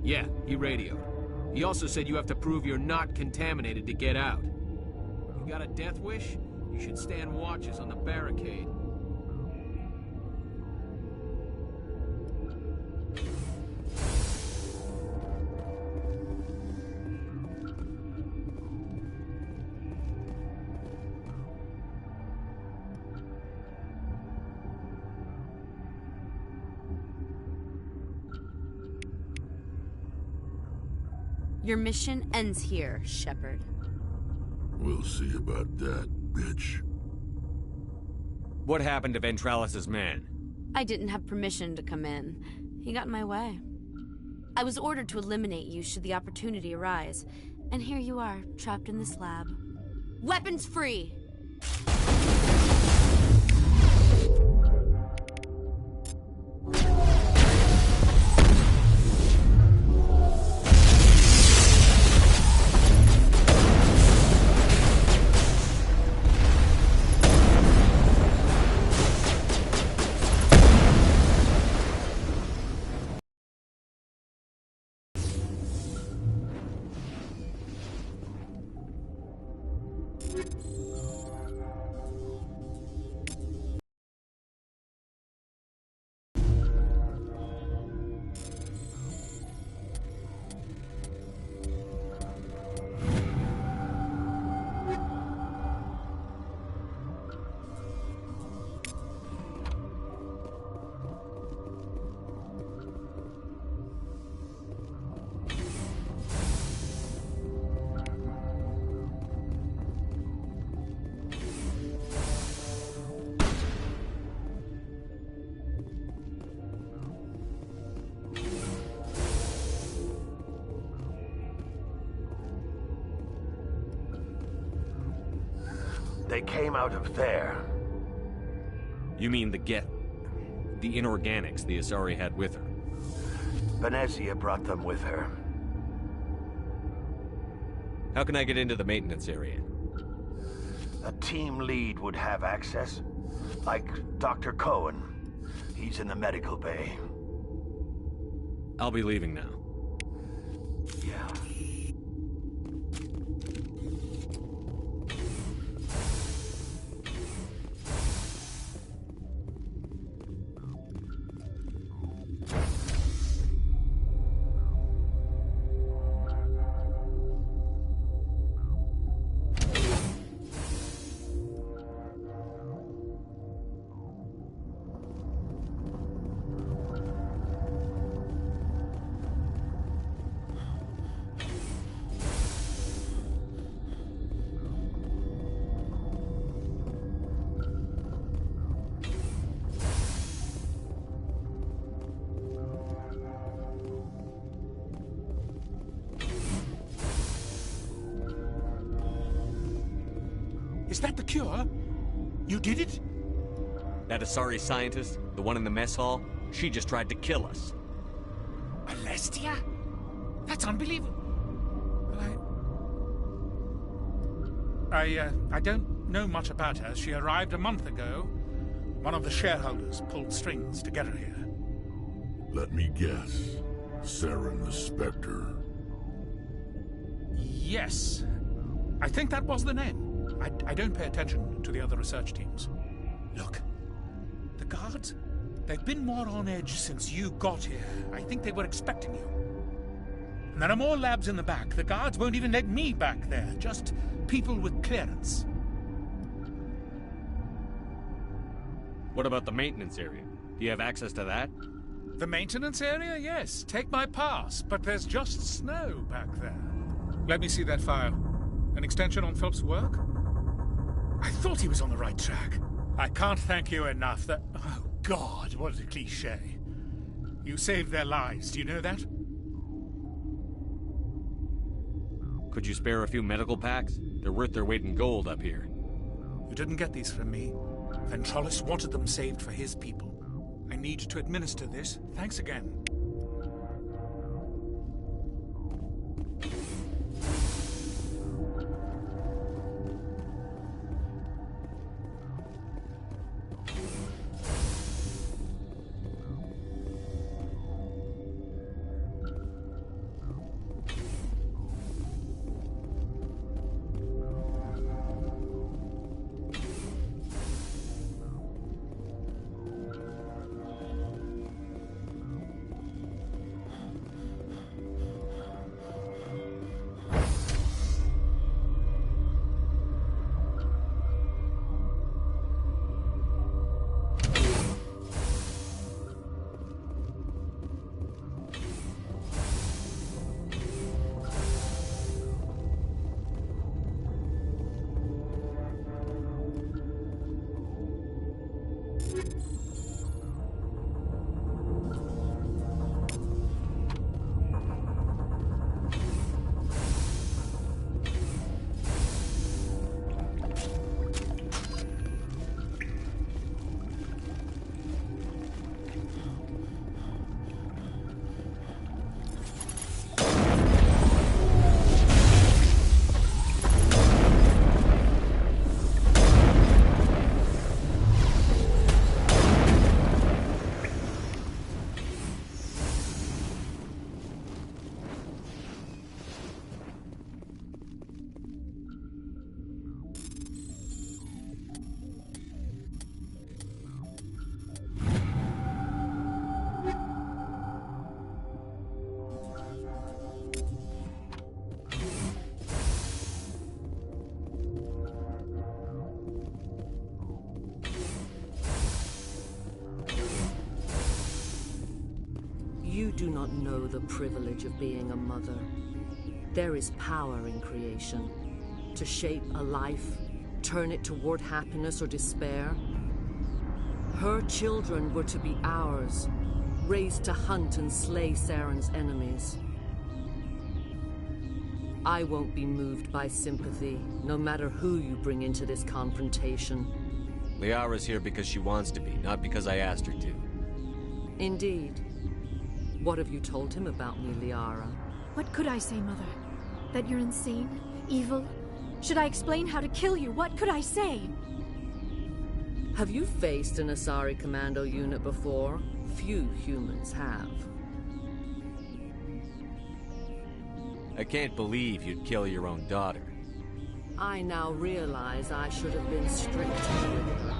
Yeah, he radioed. He also said you have to prove you're not contaminated to get out. You got a death wish? You should stand watches on the barricade. Your mission ends here, Shepard. We'll see about that, bitch. What happened to Ventralis's man? I didn't have permission to come in. He got in my way. I was ordered to eliminate you should the opportunity arise. And here you are, trapped in this lab. Weapons free! They came out of there. You mean the inorganics the Asari had with her? Venezia brought them with her. How can I get into the maintenance area? A team lead would have access. Like Dr. Cohen. He's in the medical bay. I'll be leaving now. Yeah. Is that the cure? You did it? That Asari scientist, the one in the mess hall, she just tried to kill us. Alestia? That's unbelievable. Well, I don't know much about her. She arrived a month ago. One of the shareholders pulled strings to get her here. Let me guess. Saren the Spectre. Yes. I think that was the name. I don't pay attention to the other research teams. Look, the guards, they've been more on edge since you got here. I think they were expecting you. And there are more labs in the back. The guards won't even let me back there. Just people with clearance. What about the maintenance area? Do you have access to that? The maintenance area? Yes. Take my pass. But there's just snow back there. Let me see that file. An extension on Phelps' work? I thought he was on the right track. I can't thank you enough that... Oh, God, what a cliché. You saved their lives, do you know that? Could you spare a few medical packs? They're worth their weight in gold up here. You didn't get these from me. Ventralis wanted them saved for his people. I need to administer this. Thanks again. know the privilege of being a mother. There is power in creation. To shape a life, turn it toward happiness or despair. Her children were to be ours, raised to hunt and slay Saren's enemies. I won't be moved by sympathy, no matter who you bring into this confrontation. Liara's here because she wants to be, not because I asked her to. Indeed. What have you told him about me, Liara? What could I say, Mother? That you're insane? Evil? Should I explain how to kill you? What could I say? Have you faced an Asari commando unit before? Few humans have. I can't believe you'd kill your own daughter. I now realize I should have been stricter with her.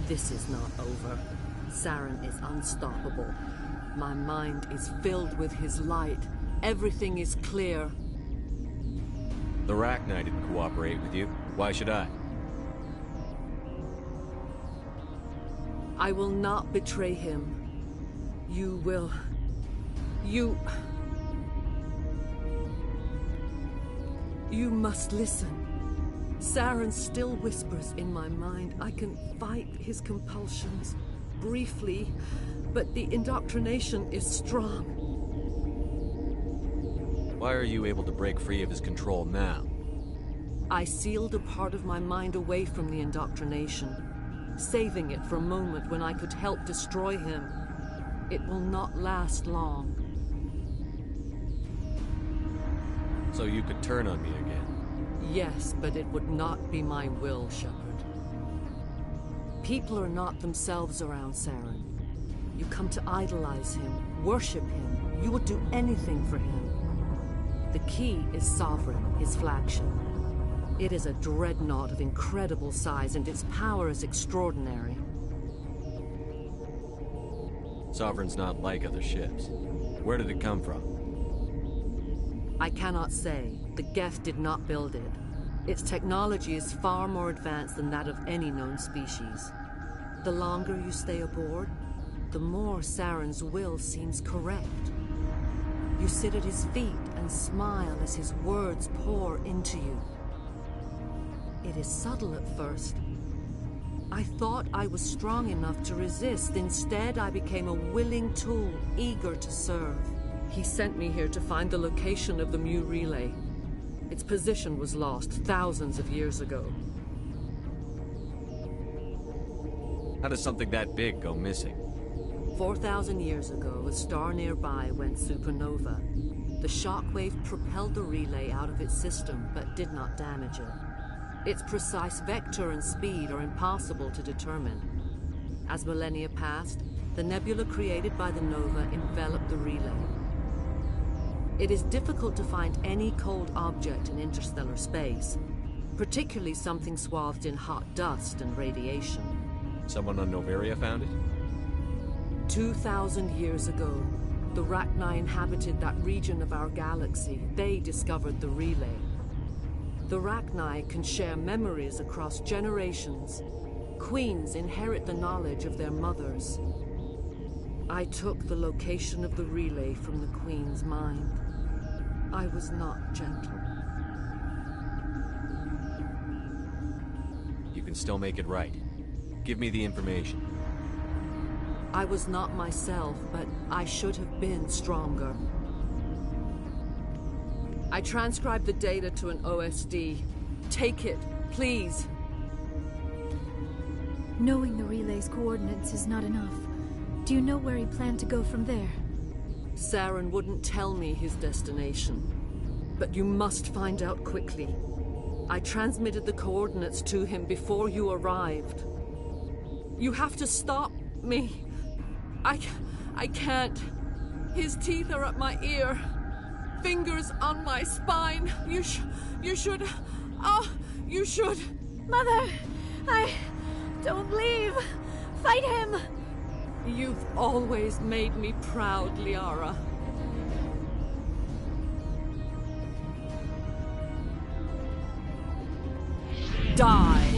This is not over. Saren is unstoppable. My mind is filled with his light. Everything is clear. The Rachni didn't cooperate with you. Why should I? I will not betray him. You will. You must listen. Saren still whispers in my mind. I can fight his compulsions, briefly, but the indoctrination is strong. Why are you able to break free of his control now? I sealed a part of my mind away from the indoctrination, saving it for a moment when I could help destroy him. It will not last long. So you could turn on me again? Yes, but it would not be my will, Shepard. People are not themselves around Saren. You come to idolize him, worship him. You would do anything for him. The key is Sovereign, his flagship. It is a dreadnought of incredible size, and its power is extraordinary. Sovereign's not like other ships. Where did it come from? I cannot say. The Geth did not build it. Its technology is far more advanced than that of any known species. The longer you stay aboard, the more Saren's will seems correct. You sit at his feet and smile as his words pour into you. It is subtle at first. I thought I was strong enough to resist. Instead, I became a willing tool, eager to serve. He sent me here to find the location of the Mu relay. Its position was lost thousands of years ago. How does something that big go missing? 4,000 years ago, a star nearby went supernova. The shockwave propelled the relay out of its system, but did not damage it. Its precise vector and speed are impossible to determine. As millennia passed, the nebula created by the nova enveloped the relay. It is difficult to find any cold object in interstellar space, particularly something swathed in hot dust and radiation. Someone on Noveria found it? 2,000 years ago, the Rachni inhabited that region of our galaxy. They discovered the relay. The Rachni can share memories across generations. Queens inherit the knowledge of their mothers. I took the location of the relay from the Queen's mind. I was not gentle. You can still make it right. Give me the information. I was not myself, but I should have been stronger. I transcribed the data to an OSD. Take it, please. Knowing the relay's coordinates is not enough. Do you know where he planned to go from there? Saren wouldn't tell me his destination. But you must find out quickly. I transmitted the coordinates to him before you arrived. You have to stop me. I can't. His teeth are at my ear. Fingers on my spine. You should... Oh, you should... Mother! Don't leave! Fight him! You've always made me proud, Liara. Die!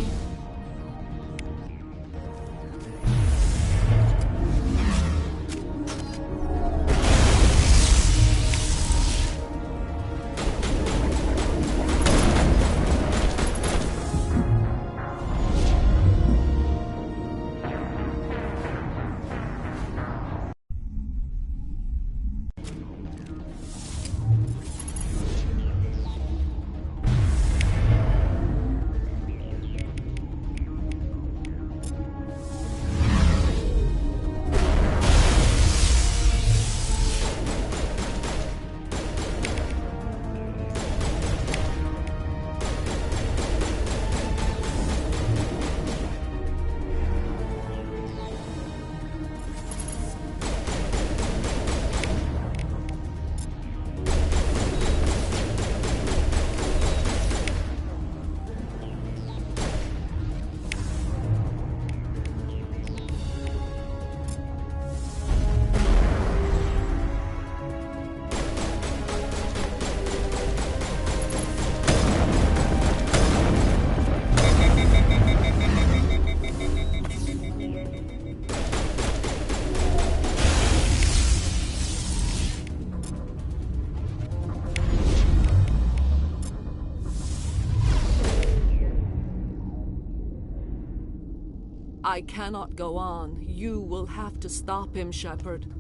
I cannot go on. You will have to stop him, Shepard.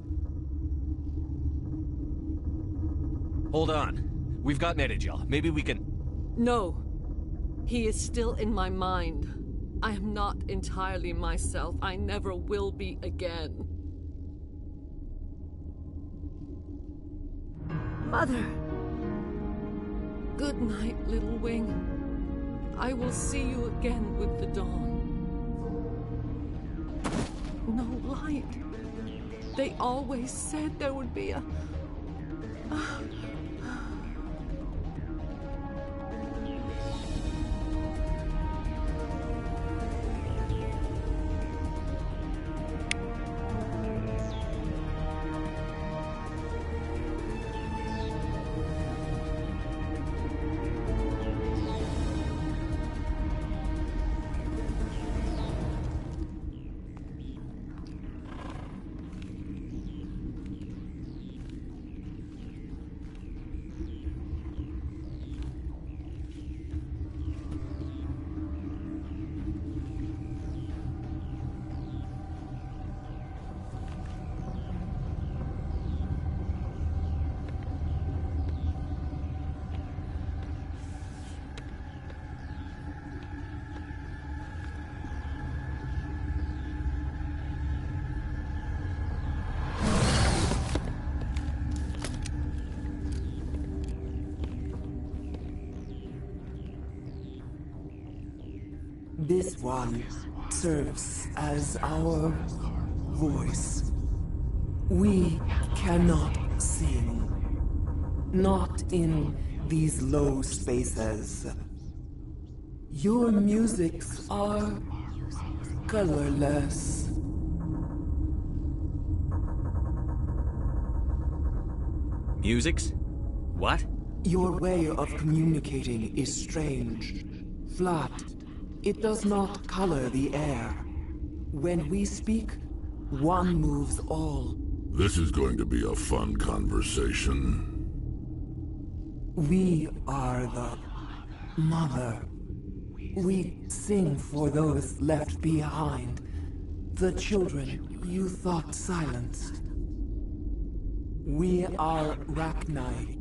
Hold on. We've got Netagel. Maybe we can... No. He is still in my mind. I am not entirely myself. I never will be again. Mother! Good night, little wing. I will see you again with the dawn. No light. They always said there would be a... This one serves as our voice. We cannot sing. Not in these low spaces. Your musics are colorless. Musics? What? Your way of communicating is strange. Flat. It does not color the air. When we speak, one moves all. This is going to be a fun conversation. We are the mother. We sing for those left behind. The children you thought silenced. We are Rachni.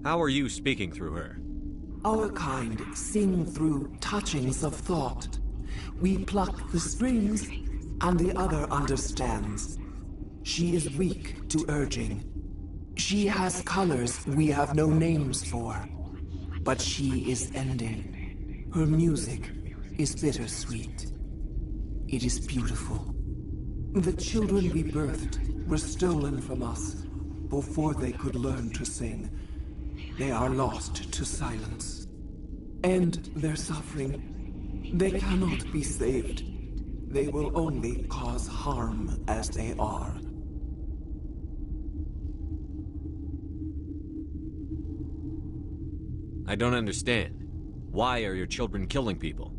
How are you speaking through her? Our kind sing through touchings of thought. We pluck the strings, and the other understands. She is weak to urging. She has colors we have no names for. But she is ending. Her music is bittersweet. It is beautiful. The children we birthed were stolen from us before they could learn to sing. They are lost to silence. And their suffering, they cannot be saved. They will only cause harm as they are. I don't understand. Why are your children killing people?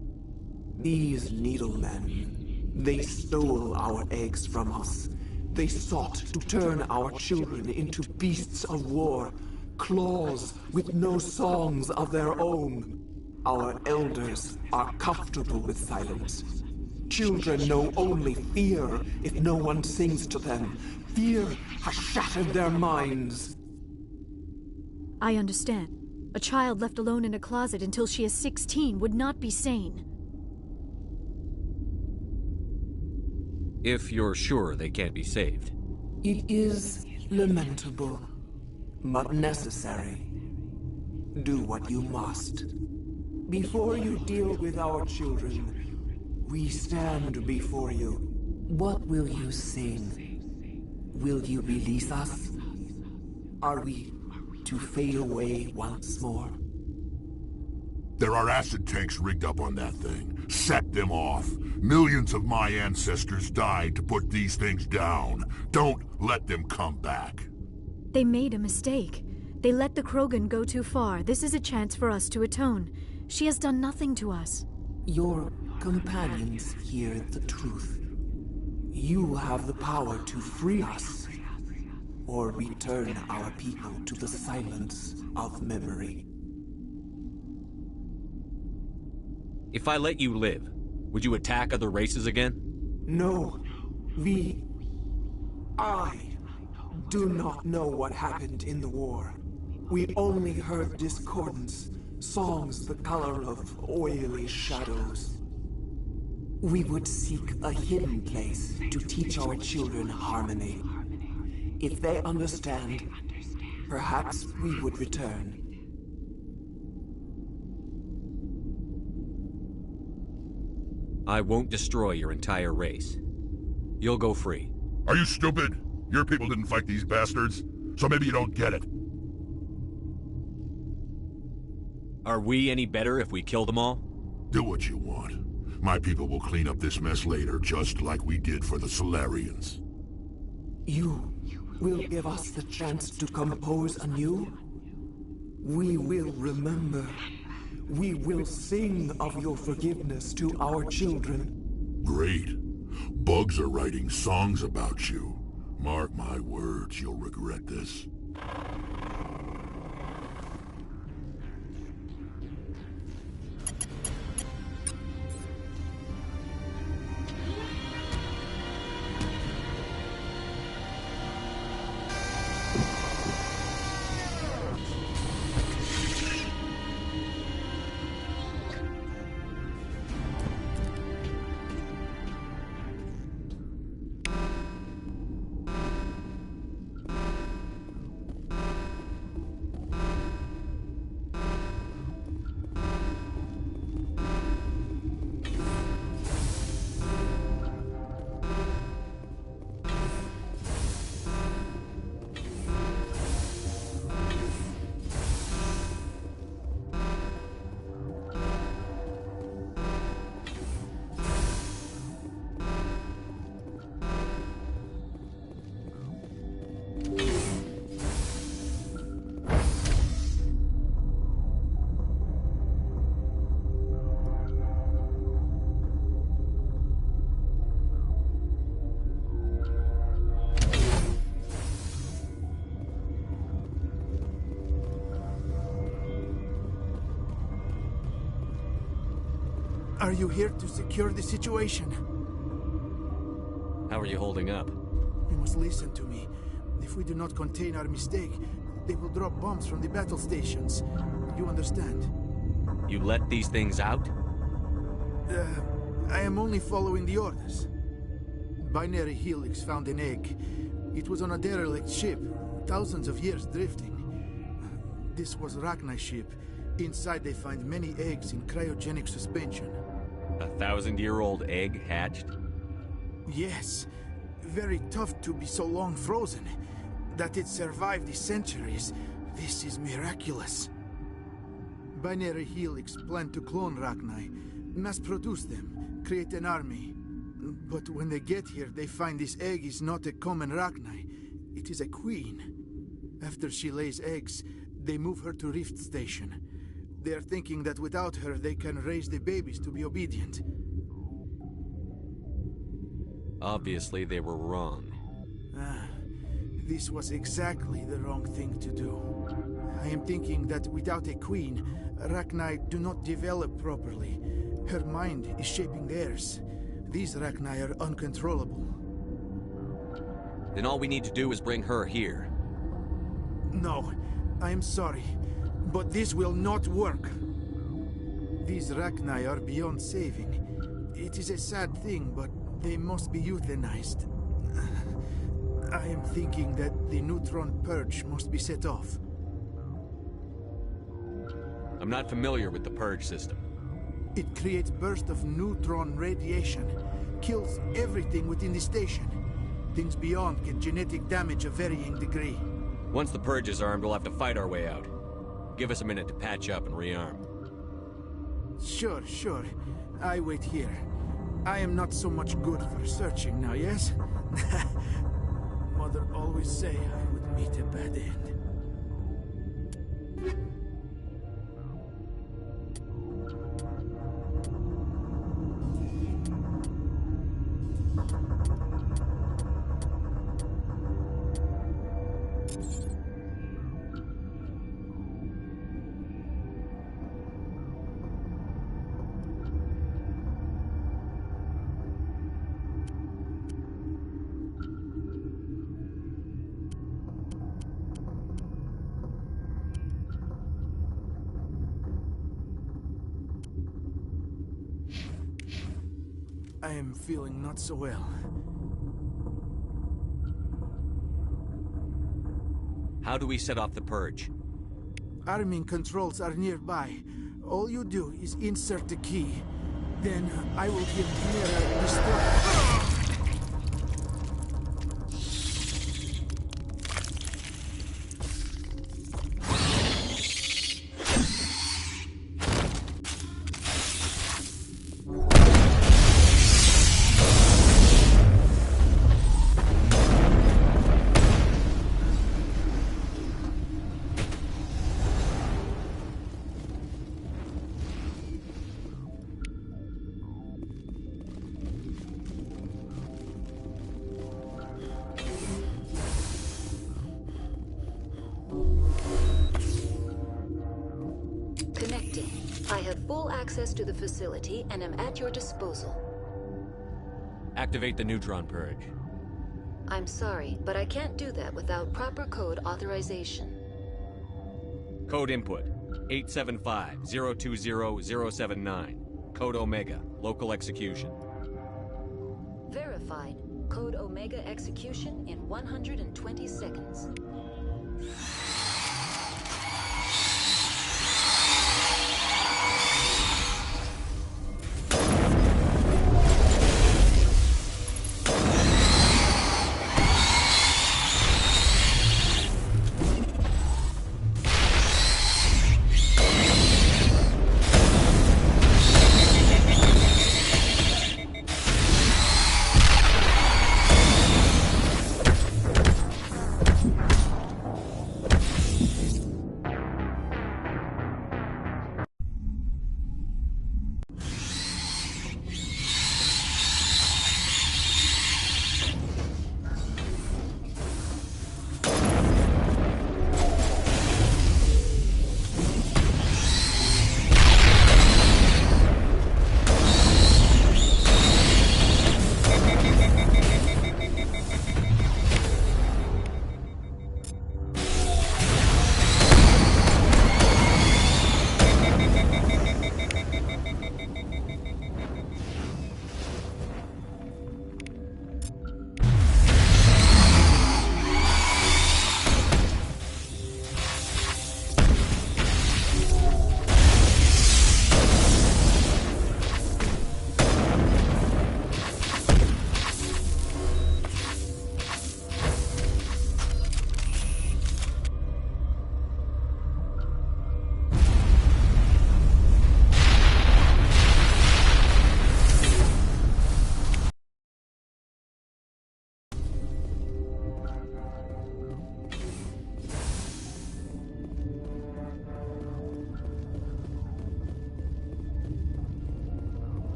These needlemen, they stole our eggs from us. They sought to turn our children into beasts of war. Claws with no songs of their own. Our elders are comfortable with silence. Children know only fear if no one sings to them. Fear has shattered their minds. I understand. A child left alone in a closet until she is 16 would not be sane. If you're sure they can't be saved. It is lamentable. But necessary. Do what you must. Before you deal with our children, we stand before you. What will you sing? Will you release us? Are we to fade away once more? There are acid tanks rigged up on that thing. Set them off. Millions of my ancestors died to put these things down. Don't let them come back. They made a mistake. They let the Krogan go too far. This is a chance for us to atone. She has done nothing to us. Your companions hear the truth. You have the power to free us, or return our people to the silence of memory. If I let you live, would you attack other races again? No. I do not know what happened in the war. We only heard discordance, songs the color of oily shadows. We would seek a hidden place to teach our children harmony. If they understand, perhaps we would return. I won't destroy your entire race. You'll go free. Are you stupid? Your people didn't fight these bastards, so maybe you don't get it. Are we any better if we kill them all? Do what you want. My people will clean up this mess later, just like we did for the Solarians. You will give us the chance to compose anew? We will remember. We will sing of your forgiveness to our children. Great. Bugs are writing songs about you. Mark my words, you'll regret this. Are you here to secure the situation? How are you holding up? You must listen to me. If we do not contain our mistake, they will drop bombs from the battle stations. You understand? You let these things out? I am only following the orders. Binary Helix found an egg. It was on a derelict ship, thousands of years drifting. This was Rachni's ship. Inside they find many eggs in cryogenic suspension. 1,000-year-old egg hatched? Yes. Very tough to be so long frozen. That it survived the centuries, this is miraculous. Binary Helix planned to clone Rachni, mass-produce them, create an army. But when they get here, they find this egg is not a common Rachni. It is a queen. After she lays eggs, they move her to Rift Station. They are thinking that without her, they can raise the babies to be obedient. Obviously, they were wrong. This was exactly the wrong thing to do. I am thinking that without a queen, Rachni do not develop properly. Her mind is shaping theirs. These Rachni are uncontrollable. Then all we need to do is bring her here. No, I am sorry, but this will not work. These Rachni are beyond saving. It is a sad thing, but they must be euthanized. I am thinking that the neutron purge must be set off. I'm not familiar with the purge system. It creates bursts of neutron radiation, kills everything within the station. Things beyond get genetic damage of varying degree. Once the purge is armed, we'll have to fight our way out. Give us a minute to patch up and rearm. Sure. I wait here. I am not so much good for searching now, yes? Mother always say I would meet a bad end. I am feeling not so well. How do we set off the purge? Arming controls are nearby. All you do is insert the key. Then I will give Chimera the strike. Connecting. I have full access to the facility and am at your disposal. Activate the neutron purge. I'm sorry, but I can't do that without proper code authorization. Code input 875-020-079. Code Omega. Local execution. Verified. Code Omega execution in 120 seconds.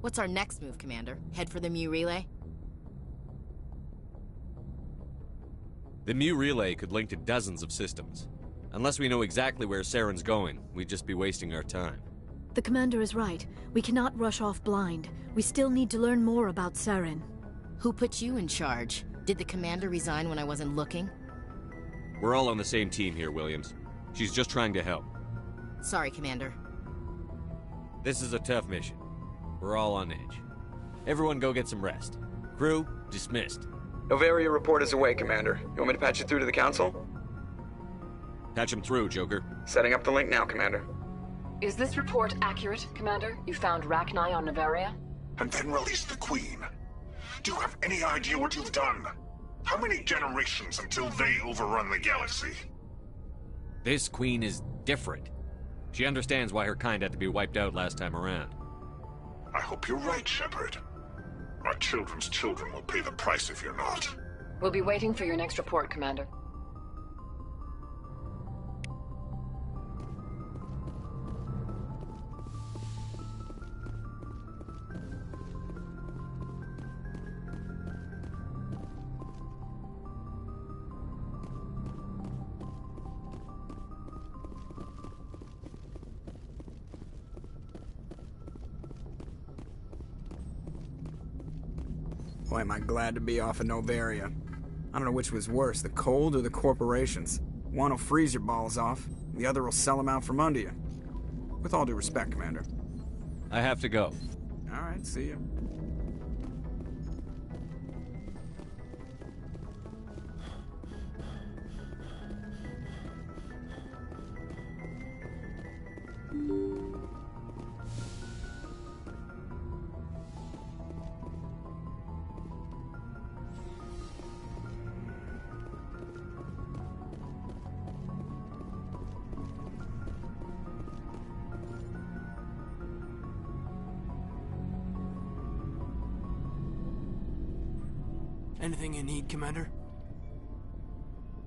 What's our next move, Commander? Head for the Mu relay? The Mu relay could link to dozens of systems. Unless we know exactly where Saren's going, we'd just be wasting our time. The Commander is right. We cannot rush off blind. We still need to learn more about Saren. Who put you in charge? Did the Commander resign when I wasn't looking? We're all on the same team here, Williams. She's just trying to help. Sorry, Commander. This is a tough mission. We're all on edge. Everyone go get some rest. Crew, dismissed. Novaria report is away, Commander. You want me to patch you through to the Council? Patch him through, Joker. Setting up the link now, Commander. Is this report accurate, Commander? You found Rachni on Novaria? And then released the Queen. Do you have any idea what you've done? How many generations until they overrun the galaxy? This Queen is different. She understands why her kind had to be wiped out last time around. I hope you're right, Shepard. Our children's children will pay the price if you're not. We'll be waiting for your next report, Commander. Boy, am I glad to be off of Novaria. I don't know which was worse, the cold or the corporations. One will freeze your balls off, the other will sell them out from under you. With all due respect, Commander. I have to go. All right, see you. Anything you need, Commander?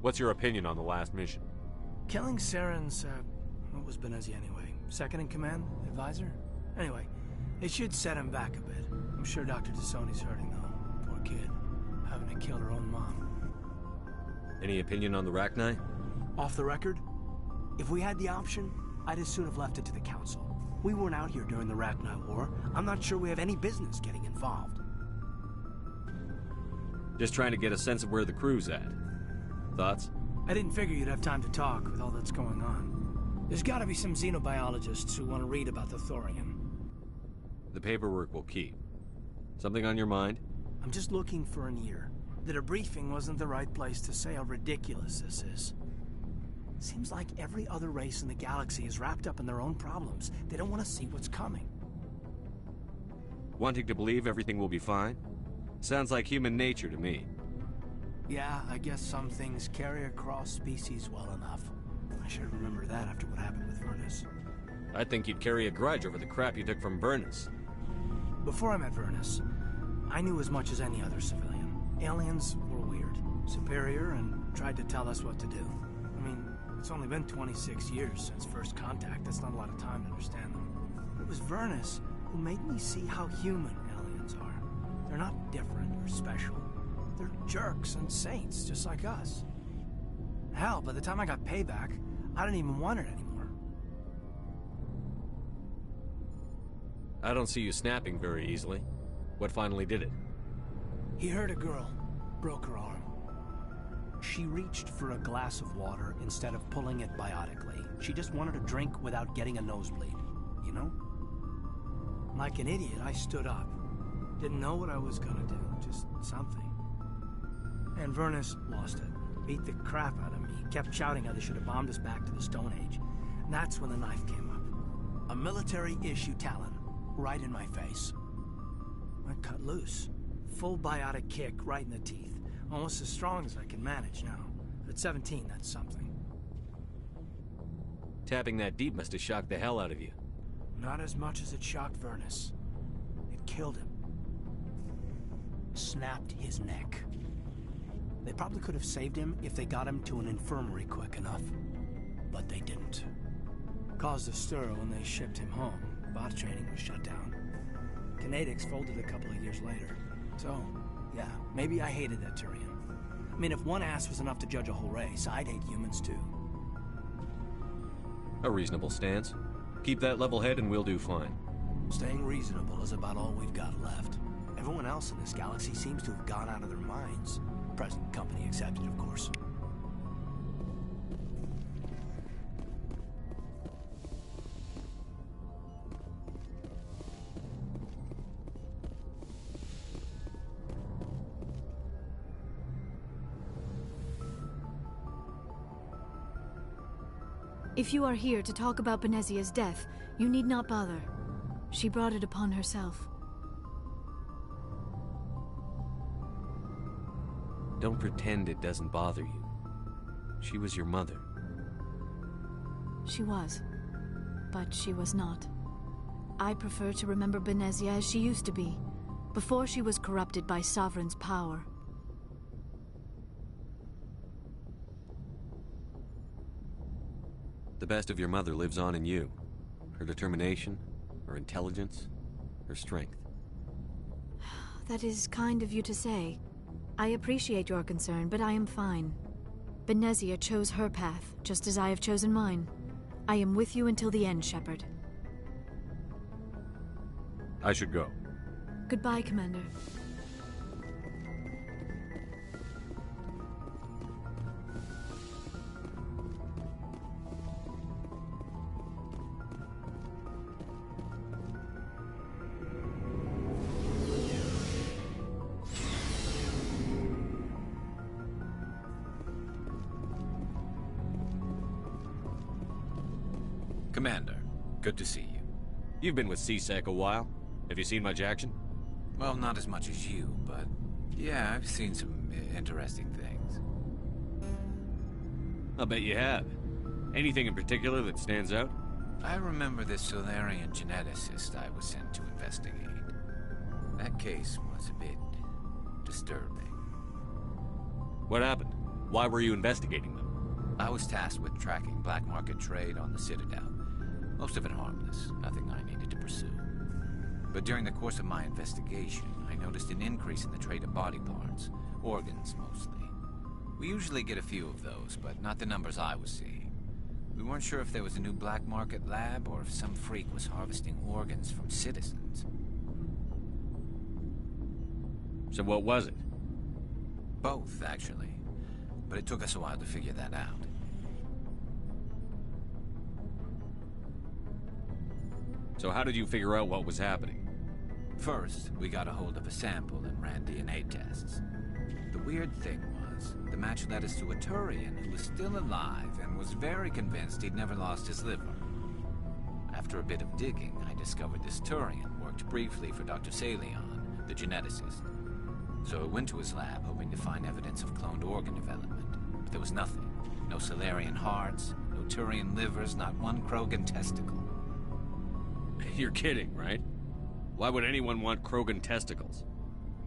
What's your opinion on the last mission? Killing Saren's, what was Benezia anyway? Second in command? Advisor? Anyway, it should set him back a bit. I'm sure Dr. Tassoni's hurting, though. Poor kid. Having to kill her own mom. Any opinion on the Rachni? Off the record? If we had the option, I'd as soon have left it to the Council. We weren't out here during the Rachni War. I'm not sure we have any business getting involved. Just trying to get a sense of where the crew's at. Thoughts? I didn't figure you'd have time to talk with all that's going on. There's gotta be some xenobiologists who want to read about the thorium. The paperwork will keep. Something on your mind? I'm just looking for an ear. The debriefing wasn't the right place to say how ridiculous this is. Seems like every other race in the galaxy is wrapped up in their own problems. They don't want to see what's coming. Wanting to believe everything will be fine? Sounds like human nature to me. Yeah, I guess some things carry across species well enough. I should remember that after what happened with Vernus. I think you'd carry a grudge over the crap you took from Vernus. Before I met Vernus, I knew as much as any other civilian. Aliens were weird, superior, and tried to tell us what to do. I mean, it's only been 26 years since first contact. That's not a lot of time to understand them. It was Vernus who made me see how human aliens are. They're not different or special. They're jerks and saints, just like us. Hell, by the time I got payback, I didn't even want it anymore. I don't see you snapping very easily. What finally did it? He hurt a girl, broke her arm. She reached for a glass of water instead of pulling it biotically. She just wanted a drink without getting a nosebleed, you know? Like an idiot, I stood up. Didn't know what I was gonna do, just something. And Vernus lost it. Beat the crap out of me. Kept shouting how they should have bombed us back to the Stone Age. And that's when the knife came up. A military-issue talon, right in my face. I cut loose. Full biotic kick right in the teeth. Almost as strong as I can manage now. At 17, that's something. Tapping that deep must have shocked the hell out of you. Not as much as it shocked Vernus. It killed him. Snapped his neck. They probably could have saved him if they got him to an infirmary quick enough. But they didn't. Caused a stir when they shipped him home. Bot training was shut down. Kinetics folded a couple of years later. So, yeah, maybe I hated that Turian. I mean, if one ass was enough to judge a whole race, I'd hate humans too. A reasonable stance. Keep that level head and we'll do fine. Staying reasonable is about all we've got left. Everyone else in this galaxy seems to have gone out of their minds. Present company accepted, of course. If you are here to talk about Benezia's death, you need not bother. She brought it upon herself. Don't pretend it doesn't bother you. She was your mother. She was. But she was not. I prefer to remember Benezia as she used to be, before she was corrupted by Sovereign's power. The best of your mother lives on in you. Her determination, her intelligence, her strength. That is kind of you to say. I appreciate your concern, but I am fine. Benezia chose her path, just as I have chosen mine. I am with you until the end, Shepard. I should go. Goodbye, Commander. Commander, good to see you. You've been with CSEC a while. Have you seen much action? Well, not as much as you, but yeah, I've seen some interesting things. I'll bet you have. Anything in particular that stands out? I remember this Solarian geneticist I was sent to investigate. That case was a bit disturbing. What happened? Why were you investigating them? I was tasked with tracking black market trade on the Citadel. Most of it harmless, nothing I needed to pursue. But during the course of my investigation, I noticed an increase in the trade of body parts, organs mostly. We usually get a few of those, but not the numbers I was seeing. We weren't sure if there was a new black market lab or if some freak was harvesting organs from citizens. So what was it? Both, actually. But it took us a while to figure that out. So how did you figure out what was happening? First, we got a hold of a sample and ran DNA tests. The weird thing was, the match led us to a Turian who was still alive and was very convinced he'd never lost his liver. After a bit of digging, I discovered this Turian worked briefly for Dr. Salion, the geneticist. So I went to his lab hoping to find evidence of cloned organ development. But there was nothing. No Solarian hearts, no Turian livers, not one Krogan testicle. You're kidding, right? Why would anyone want Krogan testicles?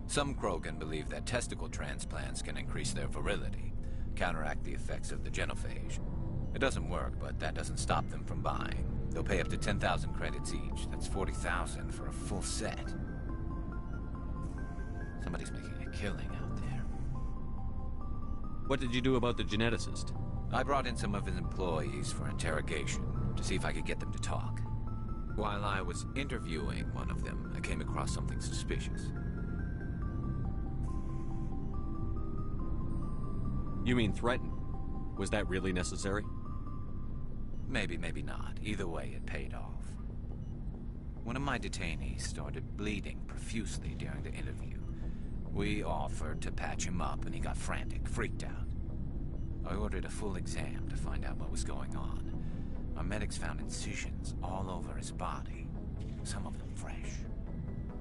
Some Krogan believe that testicle transplants can increase their virility, counteract the effects of the genophage. It doesn't work, but that doesn't stop them from buying. They'll pay up to 10,000 credits each. That's 40,000 for a full set. Somebody's making a killing out there. What did you do about the geneticist? I brought in some of his employees for interrogation, to see if I could get them to talk. While I was interviewing one of them, I came across something suspicious. You mean threatened? Was that really necessary? Maybe, maybe not. Either way, it paid off. One of my detainees started bleeding profusely during the interview. We offered to patch him up, and he got frantic, freaked out. I ordered a full exam to find out what was going on. Our medics found incisions all over his body, some of them fresh.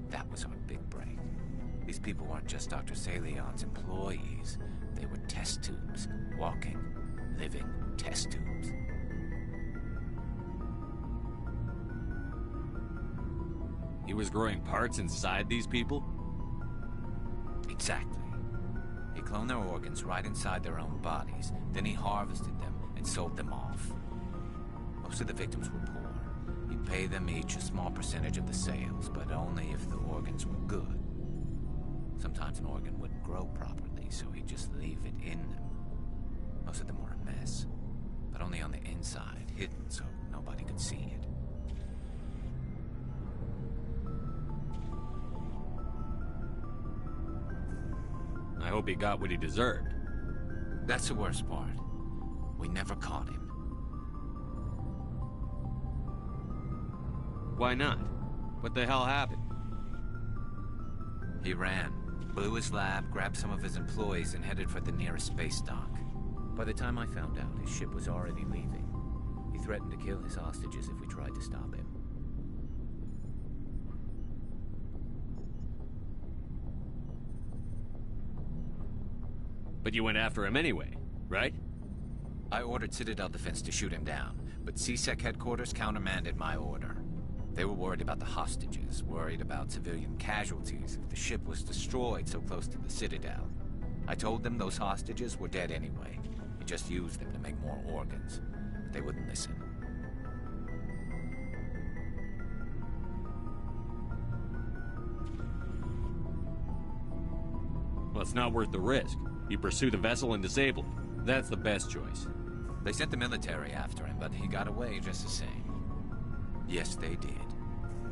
That was our big break. These people weren't just Dr. Salion's employees. They were test tubes, walking, living test tubes. He was growing parts inside these people? Exactly. He cloned their organs right inside their own bodies. Then he harvested them and sold them off. Most of the victims were poor. He'd pay them each a small percentage of the sales, but only if the organs were good. Sometimes an organ wouldn't grow properly, so he'd just leave it in them. Most of them were a mess, but only on the inside, hidden so nobody could see it. I hope he got what he deserved. That's the worst part. We never caught him. Why not? What the hell happened? He ran, blew his lab, grabbed some of his employees, and headed for the nearest space dock. By the time I found out, his ship was already leaving. He threatened to kill his hostages if we tried to stop him. But you went after him anyway, right? I ordered Citadel Defense to shoot him down, but CSEC headquarters countermanded my order. They were worried about the hostages, worried about civilian casualties if the ship was destroyed so close to the Citadel. I told them those hostages were dead anyway. He just used them to make more organs. But they wouldn't listen. Well, it's not worth the risk. You pursue the vessel and disable it. That's the best choice. They sent the military after him, but he got away just the same. Yes, they did.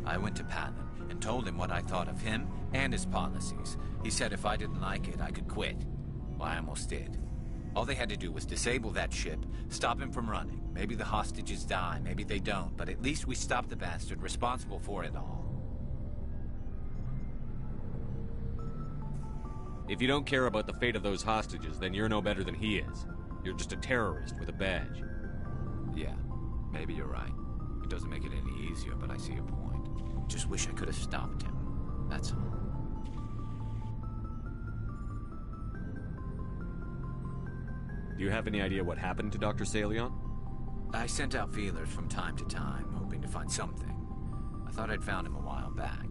I went to Palin and told him what I thought of him and his policies. He said if I didn't like it, I could quit. Well, I almost did. All they had to do was disable that ship, stop him from running. Maybe the hostages die, maybe they don't, but at least we stopped the bastard responsible for it all. If you don't care about the fate of those hostages, then you're no better than he is. You're just a terrorist with a badge. Yeah, maybe you're right. It doesn't make it any easier, but I see your point. Just wish I could have stopped him. That's all. Do you have any idea what happened to Dr. Salion? I sent out feelers from time to time, hoping to find something. I thought I'd found him a while back.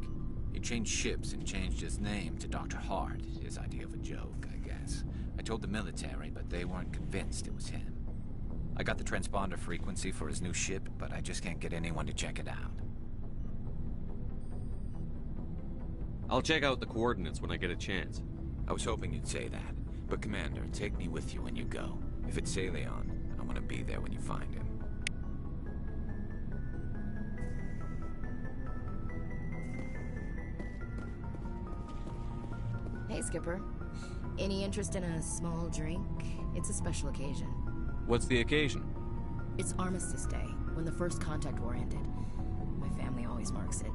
He changed ships and changed his name to Dr. Hart, his idea of a joke, I guess. I told the military, but they weren't convinced it was him. I got the transponder frequency for his new ship, but I just can't get anyone to check it out. I'll check out the coordinates when I get a chance. I was hoping you'd say that. But Commander, take me with you when you go. If it's Salion, I want to be there when you find him. Hey, Skipper. Any interest in a small drink? It's a special occasion. What's the occasion? It's Armistice Day, when the first contact war ended. My family always marks it.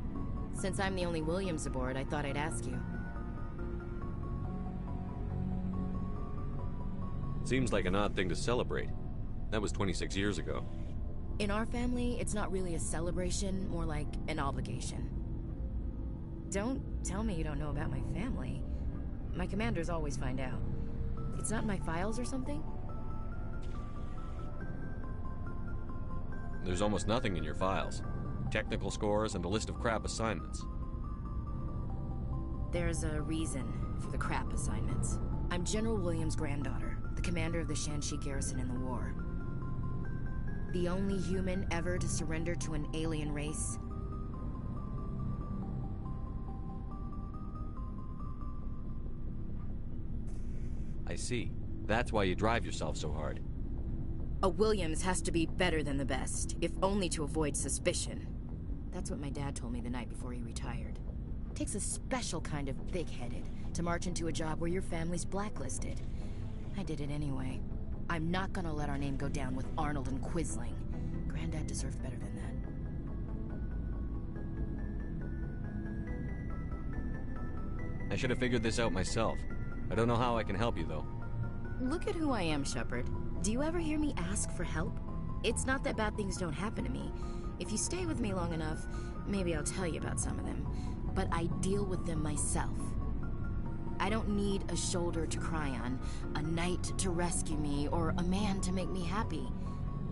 Since I'm the only Williams aboard, I thought I'd ask you. Seems like an odd thing to celebrate. That was 26 years ago. In our family, it's not really a celebration, more like an obligation. Don't tell me you don't know about my family. My commanders always find out. It's not in my files or something? There's almost nothing in your files. Technical scores and a list of crap assignments. There's a reason for the crap assignments. I'm General Williams' granddaughter, the commander of the Shanxi garrison in the war. The only human ever to surrender to an alien race. I see. That's why you drive yourself so hard. A Williams has to be better than the best, if only to avoid suspicion. That's what my dad told me the night before he retired. It takes a special kind of thick-headed to march into a job where your family's blacklisted. I did it anyway. I'm not gonna let our name go down with Arnold and Quisling. Granddad deserved better than that. I should have figured this out myself. I don't know how I can help you, though. Look at who I am, Shepard. Do you ever hear me ask for help? It's not that bad things don't happen to me. If you stay with me long enough, maybe I'll tell you about some of them. But I deal with them myself. I don't need a shoulder to cry on, a knight to rescue me, or a man to make me happy.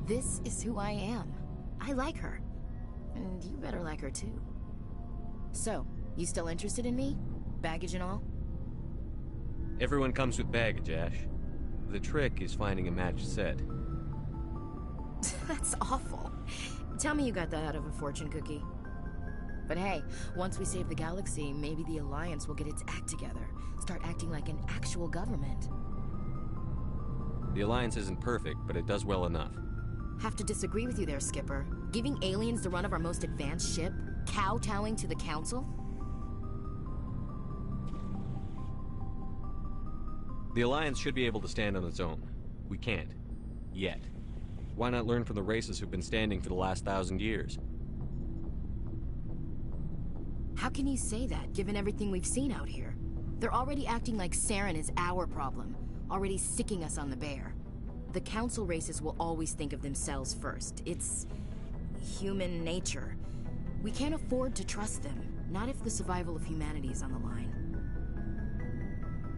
This is who I am. I like her. And you better like her too. So, you still interested in me? Baggage and all? Everyone comes with baggage, Ash. The trick is finding a matched set. That's awful. Tell me you got that out of a fortune cookie. But hey, once we save the galaxy, maybe the Alliance will get its act together. Start acting like an actual government. The Alliance isn't perfect, but it does well enough. Have to disagree with you there, Skipper. Giving aliens the run of our most advanced ship? Kowtowing to the Council? The Alliance should be able to stand on its own. We can't. Yet. Why not learn from the races who've been standing for the last 1,000 years? How can you say that, given everything we've seen out here? They're already acting like Saren is our problem, already sticking us on the bear. The Council races will always think of themselves first. It's human nature. We can't afford to trust them, not if the survival of humanity is on the line.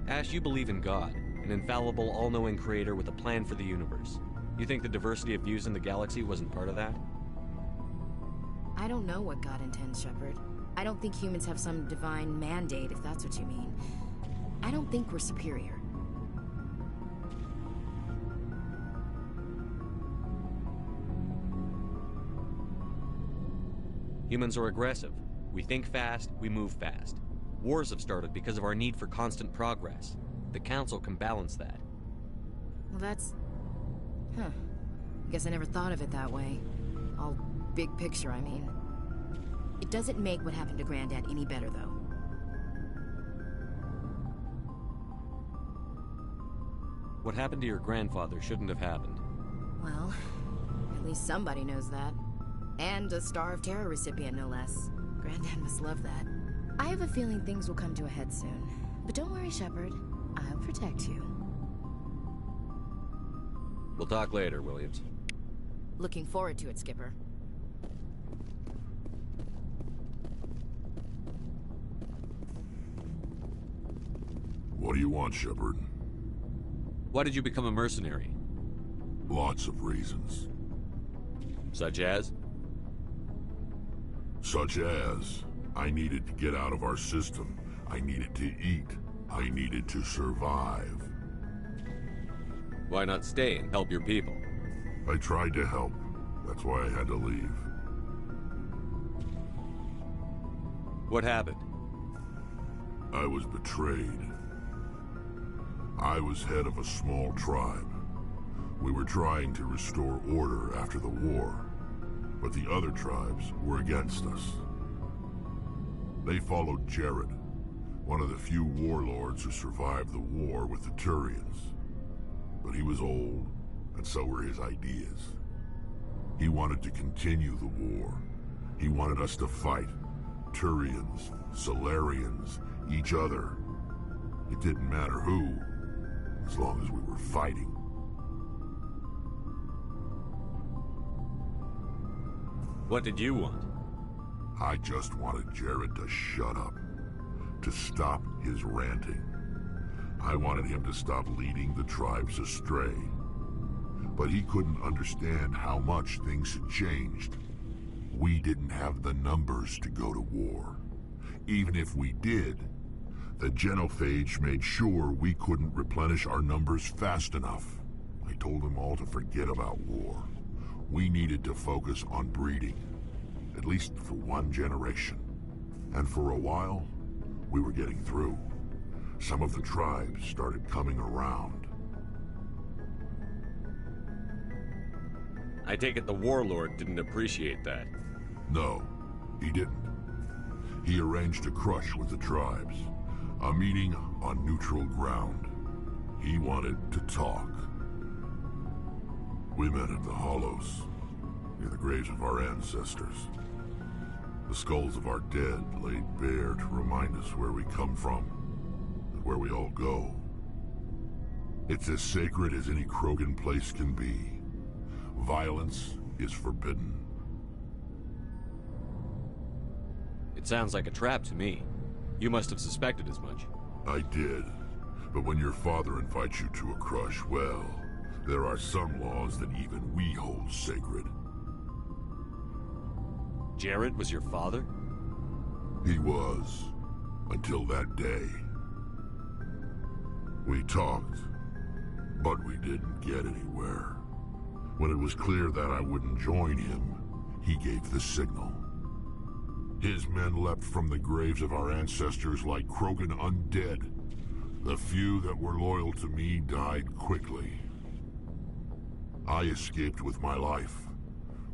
Ash, you believe in God, an infallible, all-knowing creator with a plan for the universe. You think the diversity of views in the galaxy wasn't part of that? I don't know what God intends, Shepard. I don't think humans have some divine mandate, if that's what you mean. I don't think we're superior. Humans are aggressive. We think fast, we move fast. Wars have started because of our need for constant progress. The Council can balance that. Well, that's... Huh. I guess I never thought of it that way. All big picture, I mean. It doesn't make what happened to Granddad any better, though. What happened to your grandfather shouldn't have happened. Well, at least somebody knows that. And a Star of Terror recipient, no less. Granddad must love that. I have a feeling things will come to a head soon. But don't worry, Shepard. I'll protect you. We'll talk later, Williams. Looking forward to it, Skipper. What do you want, Shepard? Why did you become a mercenary? Lots of reasons. Such as? Such as, I needed to get out of our system. I needed to eat. I needed to survive. Why not stay and help your people? I tried to help. That's why I had to leave. What happened? I was betrayed. I was head of a small tribe. We were trying to restore order after the war, but the other tribes were against us. They followed Jared, one of the few warlords who survived the war with the Turians. But he was old, and so were his ideas. He wanted to continue the war. He wanted us to fight. Turians, Solarians, each other. It didn't matter who, as long as we were fighting. What did you want? I just wanted Jared to shut up, to stop his ranting. I wanted him to stop leading the tribes astray. But he couldn't understand how much things had changed. We didn't have the numbers to go to war. Even if we did, the genophage made sure we couldn't replenish our numbers fast enough. I told them all to forget about war. We needed to focus on breeding, at least for one generation. And for a while, we were getting through. Some of the tribes started coming around. I take it the warlord didn't appreciate that. No, he didn't. He arranged a crush with the tribes. A meeting on neutral ground. He wanted to talk. We met at the Hollows, near the graves of our ancestors. The skulls of our dead laid bare to remind us where we come from, and where we all go. It's as sacred as any Krogan place can be. Violence is forbidden. It sounds like a trap to me. You must have suspected as much. I did. But when your father invites you to a crush, well, there are some laws that even we hold sacred. Jared was your father? He was. Until that day. We talked, but we didn't get anywhere. When it was clear that I wouldn't join him, he gave the signal. His men leapt from the graves of our ancestors like Krogan undead. The few that were loyal to me died quickly. I escaped with my life,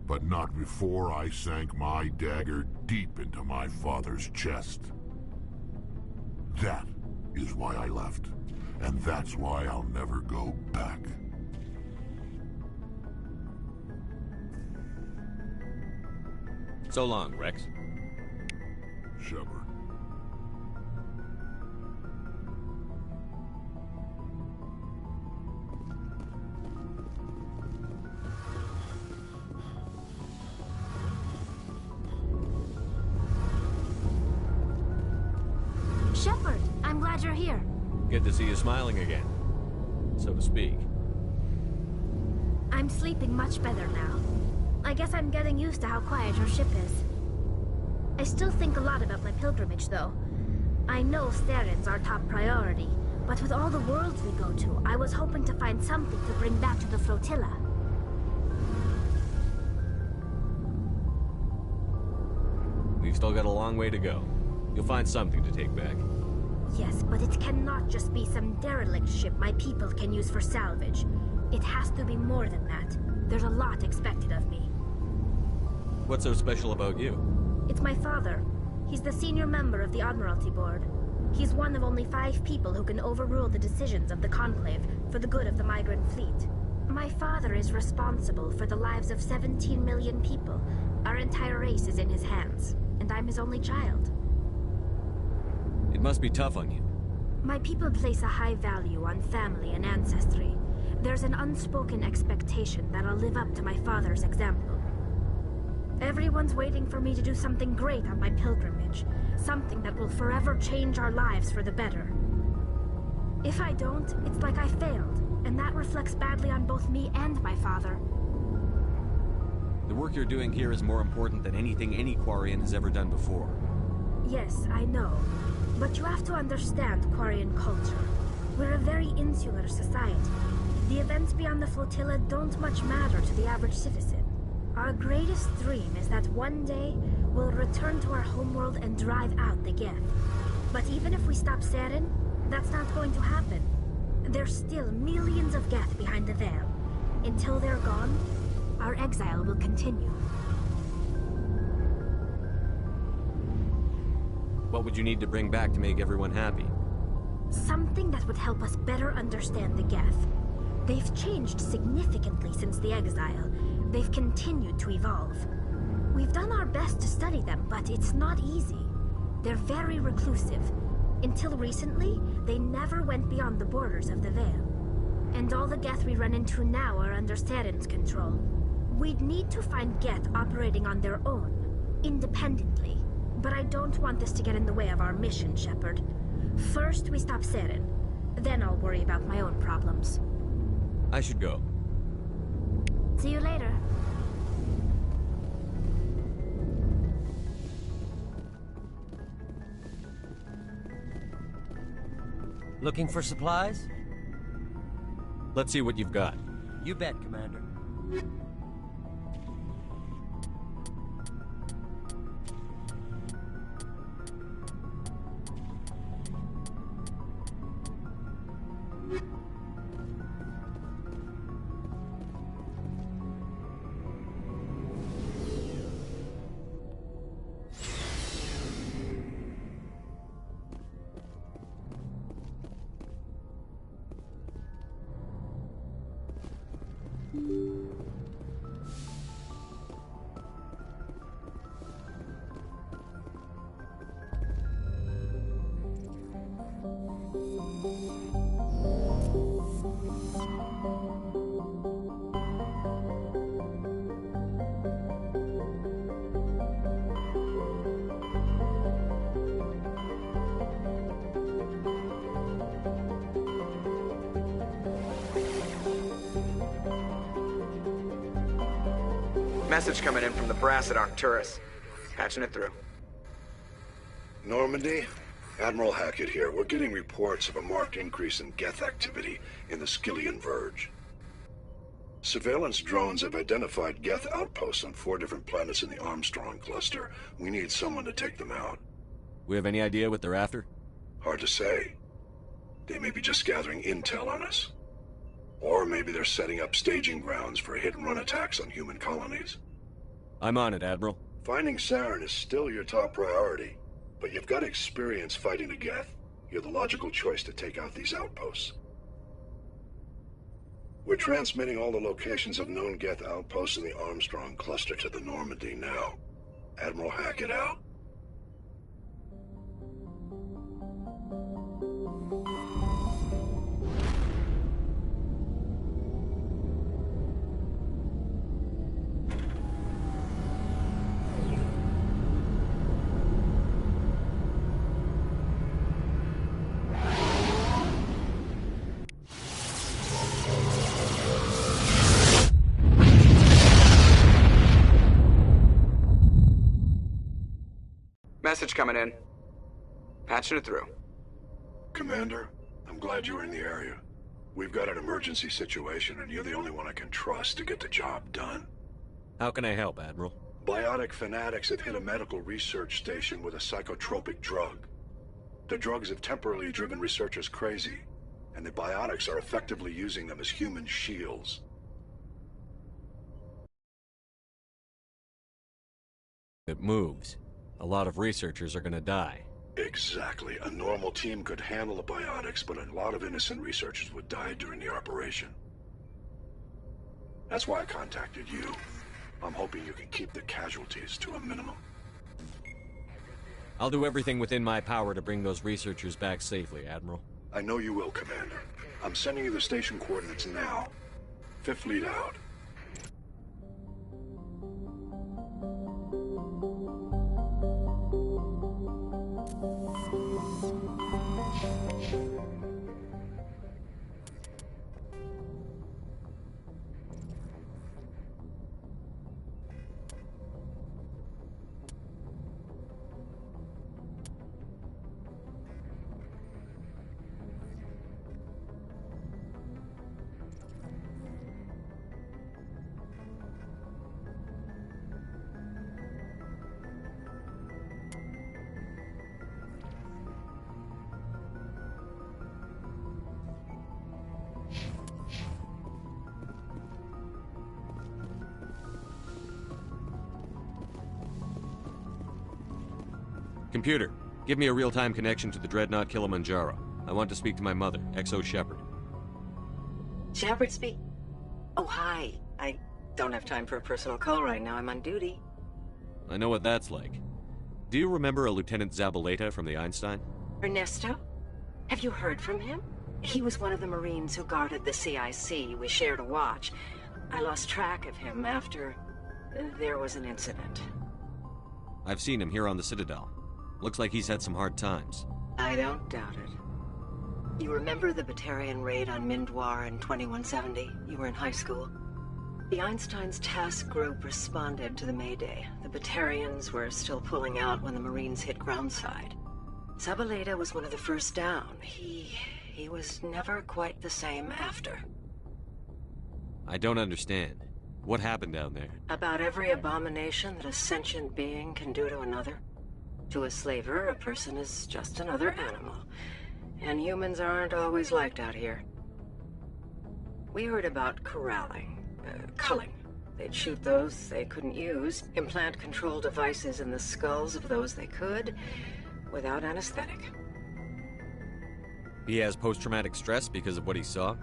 but not before I sank my dagger deep into my father's chest. That is why I left, and that's why I'll never go back. So long, Rex. Shepard. Shepard, I'm glad you're here. Good to see you smiling again, so to speak. I'm sleeping much better now. I guess I'm getting used to how quiet your ship is. I still think a lot about my pilgrimage, though. I know Steren's our top priority, but with all the worlds we go to, I was hoping to find something to bring back to the flotilla. We've still got a long way to go. You'll find something to take back. Yes, but it cannot just be some derelict ship my people can use for salvage. It has to be more than that. There's a lot expected of me. What's so special about you? It's my father. He's the senior member of the Admiralty Board. He's one of only 5 people who can overrule the decisions of the Conclave for the good of the migrant fleet. My father is responsible for the lives of 17 million people. Our entire race is in his hands, and I'm his only child. It must be tough on you. My people place a high value on family and ancestry. There's an unspoken expectation that I'll live up to my father's example. Everyone's waiting for me to do something great on my pilgrimage. Something that will forever change our lives for the better. If I don't, it's like I failed, and that reflects badly on both me and my father. The work you're doing here is more important than anything any Quarian has ever done before. Yes, I know. But you have to understand Quarian culture. We're a very insular society. The events beyond the flotilla don't much matter to the average citizen. Our greatest dream is that one day we'll return to our homeworld and drive out the Geth. But even if we stop Saren, that's not going to happen. There's still millions of Geth behind the veil. Until they're gone, our exile will continue. What would you need to bring back to make everyone happy? Something that would help us better understand the Geth. They've changed significantly since the exile. They've continued to evolve. We've done our best to study them, but it's not easy. They're very reclusive. Until recently, they never went beyond the borders of the Veil. And all the Geth we run into now are under Saren's control. We'd need to find Geth operating on their own, independently. But I don't want this to get in the way of our mission, Shepard. First, we stop Saren. Then I'll worry about my own problems. I should go. See you later. Looking for supplies? Let's see what you've got. You bet, Commander. Message coming in from the brass at Arcturus. Patching it through. Normandy? Admiral Hackett here. We're getting reports of a marked increase in Geth activity in the Skyllian Verge. Surveillance drones have identified Geth outposts on 4 different planets in the Armstrong cluster. We need someone to take them out. We have any idea what they're after? Hard to say. They may be just gathering intel on us. Or maybe they're setting up staging grounds for hit-and-run attacks on human colonies. I'm on it, Admiral. Finding Saren is still your top priority, but you've got experience fighting the Geth. You're the logical choice to take out these outposts. We're transmitting all the locations of known Geth outposts in the Armstrong cluster to the Normandy now. Admiral Hackett out. Message coming in. Patching it through. Commander, I'm glad you were in the area. We've got an emergency situation, and you're the only one I can trust to get the job done. How can I help, Admiral? Biotic fanatics have hit a medical research station with a psychotropic drug. The drugs have temporarily driven researchers crazy, and the biotics are effectively using them as human shields. It moves. A lot of researchers are gonna die. Exactly. A normal team could handle the biotics, but a lot of innocent researchers would die during the operation. That's why I contacted you. I'm hoping you can keep the casualties to a minimum. I'll do everything within my power to bring those researchers back safely, Admiral. I know you will, Commander. I'm sending you the station coordinates now. 5th Fleet out. Computer, give me a real-time connection to the Dreadnought Kilimanjaro. I want to speak to my mother, XO Shepard. Shepard speak? Oh, hi. I don't have time for a personal call right now. I'm on duty. I know what that's like. Do you remember a Lieutenant Zabaleta from the Einstein? Ernesto? Have you heard from him? He was one of the Marines who guarded the CIC. We shared a watch. I lost track of him after there was an incident. I've seen him here on the Citadel. Looks like he's had some hard times. I don't doubt it. You remember the Batarian raid on Mindwar in 2170? You were in high school. The Einstein's task group responded to the Mayday. The Batarians were still pulling out when the Marines hit groundside. Zabaleta was one of the first down. He was never quite the same after. I don't understand. What happened down there? About every abomination that a sentient being can do to another. To a slaver, a person is just another animal. And humans aren't always liked out here. We heard about culling. They'd shoot those they couldn't use, implant control devices in the skulls of those they could, without anesthetic. He has post-traumatic stress because of what he saw?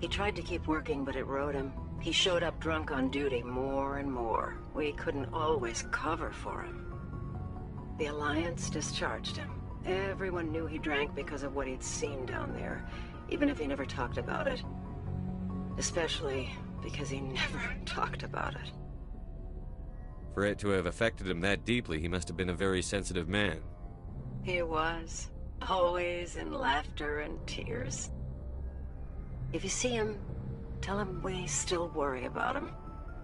He tried to keep working, but it rode him. He showed up drunk on duty more and more. We couldn't always cover for him. The Alliance discharged him. Everyone knew he drank because of what he'd seen down there, even if he never talked about it. Especially because he never talked about it. For it to have affected him that deeply, he must have been a very sensitive man. He was. Always in laughter and tears. If you see him, tell him we still worry about him.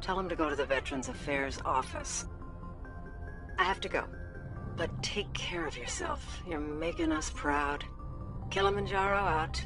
Tell him to go to the Veterans Affairs office. I have to go. But take care of yourself. You're making us proud. Kilimanjaro out.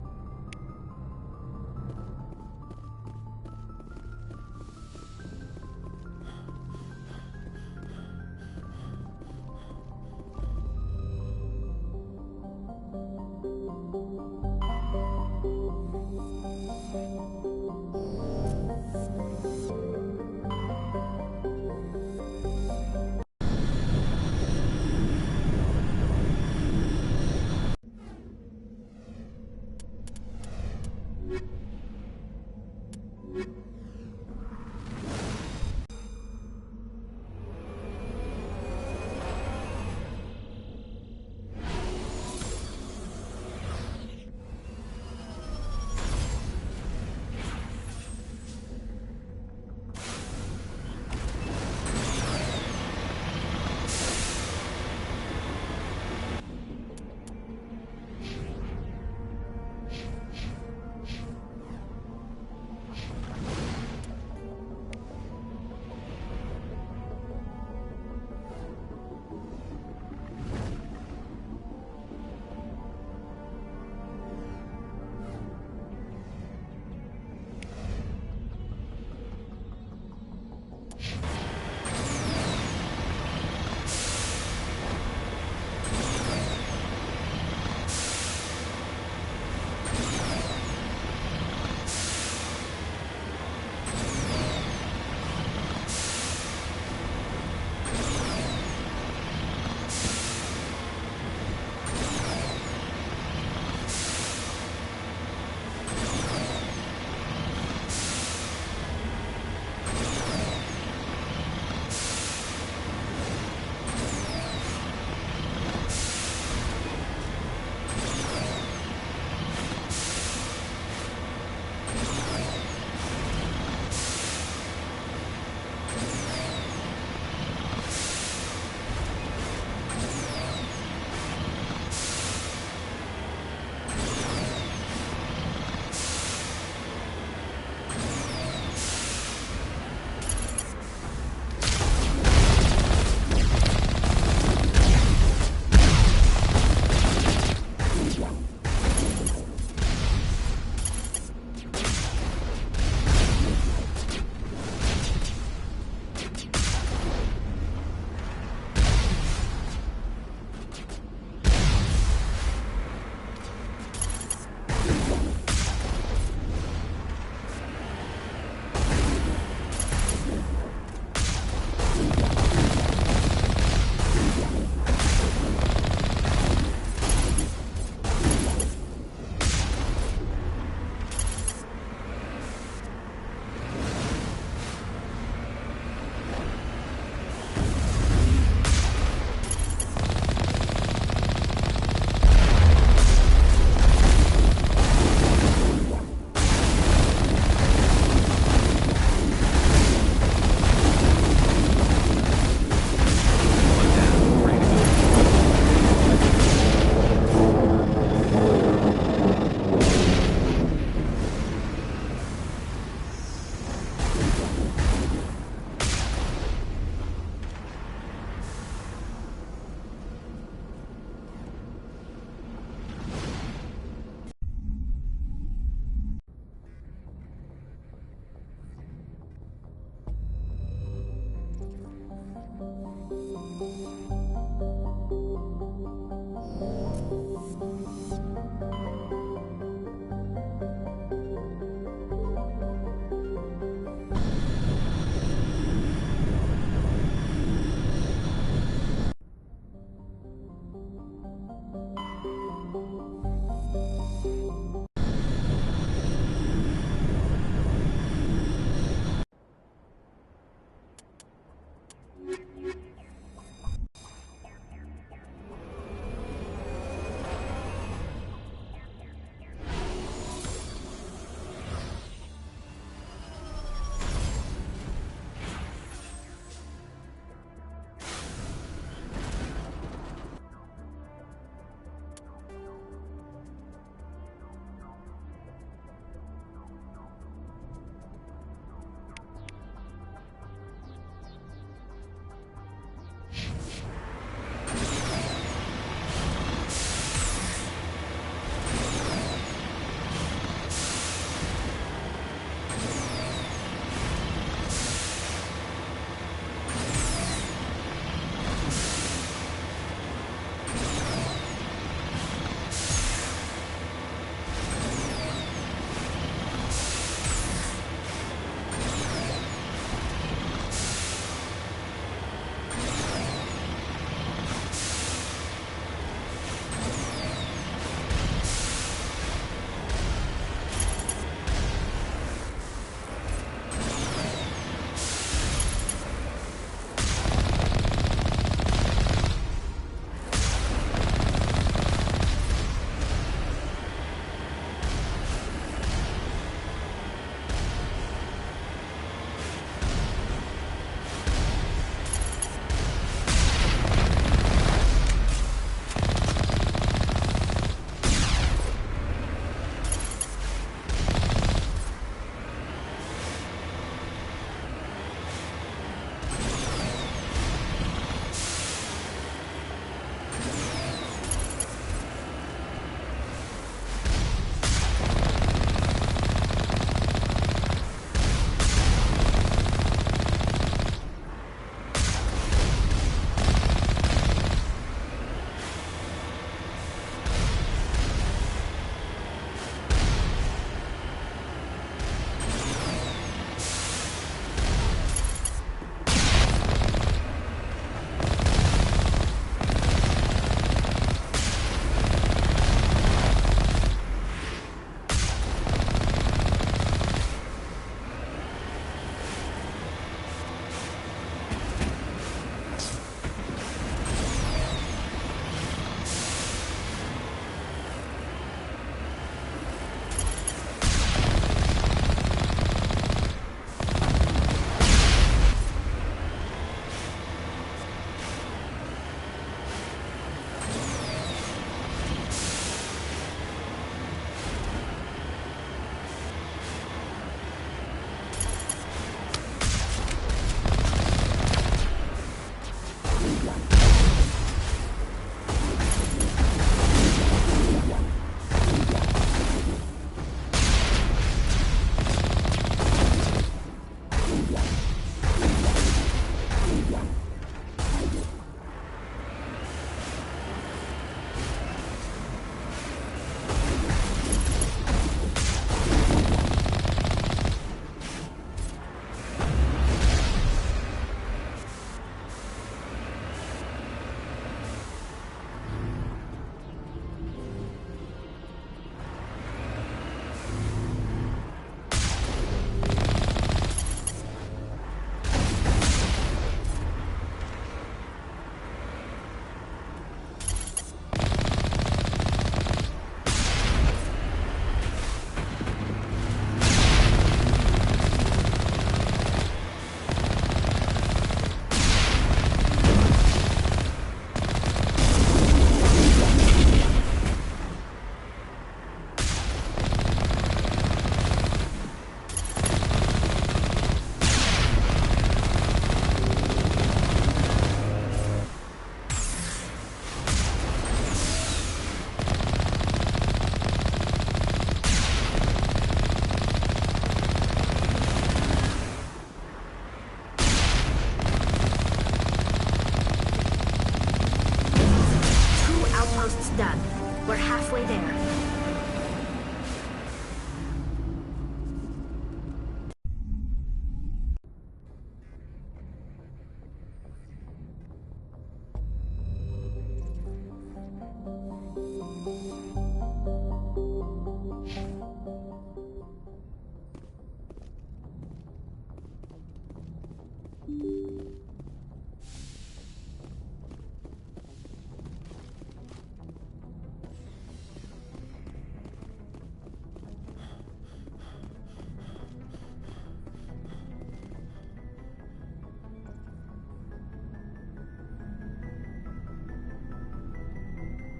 Done. We're halfway there.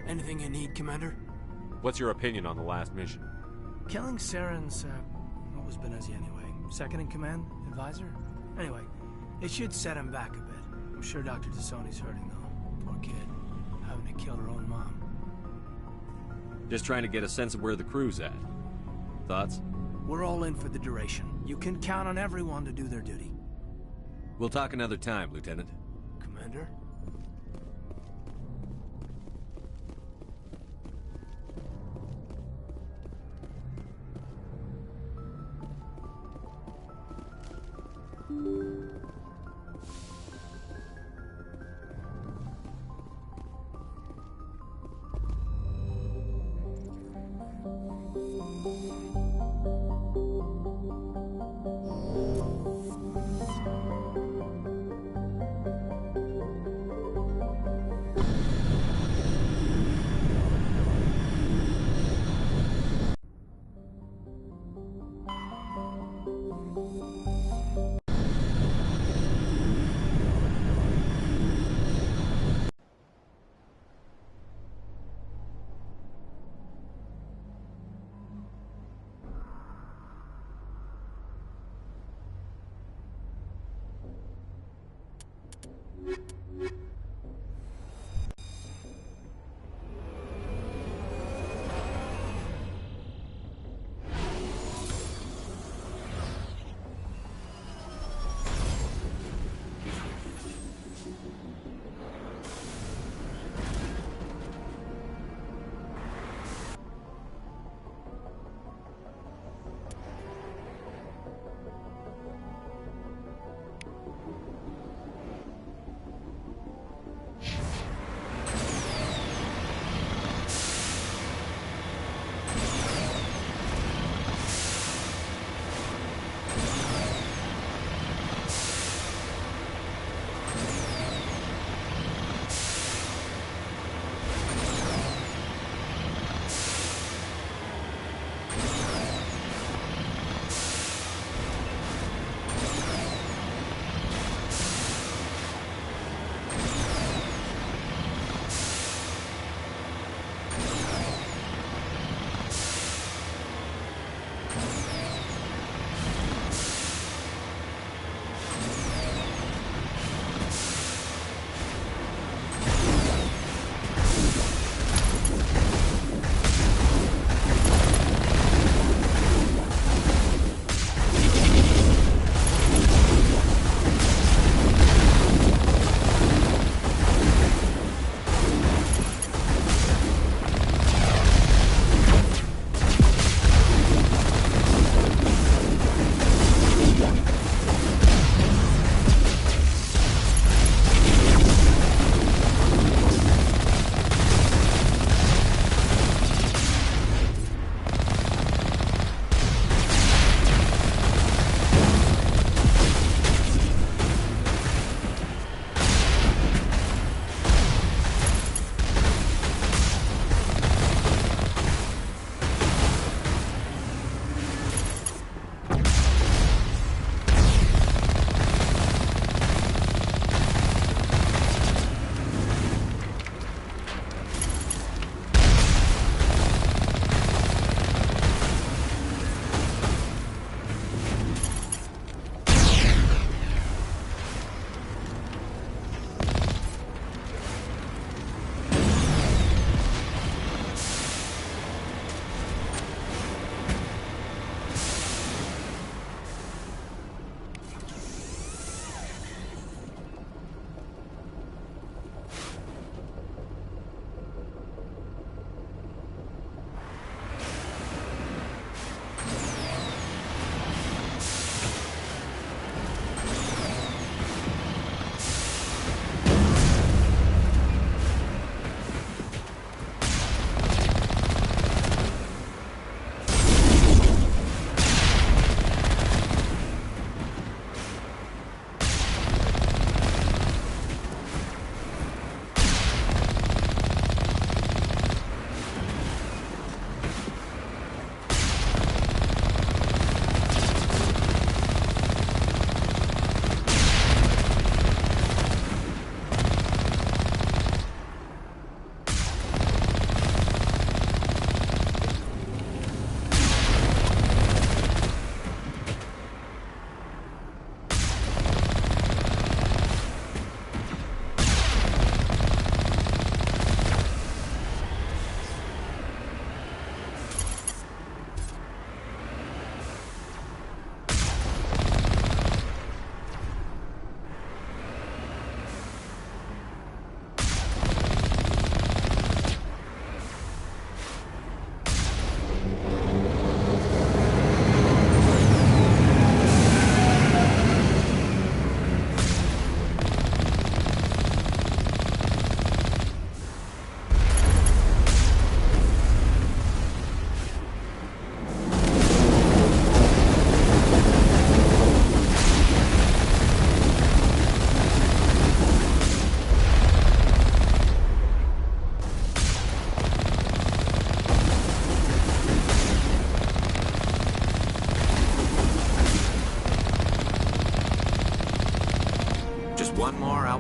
Anything you need, Commander? What's your opinion on the last mission? Killing Saren's, what was Benezi anyway? Second in command? Advisor? Anyway, it should set him back a bit. I'm sure Dr. Tassoni's hurting, though. Poor kid. Having to kill her own mom. Just trying to get a sense of where the crew's at. Thoughts? We're all in for the duration. You can count on everyone to do their duty. We'll talk another time, Lieutenant. Commander?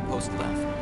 outpost left.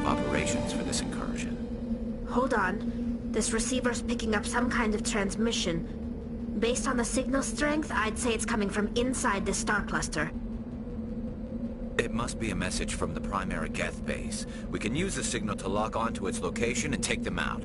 of operations for this incursion. Hold on. This receiver's picking up some kind of transmission. Based on the signal strength, I'd say it's coming from inside the star cluster. It must be a message from the primary Geth base. We can use the signal to lock onto its location and take them out.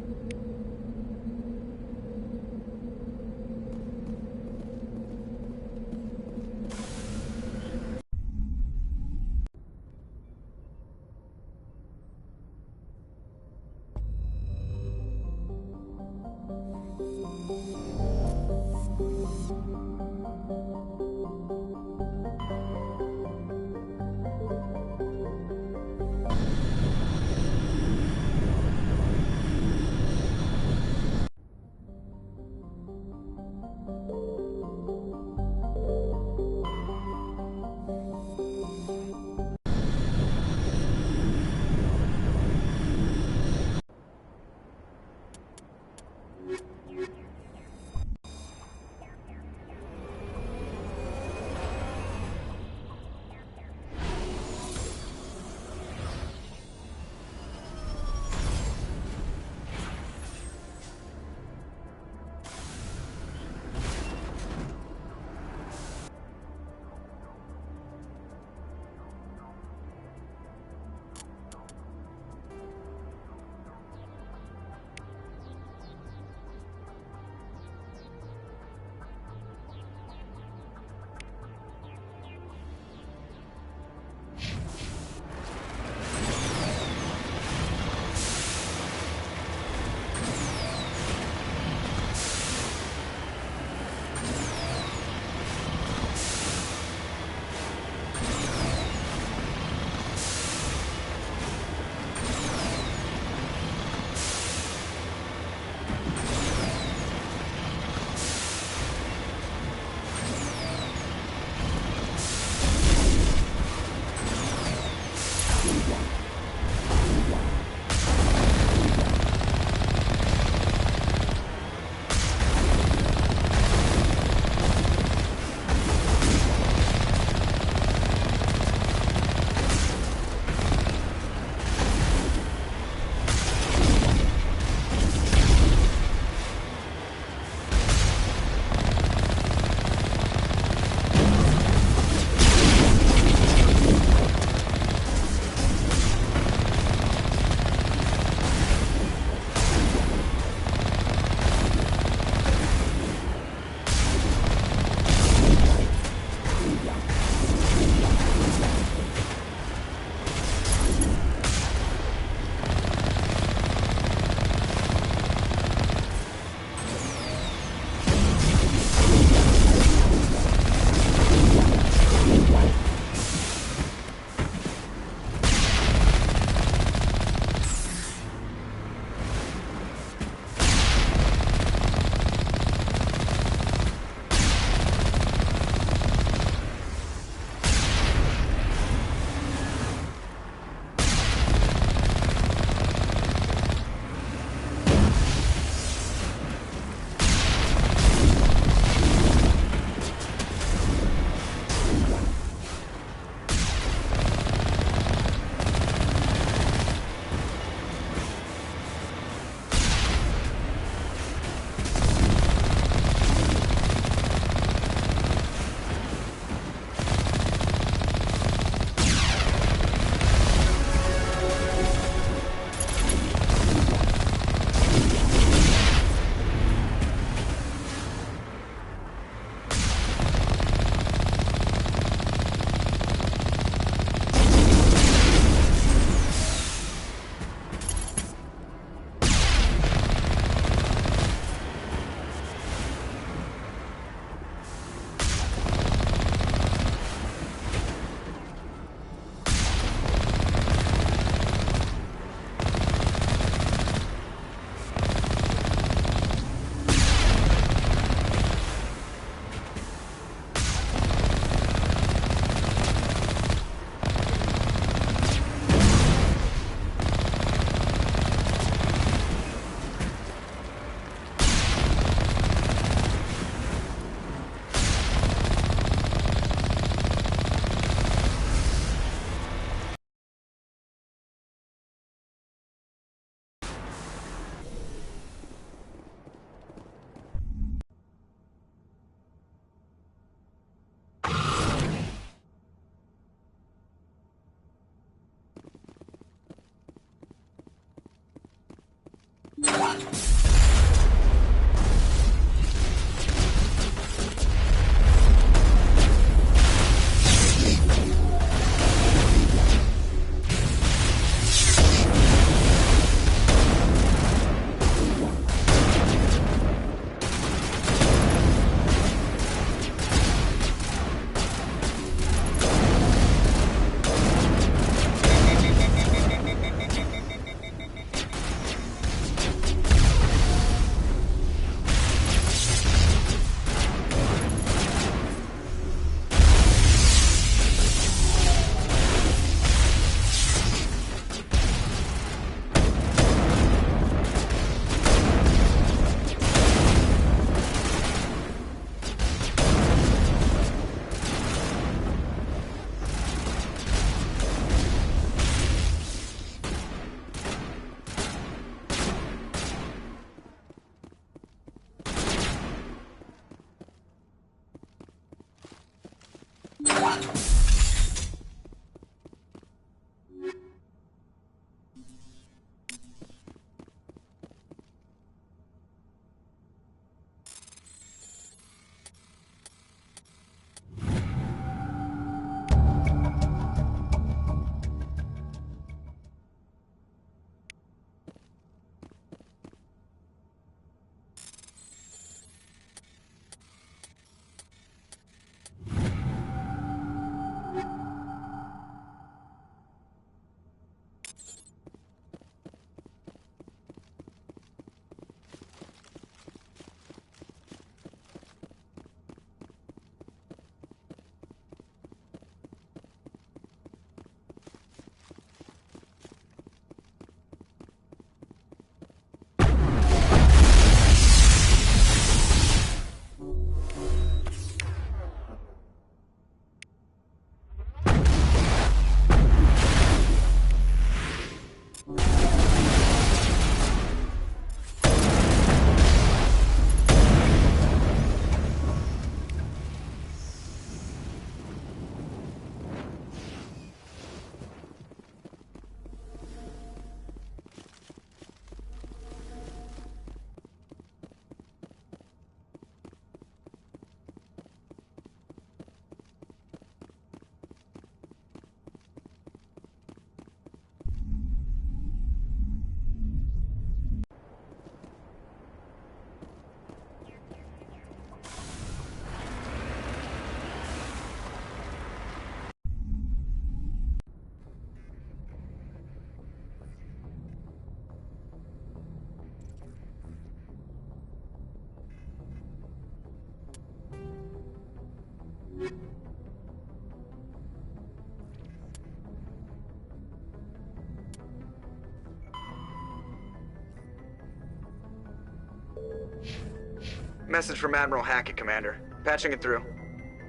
Message from Admiral Hackett, Commander. Patching it through.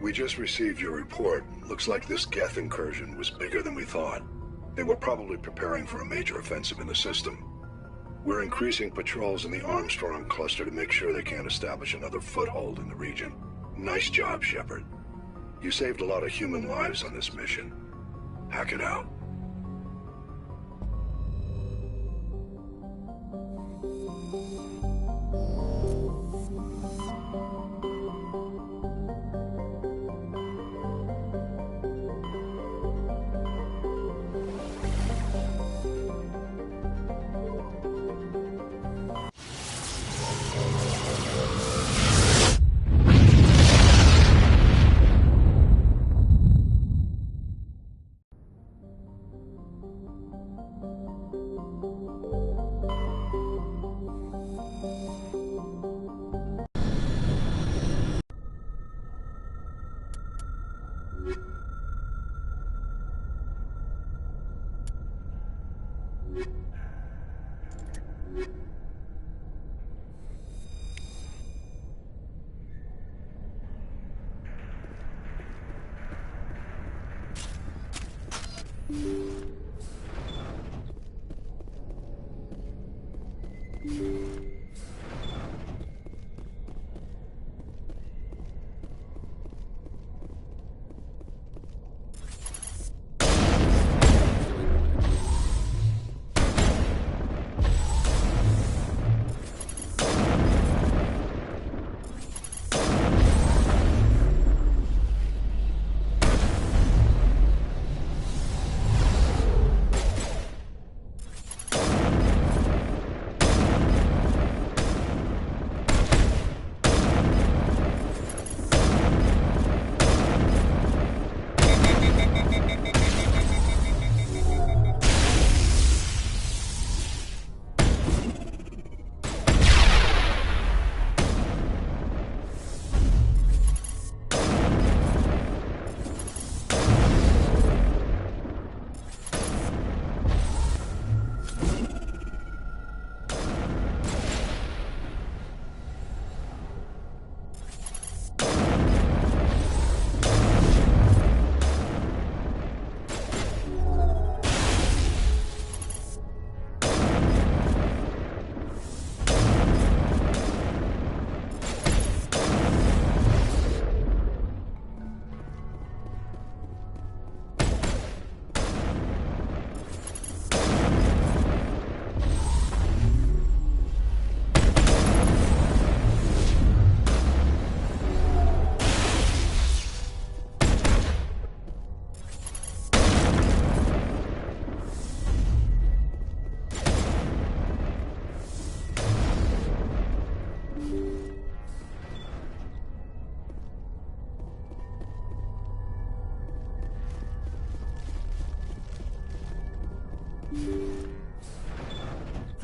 We just received your report. Looks like this Geth incursion was bigger than we thought. They were probably preparing for a major offensive in the system. We're increasing patrols in the Armstrong cluster to make sure they can't establish another foothold in the region. Nice job, Shepard. You saved a lot of human lives on this mission. Hackett out.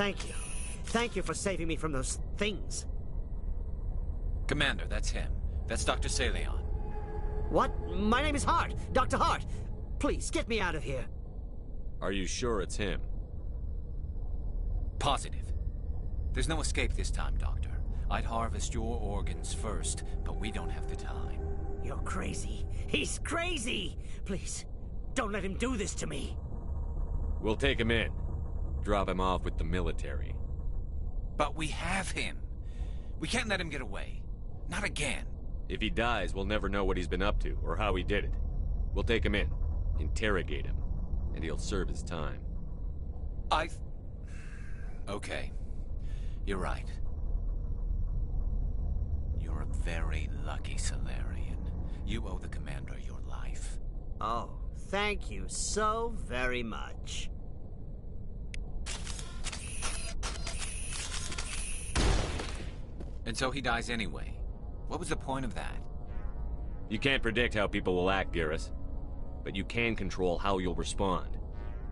Thank you. Thank you for saving me from those things. Commander, that's him. That's Dr. Saleon. What? My name is Hart. Dr. Hart. Please, get me out of here. Are you sure it's him? Positive. There's no escape this time, Doctor. I'd harvest your organs first, but we don't have the time. You're crazy. He's crazy! Please, don't let him do this to me. We'll take him in. Drop him off with the military. But we have him. We can't let him get away. Not again. If he dies, we'll never know what he's been up to, or how he did it. We'll take him in, interrogate him, and he'll serve his time. Okay. You're right. You're a very lucky Solarian. You owe the Commander your life. Oh, thank you so very much. And so he dies anyway. What was the point of that? You can't predict how people will act, Garrus. But you can control how you'll respond.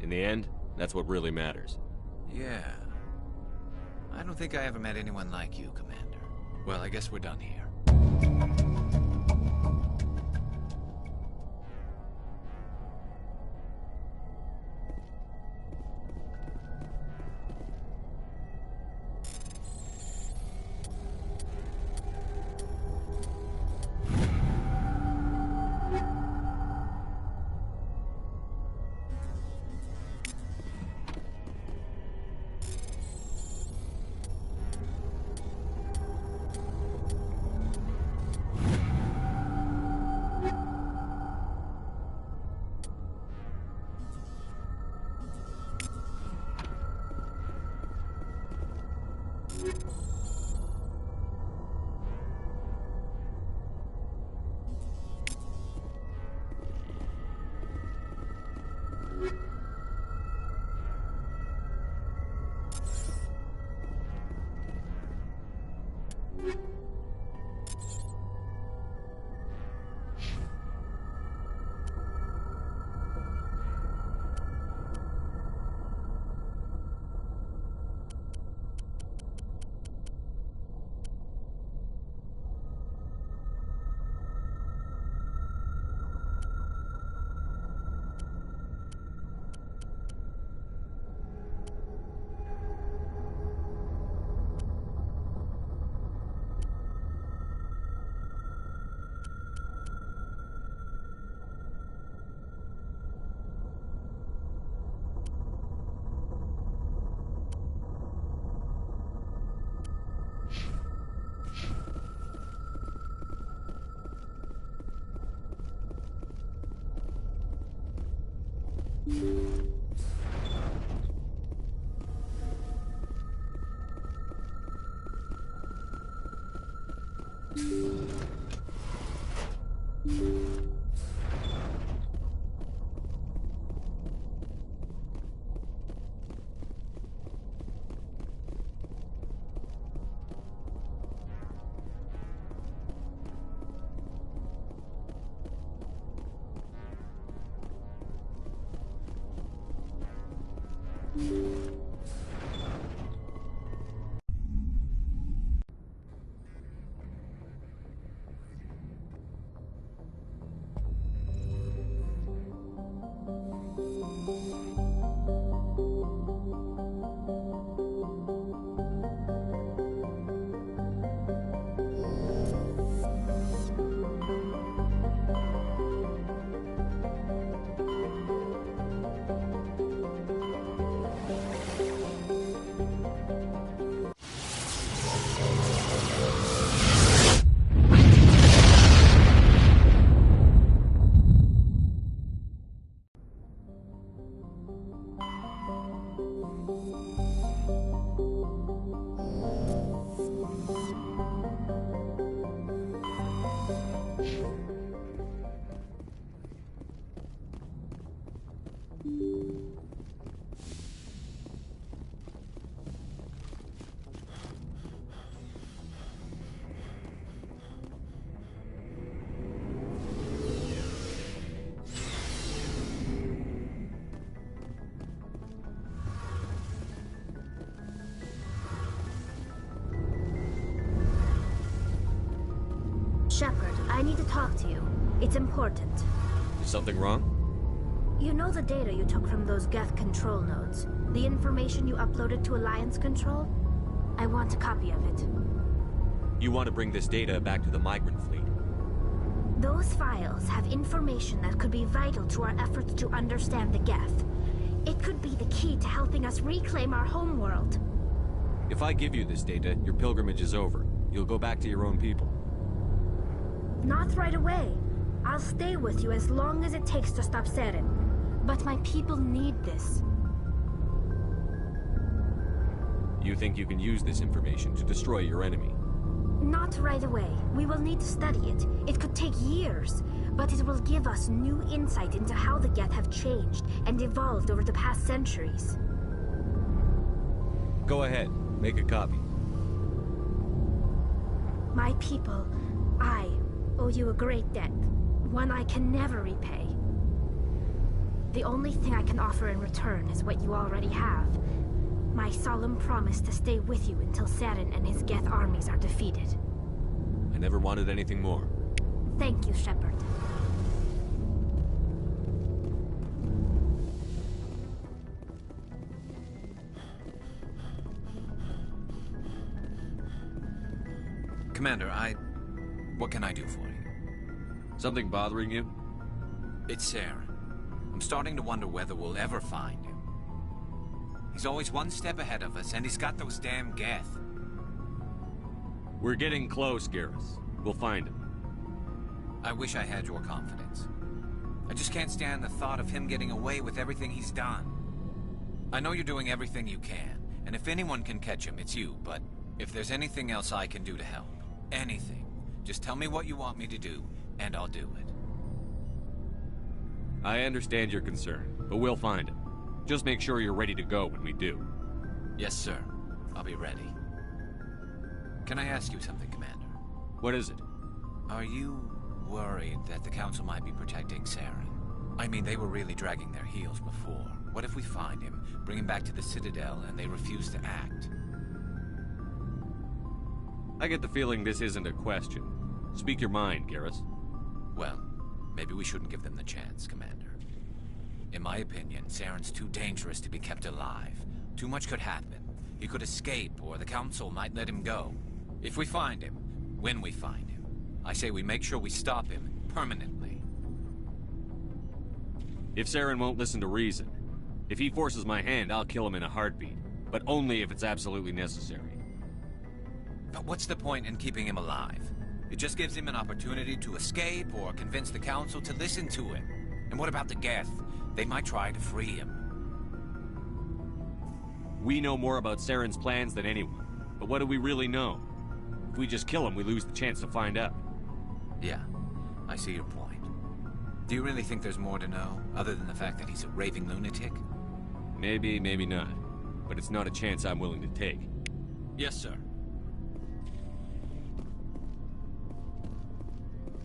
In the end, that's what really matters. Yeah. I don't think I ever met anyone like you, Commander. Well, I guess we're done here. Shepard, I need to talk to you. It's important. Is something wrong? You know the data you took from those Geth control nodes? The information you uploaded to Alliance Control? I want a copy of it. You want to bring this data back to the migrant fleet? Those files have information that could be vital to our efforts to understand the Geth. It could be the key to helping us reclaim our homeworld. If I give you this data, your pilgrimage is over. You'll go back to your own people. Not right away. I'll stay with you as long as it takes to stop Saren. But my people need this. You think you can use this information to destroy your enemy? Not right away. We will need to study it. It could take years, but it will give us new insight into how the Geth have changed and evolved over the past centuries. Go ahead. Make a copy. My people, I owe you a great debt. One I can never repay. The only thing I can offer in return is what you already have. My solemn promise to stay with you until Saren and his Geth armies are defeated. I never wanted anything more. Thank you, Shepard. Commander, what can I do for you? Something bothering you? It's Saren. I'm starting to wonder whether we'll ever find him. He's always one step ahead of us, and he's got those damn Geth. We're getting close, Garrus. We'll find him. I wish I had your confidence. I just can't stand the thought of him getting away with everything he's done. I know you're doing everything you can, and if anyone can catch him, it's you, but if there's anything else I can do to help, anything, just tell me what you want me to do, and I'll do it. I understand your concern, but we'll find him. Just make sure you're ready to go when we do. Yes, sir. I'll be ready. Can I ask you something, Commander? What is it? Are you worried that the Council might be protecting Saren? I mean, they were really dragging their heels before. What if we find him, bring him back to the Citadel, and they refuse to act? I get the feeling this isn't a question. Speak your mind, Garrus. Well, maybe we shouldn't give them the chance, Commander. In my opinion, Saren's too dangerous to be kept alive. Too much could happen. He could escape, or the Council might let him go. If we find him, when we find him, I say we make sure we stop him permanently. If Saren won't listen to reason, if he forces my hand, I'll kill him in a heartbeat. But only if it's absolutely necessary. But what's the point in keeping him alive? It just gives him an opportunity to escape or convince the Council to listen to him. And what about the Geth? They might try to free him. We know more about Saren's plans than anyone. But what do we really know? If we just kill him, we lose the chance to find out. Yeah, I see your point. Do you really think there's more to know, other than the fact that he's a raving lunatic? Maybe, maybe not. But it's not a chance I'm willing to take. Yes, sir.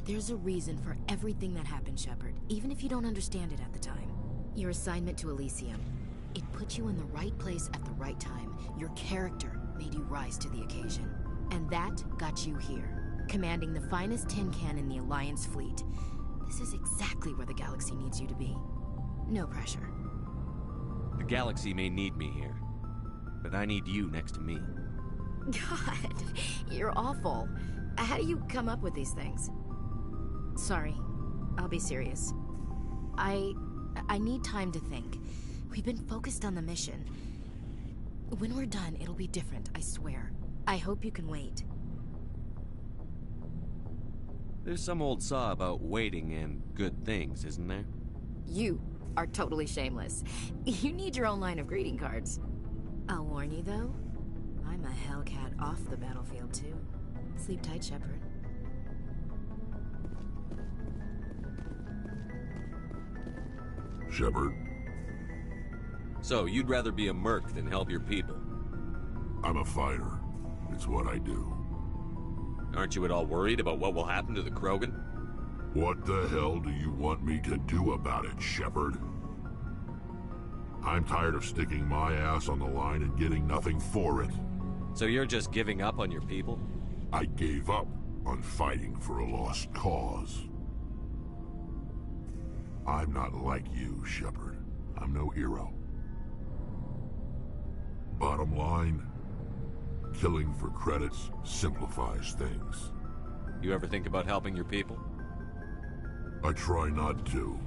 There's a reason for everything that happened, Shepard, even if you don't understand it at the time. Your assignment to Elysium, it put you in the right place at the right time. Your character made you rise to the occasion. And that got you here, commanding the finest tin can in the Alliance fleet. This is exactly where the galaxy needs you to be. No pressure. The galaxy may need me here, but I need you next to me. God, you're awful. How do you come up with these things? Sorry, I'll be serious. I need time to think. We've been focused on the mission. When we're done, it'll be different, I swear. I hope you can wait. There's some old saw about waiting and good things, isn't there? You are totally shameless. You need your own line of greeting cards. I'll warn you, though. I'm a Hellcat off the battlefield, too. Sleep tight, Shepard. Shepard? So, you'd rather be a merc than help your people? I'm a fighter. It's what I do. Aren't you at all worried about what will happen to the Krogan? What the hell do you want me to do about it, Shepard? I'm tired of sticking my ass on the line and getting nothing for it. So you're just giving up on your people? I gave up on fighting for a lost cause. I'm not like you, Shepard. I'm no hero. Bottom line, killing for credits simplifies things. You ever think about helping your people? I try not to.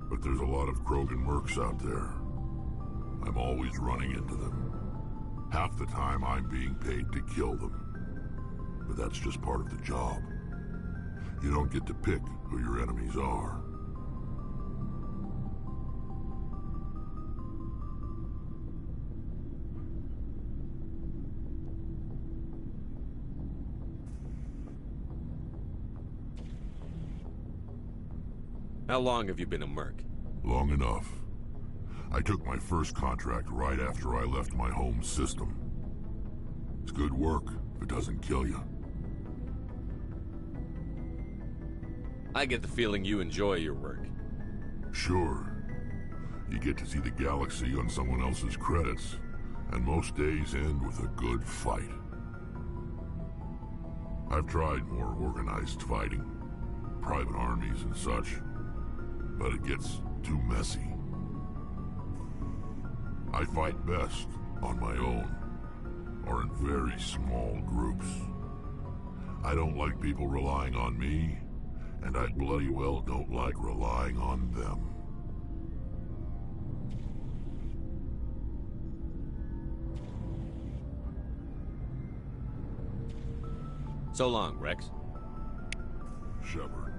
But there's a lot of Krogan mercs out there. I'm always running into them. Half the time I'm being paid to kill them. But that's just part of the job. You don't get to pick who your enemies are. How long have you been a merc? Long enough. I took my first contract right after I left my home system. It's good work if it doesn't kill you. I get the feeling you enjoy your work. Sure. You get to see the galaxy on someone else's credits, and most days end with a good fight. I've tried more organized fighting, private armies and such, but it gets too messy. I fight best on my own, or in very small groups. I don't like people relying on me, and I bloody well don't like relying on them. So long, Rex. Shepard.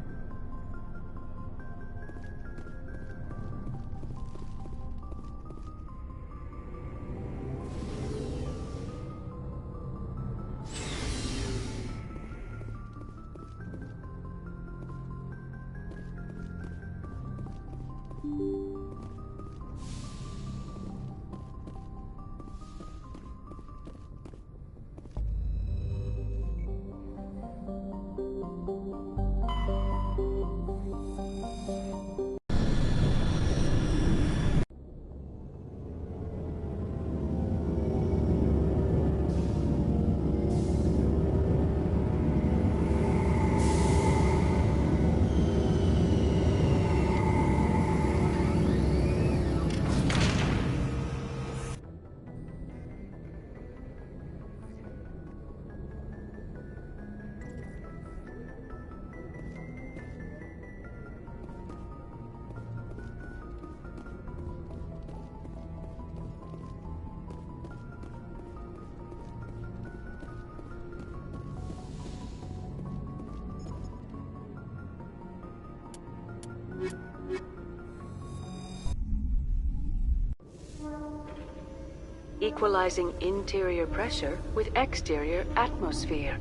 Equalizing interior pressure with exterior atmosphere.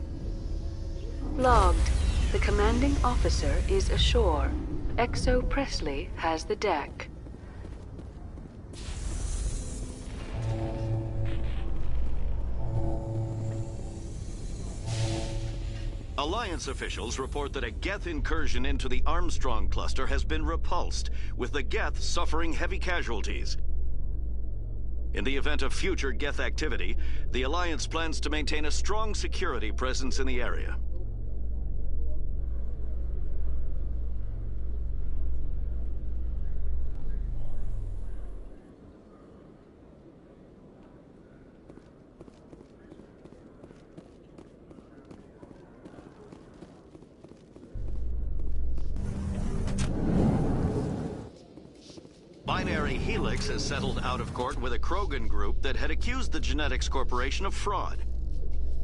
Logged. The commanding officer is ashore. Exo Presley has the deck. Alliance officials report that a Geth incursion into the Armstrong cluster has been repulsed, with the Geth suffering heavy casualties. In the event of future Geth activity, the Alliance plans to maintain a strong security presence in the area. Binary Helix has settled out of court with a Krogan group that had accused the Genetics Corporation of fraud.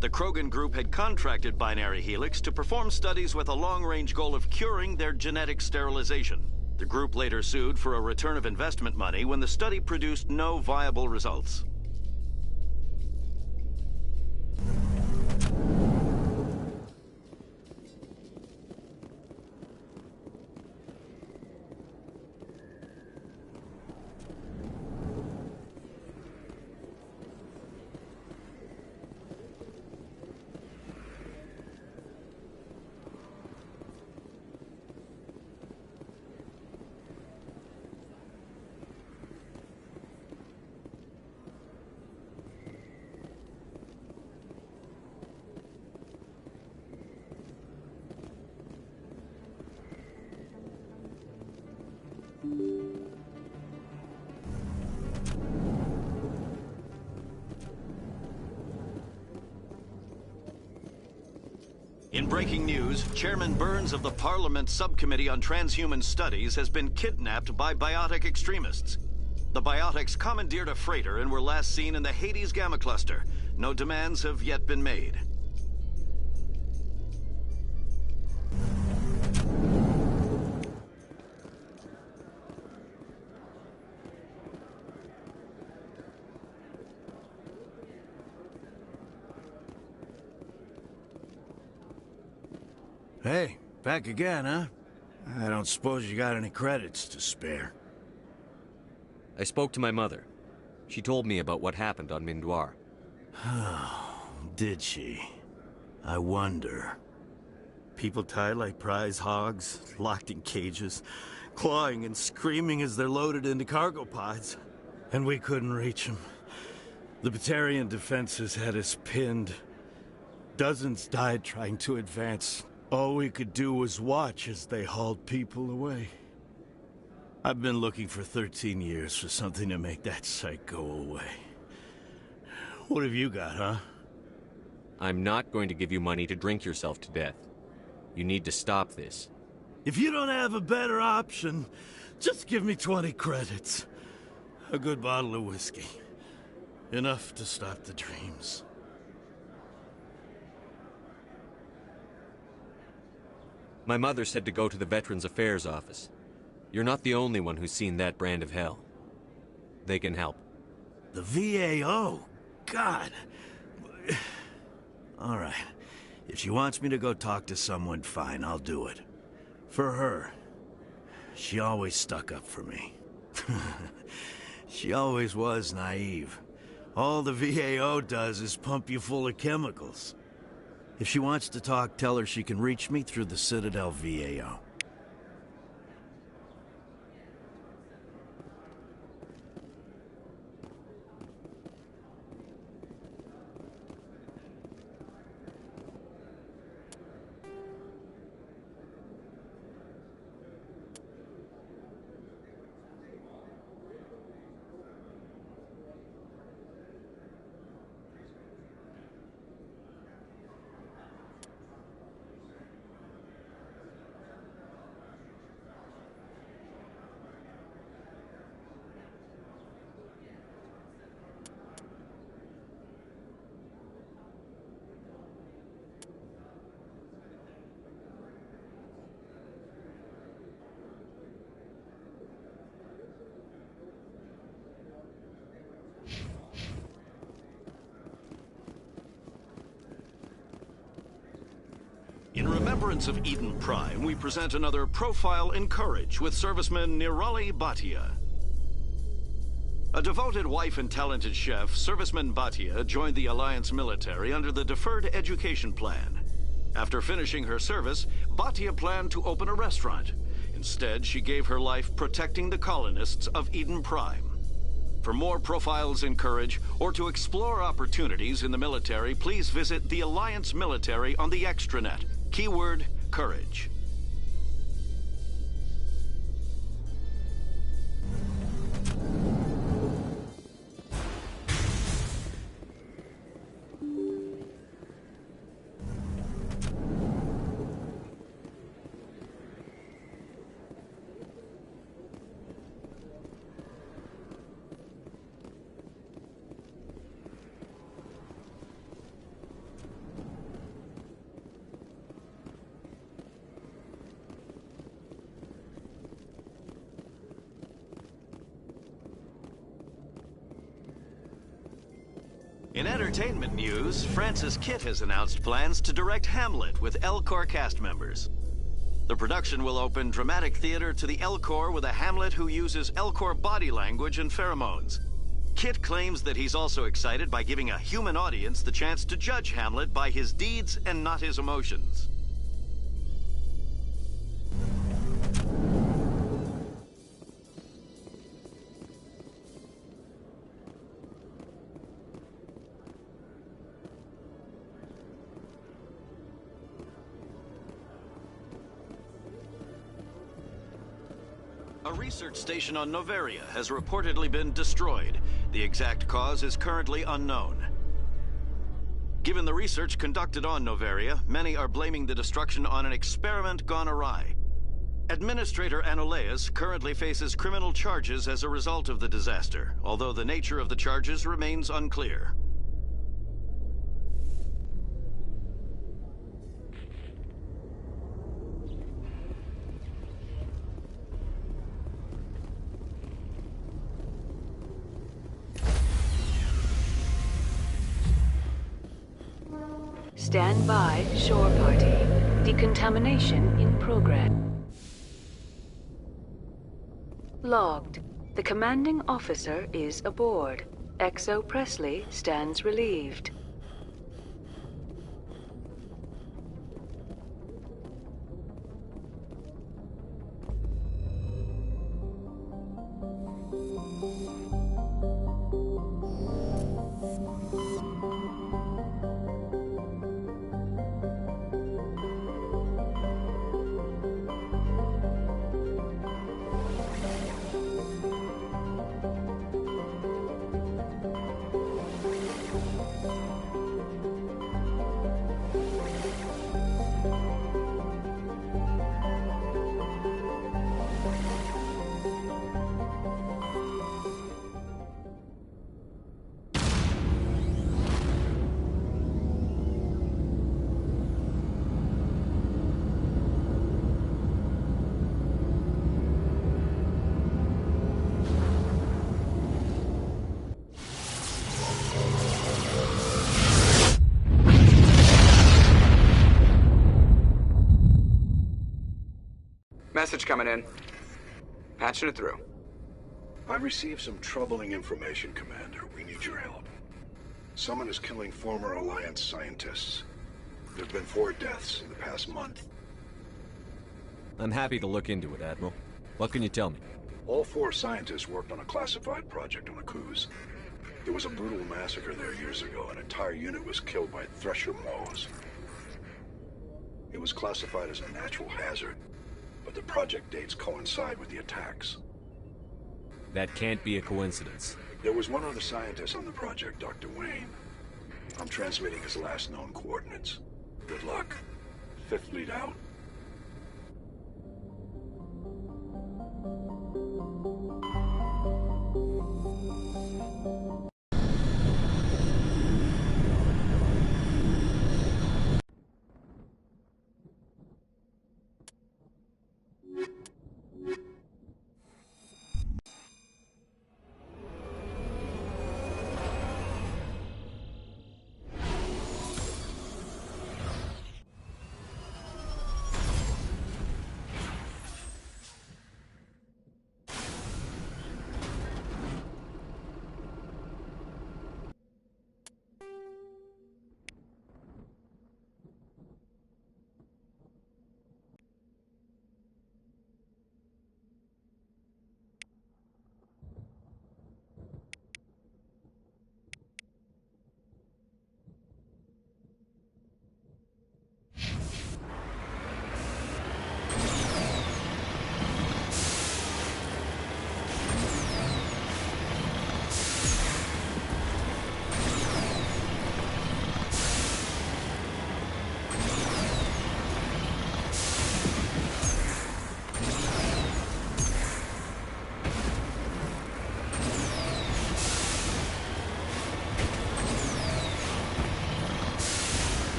The Krogan group had contracted Binary Helix to perform studies with a long-range goal of curing their genetic sterilization. The group later sued for a return of investment money when the study produced no viable results. breaking news, Chairman Burns of the Parliament Subcommittee on Transhuman Studies has been kidnapped by biotic extremists. The biotics commandeered a freighter and were last seen in the Hades Gamma Cluster. No demands have yet been made. Hey, back again, huh? I don't suppose you got any credits to spare. I spoke to my mother. She told me about what happened on Mindoir. Did she? I wonder. People tied like prize hogs, locked in cages, clawing and screaming as they're loaded into cargo pods. And we couldn't reach them. The Batarian defenses had us pinned. Dozens died trying to advance. All we could do was watch as they hauled people away. I've been looking for 13 years for something to make that sight go away. What have you got, huh? I'm not going to give you money to drink yourself to death. You need to stop this. If you don't have a better option, just give me 20 credits. A good bottle of whiskey. Enough to stop the dreams. My mother said to go to the Veterans Affairs office. You're not the only one who's seen that brand of hell. They can help. The VAO? God. All right. If she wants me to go talk to someone, fine, I'll do it. For her. She always stuck up for me. She always was naive. All the VAO does is pump you full of chemicals. If she wants to talk, tell her she can reach me through the Citadel VAO. In remembrance of Eden Prime, we present another profile in courage with serviceman Nirali Bhatia. A devoted wife and talented chef, serviceman Bhatia joined the Alliance military under the Deferred Education Plan. After finishing her service, Bhatia planned to open a restaurant. Instead, she gave her life protecting the colonists of Eden Prime. For more profiles in courage, or to explore opportunities in the military, please visit the Alliance military on the extranet. Keyword, courage. In entertainment news, Francis Kitt has announced plans to direct Hamlet with Elcor cast members. The production will open dramatic theater to the Elcor with a Hamlet who uses Elcor body language and pheromones. Kitt claims that he's also excited by giving a human audience the chance to judge Hamlet by his deeds and not his emotions. A research station on Noveria has reportedly been destroyed. The exact cause is currently unknown. Given the research conducted on Noveria, many are blaming the destruction on an experiment gone awry. Administrator Anoleus currently faces criminal charges as a result of the disaster, although the nature of the charges remains unclear. Stand by, shore party. Decontamination in progress. Logged. The commanding officer is aboard. XO Presley stands relieved. Message coming in. Patching it through. I've received some troubling information, Commander. We need your help. Someone is killing former Alliance scientists. There have been 4 deaths in the past month. I'm happy to look into it, Admiral. What can you tell me? All 4 scientists worked on a classified project on Akuz. There was a brutal massacre there years ago. An entire unit was killed by Thresher mows. It was classified as a natural hazard, but the project dates coincide with the attacks. That can't be a coincidence. There was one other scientist on the project, Dr. Wayne. I'm transmitting his last known coordinates. Good luck. 5th Fleet out.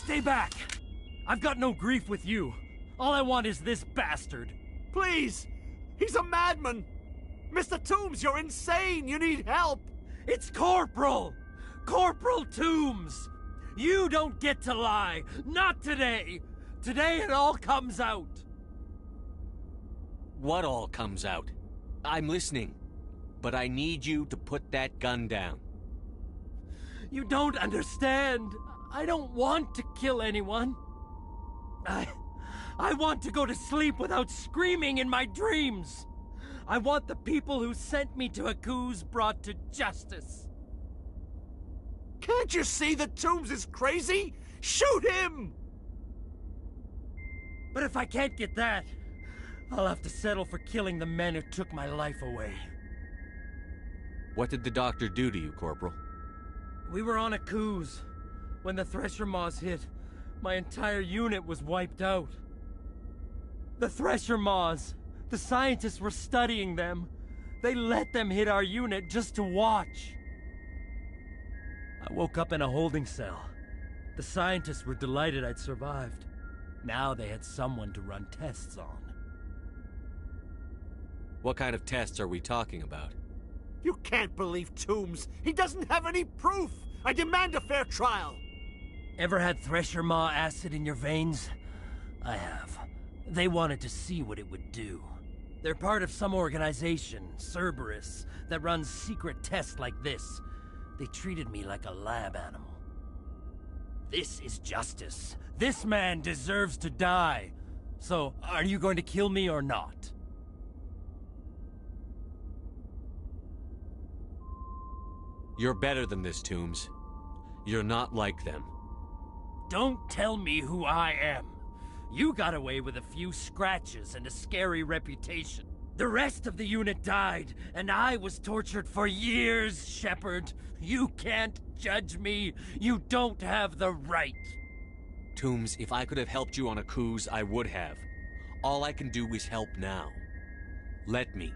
Stay back! I've got no grief with you. All I want is this bastard. Please! He's a madman! Mr. Toombs, you're insane! You need help! It's Corporal! Corporal Toombs! You don't get to lie! Not today! Today it all comes out! What all comes out? I'm listening. But I need you to put that gun down. You don't understand. I don't want to kill anyone. I want to go to sleep without screaming in my dreams. I want the people who sent me to Akuz brought to justice. Can't you see that Toombs is crazy? Shoot him! But if I can't get that, I'll have to settle for killing the men who took my life away. What did the doctor do to you, Corporal? We were on Akuz. When the Thresher Maws hit, my entire unit was wiped out. The Thresher Maws, the scientists were studying them. They let them hit our unit just to watch. I woke up in a holding cell. The scientists were delighted I'd survived. Now they had someone to run tests on. What kind of tests are we talking about? You can't believe Toombs. He doesn't have any proof. I demand a fair trial. Ever had Thresher Maw acid in your veins? I have. They wanted to see what it would do. They're part of some organization, Cerberus, that runs secret tests like this. They treated me like a lab animal. This is justice. This man deserves to die. So, are you going to kill me or not? You're better than this, Toombs. You're not like them. Don't tell me who I am. You got away with a few scratches and a scary reputation. The rest of the unit died, and I was tortured for years, Shepard. You can't judge me. You don't have the right. Toombs, if I could have helped you on a cruise, I would have. All I can do is help now. Let me.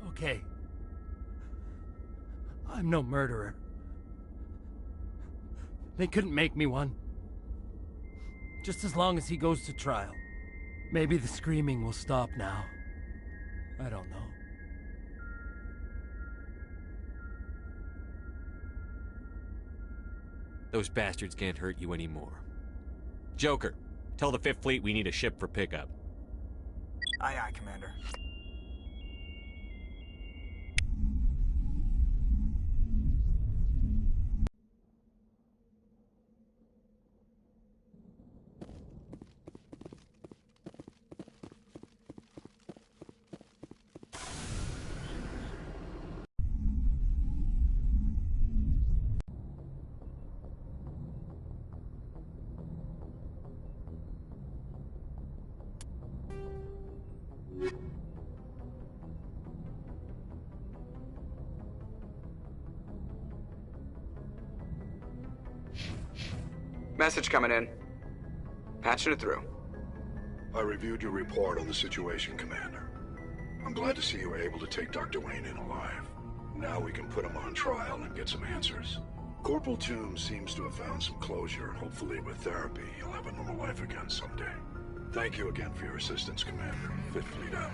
Okay. I'm no murderer. They couldn't make me one. Just as long as he goes to trial. Maybe the screaming will stop now. I don't know. Those bastards can't hurt you anymore. Joker, tell the 5th Fleet we need a ship for pickup. Aye, aye, Commander. Message coming in. Patching it through. I reviewed your report on the situation, Commander. I'm glad to see you were able to take Dr. Wayne in alive. Now we can put him on trial and get some answers. Corporal Toombs seems to have found some closure. Hopefully with therapy, he'll have a normal life again someday. Thank you again for your assistance, Commander. 5th Fleet out.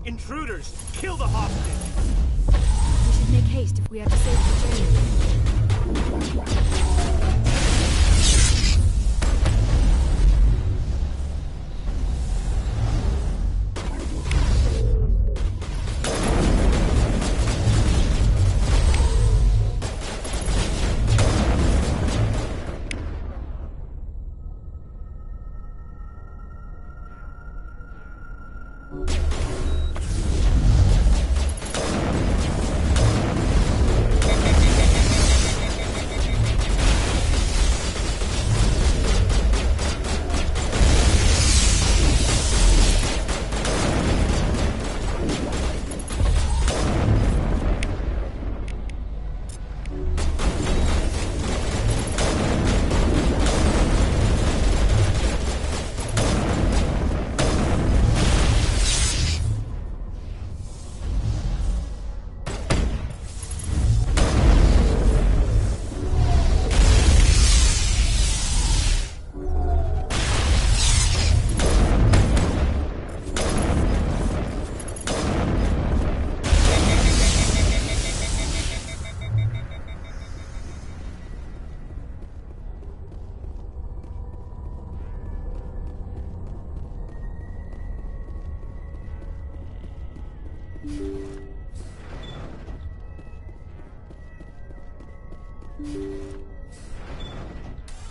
Intruders! Kill the hostage! We should make haste if we are to save the journey.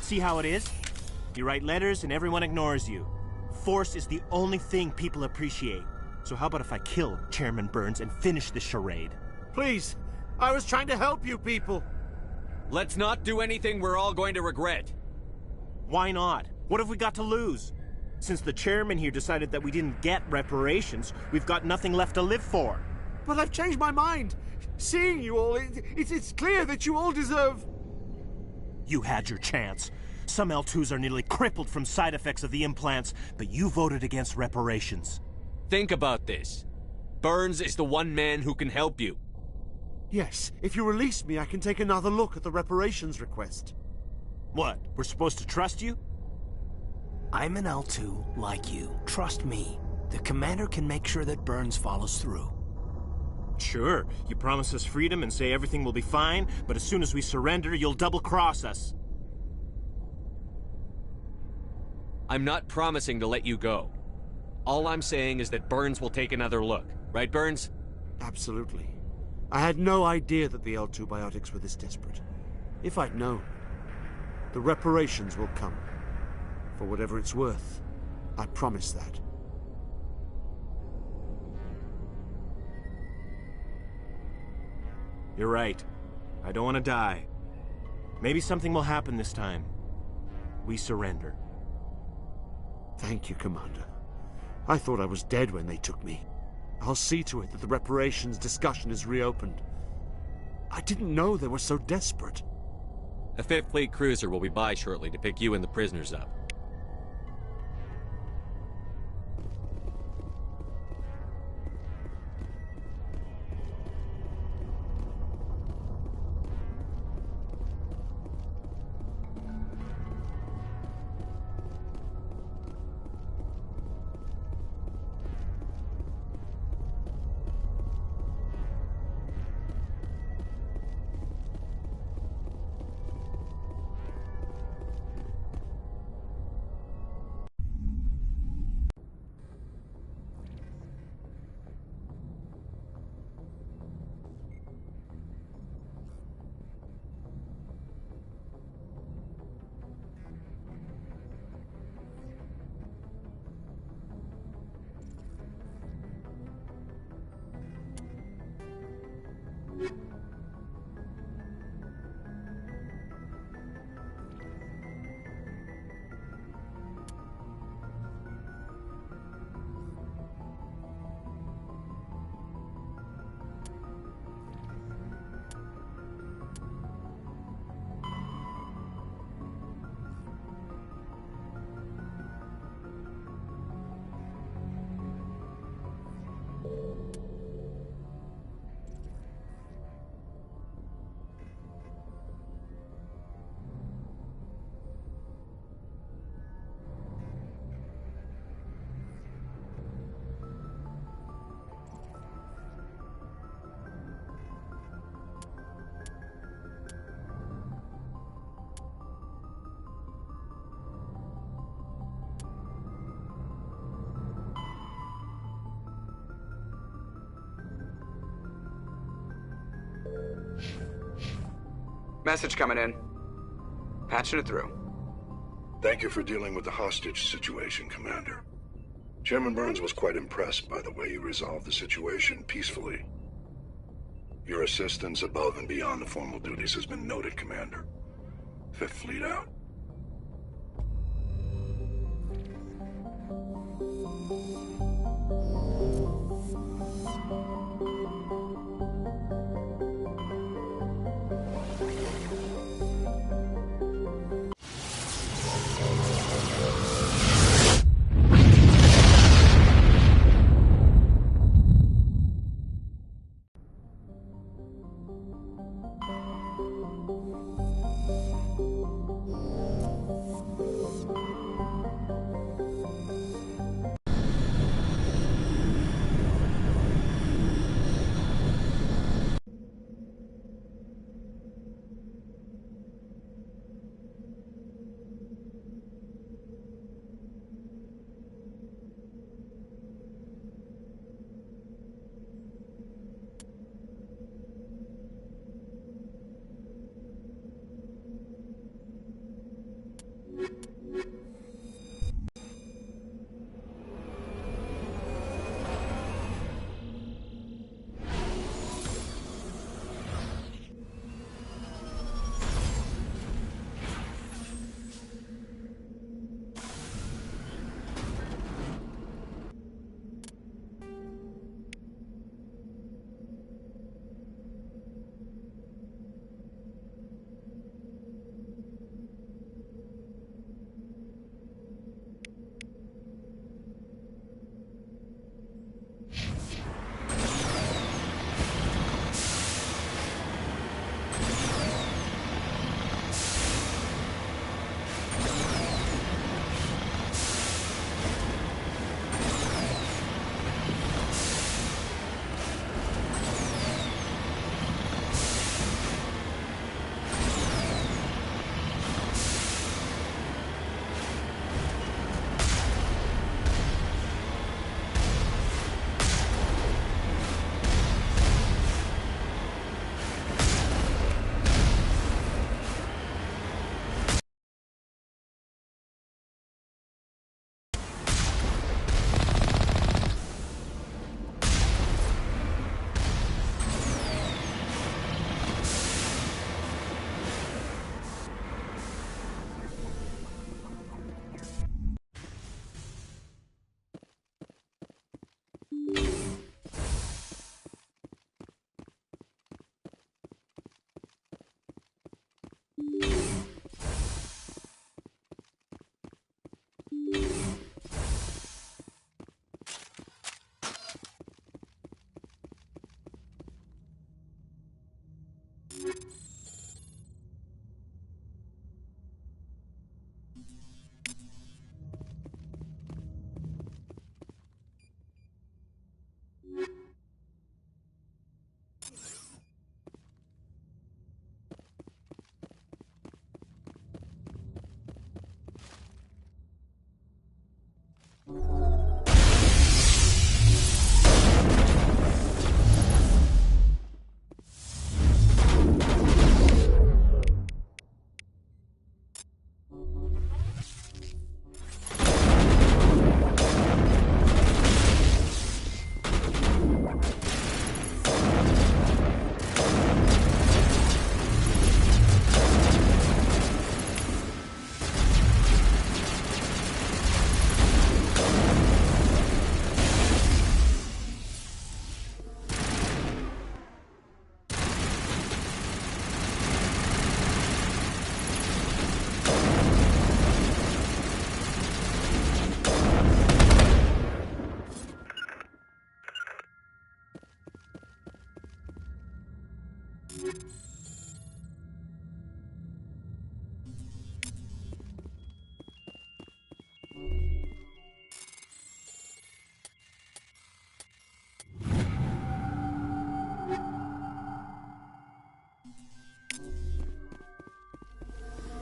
See how it is? You write letters and everyone ignores you. Force is the only thing people appreciate. So how about if I kill Chairman Burns and finish this charade? Please, I was trying to help you people. Let's not do anything we're all going to regret. Why not? What have we got to lose? Since the chairman here decided that we didn't get reparations, we've got nothing left to live for. But I've changed my mind. Seeing you all, it's clear that you all deserve... You had your chance. Some L2s are nearly crippled from side effects of the implants, but you voted against reparations. Think about this. Burns is the one man who can help you. Yes, if you release me, I can take another look at the reparations request. What, we're supposed to trust you? I'm an L2 like you. Trust me. The commander can make sure that Burns follows through. Sure, you promise us freedom and say everything will be fine, but as soon as we surrender, you'll double-cross us. I'm not promising to let you go. All I'm saying is that Burns will take another look. Right, Burns? Absolutely. I had no idea that the L2 biotics were this desperate. If I'd known, the reparations will come. For whatever it's worth. I promise that. You're right. I don't want to die. Maybe something will happen this time. We surrender. Thank you, Commander. I thought I was dead when they took me. I'll see to it that the reparations discussion is reopened. I didn't know they were so desperate. A 5th Fleet cruiser will be by shortly to pick you and the prisoners up. Message coming in. Patching it through. Thank you for dealing with the hostage situation, Commander. Chairman Burns was quite impressed by the way you resolved the situation peacefully. Your assistance above and beyond the formal duties has been noted, Commander. 5th Fleet out.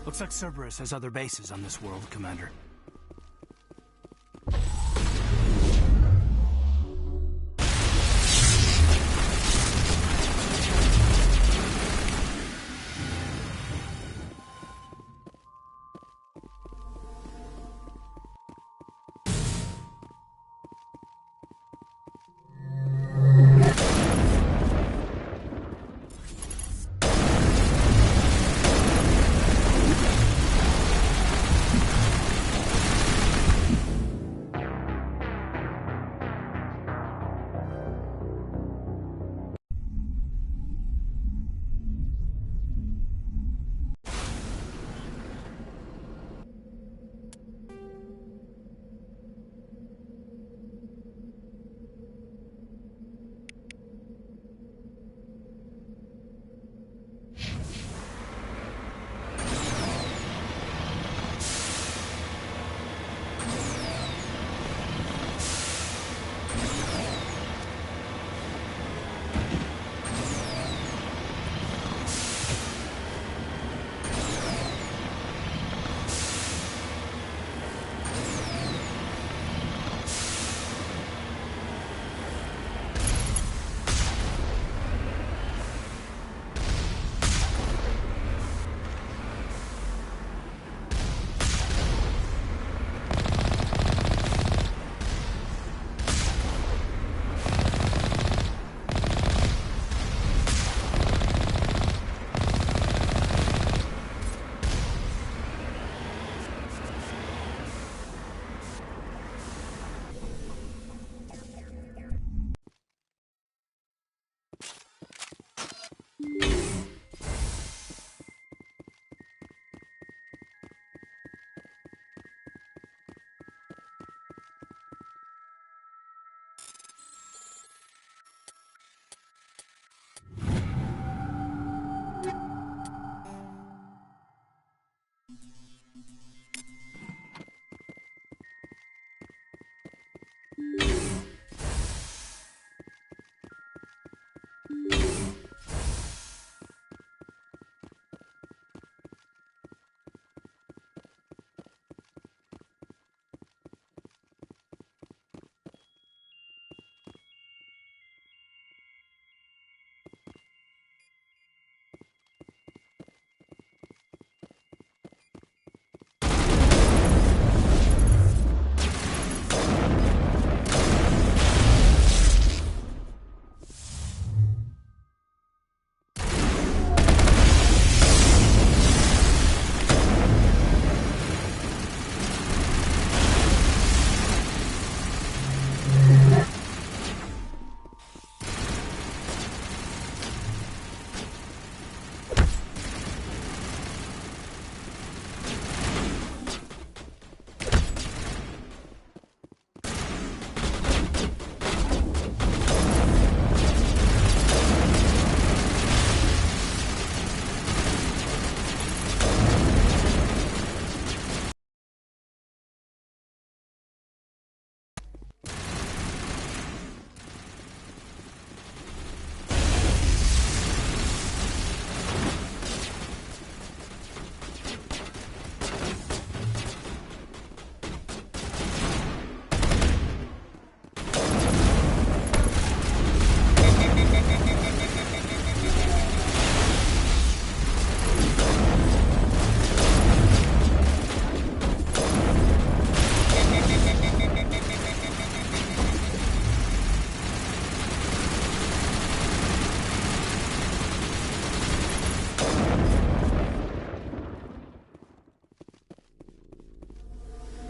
Looks like Cerberus has other bases on this world, Commander.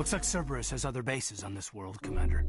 Looks like Cerberus has other bases on this world, Commander.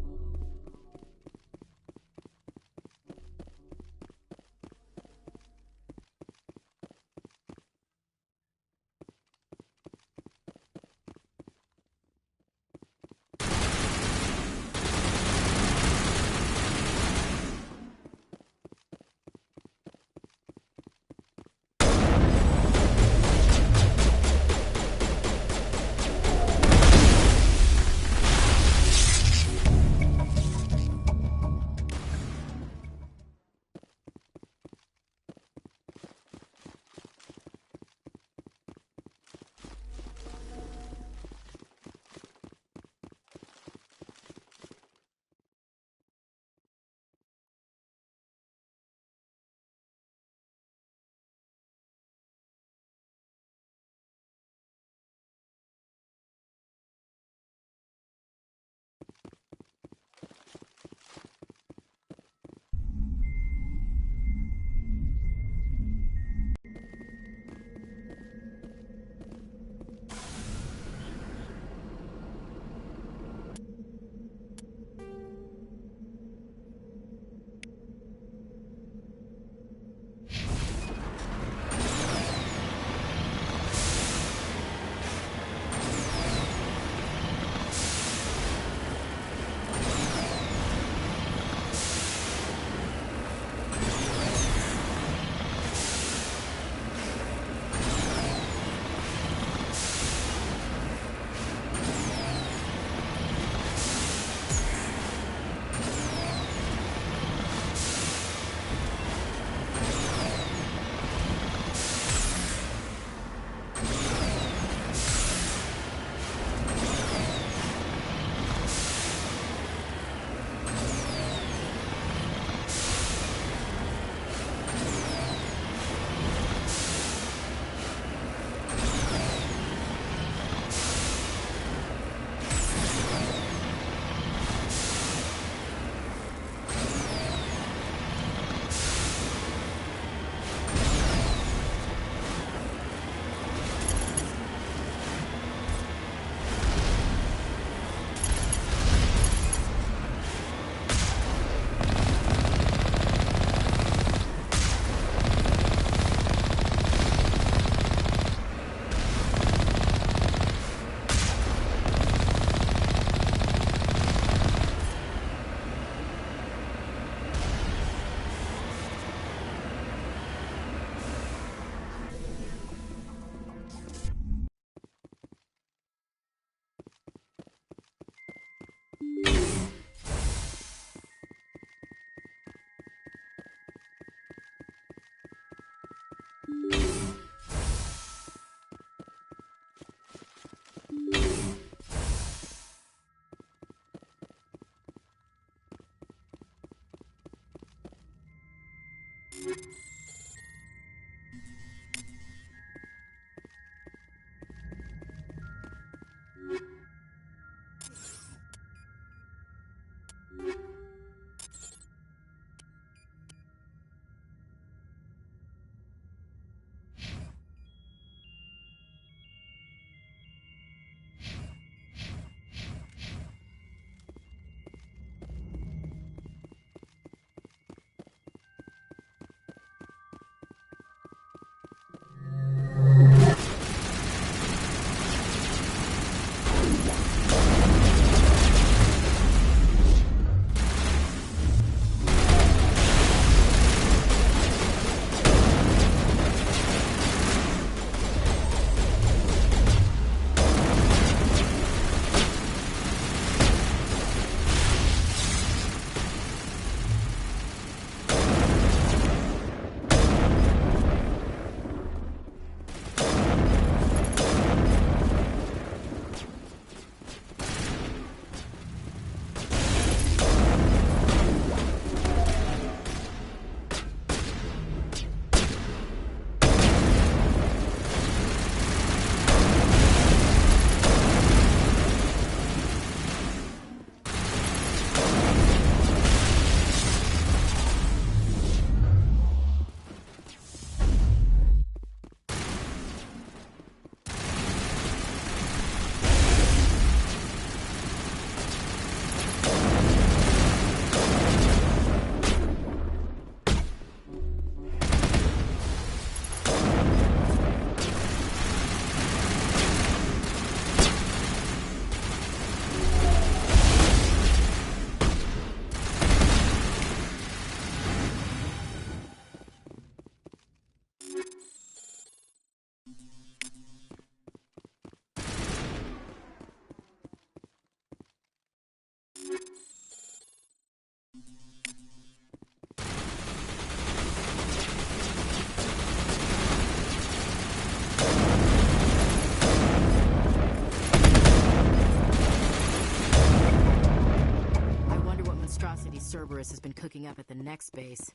Force has been cooking up at the next base.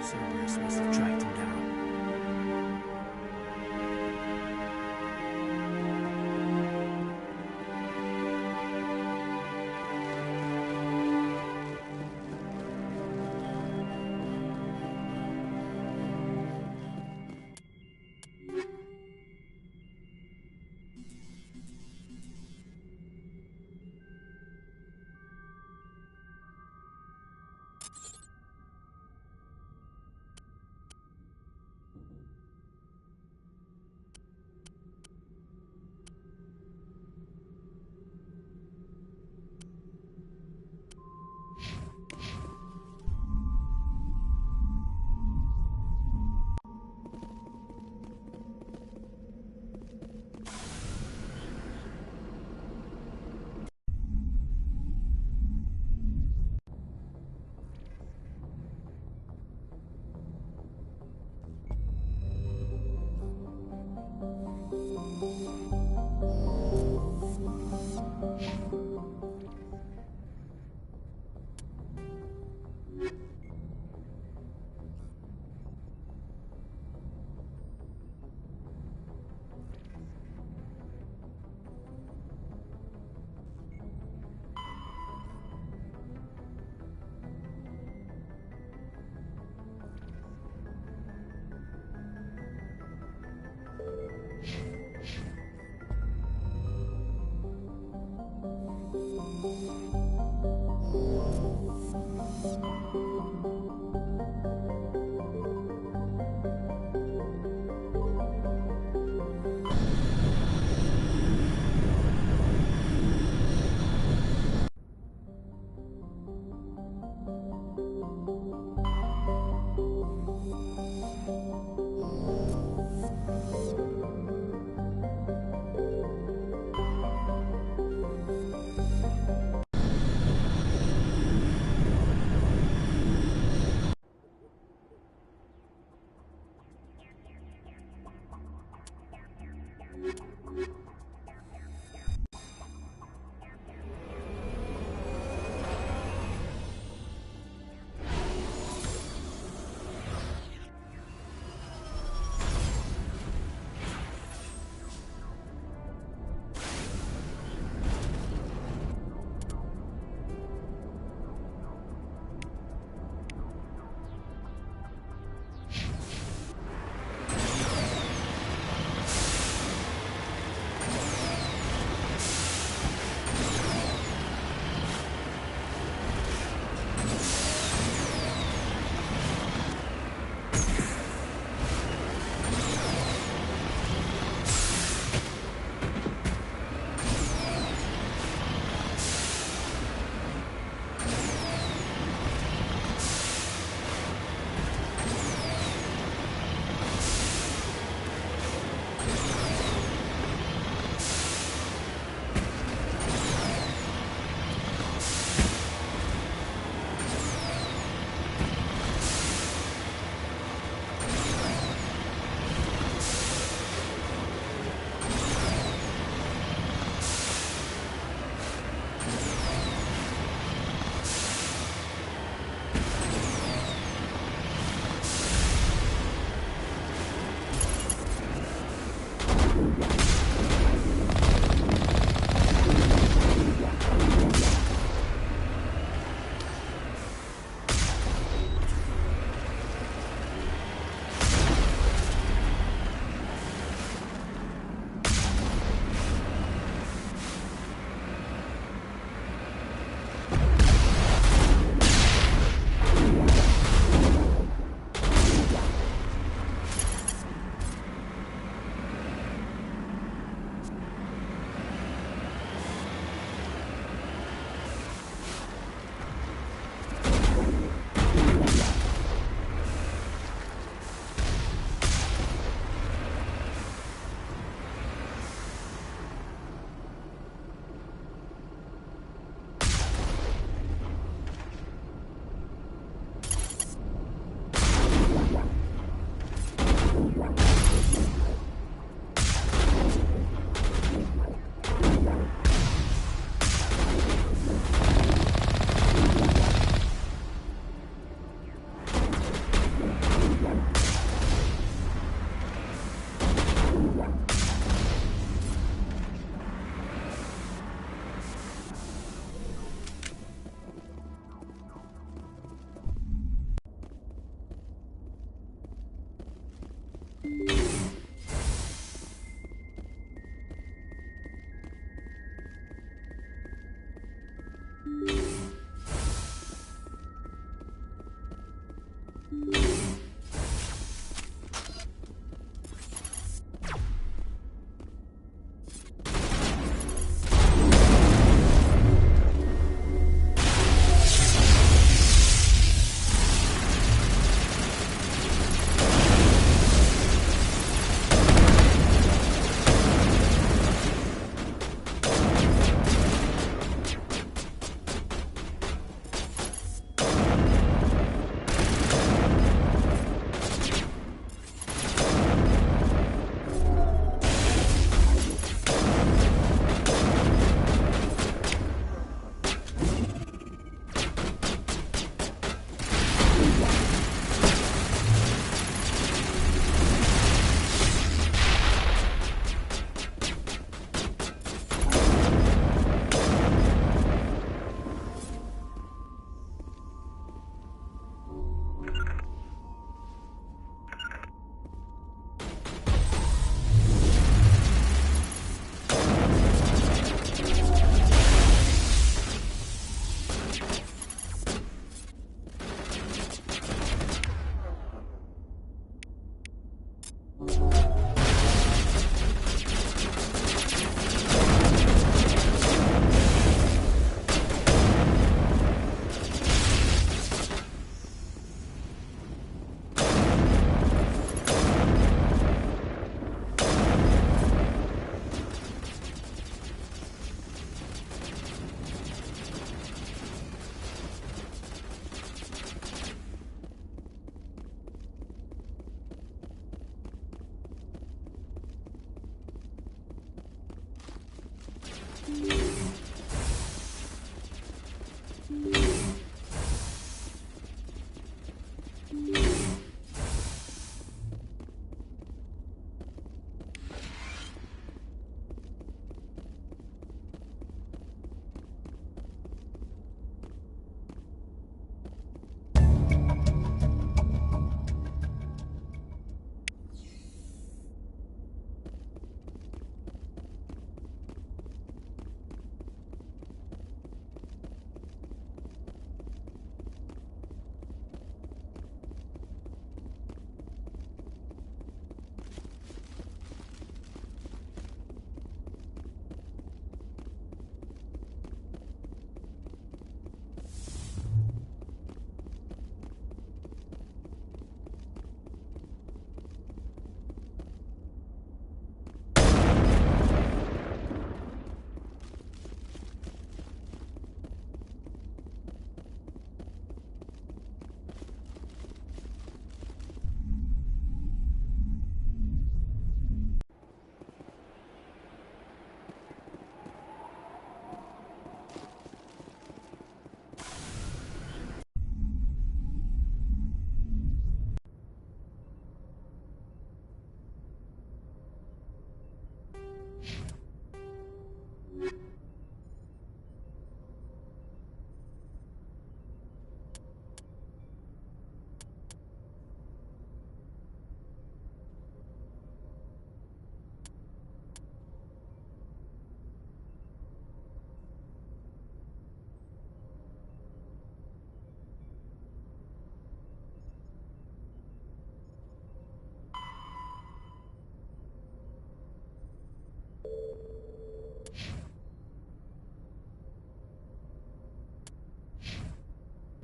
Cerberus must have tracked him down.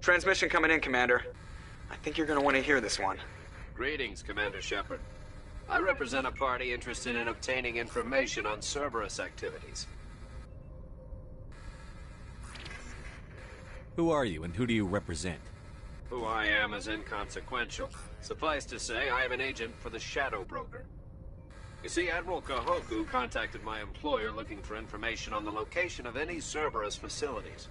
Transmission coming in, Commander. I think you're gonna want to hear this one. Greetings, Commander Shepard. I represent a party interested in obtaining information on Cerberus activities. Who are you, and who do you represent? Who I am is inconsequential. Suffice to say, I am an agent for the Shadow Broker. You see, Admiral Kahoku contacted my employer looking for information on the location of any Cerberus facilities.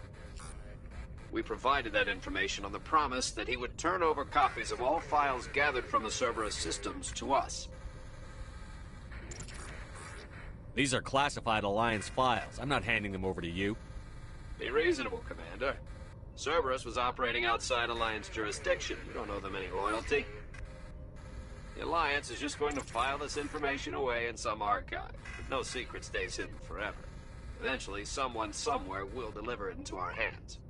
We provided that information on the promise that he would turn over copies of all files gathered from the Cerberus systems to us. These are classified Alliance files. I'm not handing them over to you. Be reasonable, Commander. Cerberus was operating outside Alliance jurisdiction. You don't owe them any loyalty. The Alliance is just going to file this information away in some archive. But no secret stays hidden forever. Eventually, someone somewhere will deliver it into our hands.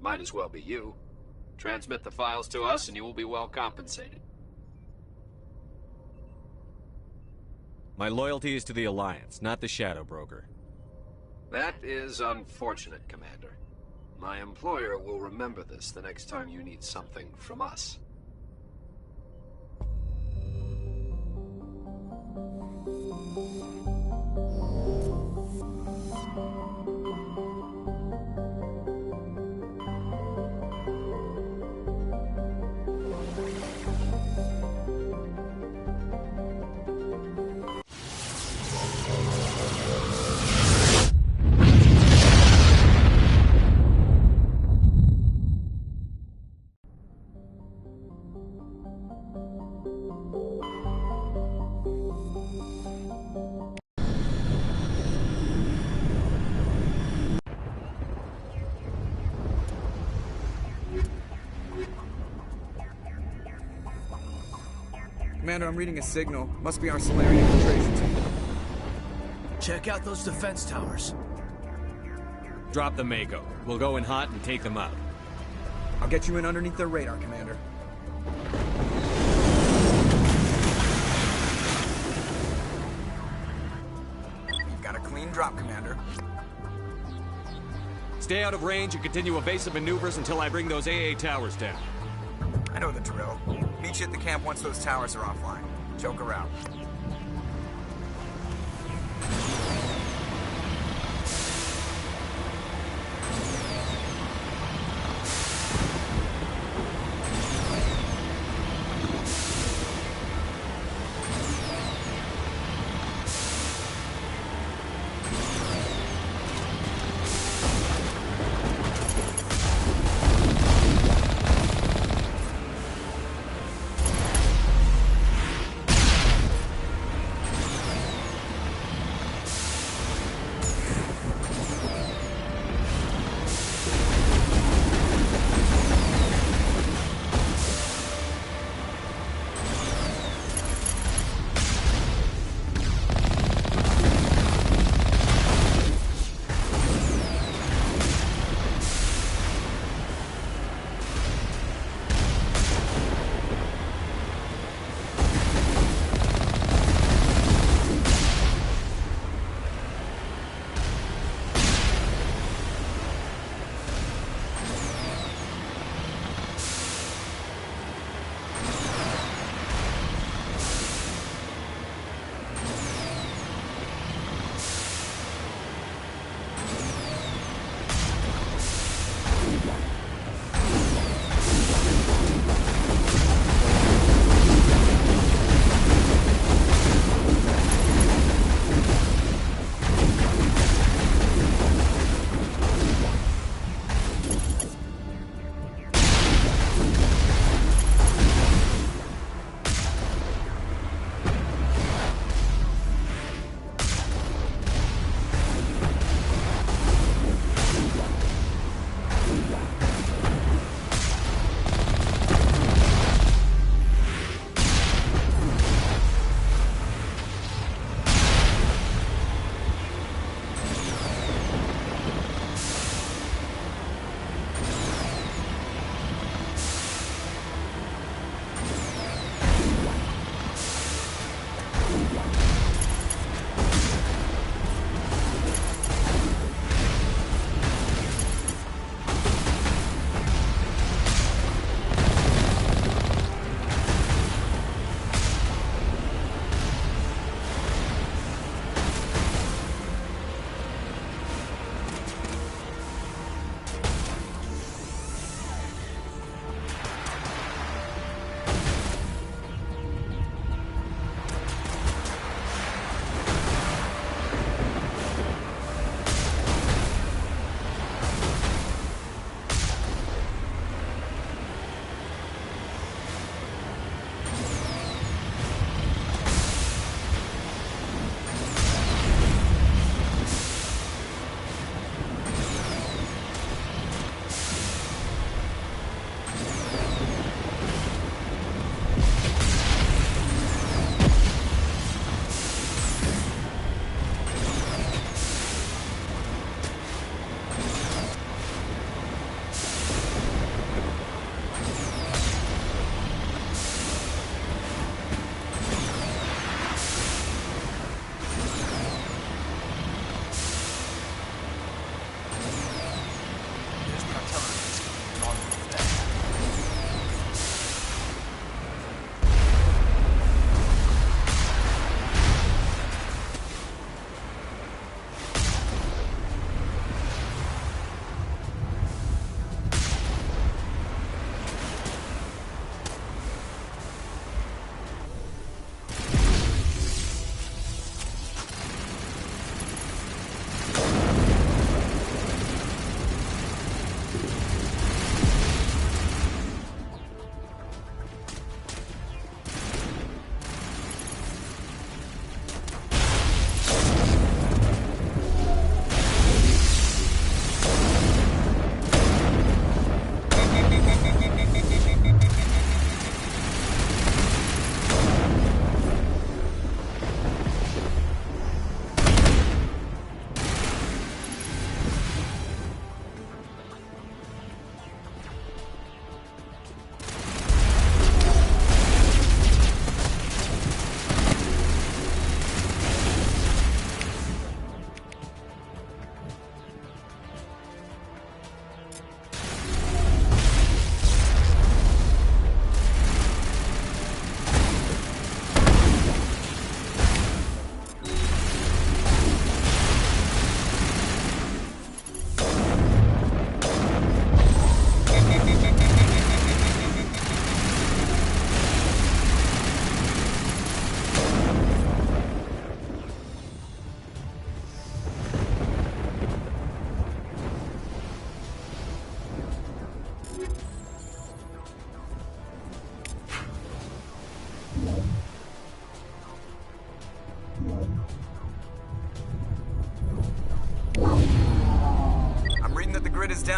Might as well be you. Transmit the files to us and you will be well compensated. My loyalty is to the Alliance, not the Shadow Broker. That is unfortunate, Commander. My employer will remember this the next time you need something from us. Commander, I'm reading a signal. Must be our Solarian infiltration team. Check out those defense towers. Drop the Mako. We'll go in hot and take them out. I'll get you in underneath their radar, Commander. You've got a clean drop, Commander. Stay out of range and continue evasive maneuvers until I bring those AA towers down. I know the drill. Meet you at the camp once those towers are offline. Joker out.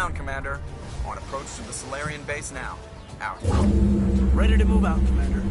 down, Commander. On approach to the Solarian base now. Out. Ready to move out, Commander.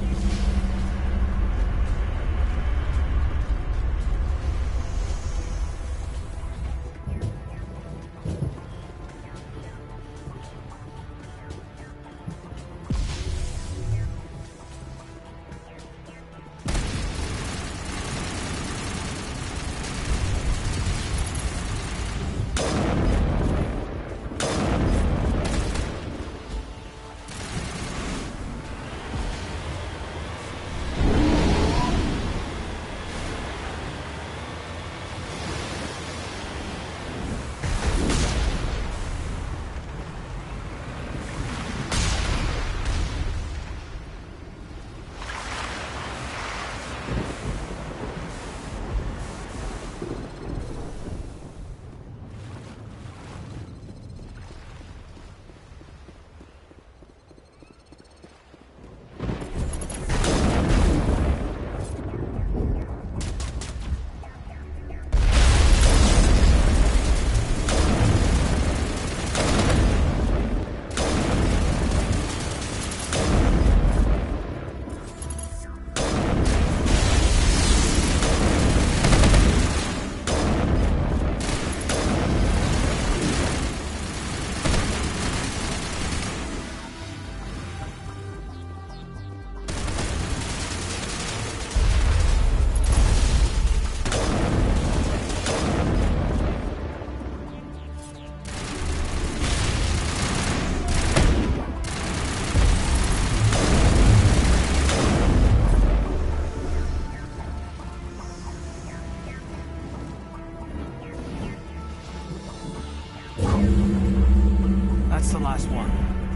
That's the last one.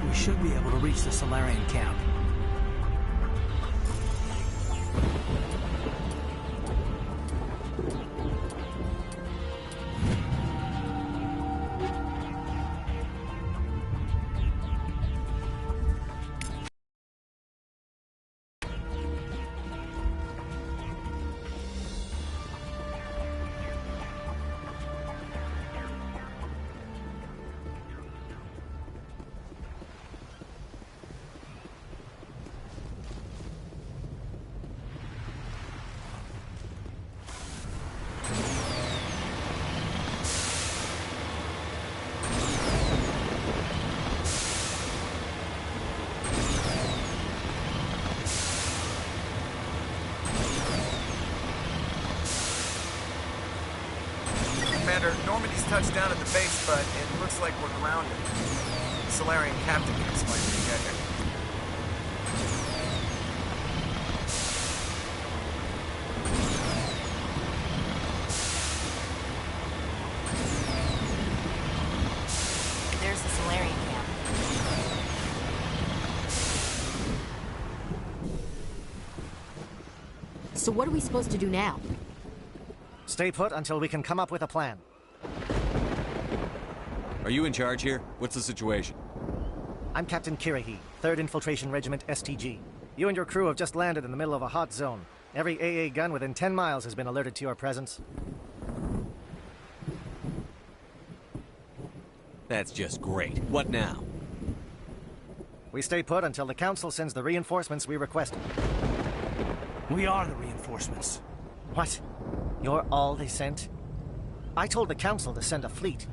We should be able to reach the Solarian camp. Commander, Normandy's touched down at the base, but it looks like we're grounded. The Solarian captain can explain when you get here. There's the Solarian camp. So what are we supposed to do now? Stay put until we can come up with a plan. Are you in charge here? What's the situation? I'm Captain Kirahi, 3rd Infiltration Regiment STG. You and your crew have just landed in the middle of a hot zone. Every AA gun within 10 miles has been alerted to your presence. That's just great. What now? We stay put until the Council sends the reinforcements we requested. We are the reinforcements. What? You're all they sent? I told the Council to send a fleet.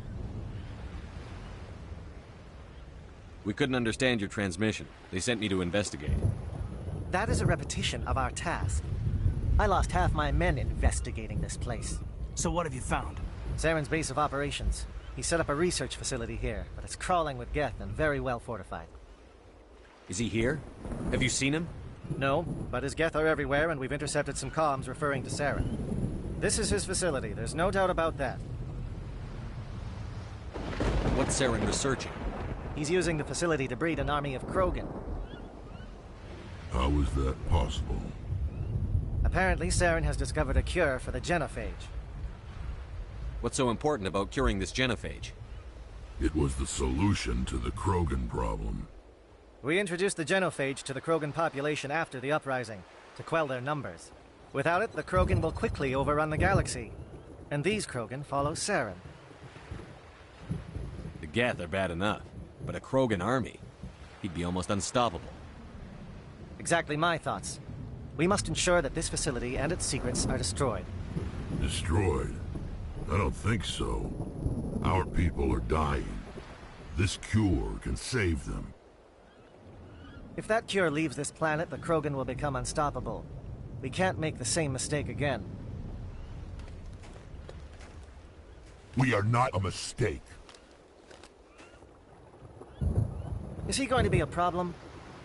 We couldn't understand your transmission. They sent me to investigate. That is a repetition of our task. I lost half my men investigating this place. So what have you found? Saren's base of operations. He set up a research facility here, but it's crawling with Geth and very well fortified. Is he here? Have you seen him? No, but his Geth are everywhere, and we've intercepted some comms referring to Saren. This is his facility, there's no doubt about that. What's Saren researching? He's using the facility to breed an army of Krogan. How is that possible? Apparently, Saren has discovered a cure for the genophage. What's so important about curing this genophage? It was the solution to the Krogan problem. We introduced the genophage to the Krogan population after the uprising, to quell their numbers. Without it, the Krogan will quickly overrun the galaxy. And these Krogan follow Saren. The Geth are bad enough, but a Krogan army, he'd be almost unstoppable. Exactly my thoughts. We must ensure that this facility and its secrets are destroyed. Destroyed? I don't think so. Our people are dying. This cure can save them. If that cure leaves this planet, the Krogan will become unstoppable. We can't make the same mistake again. We are not a mistake. Is he going to be a problem?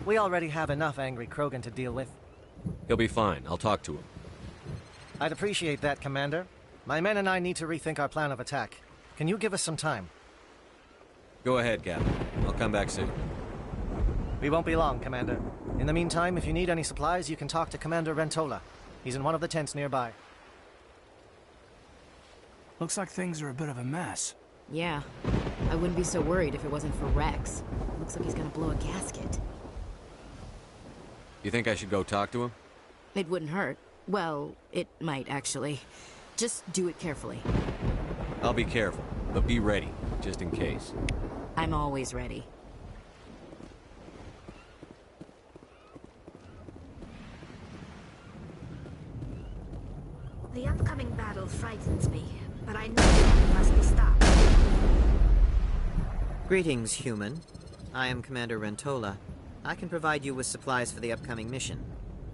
We already have enough angry Krogan to deal with. He'll be fine. I'll talk to him. I'd appreciate that, Commander. My men and I need to rethink our plan of attack. Can you give us some time? Go ahead, Captain. I'll come back soon. We won't be long, Commander. In the meantime, if you need any supplies, you can talk to Commander Rentola. He's in one of the tents nearby. Looks like things are a bit of a mess. Yeah. I wouldn't be so worried if it wasn't for Rex. Looks like he's gonna blow a gasket. You think I should go talk to him? It wouldn't hurt. Well, it might, actually. Just do it carefully. I'll be careful, but be ready, just in case. I'm always ready. The upcoming battle frightens me, but I know it must be stopped. Greetings, human. I am Commander Rentola. I can provide you with supplies for the upcoming mission.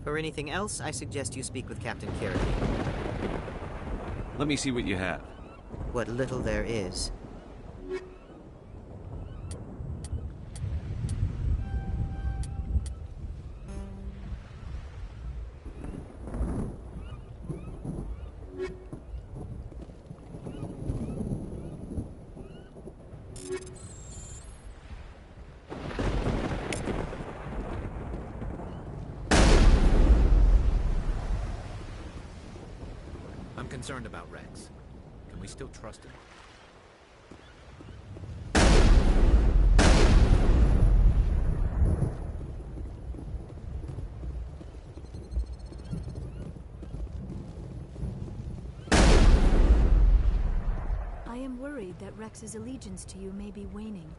For anything else, I suggest you speak with Captain Kirrahy. Let me see what you have. What little there is. I'm concerned about Rex. Can we still trust him? I am worried that Rex's allegiance to you may be waning.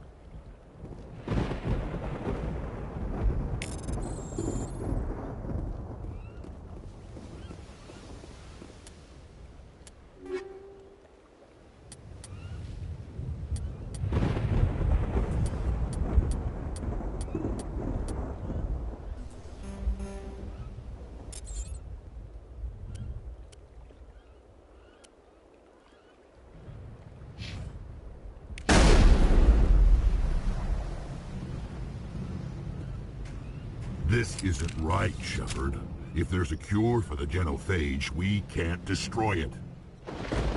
This isn't right, Shepard. If there's a cure for the genophage, we can't destroy it.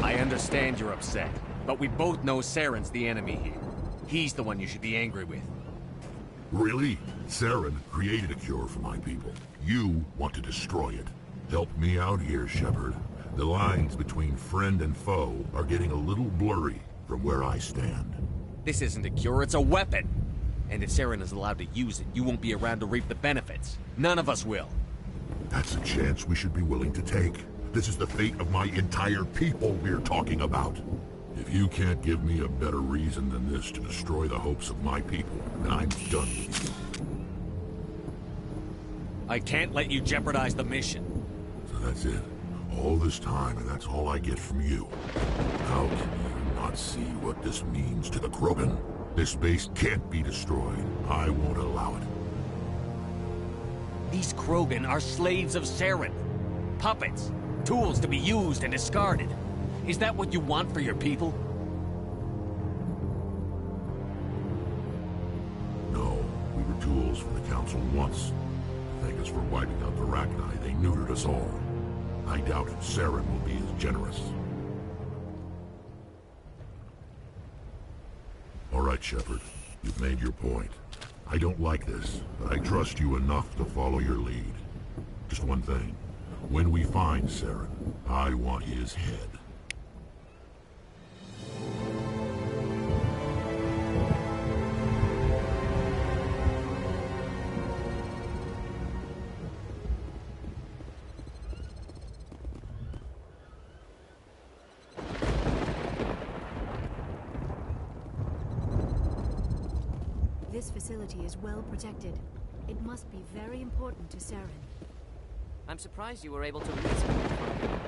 I understand you're upset, but we both know Saren's the enemy here. He's the one you should be angry with. Really? Saren created a cure for my people. You want to destroy it. Help me out here, Shepard. The lines between friend and foe are getting a little blurry from where I stand. This isn't a cure, it's a weapon! And if Saren is allowed to use it, you won't be around to reap the benefits. None of us will. That's a chance we should be willing to take. This is the fate of my entire people we're talking about. If you can't give me a better reason than this to destroy the hopes of my people, then I'm done with you. I can't let you jeopardize the mission. So that's it. All this time, and that's all I get from you. How can you not see what this means to the Krogan? This base can't be destroyed. I won't allow it. These Krogan are slaves of Saren. Puppets. Tools to be used and discarded. Is that what you want for your people? No, we were tools for the Council once. Thank us for wiping out the Rachni. They neutered us all. I doubt Saren will be as generous. All right, Shepard. You've made your point. I don't like this, but I trust you enough to follow your lead. Just one thing. When we find Saren, I want his head. this facility is well protected. It must be very important to Saren. I'm surprised you were able to reason with him.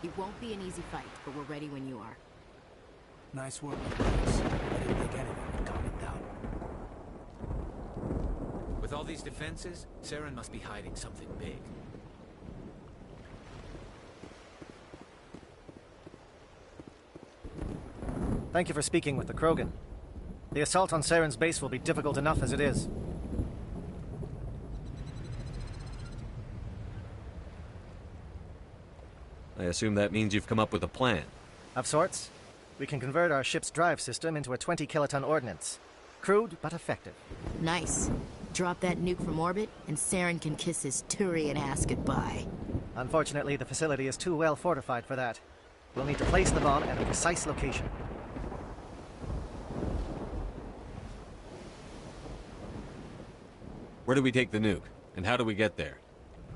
It won't be an easy fight, but we're ready when you are. Nice work, guys. I didn't think anything would calm it down. With all these defenses, Saren must be hiding something big. Thank you for speaking with the Krogan. The assault on Saren's base will be difficult enough as it is. I assume that means you've come up with a plan. Of sorts. We can convert our ship's drive system into a 20-kiloton ordnance. Crude, but effective. Nice. Drop that nuke from orbit, and Saren can kiss his Turian ass goodbye. Unfortunately, the facility is too well fortified for that. We'll need to place the bomb at a precise location. Where do we take the nuke? And how do we get there?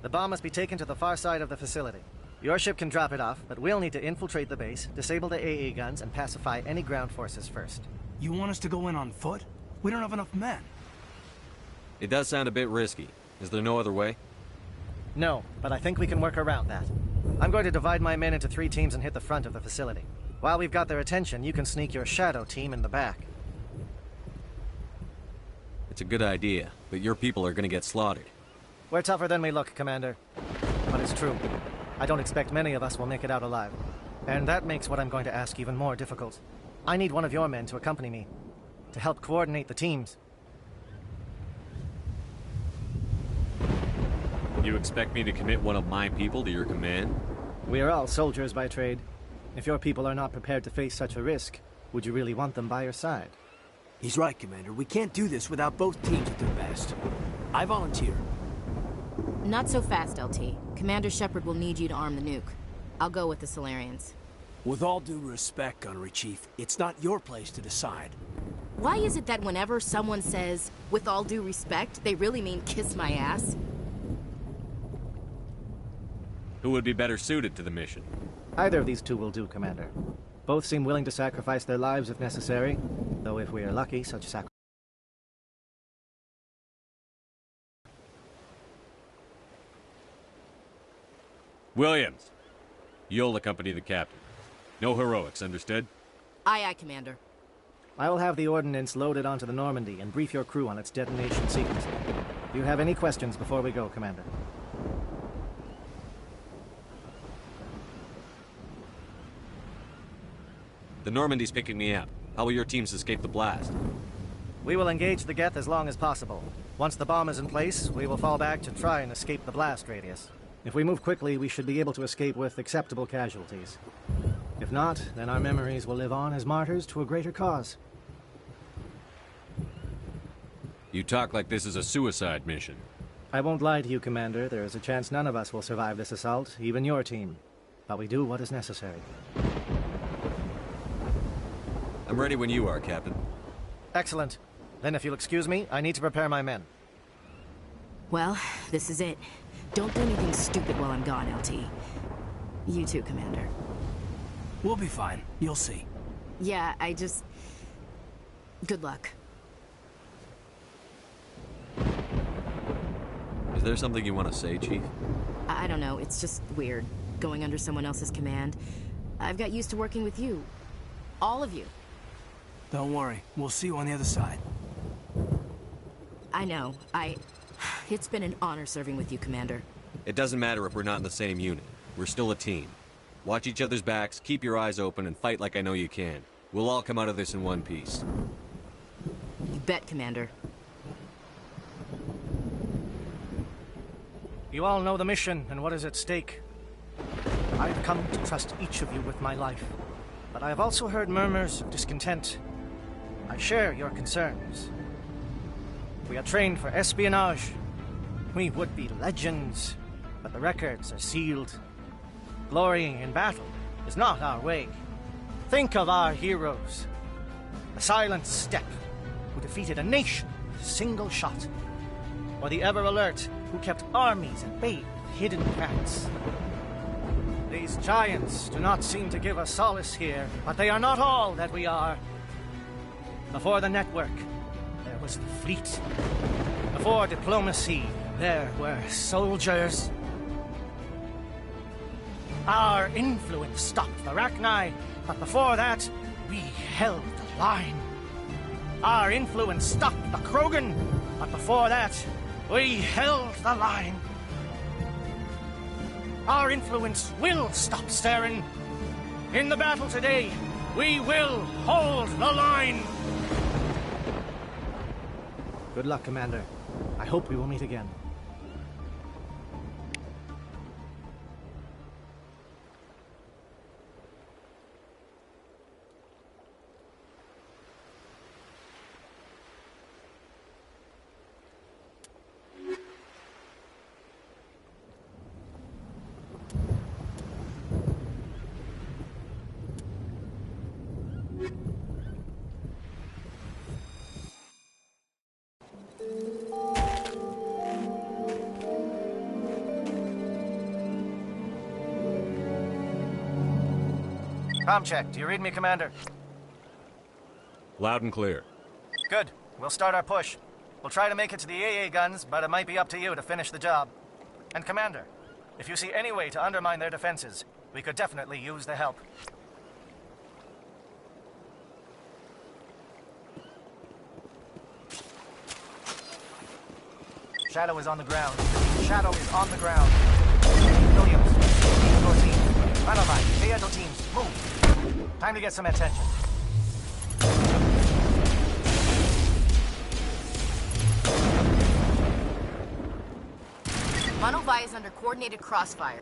The bomb must be taken to the far side of the facility. Your ship can drop it off, but we'll need to infiltrate the base, disable the AA guns, and pacify any ground forces first. You want us to go in on foot? We don't have enough men. It does sound a bit risky. Is there no other way? No, but I think we can work around that. I'm going to divide my men into 3 teams and hit the front of the facility. While we've got their attention, you can sneak your shadow team in the back. It's a good idea, but your people are gonna get slaughtered. We're tougher than we look, Commander. But it's true. I don't expect many of us will make it out alive. And that makes what I'm going to ask even more difficult. I need one of your men to accompany me, to help coordinate the teams. You expect me to commit one of my people to your command? We are all soldiers by trade. If your people are not prepared to face such a risk, would you really want them by your side? He's right, Commander. We can't do this without both teams at their best. I volunteer. Not so fast, LT. Commander Shepard will need you to arm the nuke. I'll go with the Solarians. With all due respect, Gunnery Chief, it's not your place to decide. Why is it that whenever someone says, with all due respect, they really mean kiss my ass? Who would be better suited to the mission? Either of these two will do, Commander. Both seem willing to sacrifice their lives if necessary, though if we are lucky, such sacrifice. Williams, you'll accompany the captain. No heroics, understood? Aye, aye, Commander. I will have the ordnance loaded onto the Normandy and brief your crew on its detonation sequence. Do you have any questions before we go, Commander? The Normandy's picking me up. How will your teams escape the blast? We will engage the Geth as long as possible. Once the bomb is in place, we will fall back to try and escape the blast radius. If we move quickly, we should be able to escape with acceptable casualties. If not, then our memories will live on as martyrs to a greater cause. You talk like this is a suicide mission. I won't lie to you, Commander. There is a chance none of us will survive this assault, even your team. But we do what is necessary. I'm ready when you are, Captain. Excellent. Then if you'll excuse me, I need to prepare my men. Well, this is it. Don't do anything stupid while I'm gone, LT. You too, Commander. We'll be fine. You'll see. Yeah, good luck. Is there something you want to say, Chief? I don't know. It's just weird, going under someone else's command. I've got used to working with you. All of you. Don't worry. We'll see you on the other side. I know. It's been an honor serving with you, Commander. It doesn't matter if we're not in the same unit. We're still a team. Watch each other's backs, keep your eyes open, and fight like I know you can. We'll all come out of this in one piece. You bet, Commander. You all know the mission and what is at stake. I've come to trust each of you with my life, but I have also heard murmurs of discontent. I share your concerns. We are trained for espionage. We would be legends, but the records are sealed. Glorying in battle is not our way. Think of our heroes. the silent steppe, who defeated a nation with a single shot. Or the ever-alert, who kept armies at bay with hidden cracks. These giants do not seem to give us solace here, but they are not all that we are. Before the network, there was the fleet. Before diplomacy, there were soldiers. Our influence stopped the Rachni, but before that, we held the line. Our influence stopped the Krogan, but before that, we held the line. Our influence will stop Saren. In the battle today, we will hold the line. Good luck, Commander. I hope we will meet again. Com check. Do you read me, Commander? Loud and clear. Good. We'll start our push. We'll try to make it to the AA guns, but it might be up to you to finish the job. And Commander, if you see any way to undermine their defenses, we could definitely use the help. Shadow is on the ground. Shadow is on the ground. Williams, lead your team. Ranavai, clear your teams. Move. Time to get some attention. Ranavai is under coordinated crossfire.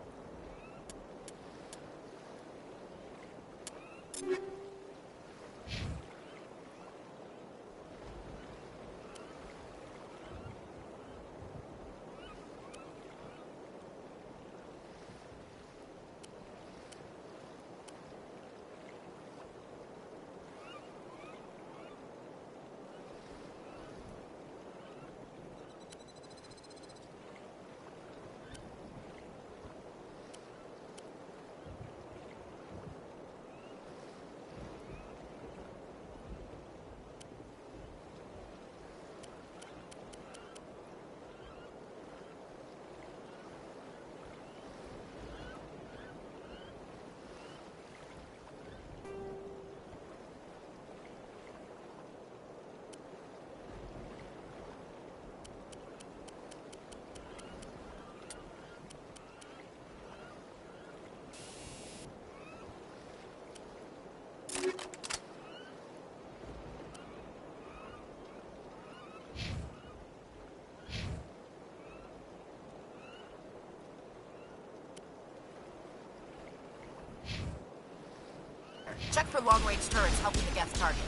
Check for long-range turrets helping the Geth target.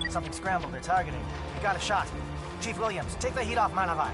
Something scrambled. They're targeting. We got a shot. Chief Williams, take the heat off Manavai.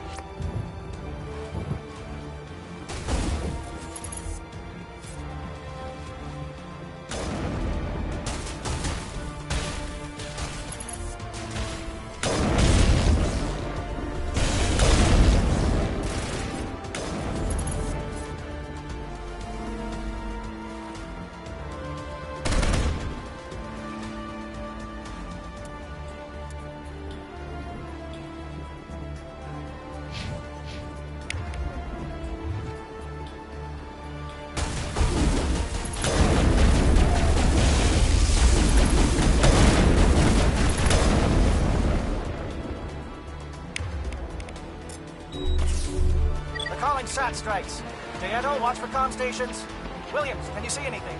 SAT strikes. Deanto, watch for comm stations. Williams, can you see anything?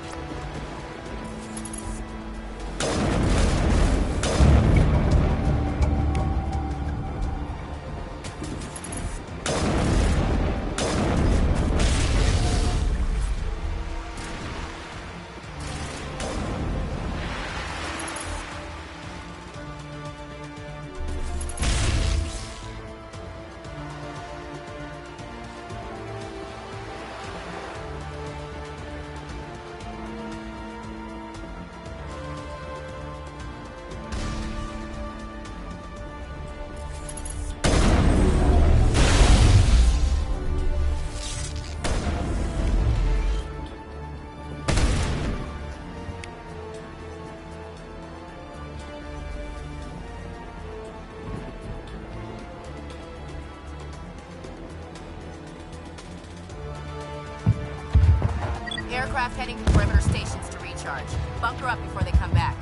Aircraft heading to perimeter stations to recharge. Bunker up before they come back.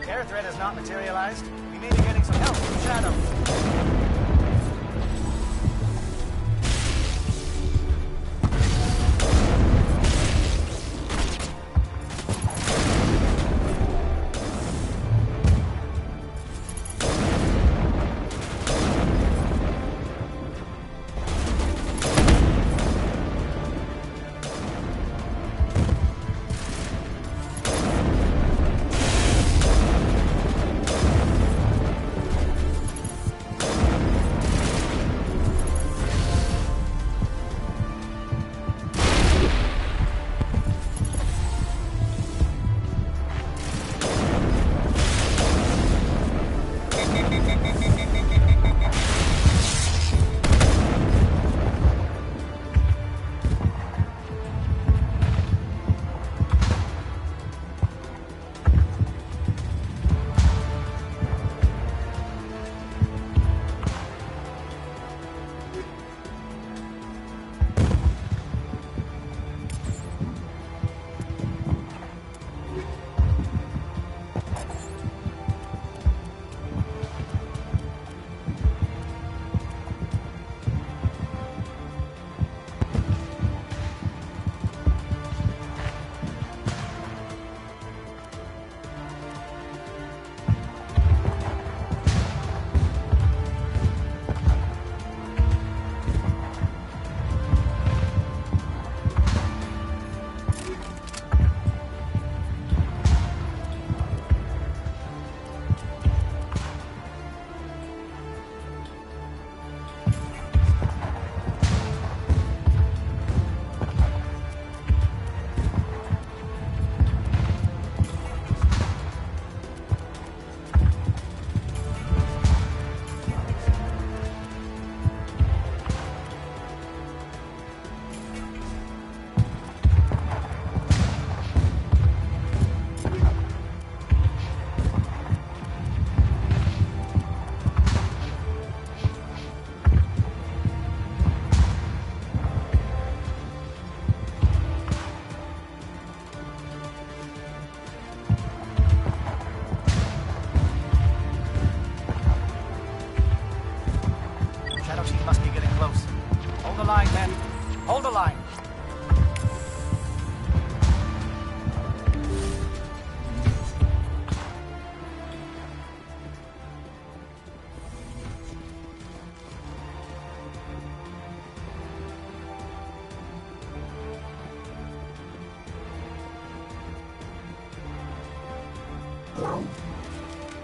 Air threat has not materialized. We may be getting some help from Shadow.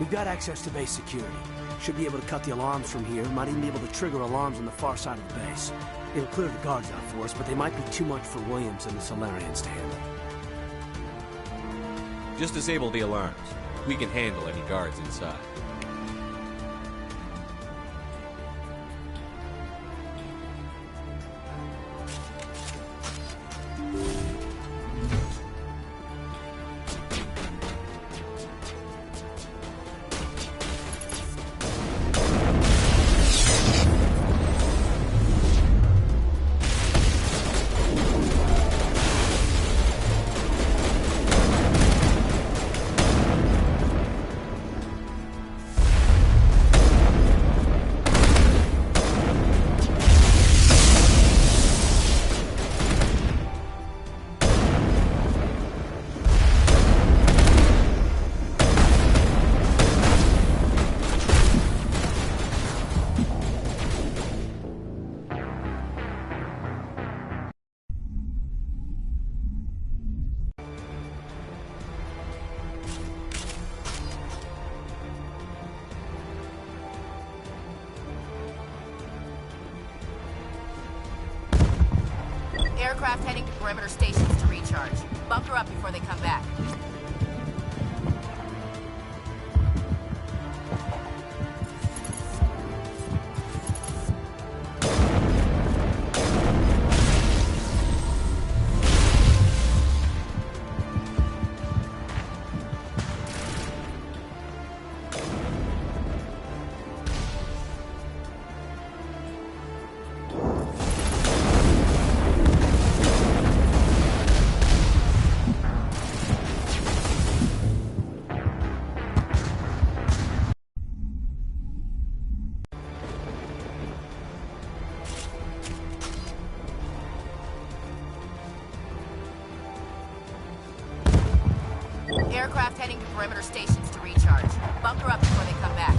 We've got access to base security. Should be able to cut the alarms from here. Might even be able to trigger alarms on the far side of the base. It'll clear the guards out for us, but they might be too much for Williams and the Solarians to handle. Just disable the alarms. We can handle any guards inside. Aircraft heading to perimeter stations to recharge. Bunker up before they come back. Aircraft heading to perimeter stations to recharge. Bunker up before they come back.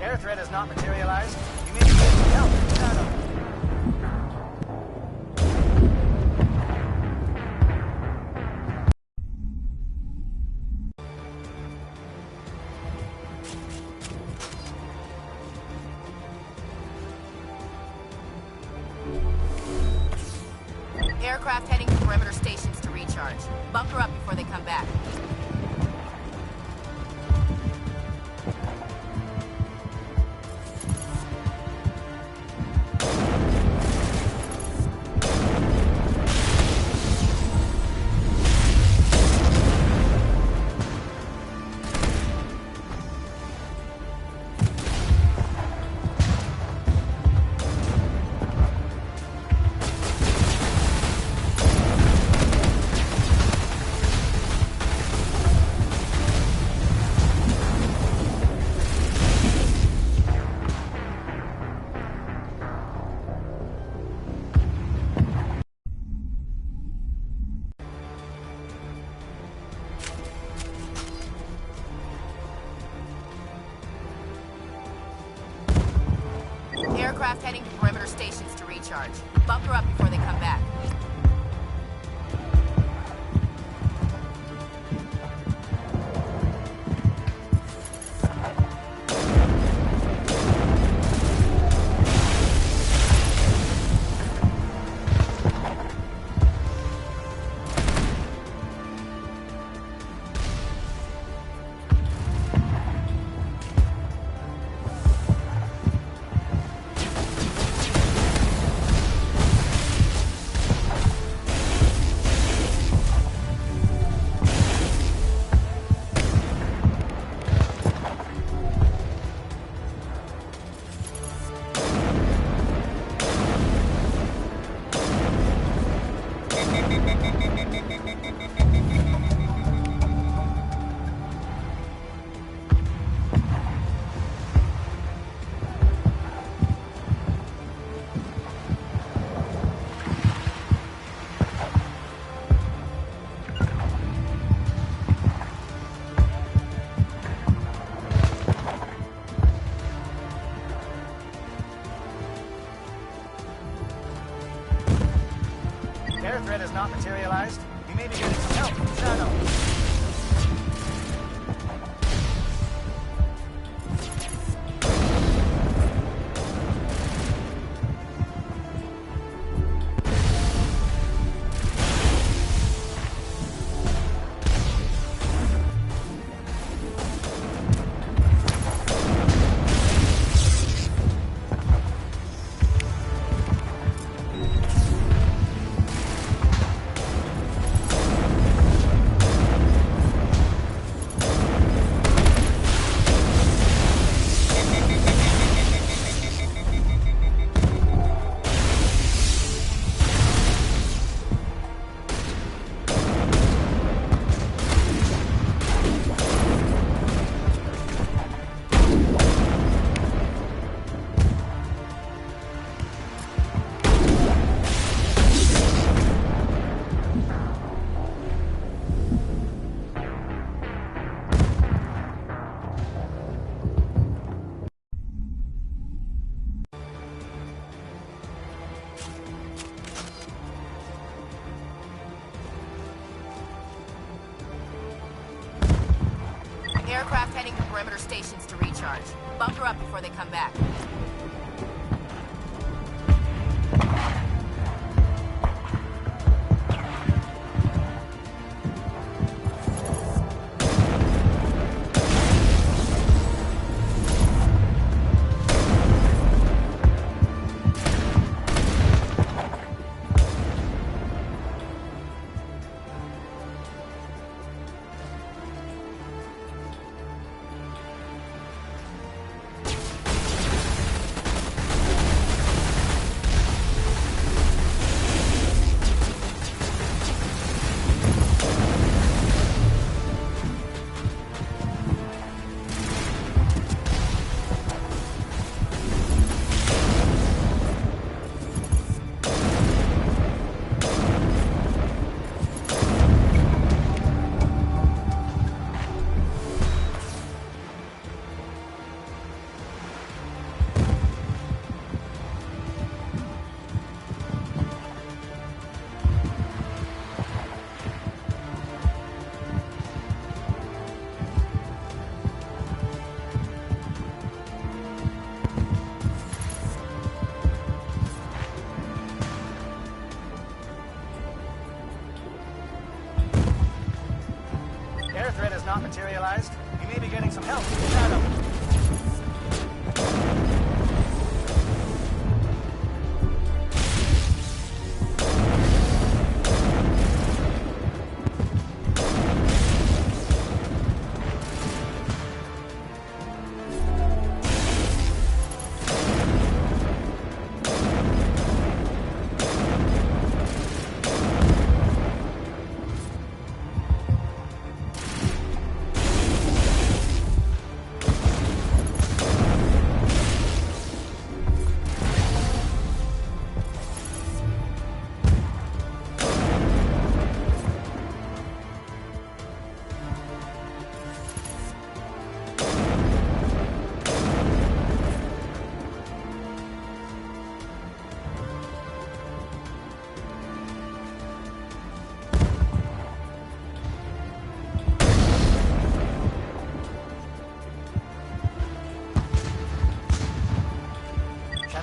Air threat has not materialized. You may be getting help. Aircraft heading to perimeter stations to recharge. Bunker up before they come back. Aircraft heading to perimeter stations to recharge. Bunker up before they come back. Air threat has not materialized. You may be getting some help from Shadow. Aircraft heading to perimeter stations to recharge. Bunker up before they come back.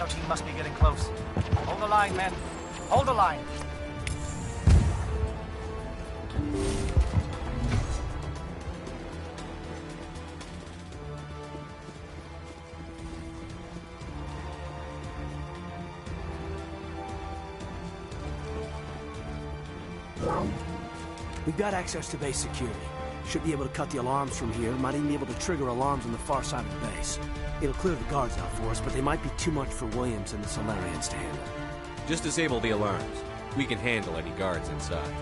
team must be getting close. Hold the line, men. Hold the line. We've got access to base security. Should be able to cut the alarms from here. Might even be able to trigger alarms on the far side of the base. It'll clear the guards out for us, but they might be too much for Williams and the Solarians to handle. Just disable the alarms. We can handle any guards inside.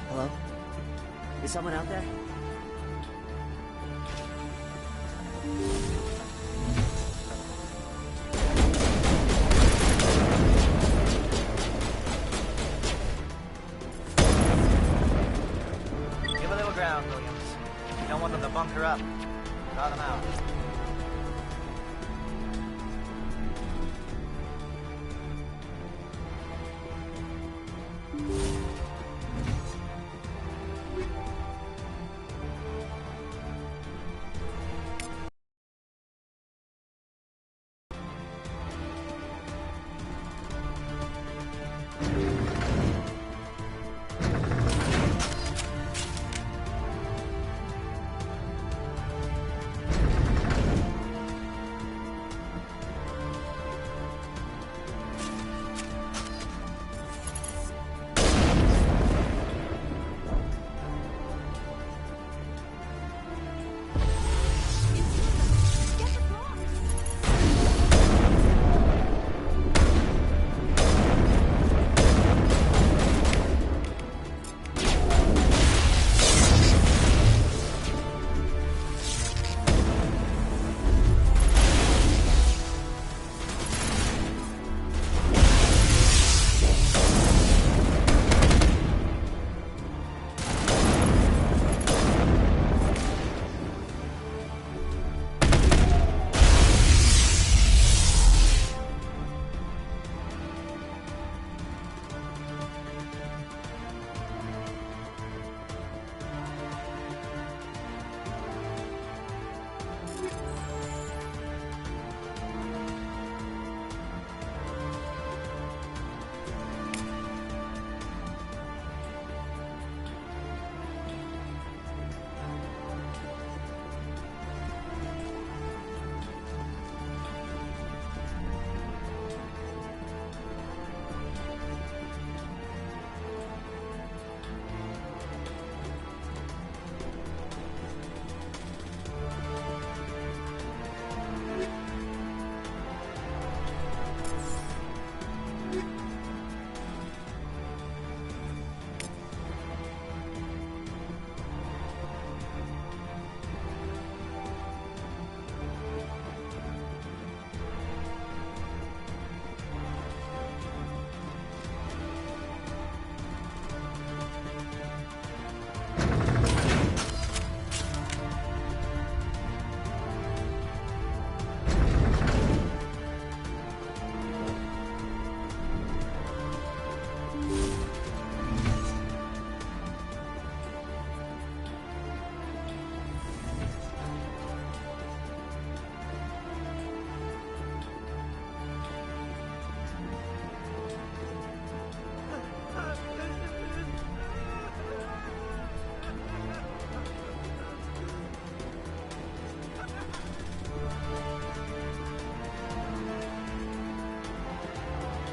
Hello? Is someone out there? Give a little ground, Williams. You don't want them to bunker up. Draw them out.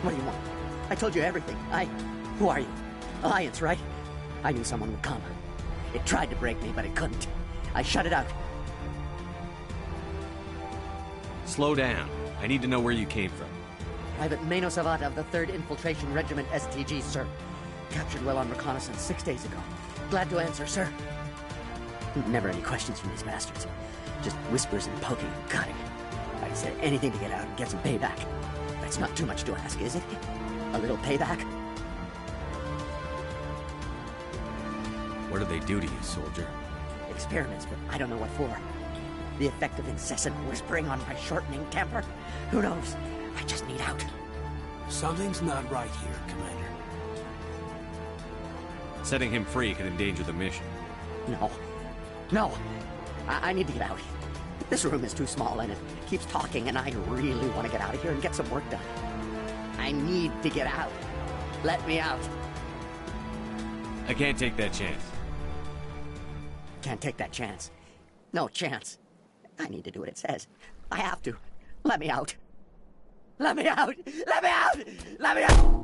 What do you want? I told you everything. Who are you? Alliance, right? I knew someone would come. It tried to break me, but it couldn't. I shut it out. Slow down. I need to know where you came from. Private Mano Savat of the 3rd Infiltration Regiment STG, sir. Captured well on reconnaissance 6 days ago. Glad to answer, sir. Never any questions from these bastards. Just whispers and poking and cutting. I said anything to get out and get some payback. That's not too much to ask, is it? A little payback? What do they do to you, soldier? Experiments, but I don't know what for. The effect of incessant whispering on my shortening temper? Who knows? I just need out. Something's not right here, Commander. Setting him free could endanger the mission. No. I need to get out. This room is too small and it keeps talking, and I really want to get out of here and get some work done. I need to get out. Let me out. I can't take that chance. Can't take that chance. No chance. I need to do what it says. I have to. Let me out. Let me out! Let me out! Let me out!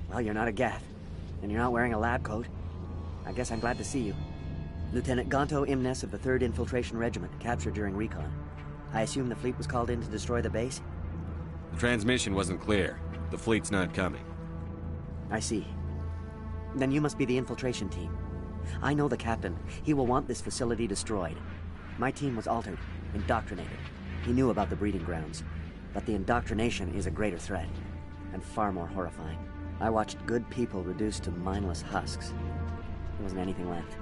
Well, you're not a Gath, and you're not wearing a lab coat. I guess I'm glad to see you. Lieutenant Gonto Imnes of the 3rd Infiltration Regiment, captured during recon. I assume the fleet was called in to destroy the base? The transmission wasn't clear. The fleet's not coming. I see. Then you must be the infiltration team. I know the captain. He will want this facility destroyed. My team was altered, indoctrinated. He knew about the breeding grounds. But the indoctrination is a greater threat, and far more horrifying. I watched good people reduced to mindless husks. There wasn't anything left.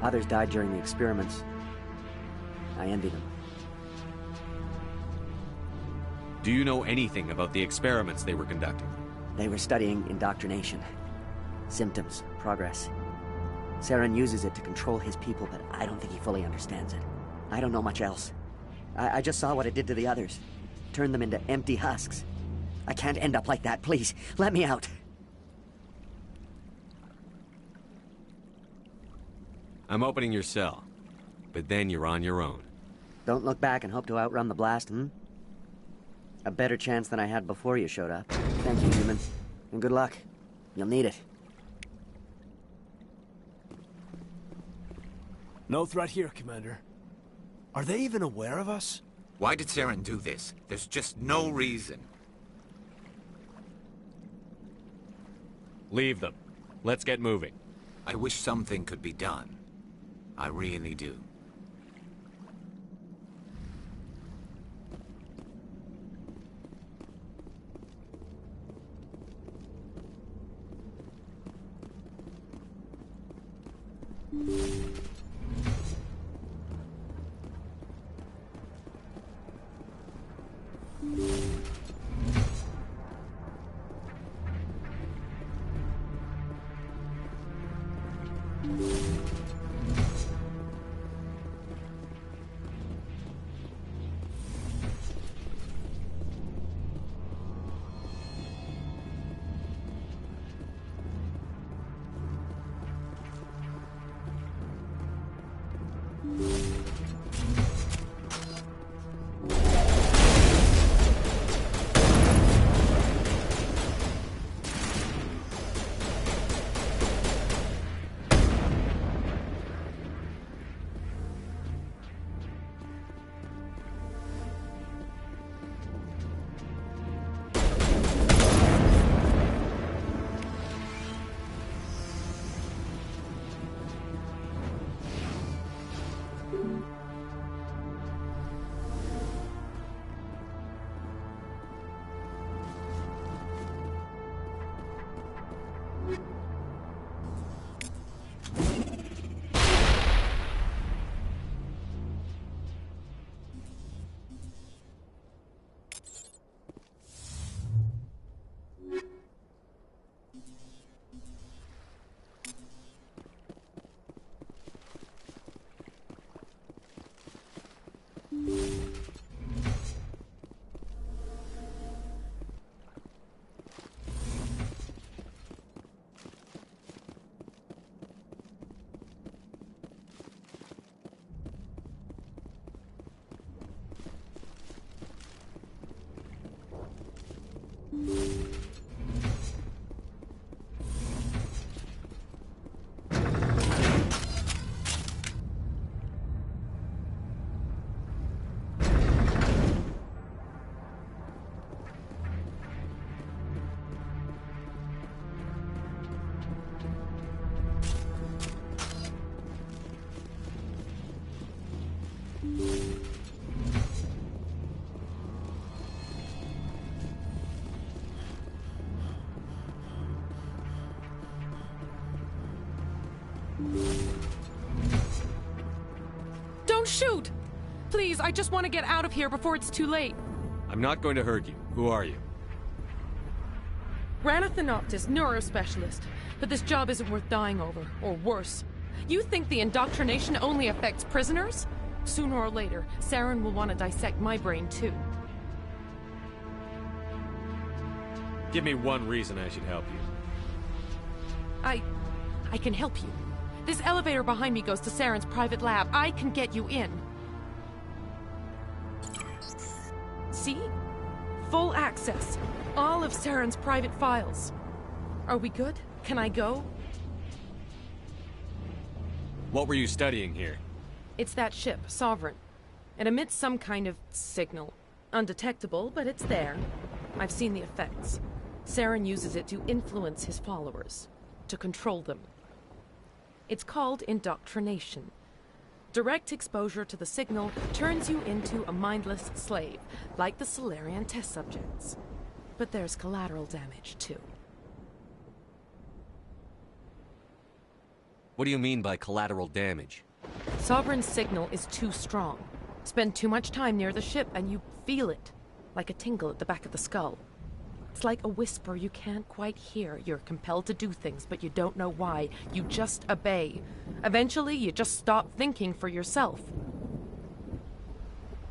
Others died during the experiments. I envy them. Do you know anything about the experiments they were conducting? They were studying indoctrination. Symptoms, progress. Saren uses it to control his people, but I don't think he fully understands it. I don't know much else. I just saw what it did to the others. Turned them into empty husks. I can't end up like that, please. Let me out. I'm opening your cell, but then you're on your own. Don't look back and hope to outrun the blast, A better chance than I had before you showed up. Thank you, human. And good luck. You'll need it. No threat here, Commander. Are they even aware of us? Why did Saren do this? There's just no reason. Leave them. Let's get moving. I wish something could be done. I really do. Don't shoot! Please, I just want to get out of here before it's too late. I'm not going to hurt you. Who are you? Ranathanoptis, neurospecialist. But this job isn't worth dying over, or worse. You think the indoctrination only affects prisoners? Sooner or later, Saren will want to dissect my brain too. Give me one reason I should help you. I can help you. This elevator behind me goes to Saren's private lab. I can get you in. See? Full access. All of Saren's private files. Are we good? Can I go? What were you studying here? It's that ship, Sovereign. It emits some kind of signal. Undetectable, but it's there. I've seen the effects. Saren uses it to influence his followers, to control them. It's called indoctrination. Direct exposure to the signal turns you into a mindless slave, like the Solarian test subjects. But there's collateral damage, too. What do you mean by collateral damage? Sovereign's signal is too strong. Spend too much time near the ship and you feel it, like a tingle at the back of the skull. It's like a whisper you can't quite hear. You're compelled to do things, but you don't know why. You just obey. Eventually, you just stop thinking for yourself.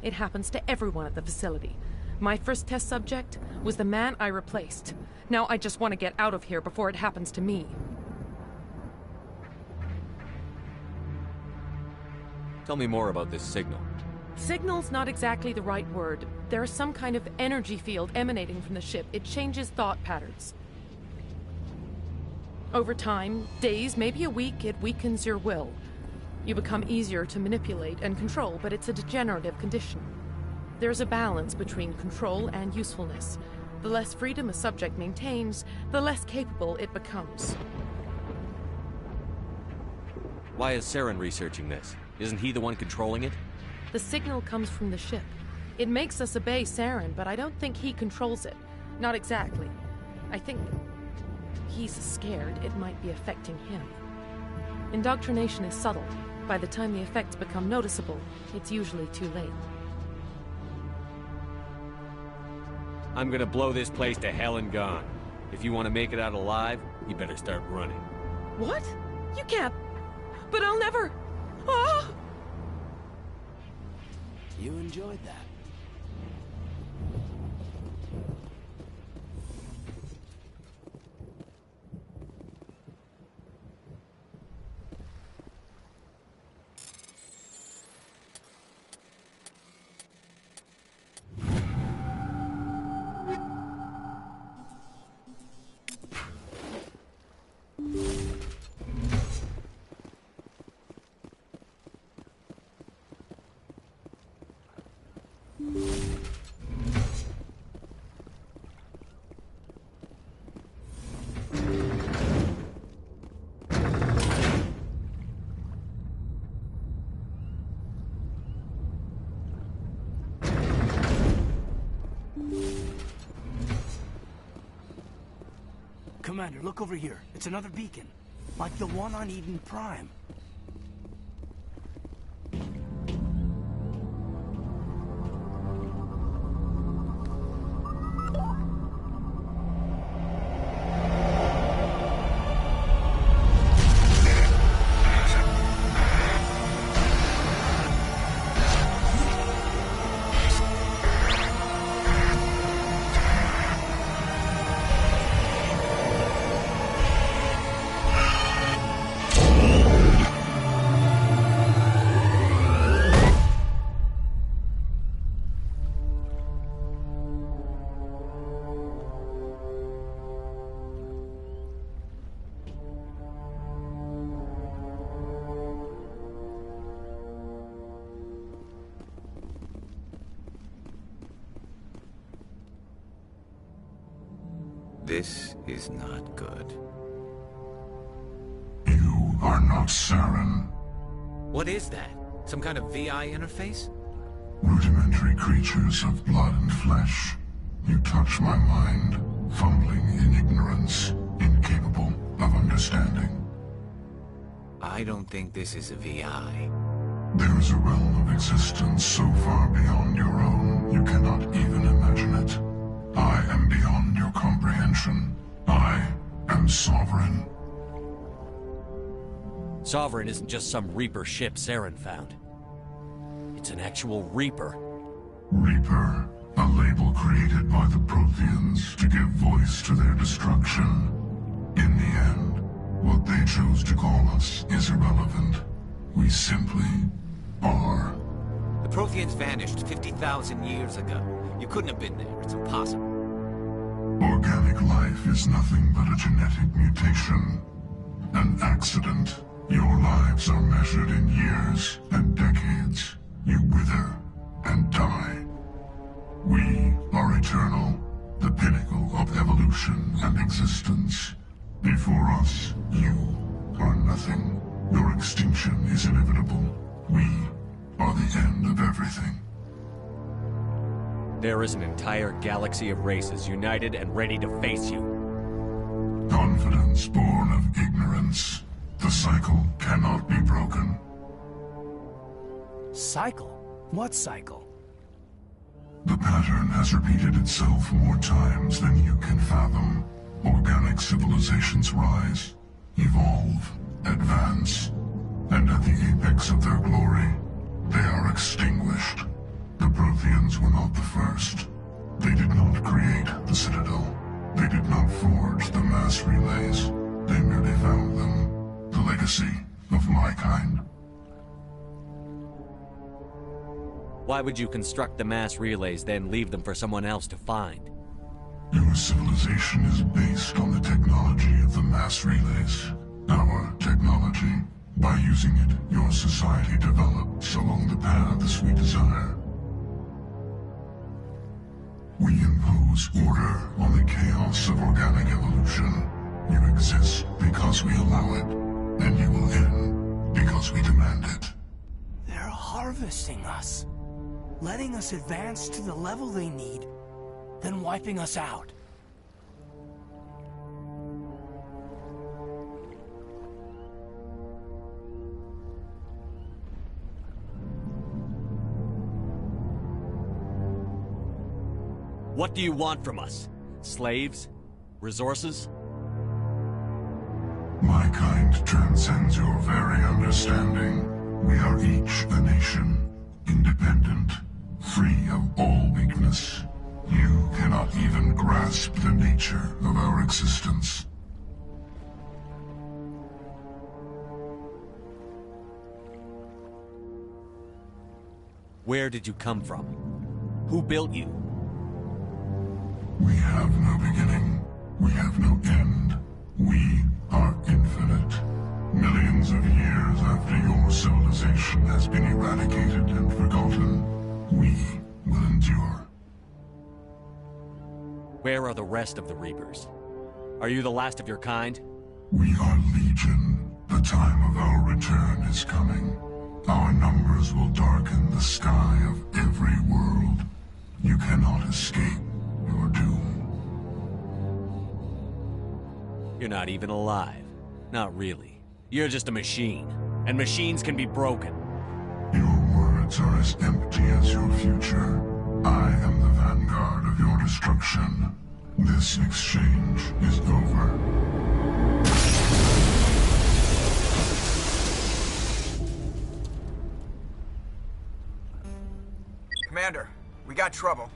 It happens to everyone at the facility. My first test subject was the man I replaced. Now I just want to get out of here before it happens to me. Tell me more about this signal. Signal's not exactly the right word. There's some kind of energy field emanating from the ship. It changes thought patterns. Over time, days, maybe a week, it weakens your will. You become easier to manipulate and control, but it's a degenerative condition. There's a balance between control and usefulness. The less freedom a subject maintains, the less capable it becomes. Why is Saren researching this? Isn't he the one controlling it? The signal comes from the ship. It makes us obey Saren, but I don't think he controls it. Not exactly. I think he's scared it might be affecting him. Indoctrination is subtle. By the time the effects become noticeable, it's usually too late. I'm gonna blow this place to hell and gone. If you want to make it out alive, you better start running. What? You can't. But I'll never. Ah! You enjoyed that. Commander, look over here. It's another beacon. Like the one on Eden Prime. This is not good. You are not Saren. What is that? Some kind of VI interface? Rudimentary creatures of blood and flesh. You touch my mind, fumbling in ignorance, incapable of understanding. I don't think this is a VI. There is a realm of existence so far beyond your own, you cannot even imagine it. I am beyond your comprehension. I am Sovereign. Sovereign isn't just some Reaper ship Saren found. It's an actual Reaper. Reaper, a label created by the Protheans to give voice to their destruction. In the end, what they chose to call us is irrelevant. We simply are. The Protheans vanished 50,000 years ago. You couldn't have been there. It's impossible. Organic life is nothing but a genetic mutation. An accident. Your lives are measured in years and decades. You wither and die. We are eternal, the pinnacle of evolution and existence. Before us, you are nothing. Your extinction is inevitable. We are the end of everything. There is an entire galaxy of races united and ready to face you. Confidence born of ignorance. The cycle cannot be broken. Cycle? What cycle? The pattern has repeated itself more times than you can fathom. Organic civilizations rise, evolve, advance, and at the apex of their glory, they are extinguished. The Protheans were not the first. They did not create the Citadel. They did not forge the mass relays. They merely found them. The legacy of my kind. Why would you construct the mass relays, then leave them for someone else to find? Your civilization is based on the technology of the mass relays. Our technology, By using it, your society develops along the paths we desire. We impose order on the chaos of organic evolution. You exist because we allow it, and you will end because we demand it. They're harvesting us, letting us advance to the level they need, then wiping us out. What do you want from us? Slaves? Resources? My kind transcends your very understanding. We are each a nation, independent, free of all weakness. You cannot even grasp the nature of our existence. Where did you come from? Who built you? We have no beginning. We have no end. We are infinite. Millions of years after your civilization has been eradicated and forgotten, we will endure. Where are the rest of the Reapers? Are you the last of your kind? We are Legion. The time of our return is coming. Our numbers will darken the sky of every world. You cannot escape your doom. You're not even alive. Not really. You're just a machine. And machines can be broken. Your words are as empty as your future. I am the vanguard of your destruction. This exchange is over. Commander, we got trouble.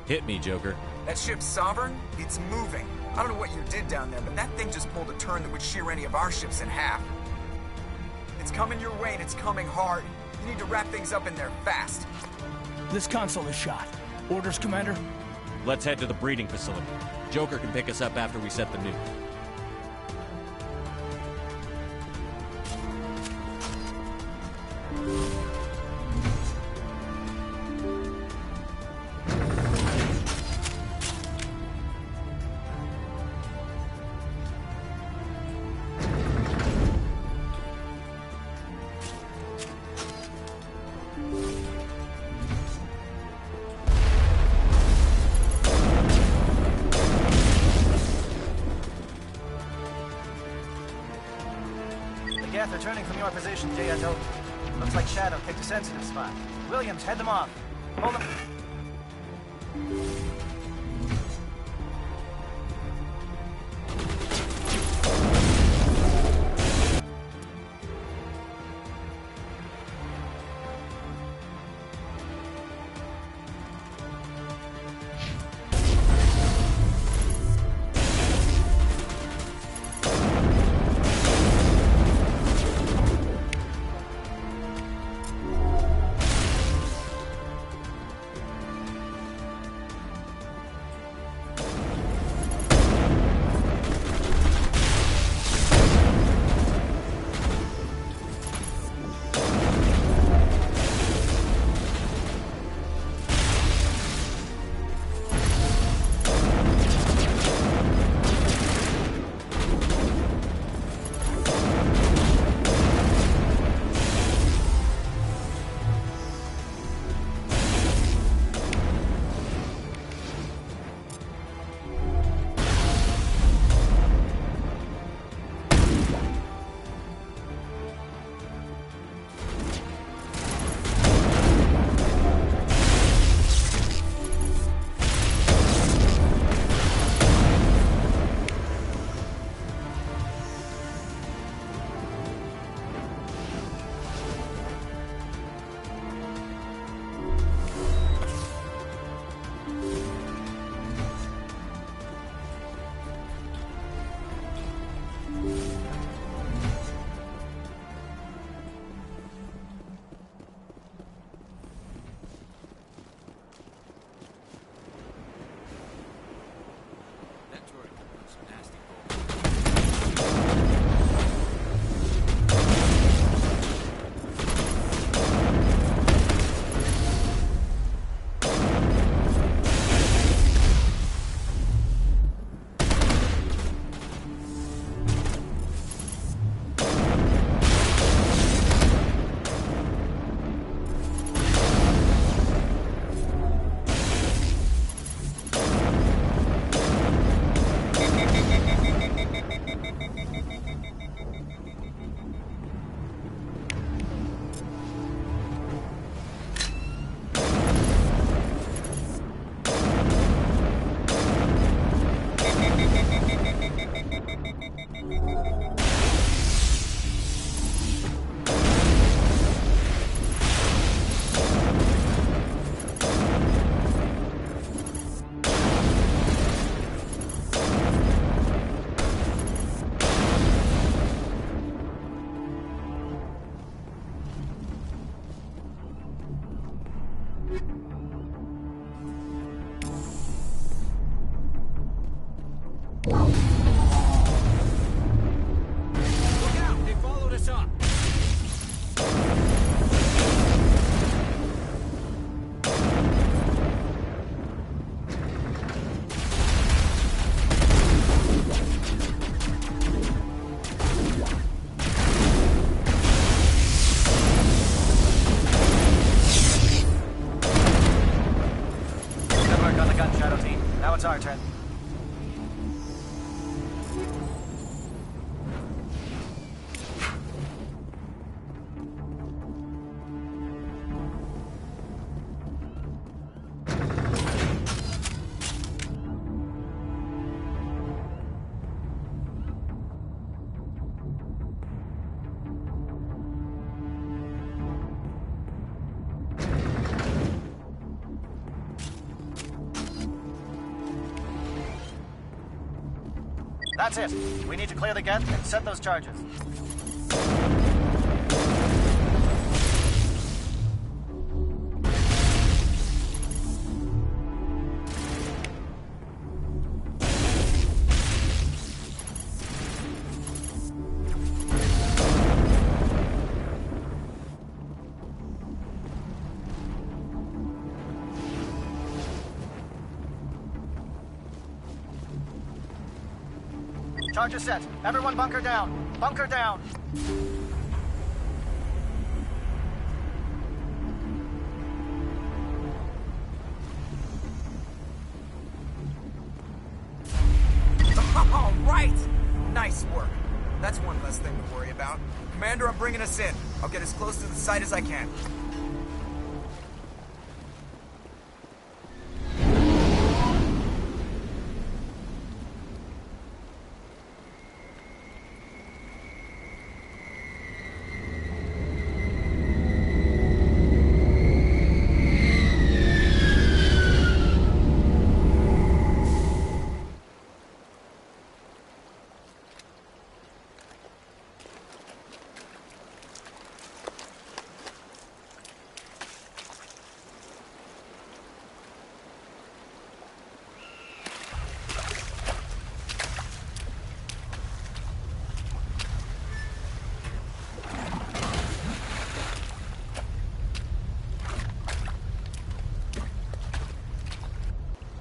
Hit me, Joker. That ship's Sovereign? It's moving. I don't know what you did down there, but that thing just pulled a turn that would shear any of our ships in half. It's coming your way, and it's coming hard. You need to wrap things up in there fast. This console is shot. Orders, Commander? Let's head to the breeding facility. Joker can pick us up after we set the nuke. Geth returning from your position, J.S.O. Looks like Shadow picked a sensitive spot. Williams, head them off. Hold them. That's it. We need to clear the gate and set those charges. Charges set. Everyone bunker down. Bunker down. All right! Nice work. That's one less thing to worry about. Commander, I'm bringing us in. I'll get as close to the site as I can.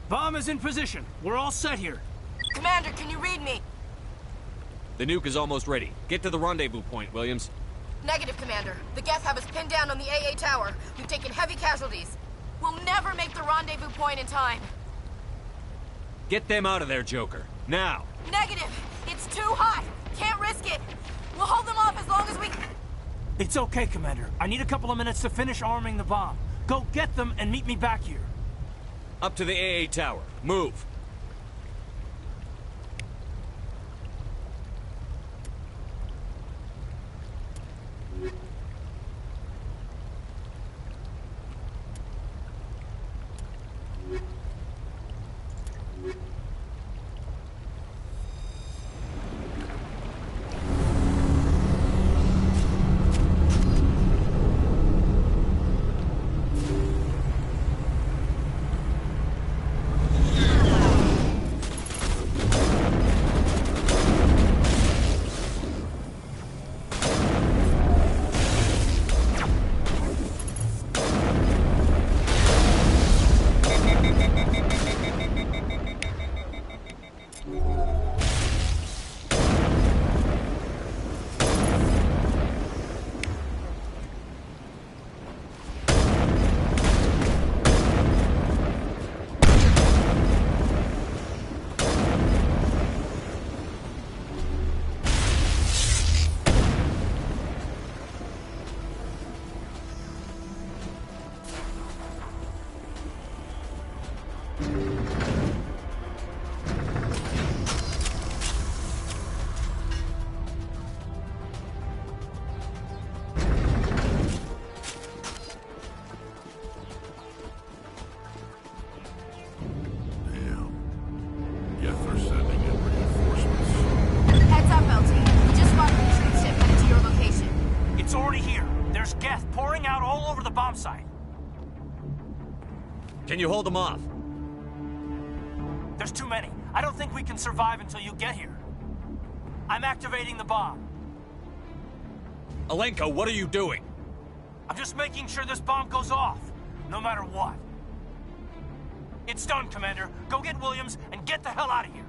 Bomb is in position. We're all set here. Commander, can you read me? The nuke is almost ready. Get to the rendezvous point, Williams. Negative, Commander. The Geth have us pinned down on the AA tower. We've taken heavy casualties. We'll never make the rendezvous point in time. Get them out of there, Joker. Now! Negative! It's too hot! Can't risk it! We'll hold them off as long as we... It's okay, Commander. I need a couple of minutes to finish arming the bomb. Go get them and meet me back here. Up to the AA tower. Move! Can you hold them off? There's too many. I don't think we can survive until you get here. I'm activating the bomb. Alenko, what are you doing? I'm just making sure this bomb goes off, no matter what. It's done, Commander. Go get Williams and get the hell out of here.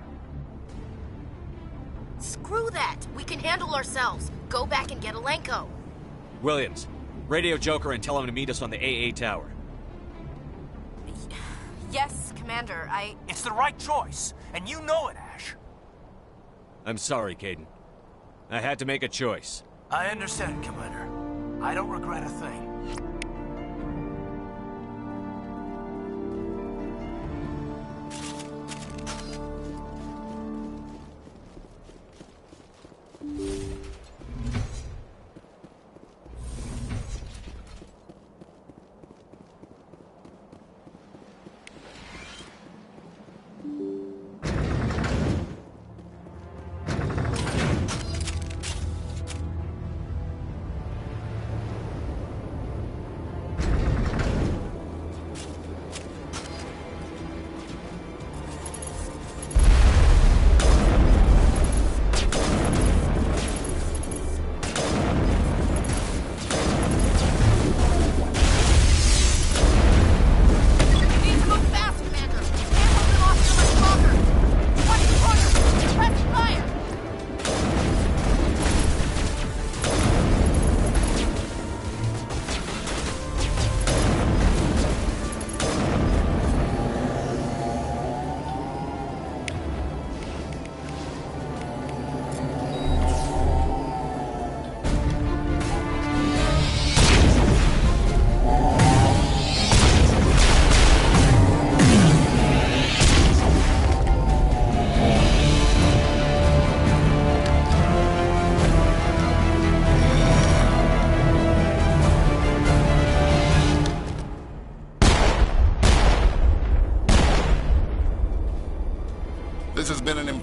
Screw that. We can handle ourselves. Go back and get Alenko. Williams, radio Joker and tell him to meet us on the AA tower. Yes, Commander, It's the right choice, and you know it, Ash. I'm sorry, Caden. I had to make a choice. I understand, Commander. I don't regret a thing.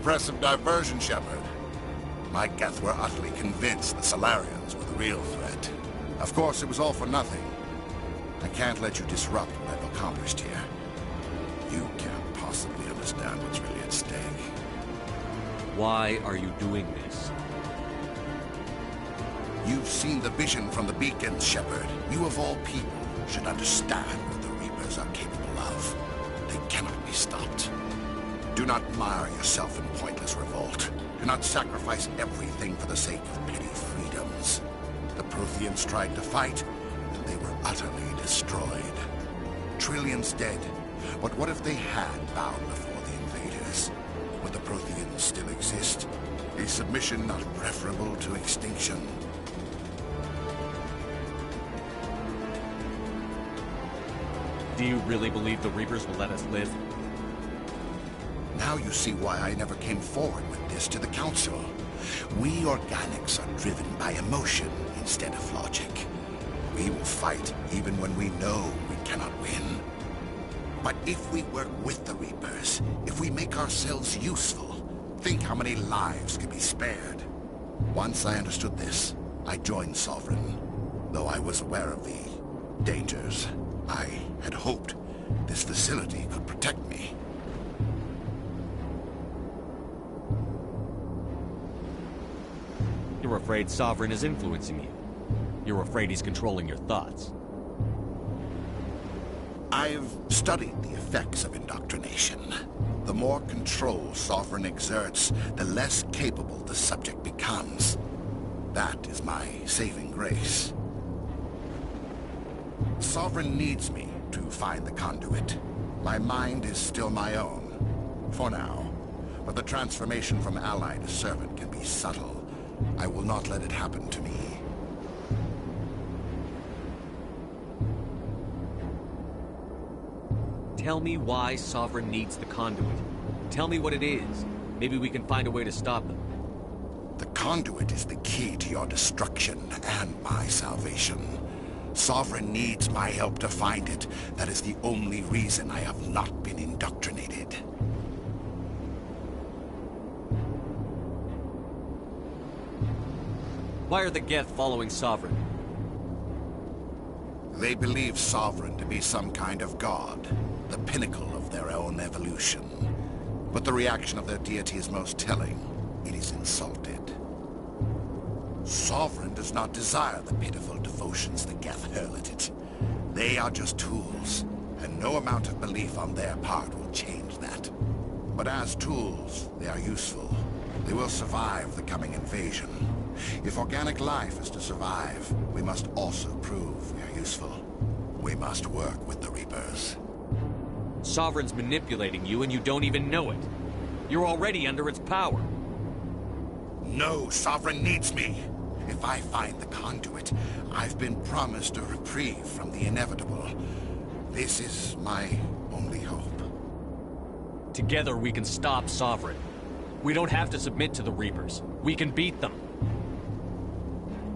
impressive diversion, Shepard. My Geth were utterly convinced the Solarians were the real threat. Of course, it was all for nothing. I can't let you disrupt what I've accomplished here. You can't possibly understand what's really at stake. Why are you doing this? You've seen the vision from the beacons, Shepard. You of all people should understand what the Reapers are capable of. They cannot be stopped. Do not mire yourself in pointless revolt. Do not sacrifice everything for the sake of petty freedoms. The Protheans tried to fight, and they were utterly destroyed. Trillions dead. But what if they had bowed before the invaders? Would the Protheans still exist? Is submission not preferable to extinction? Do you really believe the Reapers will let us live? Now you see why I never came forward with this to the Council. We organics are driven by emotion instead of logic. We will fight even when we know we cannot win. But if we work with the Reapers, if we make ourselves useful, think how many lives could be spared. Once I understood this, I joined Sovereign. Though I was aware of the dangers, I had hoped this facility could protect me. You're afraid Sovereign is influencing you. You're afraid he's controlling your thoughts. I've studied the effects of indoctrination. The more control Sovereign exerts, the less capable the subject becomes. That is my saving grace. Sovereign needs me to find the conduit. My mind is still my own, for now. But the transformation from ally to servant can be subtle. I will not let it happen to me. Tell me why Sovereign needs the conduit. Tell me what it is. Maybe we can find a way to stop them. The conduit is the key to your destruction and my salvation. Sovereign needs my help to find it. That is the only reason I have not been indoctrinated. Why are the Geth following Sovereign? They believe Sovereign to be some kind of god, the pinnacle of their own evolution. But the reaction of their deity is most telling. It is insulted. Sovereign does not desire the pitiful devotions the Geth hurl at it. They are just tools, and no amount of belief on their part will change that. But as tools, they are useful. They will survive the coming invasion. If organic life is to survive, we must also prove we are useful. We must work with the Reapers. Sovereign's manipulating you and you don't even know it. You're already under its power. No, Sovereign needs me. If I find the conduit, I've been promised a reprieve from the inevitable. This is my only hope. Together we can stop Sovereign. We don't have to submit to the Reapers. We can beat them.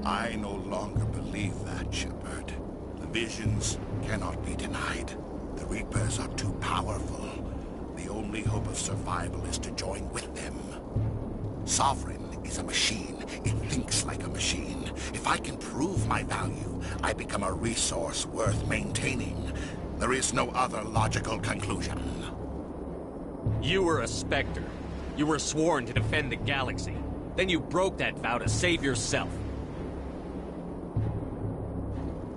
I no longer believe that, Shepard. The visions cannot be denied. The Reapers are too powerful. The only hope of survival is to join with them. Sovereign is a machine. It thinks like a machine. If I can prove my value, I become a resource worth maintaining. There is no other logical conclusion. You were a Spectre. You were sworn to defend the galaxy. Then you broke that vow to save yourself.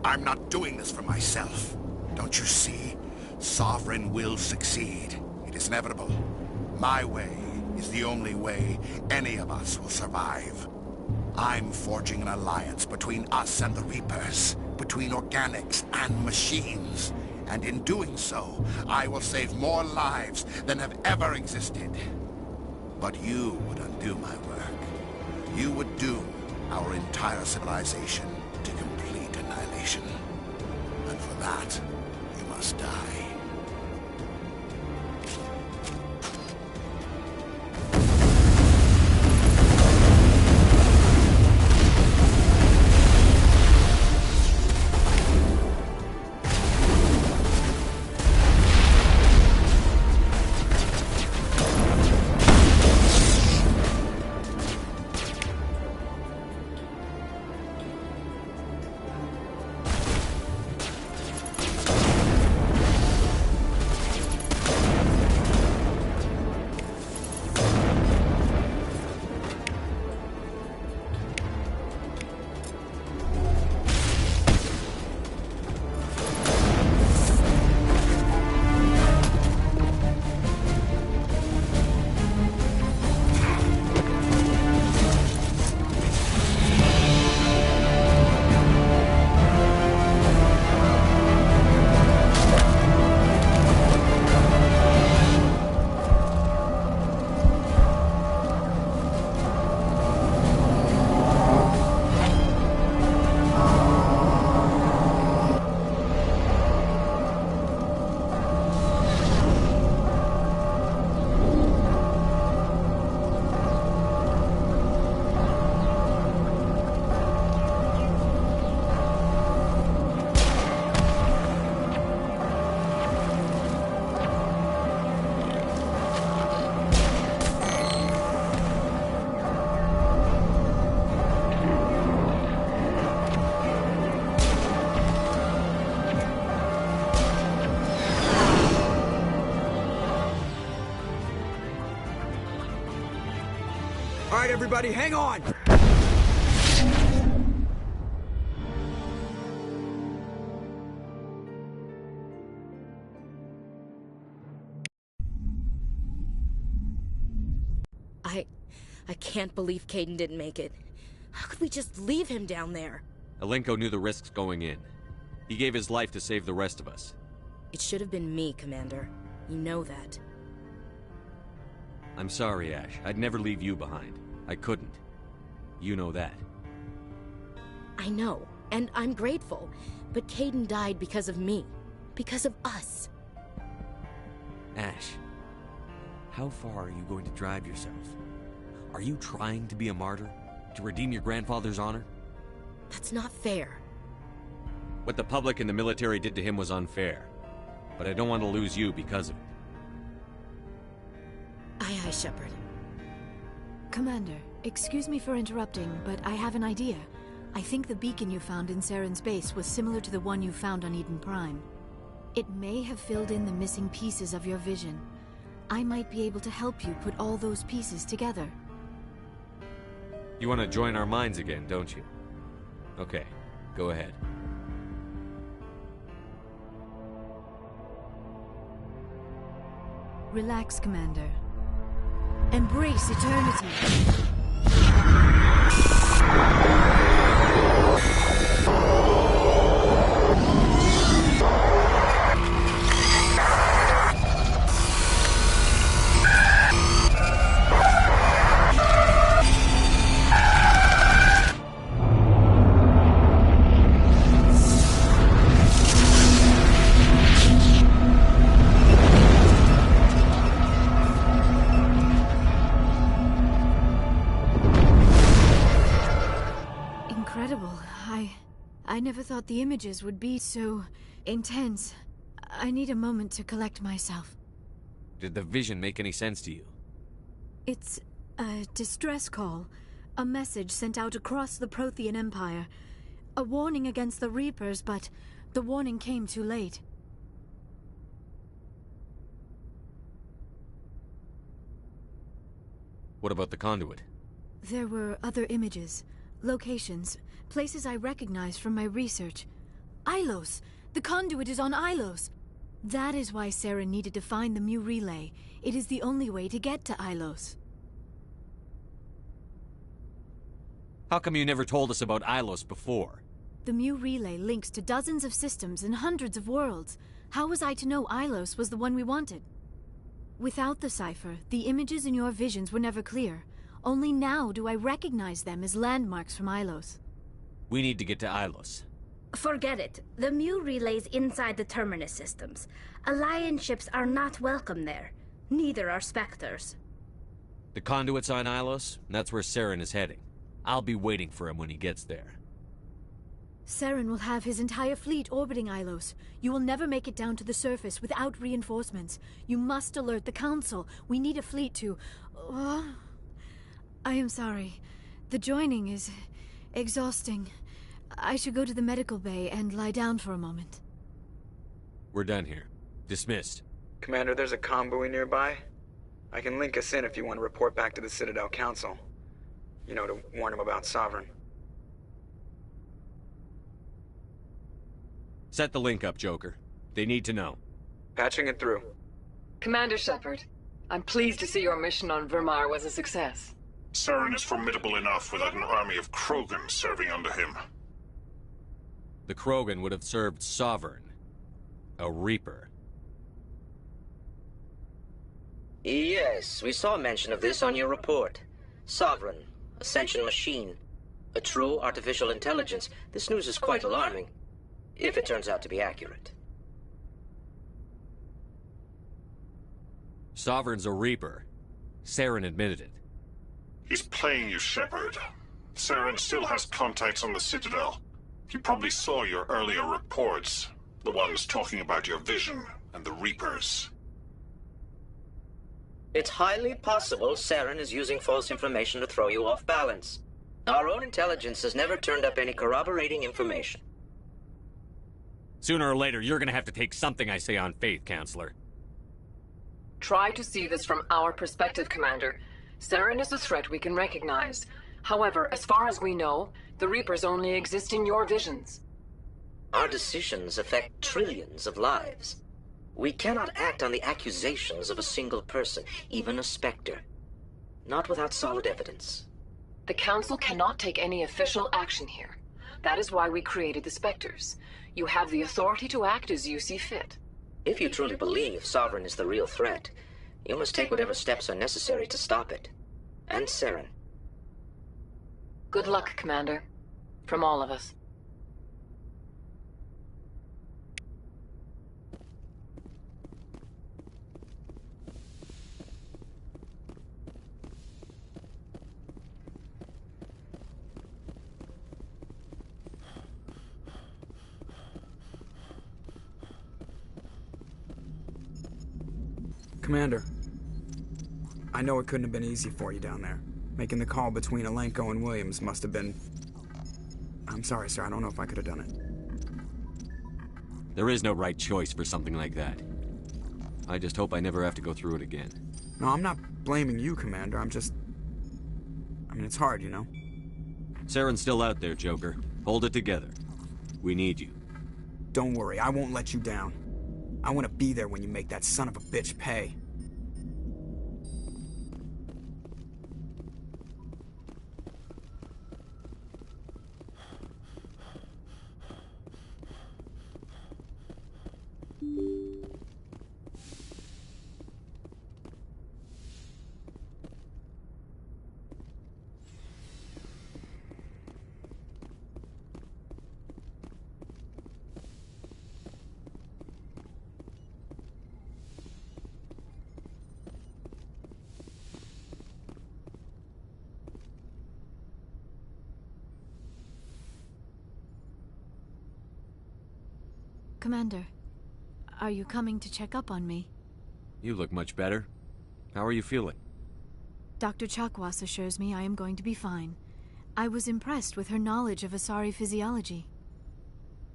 I'm not doing this for myself. Don't you see? Sovereign will succeed. It is inevitable. My way is the only way any of us will survive. I'm forging an alliance between us and the Reapers, between organics and machines. And in doing so, I will save more lives than have ever existed. But you would undo my work. You would doom our entire civilization to complete annihilation. And for that, you must die. everybody, hang on! I can't believe Caden didn't make it. How could we just leave him down there? Alenko knew the risks going in. He gave his life to save the rest of us. It should have been me, Commander. You know that. I'm sorry, Ash. I'd never leave you behind. I couldn't. You know that. I know, and I'm grateful. But Caden died because of me. Because of us. Ash, how far are you going to drive yourself? Are you trying to be a martyr? To redeem your grandfather's honor? That's not fair. What the public and the military did to him was unfair. But I don't want to lose you because of it. Aye, aye, Shepard. Commander, excuse me for interrupting, but I have an idea. I think the beacon you found in Saren's base was similar to the one you found on Eden Prime. It may have filled in the missing pieces of your vision. I might be able to help you put all those pieces together. You want to join our minds again, don't you? Okay, go ahead. Relax, Commander. Embrace eternity. I never thought the images would be so intense. I need a moment to collect myself. Did the vision make any sense to you? It's a distress call. A message sent out across the Prothean Empire. A warning against the Reapers, but the warning came too late. What about the conduit? There were other images, locations, places I recognized from my research. Ilos! The conduit is on Ilos! That is why Saren needed to find the Mu relay. It is the only way to get to Ilos. How come you never told us about Ilos before? The Mu relay links to dozens of systems and hundreds of worlds. How was I to know Ilos was the one we wanted? Without the cipher, the images in your visions were never clear. Only now do I recognize them as landmarks from Ilos. We need to get to Ilos. Forget it. The Mu relay's inside the Terminus systems. Alliance ships are not welcome there. Neither are Spectres. The conduit's on Ilos, and that's where Saren is heading. I'll be waiting for him when he gets there. Saren will have his entire fleet orbiting Ilos. You will never make it down to the surface without reinforcements. You must alert the Council. We need a fleet to... I am sorry. The joining is exhausting. I should go to the medical bay and lie down for a moment. We're done here. Dismissed. Commander, there's a convoy nearby. I can link us in if you want to report back to the Citadel Council. You know, to warn them about Sovereign. Set the link up, Joker. They need to know. Patching it through. Commander Shepard, I'm pleased to see your mission on Vermar was a success. Saren is formidable enough without an army of Krogan serving under him. The Krogan would have served Sovereign. A Reaper. Yes, we saw mention of this on your report. Sovereign, Ascension machine, a true artificial intelligence. This news is quite alarming, if it turns out to be accurate. Sovereign's a Reaper. Saren admitted it. He's playing you, Shepard. Saren still has contacts on the Citadel. He probably saw your earlier reports, the ones talking about your vision and the Reapers. It's highly possible Saren is using false information to throw you off balance. Our own intelligence has never turned up any corroborating information. Sooner or later, you're gonna have to take something I say on faith, Counselor. Try to see this from our perspective, Commander. Saren is a threat we can recognize. However, as far as we know, the Reapers only exist in your visions. Our decisions affect trillions of lives. We cannot act on the accusations of a single person, even a Spectre. Not without solid evidence. The Council cannot take any official action here. That is why we created the Spectres. You have the authority to act as you see fit. If you truly believe Sovereign is the real threat, you must take whatever steps are necessary to stop it. And Saren. Good luck, Commander. From all of us. Commander, I know it couldn't have been easy for you down there. Making the call between Alenko and Williams must have been... I'm sorry, sir. I don't know if I could have done it. There is no right choice for something like that. I just hope I never have to go through it again. No, I'm not blaming you, Commander. I'm just... I mean, it's hard, you know? Saren's still out there, Joker. Hold it together. We need you. Don't worry. I won't let you down. I want to be there when you make that son of a bitch pay. Commander, are you coming to check up on me? You look much better. How are you feeling? Dr. Chakwas assures me I am going to be fine. I was impressed with her knowledge of Asari physiology.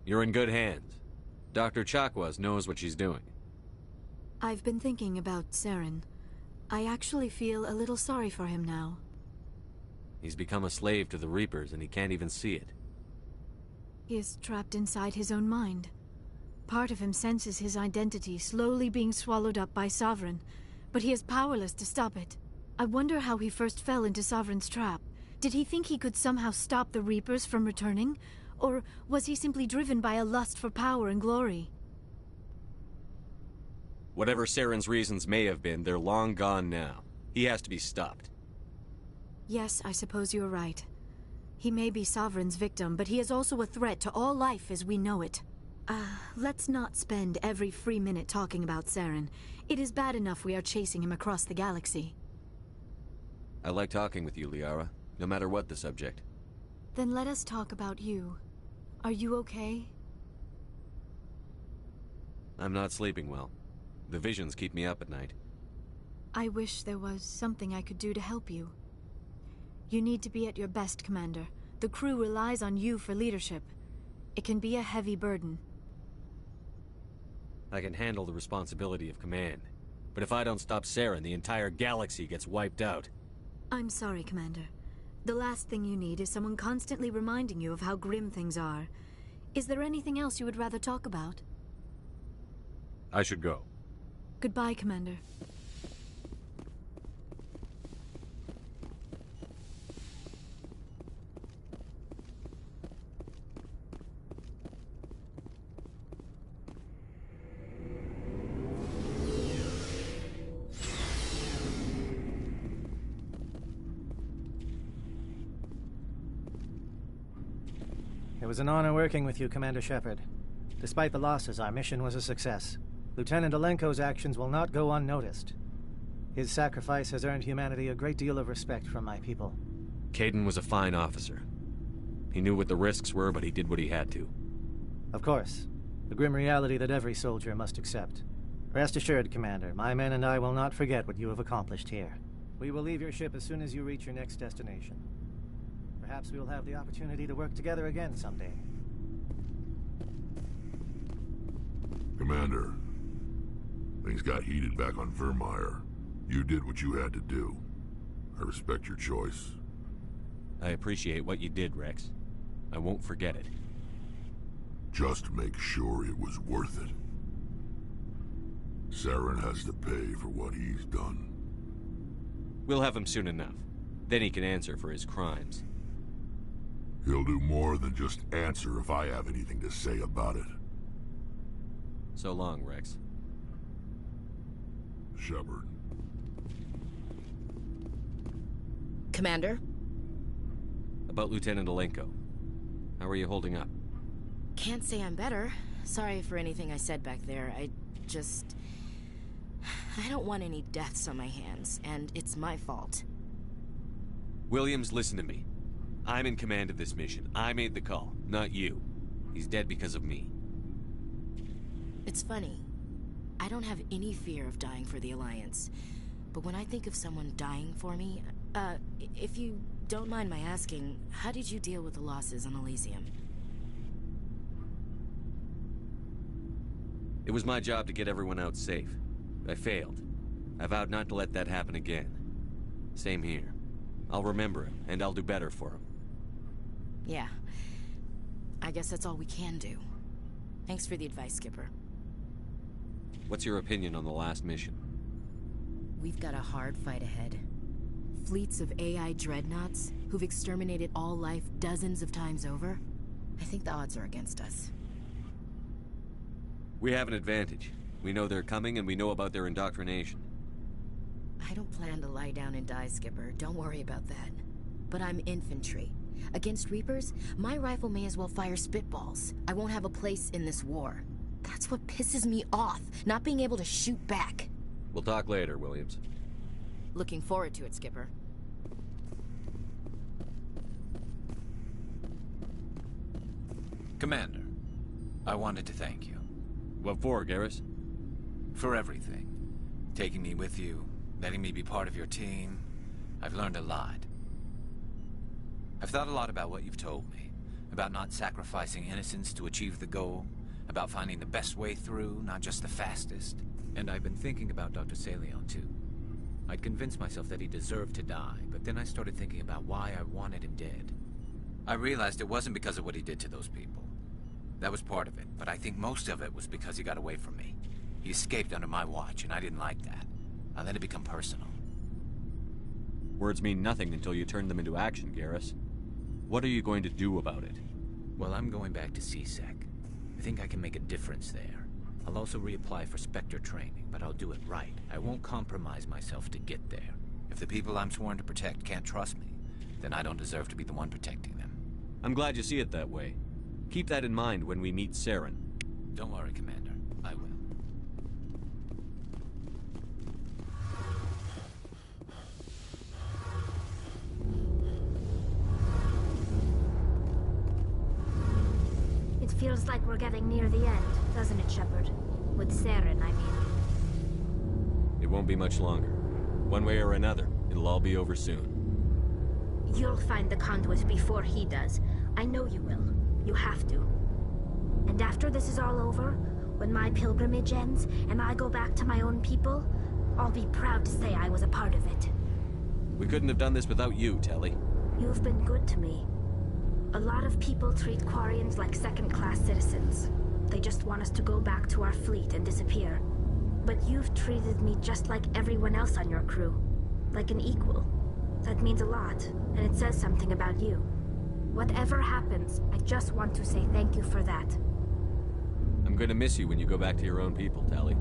You're in good hands. Dr. Chakwas knows what she's doing. I've been thinking about Saren. I actually feel a little sorry for him now. He's become a slave to the Reapers and he can't even see it. He is trapped inside his own mind. Part of him senses his identity slowly being swallowed up by Sovereign, but he is powerless to stop it. I wonder how he first fell into Sovereign's trap. Did he think he could somehow stop the Reapers from returning? Or was he simply driven by a lust for power and glory? Whatever Saren's reasons may have been, they're long gone now. He has to be stopped. Yes, I suppose you're right. He may be Sovereign's victim, but he is also a threat to all life as we know it. Let's not spend every free minute talking about Saren. It is bad enough we are chasing him across the galaxy. I like talking with you, Liara, no matter what the subject. Then let us talk about you. Are you okay? I'm not sleeping well. The visions keep me up at night. I wish there was something I could do to help you. You need to be at your best, Commander. The crew relies on you for leadership. It can be a heavy burden. I can handle the responsibility of command. But if I don't stop Saren, the entire galaxy gets wiped out. I'm sorry, Commander. The last thing you need is someone constantly reminding you of how grim things are. Is there anything else you would rather talk about? I should go. Goodbye, Commander. It was an honor working with you, Commander Shepard. Despite the losses, our mission was a success. Lieutenant Alenko's actions will not go unnoticed. His sacrifice has earned humanity a great deal of respect from my people. Caden was a fine officer. He knew what the risks were, but he did what he had to. Of course. The grim reality that every soldier must accept. Rest assured, Commander, my men and I will not forget what you have accomplished here. We will leave your ship as soon as you reach your next destination. Perhaps we will have the opportunity to work together again someday. Commander, things got heated back on Vermeer. You did what you had to do. I respect your choice. I appreciate what you did, Rex. I won't forget it. Just make sure it was worth it. Saren has to pay for what he's done. We'll have him soon enough. Then he can answer for his crimes. He'll do more than just answer if I have anything to say about it. So long, Rex. Shepard. Commander? About Lieutenant Alenko. How are you holding up? Can't say I'm better. Sorry for anything I said back there. I don't want any deaths on my hands, and it's my fault. Williams, listen to me. I'm in command of this mission. I made the call, not you. He's dead because of me. It's funny. I don't have any fear of dying for the Alliance. But when I think of someone dying for me, if you don't mind my asking, how did you deal with the losses on Elysium? It was my job to get everyone out safe. I failed. I vowed not to let that happen again. Same here. I'll remember him, and I'll do better for him. Yeah. I guess that's all we can do. Thanks for the advice, Skipper. What's your opinion on the last mission? We've got a hard fight ahead. Fleets of AI dreadnoughts who've exterminated all life dozens of times over. I think the odds are against us. We have an advantage. We know they're coming, and we know about their indoctrination. I don't plan to lie down and die, Skipper. Don't worry about that. But I'm infantry. Against Reapers, my rifle may as well fire spitballs. I won't have a place in this war. That's what pisses me off, not being able to shoot back. We'll talk later, Williams. Looking forward to it, Skipper. Commander, I wanted to thank you. What for, Garrus? For everything. Taking me with you, letting me be part of your team. I've learned a lot. I've thought a lot about what you've told me. About not sacrificing innocence to achieve the goal. About finding the best way through, not just the fastest. And I've been thinking about Dr. Saleon, too. I'd convinced myself that he deserved to die, but then I started thinking about why I wanted him dead. I realized it wasn't because of what he did to those people. That was part of it, but I think most of it was because he got away from me. He escaped under my watch, and I didn't like that. I let it become personal. Words mean nothing until you turn them into action, Garrus. What are you going to do about it? Well, I'm going back to CSEC. I think I can make a difference there. I'll also reapply for Spectre training, but I'll do it right. I won't compromise myself to get there. If the people I'm sworn to protect can't trust me, then I don't deserve to be the one protecting them. I'm glad you see it that way. Keep that in mind when we meet Saren. Don't worry, Commander. I will. It feels like we're getting near the end, doesn't it, Shepard? With Saren, I mean. It won't be much longer. One way or another, it'll all be over soon. You'll find the conduit before he does. I know you will. You have to. And after this is all over, when my pilgrimage ends and I go back to my own people, I'll be proud to say I was a part of it. We couldn't have done this without you, Telly. You've been good to me. A lot of people treat Quarians like second-class citizens. They just want us to go back to our fleet and disappear. But you've treated me just like everyone else on your crew. Like an equal. That means a lot, and it says something about you. Whatever happens, I just want to say thank you for that. I'm gonna miss you when you go back to your own people, Tally.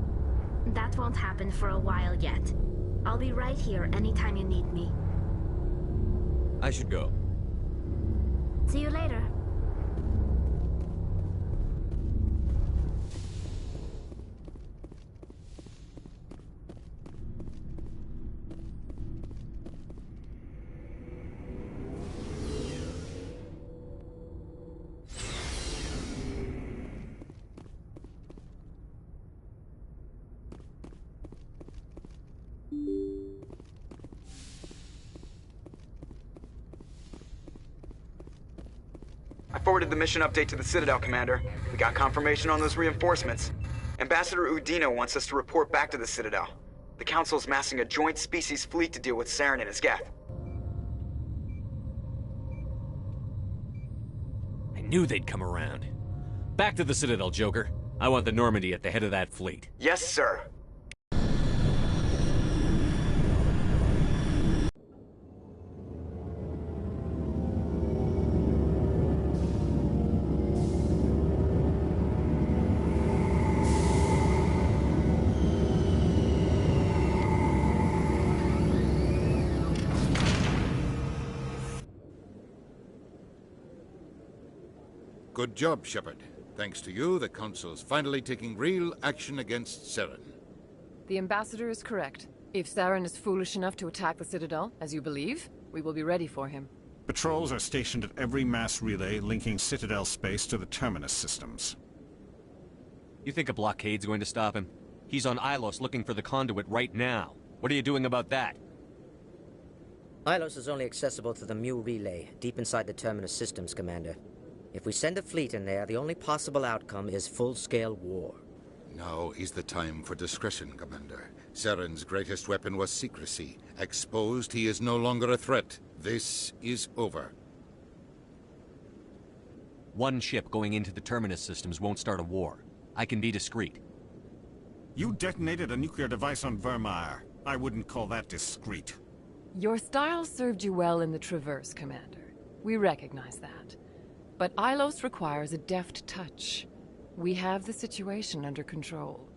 That won't happen for a while yet. I'll be right here anytime you need me. I should go. See you later. I forwarded the mission update to the Citadel, Commander. We got confirmation on those reinforcements. Ambassador Udino wants us to report back to the Citadel. The Council's massing a joint species fleet to deal with Saren and his Geth. knew they'd come around. Back to the Citadel, Joker. I want the Normandy at the head of that fleet. Yes, sir. Good job, Shepard. Thanks to you, the Council's finally taking real action against Saren. The Ambassador is correct. If Saren is foolish enough to attack the Citadel, as you believe, we will be ready for him. Patrols are stationed at every mass relay linking Citadel space to the Terminus systems. You think a blockade's going to stop him? He's on Ilos looking for the conduit right now. What are you doing about that? Ilos is only accessible to the Mu relay, deep inside the Terminus systems, Commander. If we send a fleet in there, the only possible outcome is full-scale war. Now is the time for discretion, Commander. Saren's greatest weapon was secrecy. Exposed, he is no longer a threat. This is over. One ship going into the Terminus systems won't start a war. I can be discreet. You detonated a nuclear device on Vermeer. I wouldn't call that discreet. Your style served you well in the Traverse, Commander. We recognize that. But Ilos requires a deft touch. We have the situation under control.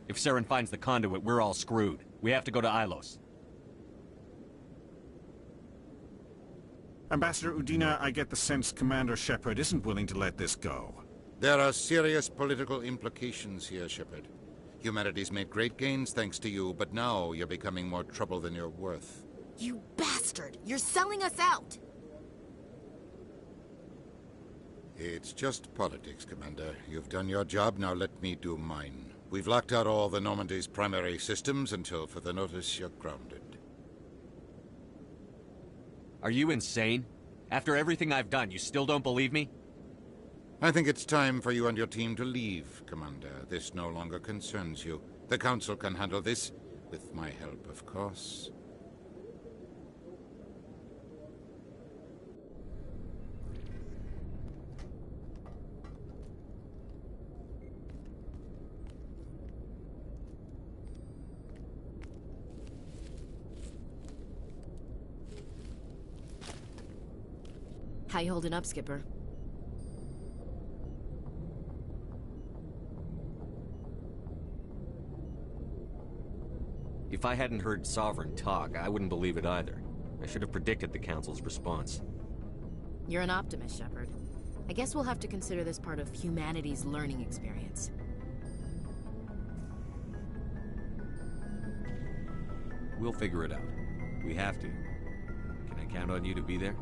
If Saren finds the conduit, we're all screwed. We have to go to Ilos. Ambassador Udina, I get the sense Commander Shepard isn't willing to let this go. There are serious political implications here, Shepard. Humanity's made great gains thanks to you, but now you're becoming more trouble than you're worth. You bastard! You're selling us out! It's just politics, Commander. You've done your job, now let me do mine. We've locked out all the Normandy's primary systems until further notice you're grounded. Are you insane? After everything I've done, you still don't believe me? I think it's time for you and your team to leave, Commander. This no longer concerns you. The Council can handle this, with my help, of course. How you holding up, Skipper? If I hadn't heard Sovereign talk, I wouldn't believe it either. I should have predicted the Council's response. You're an optimist, Shepard. I guess we'll have to consider this part of humanity's learning experience. We'll figure it out. We have to. Can I count on you to be there?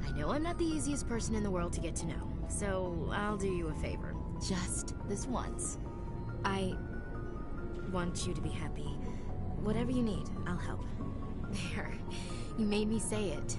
I know I'm not the easiest person in the world to get to know, so I'll do you a favor. Just this once. I want you to be happy. Whatever you need, I'll help. There. You made me say it.